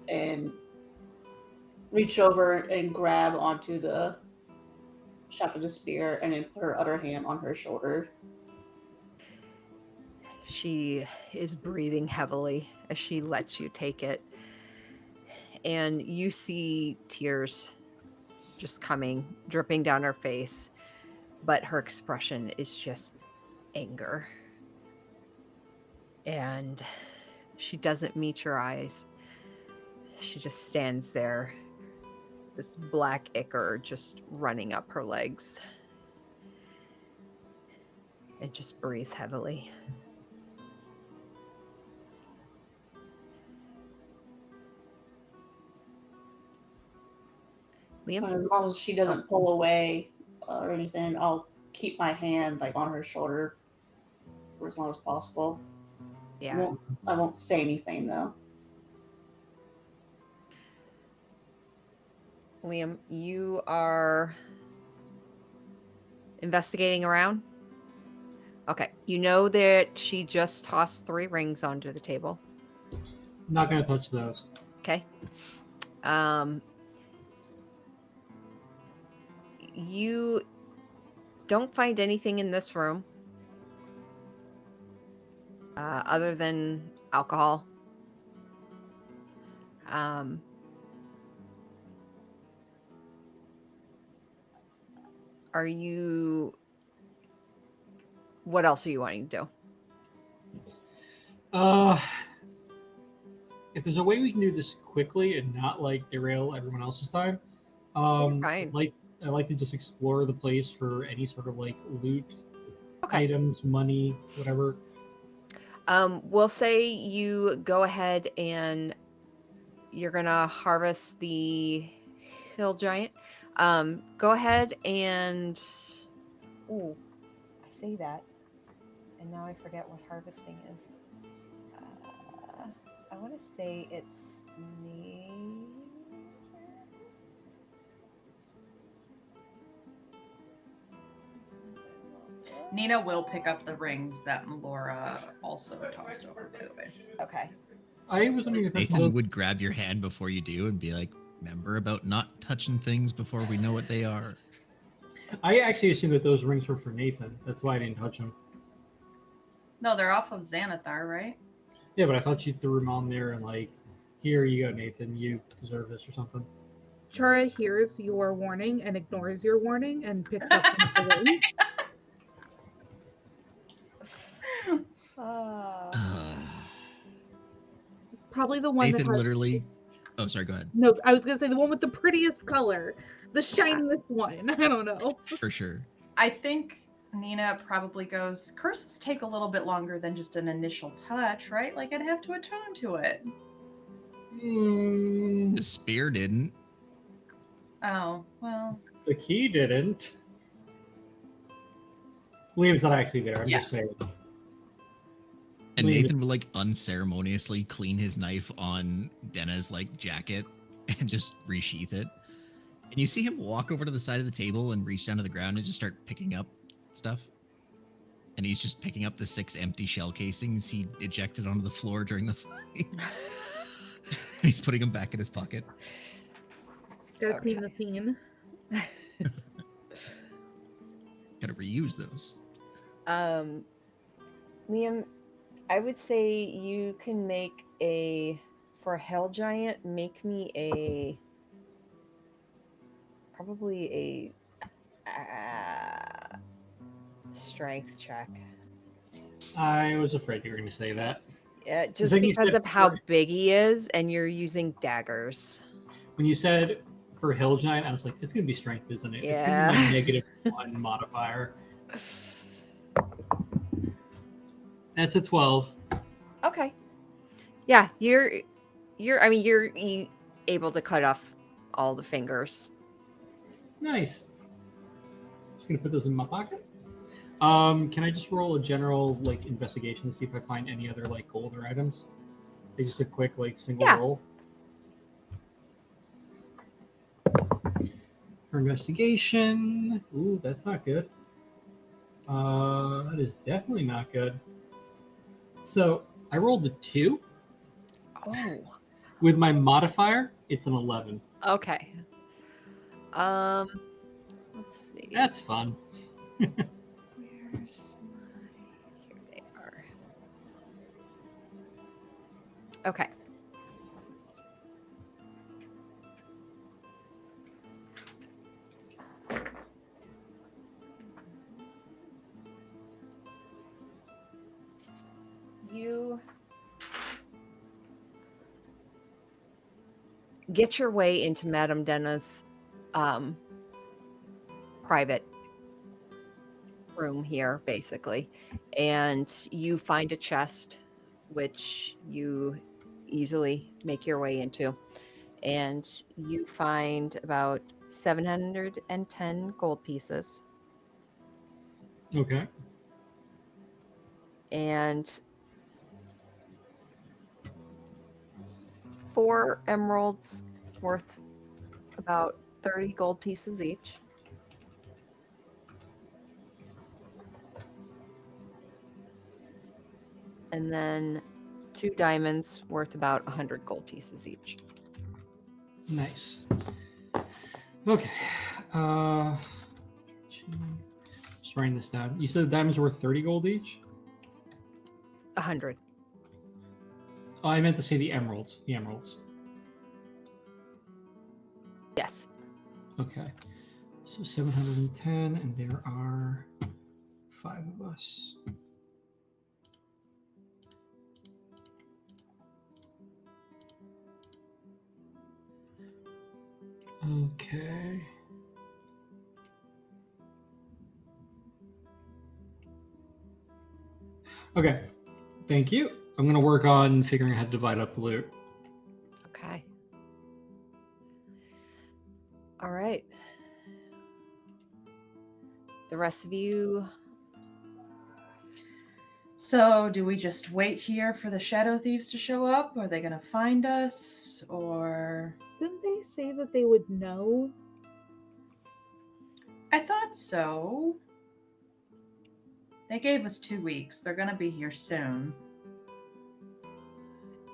and reach over and grab onto the shaft of the spear and then put her other hand on her shoulder. She is breathing heavily as she lets you take it. And you see tears just coming, dripping down her face. But her expression is just anger. And she doesn't meet your eyes. She just stands there, this black ichor just running up her legs. And just breathes heavily. Liam? As long as she doesn't pull away or anything, I'll keep my hand like on her shoulder for as long as possible. Yeah. I won't say anything though. Liam, you are investigating around? Okay. You know that she just tossed 3 rings onto the table. Not gonna touch those. Okay. You don't find anything in this room other than alcohol. What else are you wanting to do? If there's a way we can do this quickly and not like derail everyone else's time, Fine. I'd like to just explore the place for any sort of like loot, Okay. items, money, whatever. We'll say you go ahead and you're gonna harvest the hill giant. Go ahead and I say that, and now I forget what harvesting is. to say it's me. Nina will pick up the rings that Melora also tossed over, by the way. Okay. I was under the impression Nathan those, would grab your hand before you do and be like, remember about not touching things before we know what they are. I actually assumed that those rings were for Nathan. That's why I didn't touch them. No, they're off of Xanathar, right? Yeah, but I thought you threw them on there and like, here you go, Nathan. You deserve this or something. Chara hears your warning and ignores your warning and picks up the ring. Probably the one Nathan that has... literally. Oh, sorry. Go ahead. No, I was gonna say the one with the prettiest color, the shiniest one. I don't know. For sure. I think Nina probably goes, curses take a little bit longer than just an initial touch, right? Like I'd have to attune to it. The spear didn't. Oh, well. The key didn't. Liam's not actually there. I'm Yeah. just saying. And Liam- Nathan would like unceremoniously clean his knife on Denna's like jacket and just resheath it. And you see him walk over to the side of the table and reach down to the ground and just start picking up stuff. And he's just picking up the 6 empty shell casings he ejected onto the floor during the fight. He's putting them back in his pocket. Gotta clean the scene. Gotta reuse those. Liam, I would say you can make for a hell giant, make me probably a strength check. I was afraid you were going to say that. Yeah, just think you because said of how for- big he is, and you're using daggers. When you said for Hill Giant, I was like, it's going to be strength, isn't it? It's going Yeah. to be my -1 modifier. That's a 12. Okay. Yeah, you're able to cut off all the fingers. Nice. Just going to put those in my pocket. Can I just roll a general like investigation to see if I find any other like gold or items? Like just a quick like single Yeah. roll. For investigation. Ooh, that's not good. That is definitely not good. So I rolled a 2. Oh. With my modifier, it's an 11. Okay. Let's see. That's fun. Where's my... Here they are. Okay. You get your way into Madame Denna's private room here, basically, and you find a chest which you easily make your way into, and you find about 710 gold pieces Okay. and 4 emeralds worth about 30 gold pieces each. And then 2 diamonds worth about 100 gold pieces each. Nice. Okay. Just writing this down. You said the diamonds were 30 gold each? 100. Oh, I meant to say the emeralds. The emeralds. Yes. Okay. So 710, and there are 5 of us. Okay. Okay. Thank you. I'm going to work on figuring out how to divide up the loot. Okay. All right. The rest of you So, do we just wait here for the shadow thieves to show up? Are they gonna find us? Or. Didn't they say that they would know? I thought so. They gave us 2 weeks. They're gonna be here soon.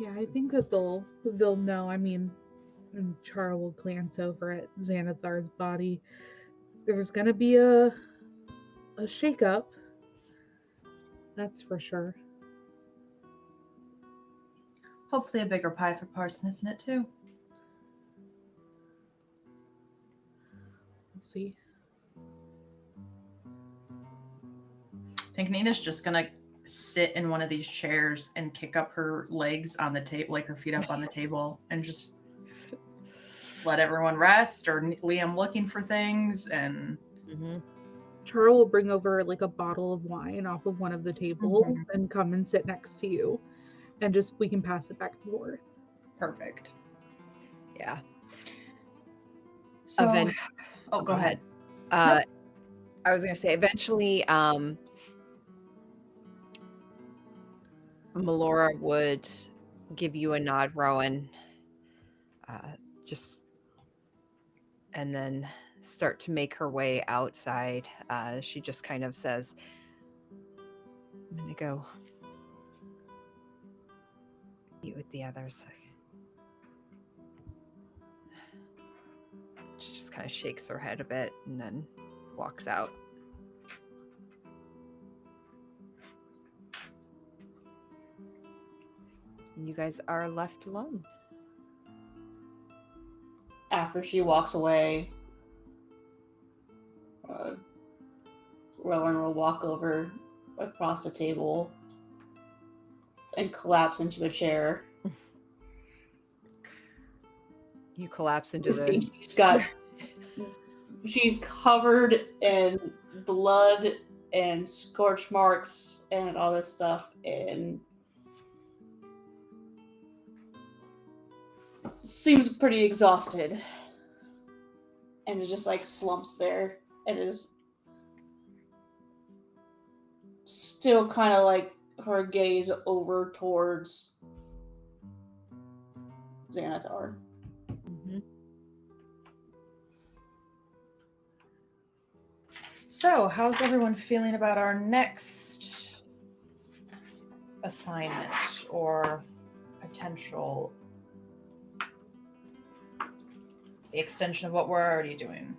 Yeah, I think that they'll know. I mean, and Chara will glance over at Xanathar's body. There's gonna be a shakeup. That's for sure. Hopefully, a bigger pie for Parson, isn't it, too? We'll see. I think Nina's just gonna sit in one of these chairs and kick up her legs on the table, like her feet up on the table, and just let everyone rest, or Liam looking for things. And Chara will bring over like a bottle of wine off of one of the tables Mhm. and come and sit next to you, and just we can pass it back and forth. perfect. Yeah. So, Event- go ahead. I was going to say, eventually, Melora would give you a nod, Rowan, and then start to make her way outside. She just kind of says, I'm going to go meet with the others. She just kind of shakes her head a bit and then walks out. And you guys are left alone. After she walks away, Rowan will walk over across the table and collapse into a chair. You collapse into You see, the... she's covered in blood and scorch marks and all this stuff, and seems pretty exhausted, and it just like slumps there and is still kind of like her gaze over towards Xanathar. So, how's everyone feeling about our next assignment or potential extension of what we're already doing?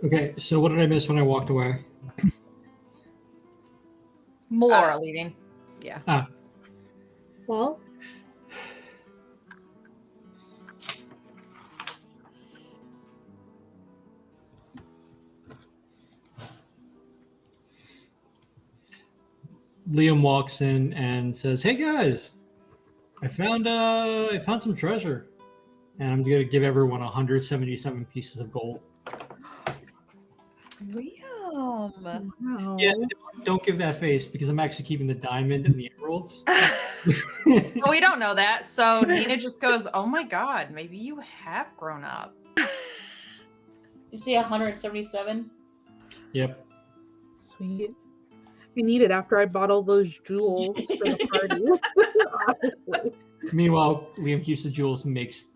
Okay, so what did I miss when I walked away? Melora leading. Yeah. Well, Liam walks in and says, "Hey guys, I found some treasure, and I'm gonna give everyone 177 pieces of gold." Liam. wow. Yeah, don't give that face because I'm actually keeping the diamond and the emeralds. Well, we don't know that. So Nina just goes, "Oh my god, maybe you have grown up." You see 177? Yep. Sweet. I need it after I bought all those jewels for the party. Honestly. Meanwhile, Liam keeps the jewels and makes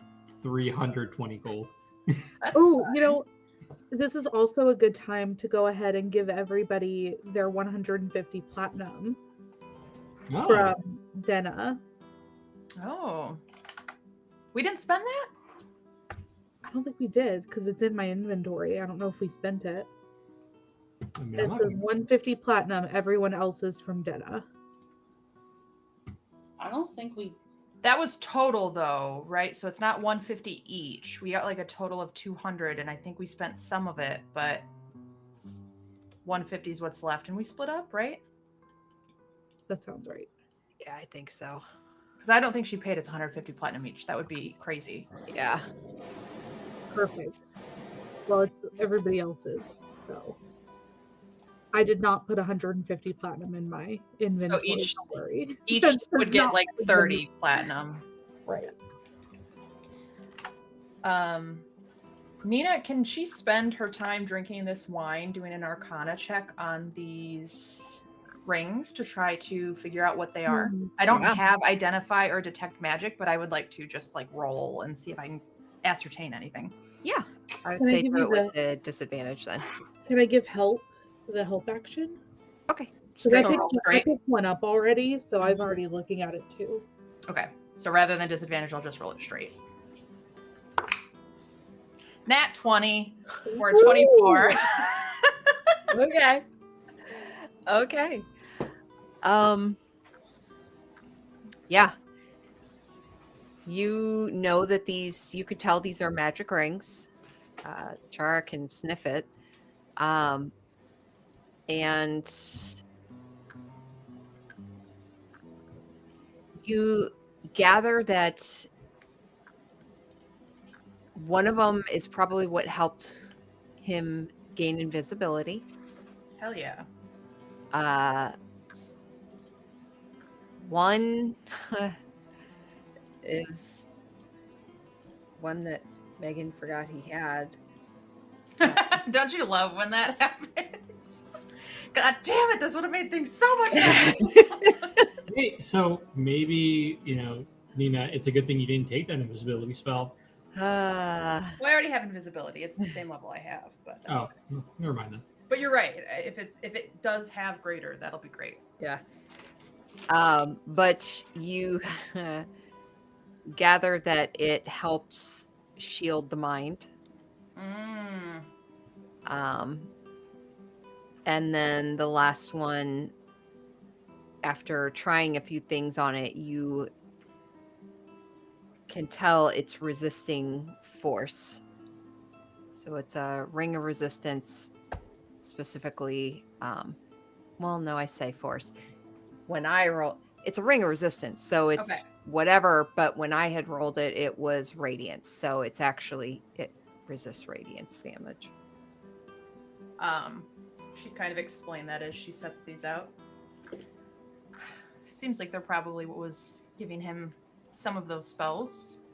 320 gold. That's Oh, fine. you know, this is also a good time to go ahead and give everybody their 150 platinum Oh, from Denna. Oh. We didn't spend that? I don't think we did because it's in my inventory. I don't know if we spent it. I mean, It I'm not says gonna- 150 platinum. Everyone else is from Denna. I don't think we. That was total though, right? So it's not 150 each. We got like a total of 200, and I think we spent some of it, but 150 is what's left, and we split up, right? That sounds right. Yeah, I think so. Because I don't think she paid us 150 platinum each. That would be crazy. Yeah. Perfect. Well, it's everybody else's, so I did not put 150 platinum in my inventory. each- don't worry. Each That's would get not like the 30 platinum. Right. Nina, can she spend her time drinking this wine doing an arcana check on these rings to try to figure out what they are. Hmm. I don't Yeah. have identify or detect magic, but I would like to just like roll and see if I can ascertain anything. Yeah. I would Can I say give do you it with the disadvantage then. Can I give help? The help action? Okay. Because I So roll I straight. picked one up already, so I'm already looking at it too. Okay. So rather than disadvantage, I'll just roll it straight. Nat 20 or 24. Okay. Okay. Yeah. You know that you could tell these are magic rings. Chara can sniff it. And you gather that one of them is probably what helped him gain invisibility. Hell yeah. One is one that Megan forgot he had. Don't you love when that happens? God damn it, this would have made things so much better. Hey, so maybe, Nina, it's a good thing you didn't take that invisibility spell. Uh, Well, I already have invisibility. It's the same level I have, but that's Oh, okay. well, never mind then. But you're right. If it does have greater, that'll be great. yeah. But you gather that it helps shield the mind. Mm. And then the last one, after trying a few things on it, you can tell it's resisting force. So it's a ring of resistance, specifically. Well, no, I say force. When I roll, it's a ring of resistance, so it's Okay. whatever. But when I had rolled it, it was radiance, so it resists radiance damage. She kind of explained that as she sets these out. Seems like they're probably what was giving him some of those spells.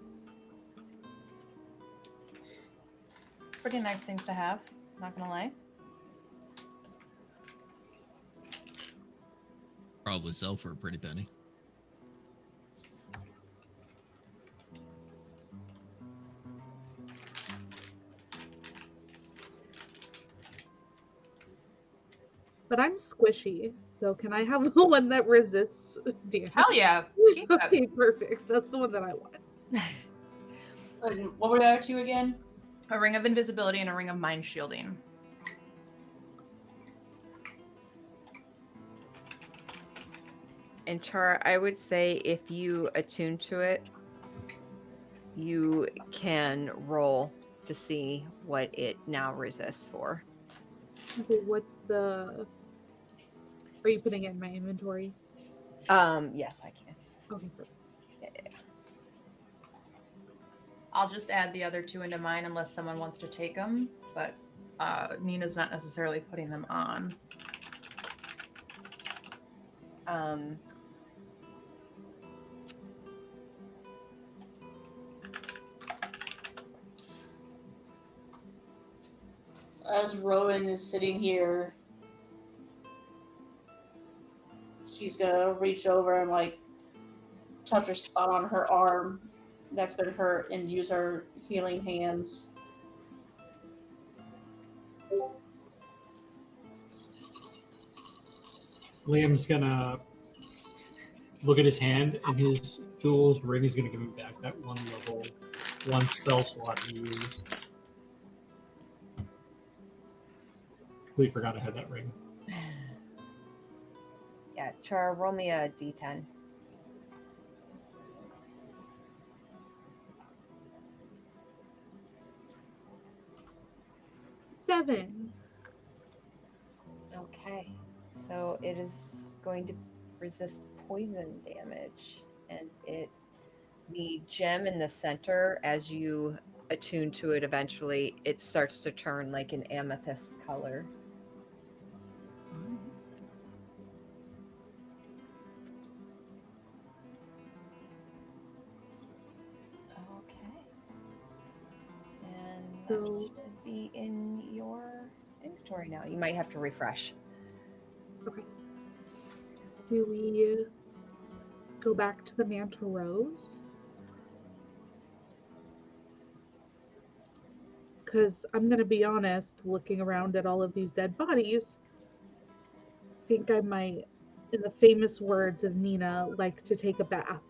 Pretty nice things to have, not gonna lie. Probably sell for a pretty penny. But I'm squishy, so can I have the one that resists damage? Hell yeah. Keep that. Okay, perfect. That's the one that I want. And what were the other two again? A ring of invisibility and a ring of mind shielding. And Chara, I would say if you attune to it, you can roll to see what it now resists for. Okay, what's the... Are you putting it in my inventory? Yes, I can. Okay, perfect. I'll just add the other two into mine unless someone wants to take them, but Nina's not necessarily putting them on. As Rowan is sitting here, she's gonna reach over and like touch her spot on her arm that's been hurt and use her healing hands. Liam's gonna look at his hand, and his fool's ring is gonna give him back that one level, one spell slot he used. We forgot I had that ring. Yeah, Chara, roll me a d10. Seven. Okay, so it is going to resist poison damage, and the gem in the center, as you attune to it, eventually it starts to turn like an amethyst color. Okay, and that So- should be in your inventory now. You might have to refresh. Okay. do we go back to the Manta Rose? Because I'm going to be honest, looking around at all of these dead bodies, I think I might, in the famous words of Nina, like to take a bath.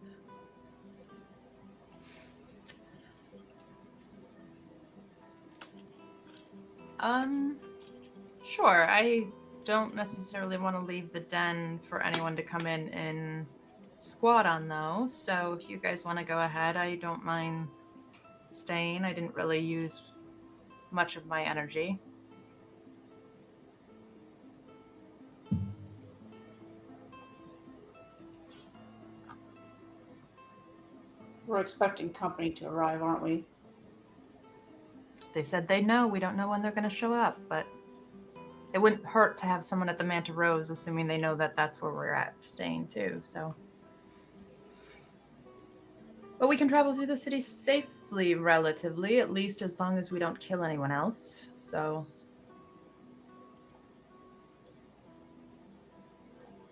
Sure. I don't necessarily want to leave the den for anyone to come in and squat on, though. So if you guys want to go ahead, I don't mind staying. I didn't really use much of my energy. We're expecting company to arrive, aren't we? They said they know. We don't know when they're going to show up, but it wouldn't hurt to have someone at the Manta Rose, assuming they know that that's where we're at staying too. So, but we can travel through the city safely, relatively, at least as long as we don't kill anyone else. So,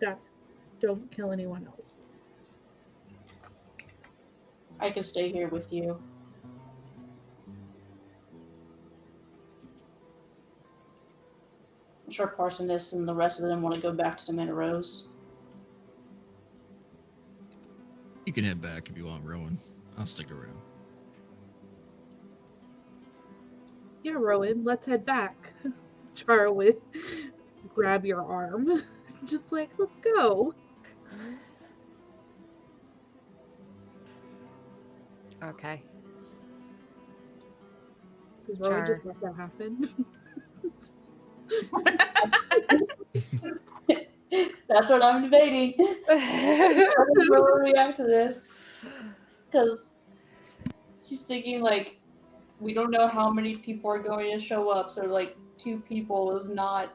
Got it. Don't kill anyone else. I can stay here with you. I'm sure Parsoness and the rest of them want to go back to the Manta Rose. You can head back if you want, Rowan. I'll stick around. Yeah, Rowan, let's head back. Chara would grab your arm. Just like, let's go. Okay. Does Rowan Char. just let that happen? That's what I'm debating. How does Rowan react to this? Because she's thinking, like, we don't know how many people are going to show up, so, like, 2 people is not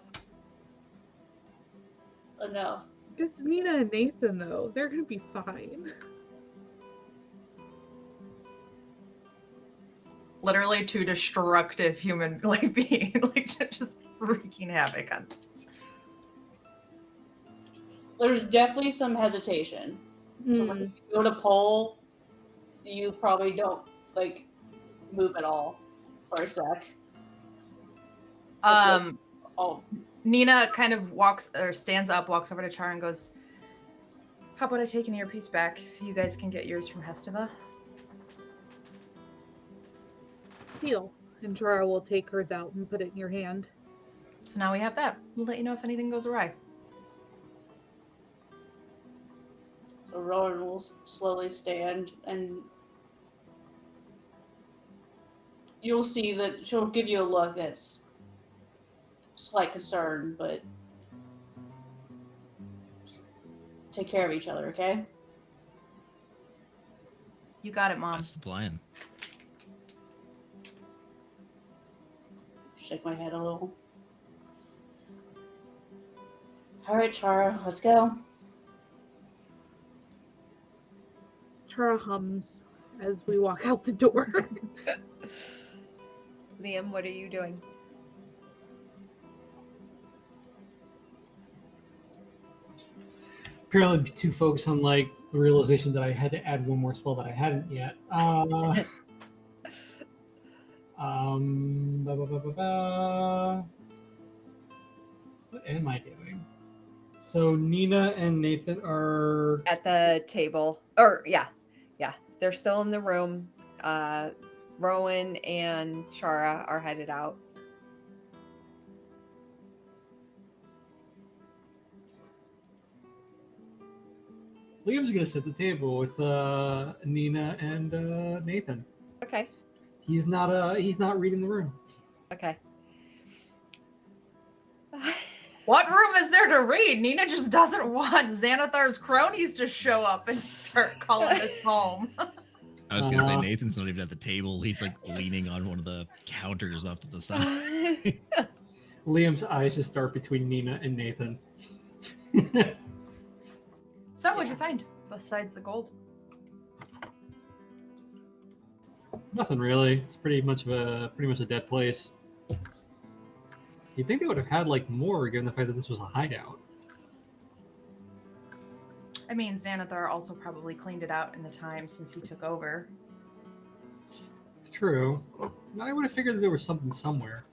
enough. It's Nina and Nathan, though. They're gonna be fine. literally two destructive human like being, like just wreaking havoc on this. There's definitely some hesitation. So when you go to poll, you probably don't, like, move at all for a sec. Oh, Nina kind of walks or stands up, walks over to Char and goes, "How about I take an earpiece back? You guys can get yours from Hestiva." Deal. And Chara will take hers out and put it in your hand. So now we have that. We'll let you know if anything goes awry. so Rowan will slowly stand, and you'll see that she'll give you a look that's slight concern, but just take care of each other, okay? You got it, Mom. That's the plan. Shake my head a little. All right, Chara, let's go. Chara hums as we walk out the door. Liam, what are you doing? Apparently too focused on like the realization that I had to add one more spell that I hadn't yet. Ba, ba, ba, ba, ba. What am I doing? So Nina and Nathan are At the table. Or, yeah. They're still in the room. Rowan and Chara are headed out. Liam's gonna sit at the table with Nina and Nathan. Okay. He's not reading the room. Okay. What room is there to read? Nina just doesn't want Xanathar's cronies to show up and start calling this home. I was gonna say Nathan's not even at the table. He's like leaning on one of the counters off to the side. Liam's eyes just start between Nina and Nathan. So what'd you find besides the gold? Nothing really. It's pretty much a dead place. You'd think they would have had like more, given the fact that this was a hideout. I mean, Xanathar also probably cleaned it out in the time since he took over. True. I would have figured that there was something somewhere.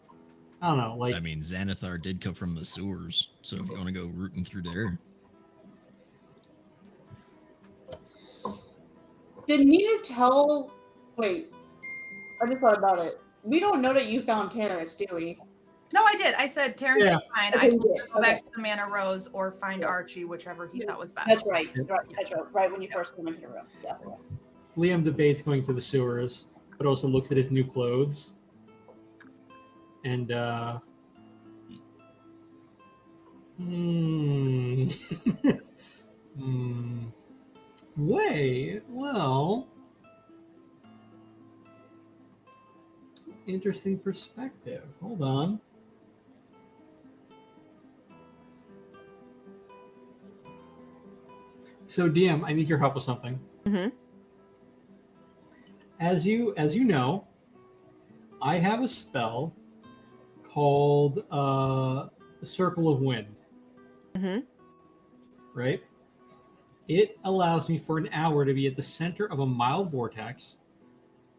I don't know, like I mean, Xanathar did come from the sewers, so if you want to go rooting through there. Did Nina tell? Wait, I just thought about it. We don't know that you found Terrence, do we? No, I did. I said Terrence Yeah. is fine. Okay, I told you him did. to go Okay. back to the Manor Rose or find Yeah. Archie, whichever he thought was best. That's right. Yep. That's right. Right when you first came into the room. Yeah. Liam debates going to the sewers, but also looks at his new clothes. And Wait, well, interesting perspective. Hold on. So DM, I need your help with something. Mhm. As you know, I have a spell called Circle of Wind. Mhm. Right? It allows me for an hour to be at the center of a mild vortex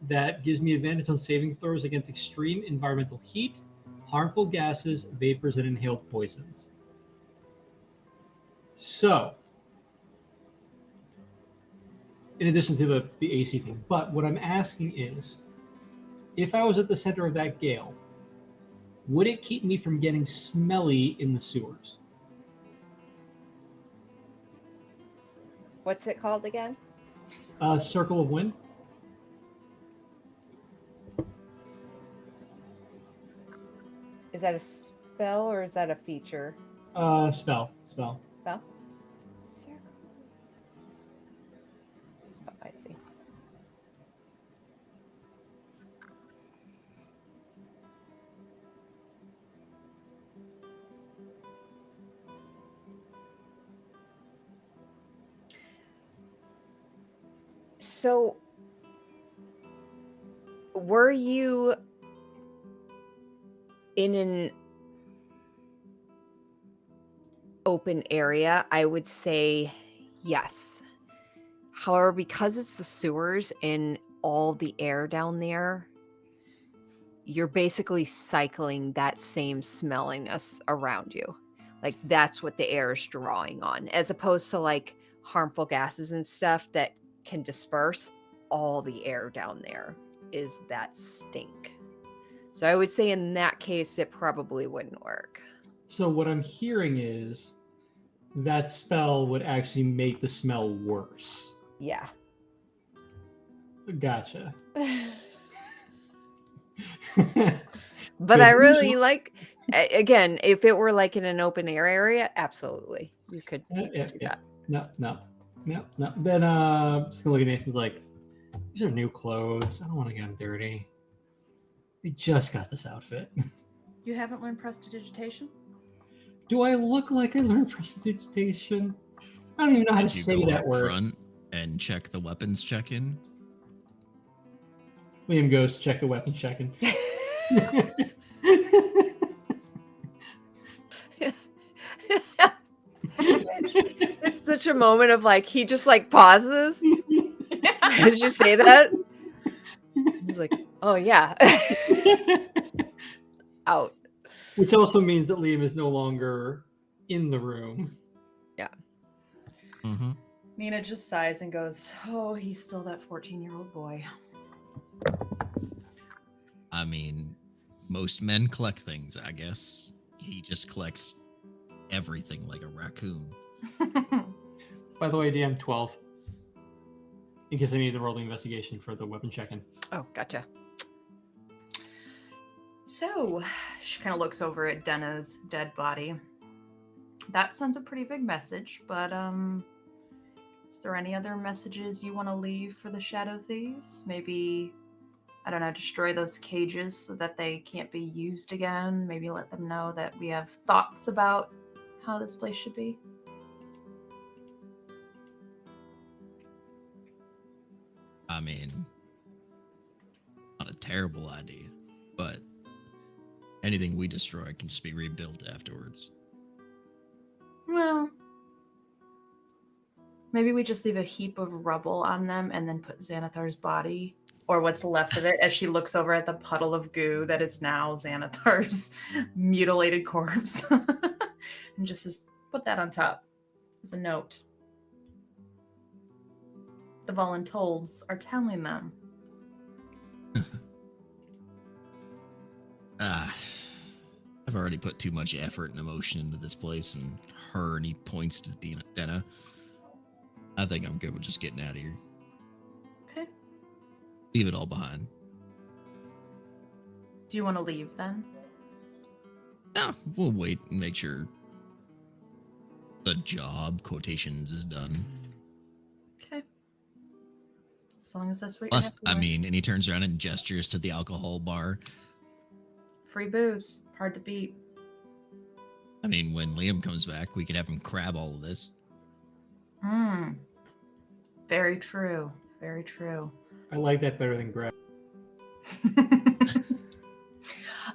that gives me advantage on saving throws against extreme environmental heat, harmful gases, vapors, and inhaled poisons. So, in addition to the AC thing, but what I'm asking is, if I was at the center of that gale, would it keep me from getting smelly in the sewers? What's it called again? Circle of Wind. Is that a spell or is that a feature? Spell. Spell? Circle. Oh, I see. So, were you in an open area? I would say yes. However, because it's the sewers and all the air down there, you're basically cycling that same smelliness around you. Like that's what the air is drawing on, as opposed to like harmful gases and stuff that can disperse. All the air down there is that stink. So I would say in that case, it probably wouldn't work. So what I'm hearing is that spell would actually make the smell worse. Yeah. Gotcha. But Good I to really know. like, again, if it were like in an open air area, absolutely. You could do that. No. Then just gonna look at Nathan's like, these are new clothes. I don't want to get them dirty. We just got this outfit. You haven't learned prestidigitation? Do I look like I learned prestidigitation? I don't even know how Did to you say go that up word. front and check the weapons check-in? Liam goes to check the weapon check-in. It's such a moment of like, he just like pauses as you say that. He's like, oh yeah. Out. Which also means that Liam is no longer in the room. Yeah. Mm-hmm. Nina just sighs and goes, oh, he's still that 14-year-old boy. I mean, most men collect things, I guess. He just collects everything like a raccoon. By the way, DM 12. In case I need to roll the investigation for the weapon check-in. Oh, gotcha. So, she kind of looks over at Denna's dead body. That sends a pretty big message, but is there any other messages you want to leave for the Shadow Thieves? Maybe, I don't know, destroy those cages so that they can't be used again. Maybe let them know that we have thoughts about how this place should be. I mean, not a terrible idea, but anything we destroy can just be rebuilt afterwards. Well, Maybe we just leave a heap of rubble on them and then put Xanathar's body, or what's left of it, as she looks over at the puddle of goo that is now Xanathar's mutilated corpse. And just put that on top as a note. The Voluntolds are telling them. I've already put too much effort and emotion into this place, and he points to Denna. I think I'm good with just getting out of here. Okay. Leave it all behind. Do you want to leave then? No, we'll wait and make sure the job quotations is done. Okay. As long as that's what Plus, you're happy with. and he turns around and gestures to the alcohol bar. Free booze. Hard to beat. I mean, when Liam comes back, we could have him grab all of this. Very true. Very true. I like that better than Greg.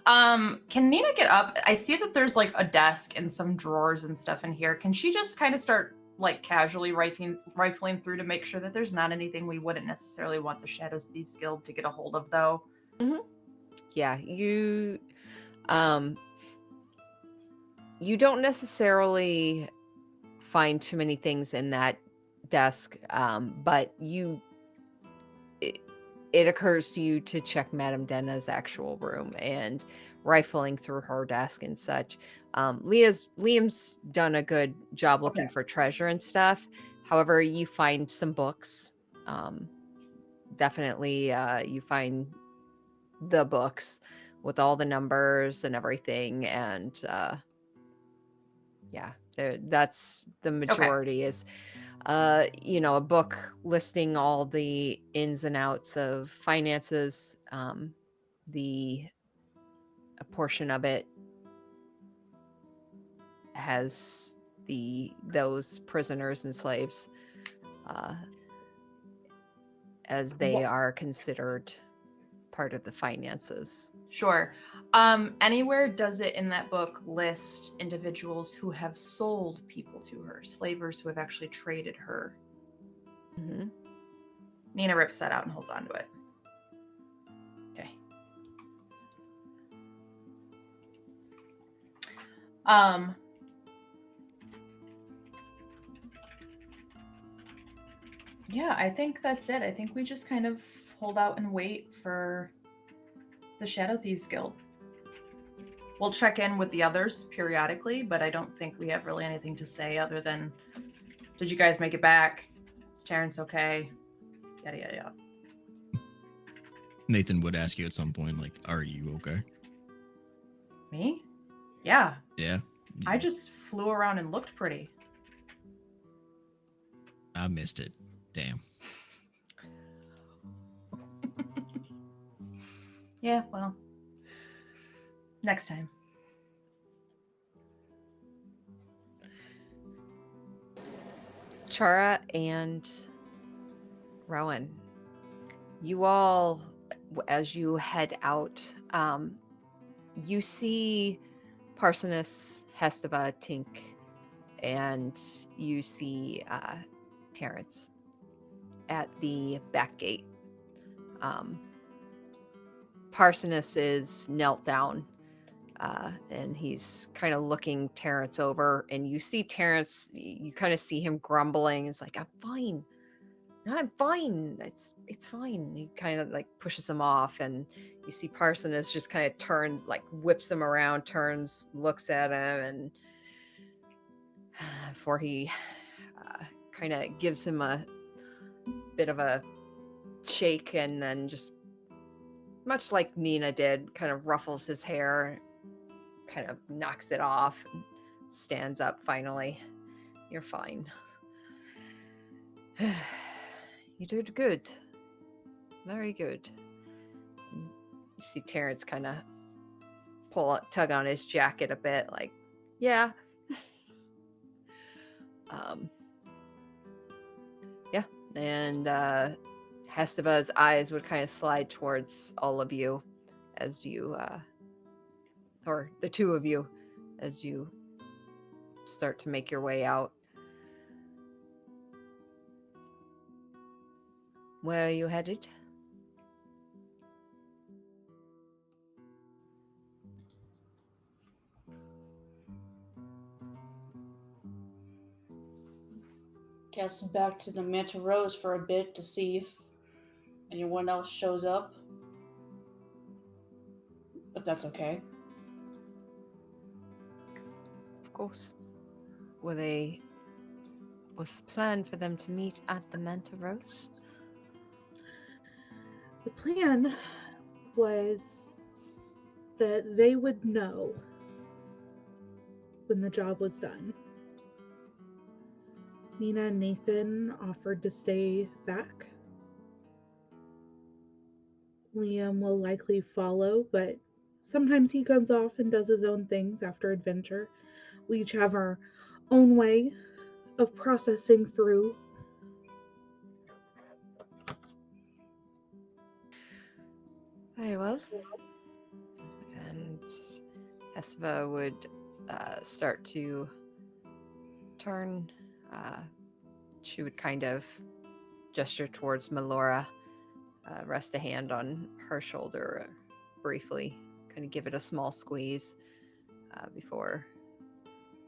Can Nina get up? I see that there's like a desk and some drawers and stuff in here. Can she just kind of start like casually rifling through to make sure that there's not anything we wouldn't necessarily want the Shadows Thieves Guild to get a hold of, though? Yeah, you don't necessarily find too many things in that desk, but it occurs to you to check Madame Denna's actual room, and rifling through her desk and such. Liam's done a good job looking for treasure and stuff. However, you find some books. Definitely, you find the books with all the numbers and everything, and that's the majority. Is a book listing all the ins and outs of finances. A portion of it has those prisoners and slaves, as they are considered part of the finances. Sure. Anywhere does it in that book list individuals who have sold people to her, slavers who have actually traded her? Mm-hmm. Nina rips that out and holds on to it. Okay. Yeah, I think that's it. I think we just kind of hold out and wait for the Shadow Thieves Guild. We'll check in with the others periodically, but I don't think we have really anything to say other than, did you guys make it back? Is Terrence okay? Yada, yada, yada. Nathan would ask you at some point, like, are you okay? Me? Yeah. Yeah. I just flew around and looked pretty. I missed it. Damn. Yeah, well, next time. Chara and Rowan, you all, as you head out, you see Parsonus, Hestava, Tink, and you see Terrence at the back gate. Parsonus is knelt down, and he's kind of looking Terrence over, and you see Terrence, you kind of see him grumbling. It's like, I'm fine. No, I'm fine. It's fine. He kind of like pushes him off, and you see Parsonus just kind of whips him around, turns, looks at him, and before he kind of gives him a bit of a shake, and then just, much like Nina did, kind of ruffles his hair, kind of knocks it off, and stands up finally. You're fine. You did good. Very good. And you see Terrence kind of tug on his jacket a bit, like, yeah. Yeah. And Hestava's eyes would kind of slide towards all of you as you, or the two of you, as you start to make your way out. Where are you headed? Guess back to the Manta Rose for a bit to see if anyone else shows up. If that's okay. Of course. Was the plan for them to meet at the Manta Rose? The plan was that they would know when the job was done. Nina and Nathan offered to stay back. Liam will likely follow, but sometimes he comes off and does his own things after adventure. We each have our own way of processing through. Very well. And Hesva would start to turn. She would kind of gesture towards Melora, rest a hand on her shoulder briefly, kind of give it a small squeeze before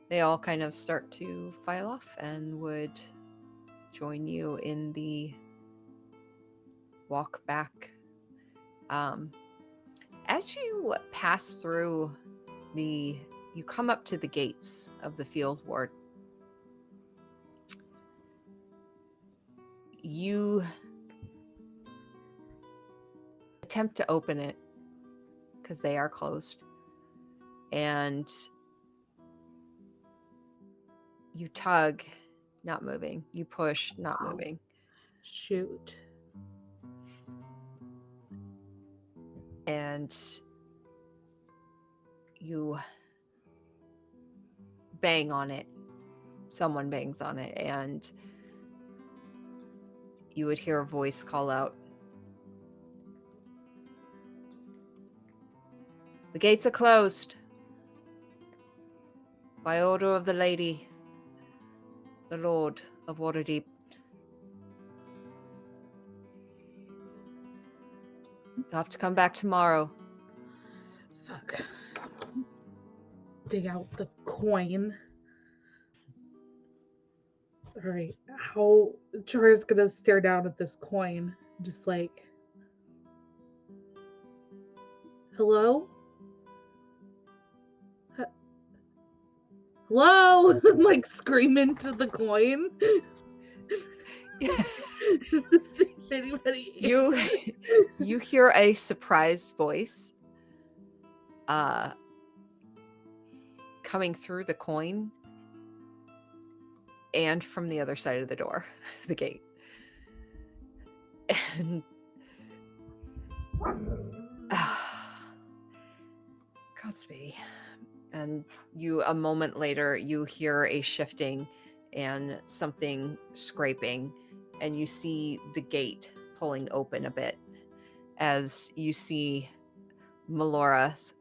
they all kind of start to file off, and would join you in the walk back. As you pass through you come up to the gates of the field ward. You attempt to open it because they are closed, and you tug, not moving. You push, not moving. Shoot. And you bang on it. Someone bangs on it, and you would hear a voice call out, "The gates are closed. By order of the Lady, the Lord of Waterdeep. You'll have to come back tomorrow." Fuck. Dig out the coin. Alright, how Chara's gonna stare down at this coin, just like, hello? Hello? Like scream into the coin. See if anybody You hear a surprised voice coming through the coin and from the other side of the door, the gate. And Godspeed. And a moment later, you hear a shifting and something scraping, and you see the gate pulling open a bit as you see Maloon,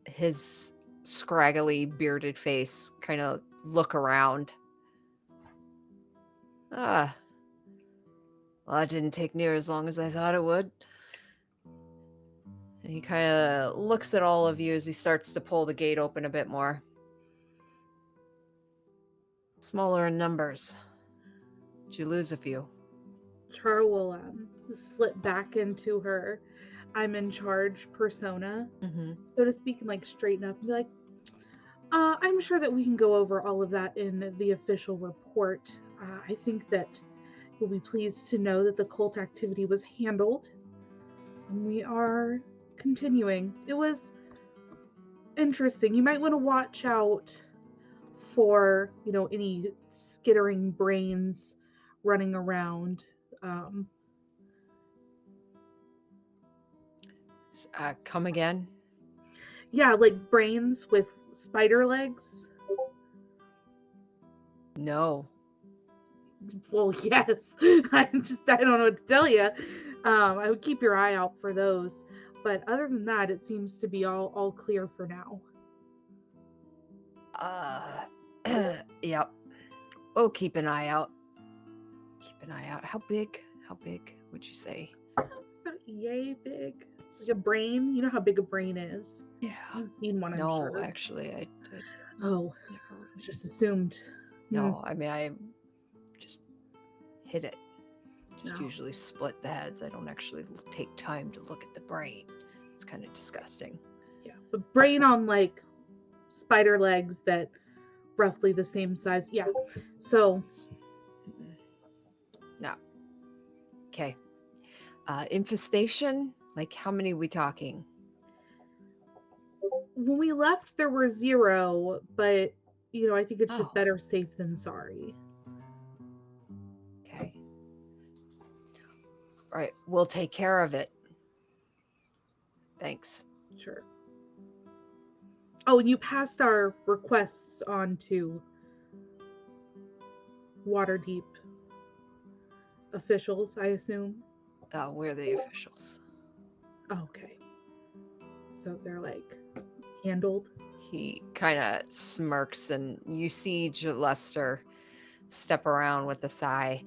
his scraggly bearded face kind of look around. Well, that didn't take near as long as I thought it would. And he kind of looks at all of you as he starts to pull the gate open a bit more. Smaller in numbers. Did you lose a few? Chara will slip back into her I'm in charge persona, so to speak, and like straighten up and be like, I'm sure that we can go over all of that in the official report. I think that you'll be pleased to know that the cult activity was handled, and we are continuing. It was interesting. You might want to watch out for, any skittering brains running around. Come again? Yeah, like brains with spider legs. No. Well, yes. I don't know what to tell you. I would keep your eye out for those. But other than that, it seems to be all clear for now. Yep. We'll keep an eye out. Keep an eye out. How big? How big would you say? It's about yay big. Like a brain. You know how big a brain is. Yeah. You've seen one, I'm No, sure. actually, I Oh, never really. just assumed. No, I mean, I just hit it. Just No. usually split the heads. I don't actually take time to look at the brain. It's kind of disgusting. Yeah, but brain on like spider legs that roughly the same size. Yeah. So Mm-mm. No. Okay. Infestation? Like, how many we talking? when we left, there were 0, but I think it's just Oh. better safe than sorry. Okay. All right. We'll take care of it. Thanks. Sure. Oh, and you passed our requests on to Waterdeep officials, I assume. We're the officials. Oh, okay. So they're like handled. He kind of smirks, and you see Lester step around with a sigh.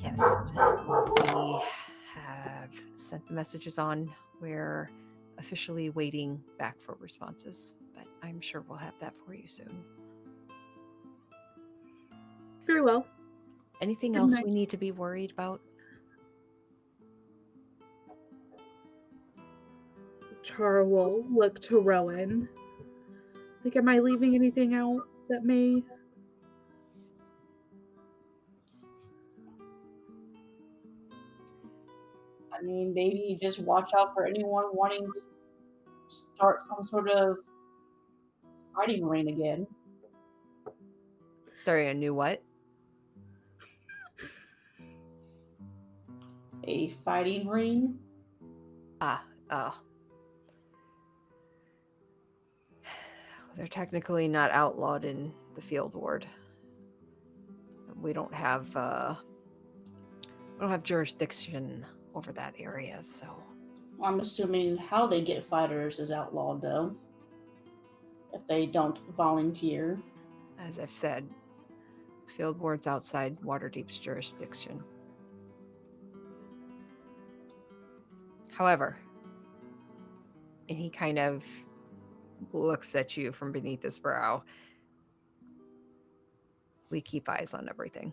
Yes, we have sent the messages on. We're officially waiting back for responses, but I'm sure we'll have that for you soon. Very well. Anything Good else night. we need to be worried about? Char will look to Rowan. Like, am I leaving anything out that may? I mean, maybe just watch out for anyone wanting to start some sort of fighting ring again. Sorry, a new what? A fighting ring? They're technically not outlawed in the field ward. We don't have jurisdiction over that area, so I'm assuming how they get fighters is outlawed, though. If they don't volunteer. as I've said, field ward's outside Waterdeep's jurisdiction. However, and he kind of looks at you from beneath his brow, we keep eyes on everything.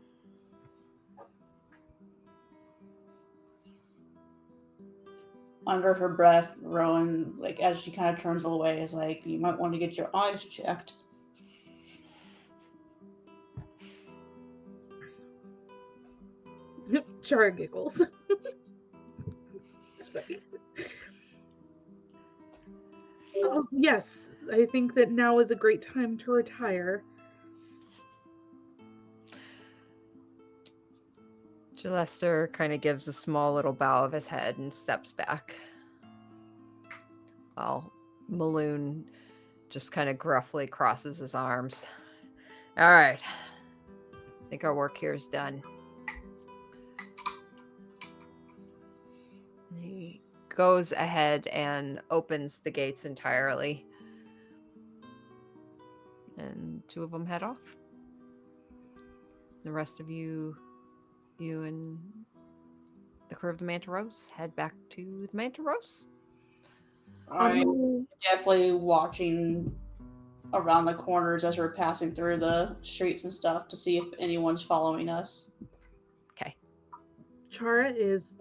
Under her breath, Rowan, like as she kind of turns away, is like, "You might want to get your eyes checked." Char giggles. It's funny. Oh, yes, I think that now is a great time to retire. Lester kind of gives a small little bow of his head and steps back. While Maloon just kind of gruffly crosses his arms. All right. I think our work here is done. He goes ahead and opens the gates entirely. And 2 of them head off. The rest of you and the crew of the Manta Rose head back to the Manta Rose. I'm definitely watching around the corners as we're passing through the streets and stuff to see if anyone's following us. Okay. Chara is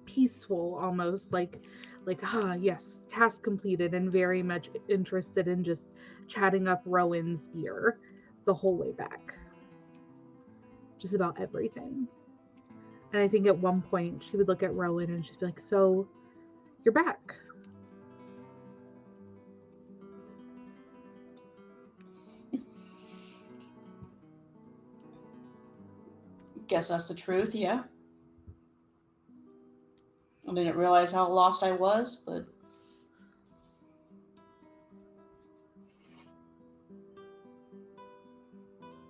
peaceful, almost like yes, task completed, and very much interested in just chatting up Rowan's ear the whole way back. Just about everything. And I think at one point she would look at Rowan and she'd be like, "So, you're back." Guess that's the truth, yeah. I didn't realize how lost I was, but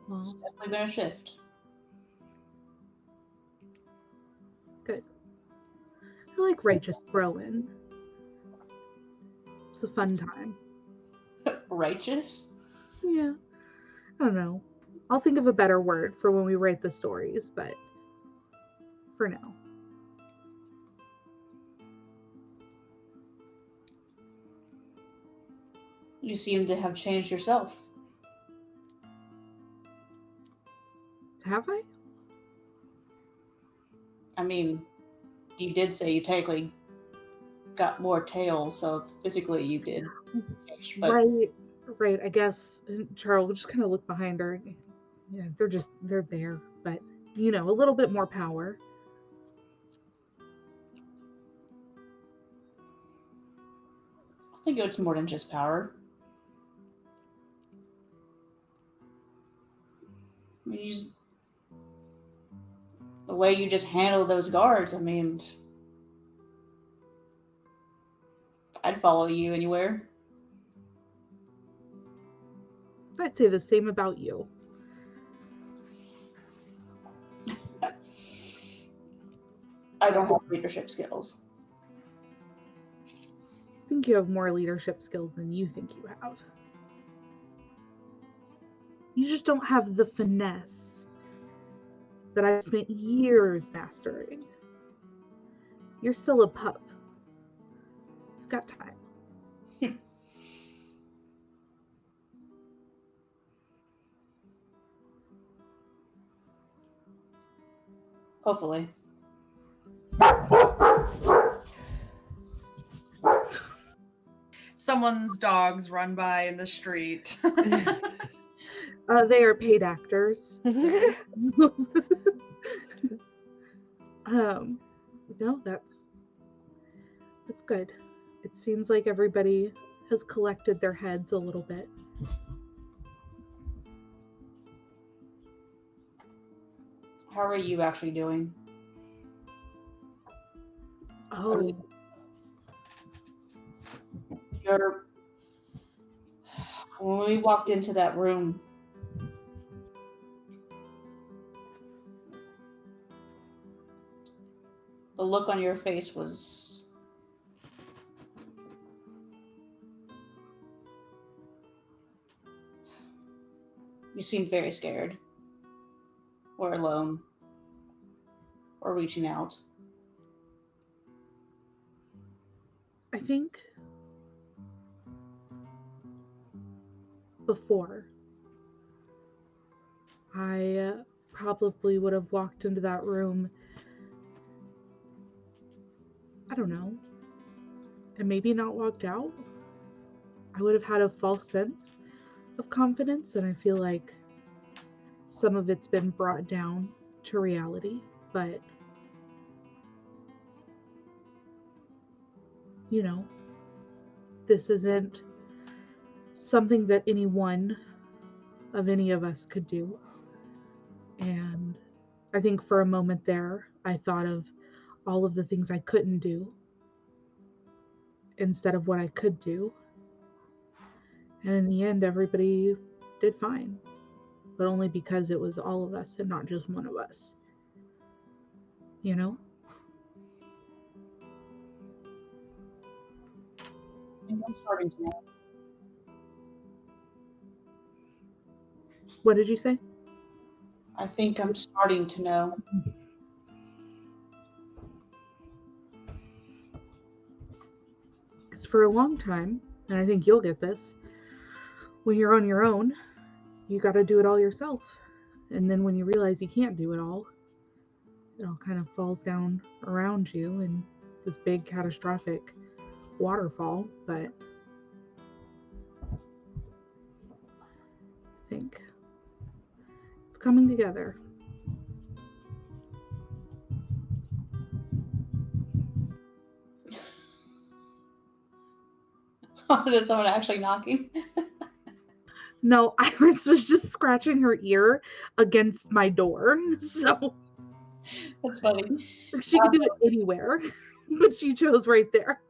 Well, it's definitely been a shift. good. I like righteous Rowan. It's a fun time. Righteous? Yeah. I don't know. I'll think of a better word for when we write the stories, but for now. You seem to have changed yourself. Have I? I mean, you did say you technically got more tails, so physically you did change. But Right. I guess Charles will just kind of look behind her. Yeah, they're there, but a little bit more power. I think it's more than just power. I mean, the way you just handle those guards, I mean, I'd follow you anywhere. I'd say the same about you. I don't have leadership skills. I think you have more leadership skills than you think you have. You just don't have the finesse that I've spent years mastering. You're still a pup. You've got time. Hopefully. Someone's dogs run by in the street. They are paid actors. No, that's good. It seems like everybody has collected their heads a little bit. How are you actually doing? Oh, When we walked into that room, the look on your face was you seemed very scared or alone or reaching out. I think before I probably would have walked into that room, I don't know, and maybe not walked out. I would have had a false sense of confidence, and I feel like some of it's been brought down to reality, but this isn't something that any one of any of us could do. And I think for a moment there, I thought of all of the things I couldn't do instead of what I could do. And in the end, everybody did fine, but only because it was all of us and not just one of us. I'm starting to know. What did you say? I think I'm starting to know. Because for a long time, and I think you'll get this, when you're on your own, you got to do it all yourself. And then when you realize you can't do it all kind of falls down around you in this big catastrophic waterfall. But I think it's coming together. Is someone actually knocking? No, Iris was just scratching her ear against my door. So That's funny. she could do it anywhere, but she chose right there.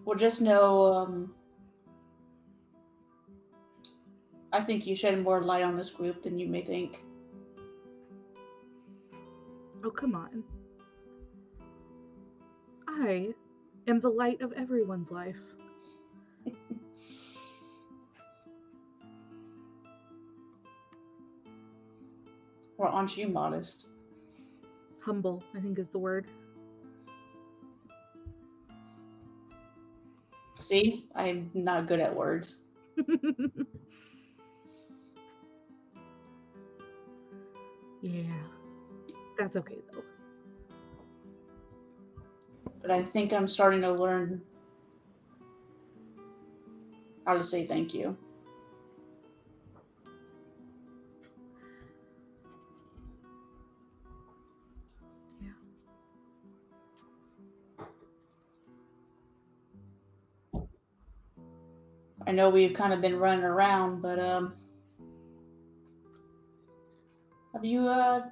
Well, just know, I think you shed more light on this group than you may think. Oh, come on. I am the light of everyone's life. Or aren't you modest? Humble, I think is the word. See, I'm not good at words. Yeah. That's okay, though. But I think I'm starting to learn how to say thank you. Yeah. I know we've kind of been running around, but have you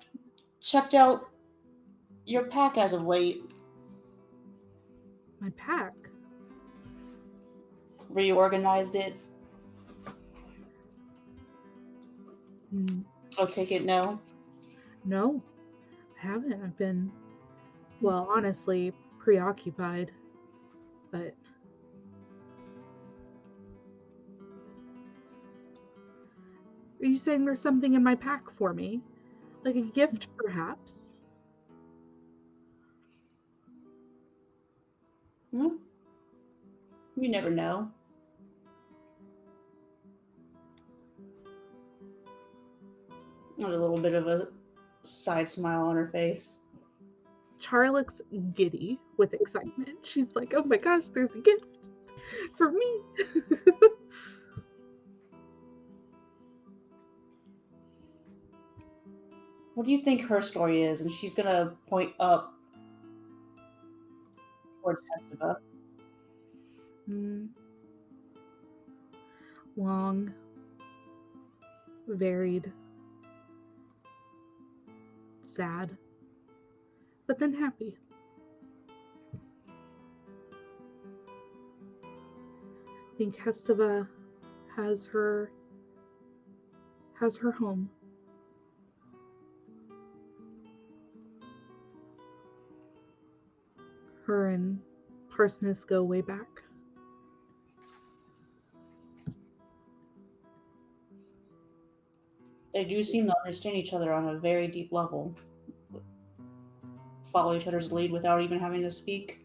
checked out your pack as of late? My pack. Reorganized it? Mm, I'll take it no. no, I haven't. I've been, well, honestly, preoccupied. But are you saying there's something in my pack for me? Like a gift, perhaps? Hmm? You never know. There's a little bit of a side smile on her face. Char looks giddy with excitement. She's like, oh my gosh, there's a gift for me. What do you think her story is? And she's gonna point up towards Hestava. Mm, long, varied, sad, but then happy. I think Hestava has her home. Her and Parsoness go way back. They do seem to understand each other on a very deep level. Follow each other's lead without even having to speak.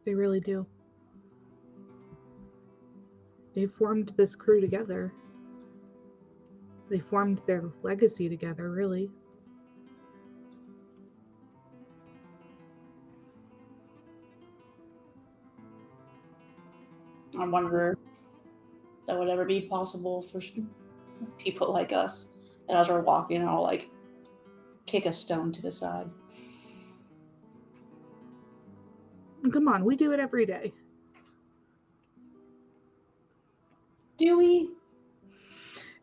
They really do. They formed this crew together. They formed their legacy together, really. I wonder if that would ever be possible for people like us. And as we're walking, I'll like kick a stone to the side. Come on, we do it every day. Do we?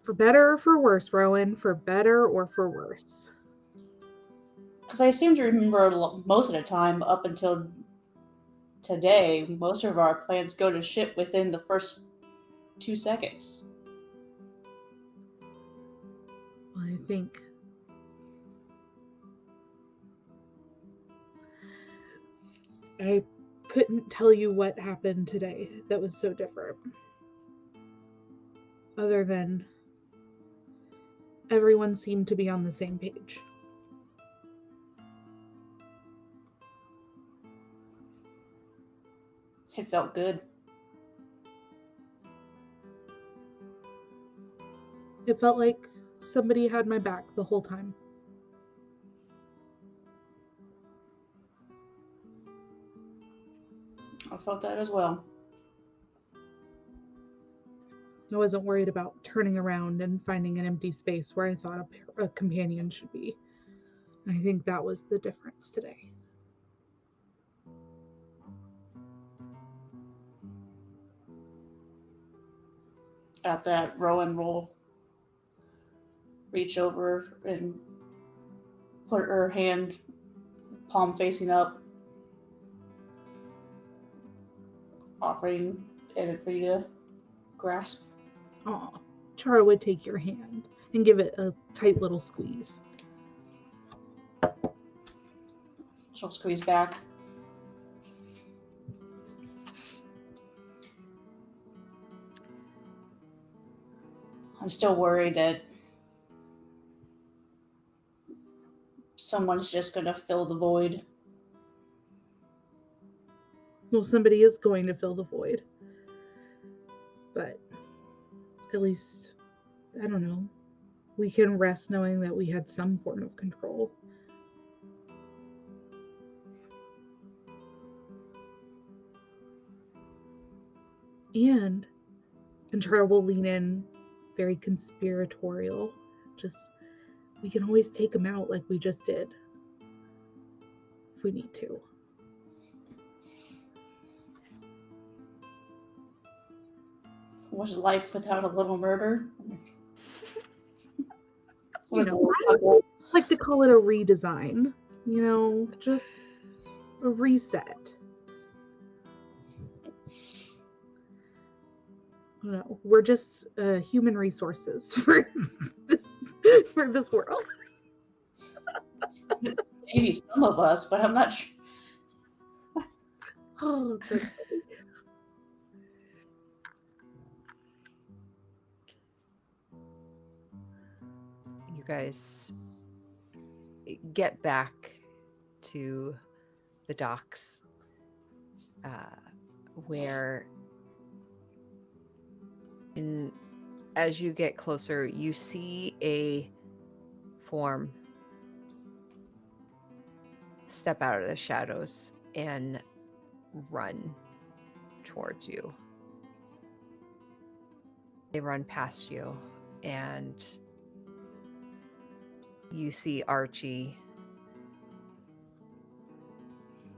For better or for worse, Rowan. For better or for worse. Because I seem to remember most of the time up until today, most of our plans go to shit within the first 2 seconds. I think I couldn't tell you what happened today that was so different. Other than everyone seemed to be on the same page. It felt good. It felt like somebody had my back the whole time. I felt that as well. I wasn't worried about turning around and finding an empty space where I thought a companion should be. And I think that was the difference today. At that Rowan roll, reach over and put her hand palm facing up, offering it for you to grasp. Aw, Chara would take your hand and give it a tight little squeeze. She'll squeeze back. I'm still worried that someone's just going to fill the void. Well, somebody is going to fill the void. But at least, I don't know, we can rest knowing that we had some form of control. And Chara will lean in very conspiratorial. Just, we can always take him out like we just did. If we need to. Was life without a little murder? You know, I would like to call it a redesign. You know, just a reset. No, we're just human resources for this world. Maybe some of us, but I'm not sure. Oh, that's funny. You guys get back to the docks where as you get closer, you see a form step out of the shadows and run towards you. They run past you, and you see Archie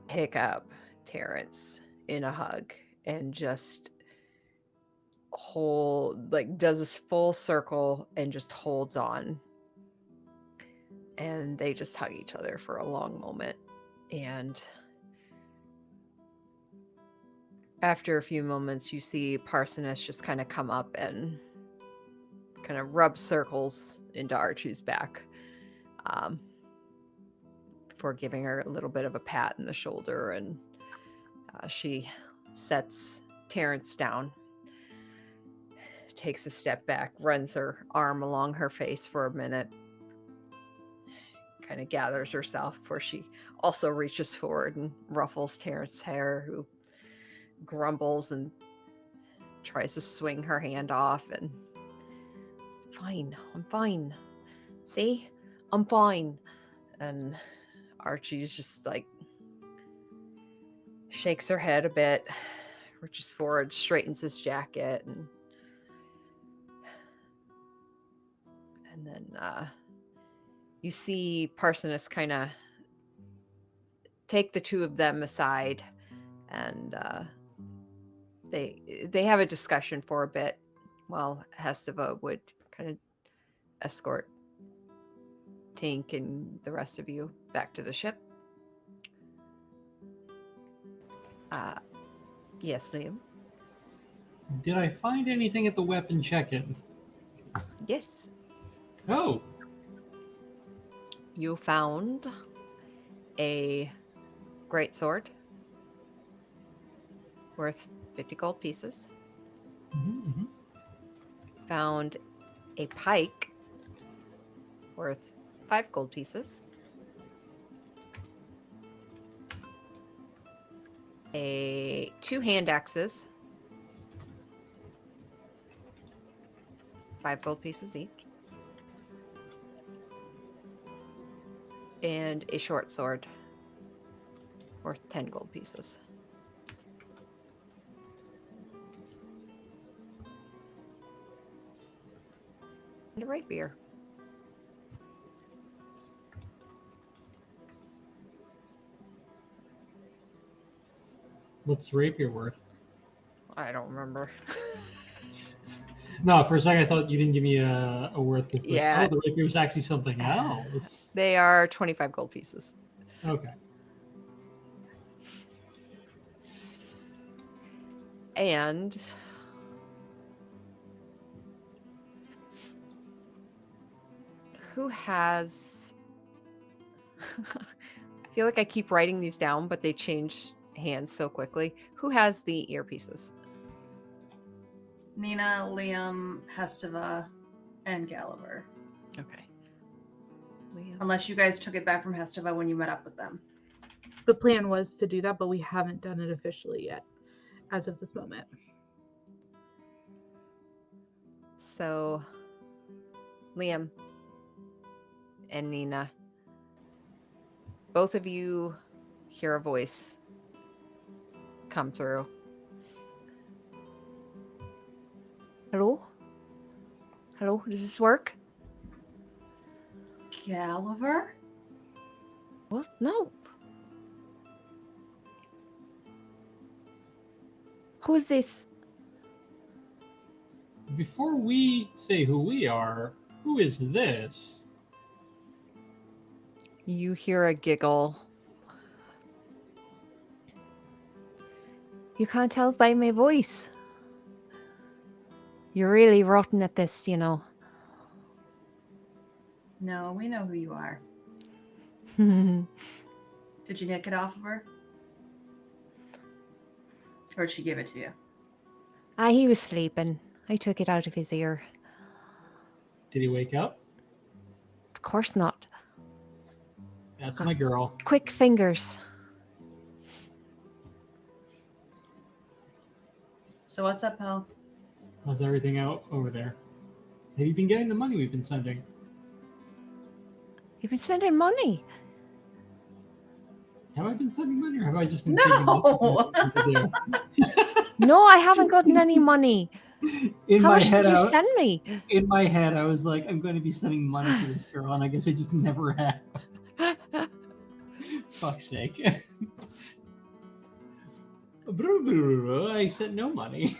pick up Terrence in a hug and just does this full circle and just holds on. And they just hug each other for a long moment. And after a few moments, you see Parsoness just kind of come up and kind of rub circles into Archie's back. Before giving her a little bit of a pat in the shoulder, and she sets Terrence down, takes a step back, runs her arm along her face for a minute, kind of gathers herself before she also reaches forward and ruffles Terrence's hair, who grumbles and tries to swing her hand off. And it's fine, I'm fine. See, I'm fine. And Archie's just like shakes her head a bit, reaches forward, straightens his jacket, and then you see Parsoness kind of take the two of them aside, and they have a discussion for a bit while Hestava would kind of escort Tink and the rest of you back to the ship. Yes, Liam? Did I find anything at the weapon check-in? Yes. Oh. You found a great sword worth 50 gold pieces. Mm-hmm. Found a pike worth 5 gold pieces. 2 hand axes, 5 gold pieces each. And a short sword worth 10 gold pieces. And a rapier. What's the rapier worth? I don't remember. No, for a second I thought you didn't give me a worth. Like, Yeah. oh, the rapier was actually something else. They are 25 gold pieces. Okay. And Who has? I feel like I keep writing these down, but they change hands so quickly. Who has the earpieces? Nina, Liam, Hestiva, and Gulliver. Okay. Liam. Unless you guys took it back from Hestiva when you met up with them. The plan was to do that, but we haven't done it officially yet, as of this moment. So, Liam and Nina, both of you hear a voice come through. Hello? Hello, does this work? Gulliver? What? No. Who is this? Before we say who we are, who is this? You hear a giggle. You can't tell by my voice. You're really rotten at this, you know. No, we know who you are. I Did you nick it off of her? Or did she give it to you? he was sleeping. I took it out of his ear. Did he wake up? Of course not. That's my girl. Quick fingers. So what's up, pal? How's everything out over there? Have you been getting the money we've been sending? You've been sending money. Have I been sending money, or have I just been No! taking No, I haven't gotten any money. In How my much head, did you I, send me? in my head, I was like, I'm going to be sending money to this girl, and I guess I just never have. Fuck's sake. I sent no money.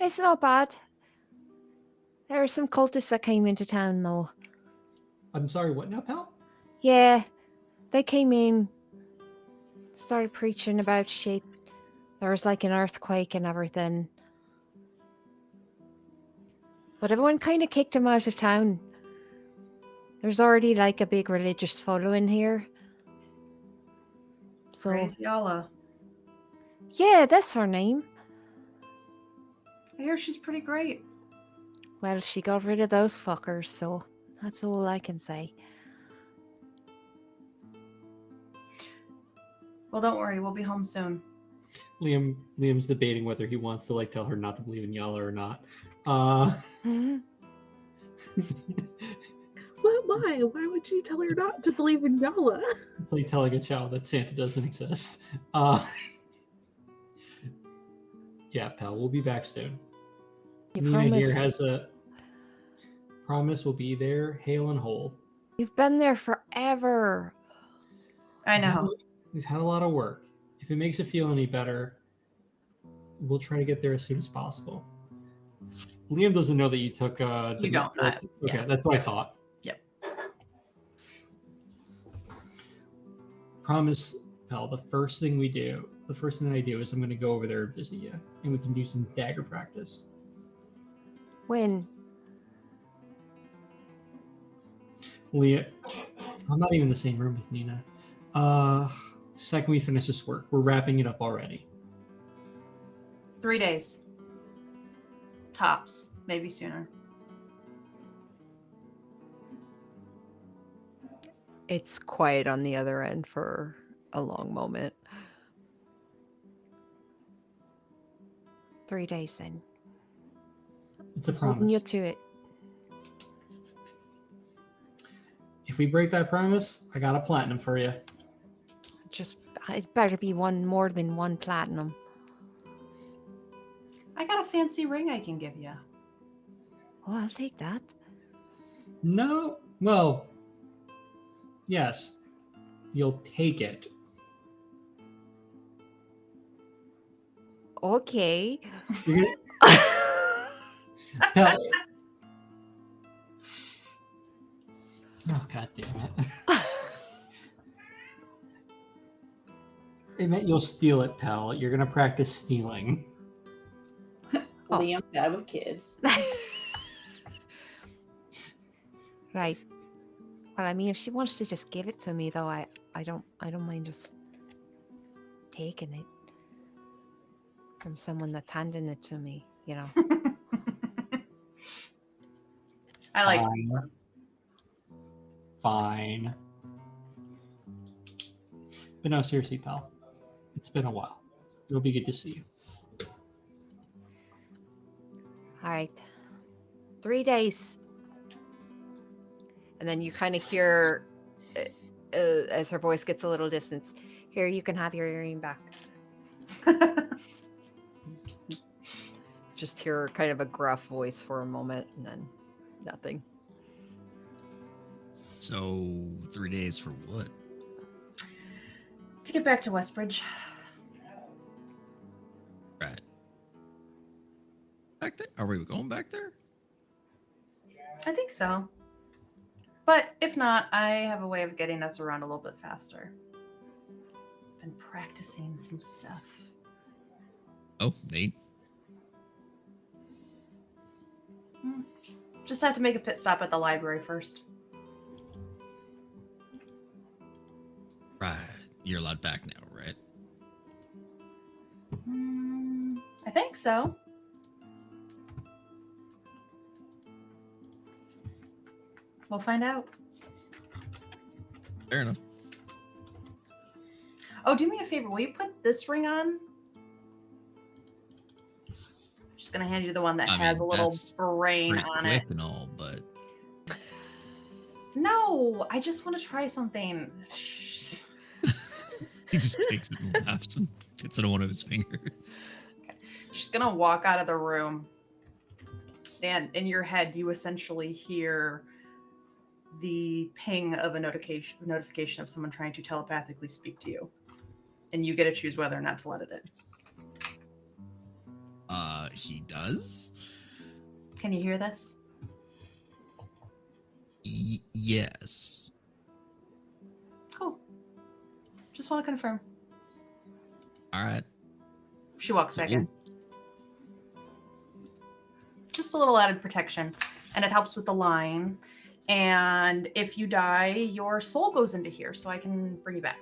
It's not bad. There are some cultists that came into town, though. I'm sorry, what now, pal? Yeah, they came in, started preaching about shit. There was like an earthquake and everything. But everyone kind of kicked him out of town. There's already like a big religious following here. So, Praise Yala. yeah, that's her name. I hear she's pretty great. Well, she got rid of those fuckers, so that's all I can say. Well, don't worry. We'll be home soon. Liam's debating whether he wants to like tell her not to believe in Yala or not. Mhm. Well, why? Why would you tell her not to believe in Yala? It's like telling a child that Santa doesn't exist. Yeah, pal, we'll be back soon. You Nina here promise. has a promise we'll be there, hale and whole. You've been there forever. I know. We've had a lot of work. If it makes it feel any better, we'll try to get there as soon as possible. Liam doesn't know that you took You don't, Okay, yeah. that's what I thought. Yep. Promise, pal, the first thing that I do is I'm going to go over there and visit you, and we can do some dagger practice. When? Leah, I'm not even in the same room with Nina. Second we finish this work, we're wrapping it up already. 3 days. Tops. Maybe sooner. It's quiet on the other end for a long moment. 3 days then. It's a Holding you promise. to it. If we break that promise, I got a platinum for you. Just, it better be one more than one platinum. I got a fancy ring I can give you. Oh, I'll take that. No, well, yes, you'll take it. Okay. You're gonna, pal, oh, god damn it. It meant you'll steal it, pal. You're gonna practice stealing. Oh. Liam bad with kids. Right. Well, I mean, if she wants to just give it to me, though, I don't mind just taking it from someone that's handing it to me. You know. I like. Fine. Fine. But no, seriously, pal. It's been a while. It'll be good to see you. All right. 3 days. And then you kind of hear, as her voice gets a little distance, here, you can have your earring back. Just hear kind of a gruff voice for a moment and then nothing. So 3 days for what? To get back to Westbridge. Right. Back there? Are we going back there? I think so. But if not, I have a way of getting us around a little bit faster. Been practicing some stuff. Oh, neat. Just have to make a pit stop at the library first. Right. You're allowed back now, right? I think so. We'll find out. Fair enough. Oh, do me a favor. Will you put this ring on? I'm just going to hand you the one that I has mean, a little that's brain Pretty on quick it. and all, but No, I just want to try something. he just takes it and laughs and puts it on one of his fingers. She's going to walk out of the room. And in your head, you essentially hear the ping of a notification of someone trying to telepathically speak to you. And you get to choose whether or not to let it in. He does? Can you hear this? Yes. Cool. Just want to confirm. All right. She walks back in. Ooh. Just a little added protection. And it helps with the line. And if you die, your soul goes into here, so I can bring you back.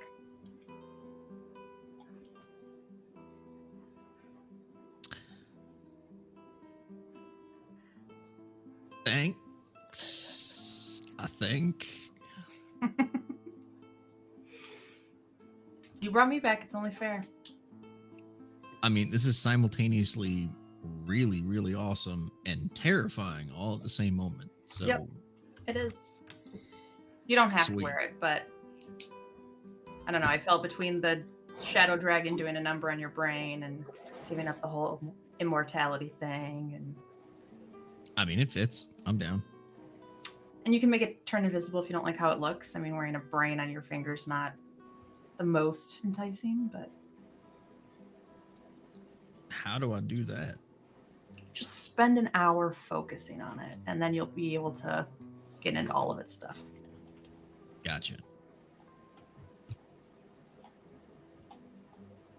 Thanks. I think. You brought me back. It's only fair. I mean, this is simultaneously really, really awesome and terrifying all at the same moment. So, Yep. It is. You don't have Sweet. to wear it, but I don't know. I felt between the shadow dragon doing a number on your brain and giving up the whole immortality thing, I mean, it fits. I'm down. and you can make it turn invisible if you don't like how it looks. I mean, wearing a brain on your finger's not the most enticing, but How do I do that? just spend an hour focusing on it, and then you'll be able to get into all of its stuff. Gotcha.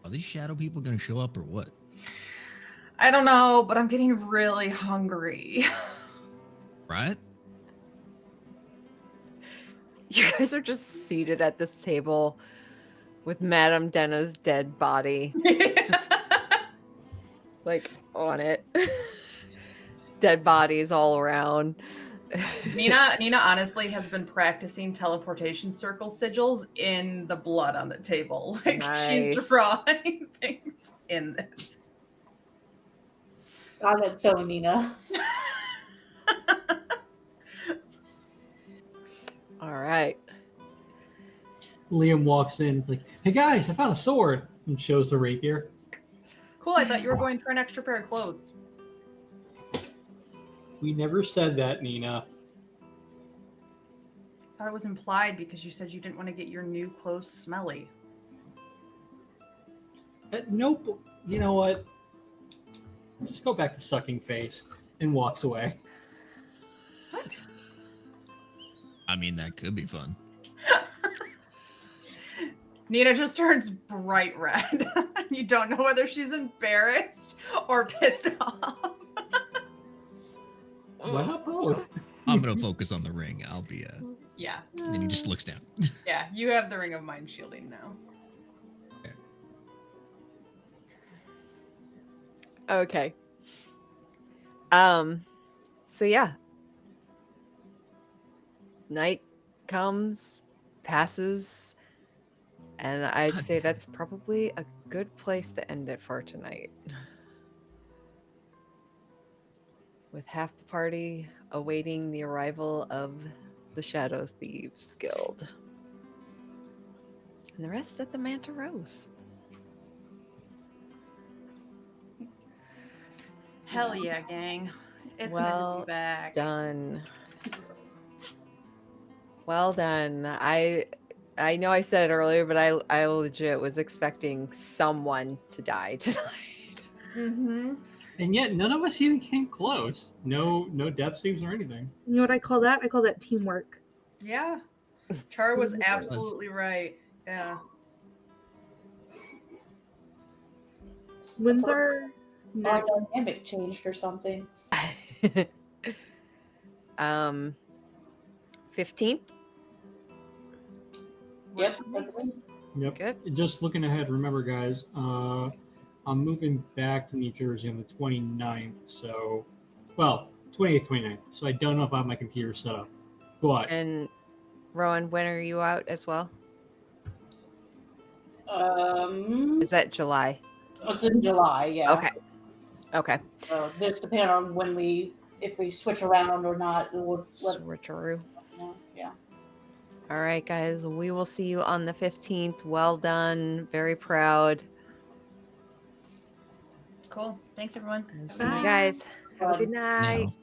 Are these shadow people going to show up or what? I don't know, but I'm getting really hungry. Right? You guys are just seated at this table with Madame Denna's dead body, like on it. Dead bodies all around. Nina honestly has been practicing teleportation circle sigils in the blood on the table. Like she's Nice. drawing things in this. God, that's so Nina. All right. Liam walks in. It's like, hey guys, I found a sword, and shows the rapier. Cool, I thought you were going for an extra pair of clothes. We never said that, Nina. I thought it was implied because you said you didn't want to get your new clothes smelly. Nope. You know what? Just go back to sucking face, and walks away. What? I mean, that could be fun. Nina just turns bright red. You don't know whether she's embarrassed or pissed off. Why not both? I'm gonna focus on the ring. I'll be Yeah. And then he just looks down. Yeah. You have the ring of mind shielding now. Okay. So yeah. Night comes, passes, and I'd God say damn that's probably a good place to end it for tonight. With half the party awaiting the arrival of the Shadow Thieves Guild. And the rest at the Manta Rose. Hell yeah, gang. It's good to Well be back. done. Well done. I know I said it earlier, but I legit was expecting someone to die tonight. Mm-hmm. And yet, none of us even came close. No death saves or anything. You know what I call that? I call that teamwork. Yeah. Char was Was- absolutely right. Yeah. When's So our our next? dynamic changed or something. 15th? Yep. Yep. Good. Just looking ahead, remember, guys, I'm moving back to New Jersey on the 29th. So, well, 28th, 29th. So I don't know if I have my computer set up. But And Rowan, when are you out as well? It's Is that July? in July, yeah. Okay. Okay. So just depending on if we switch around or not, we'll let Switcheroo. know. Yeah. All right, guys. We will see you on the 15th. Well done. Very proud. Cool. Thanks, everyone. And Have a see good you night. guys. Have a Fun. good night. Now,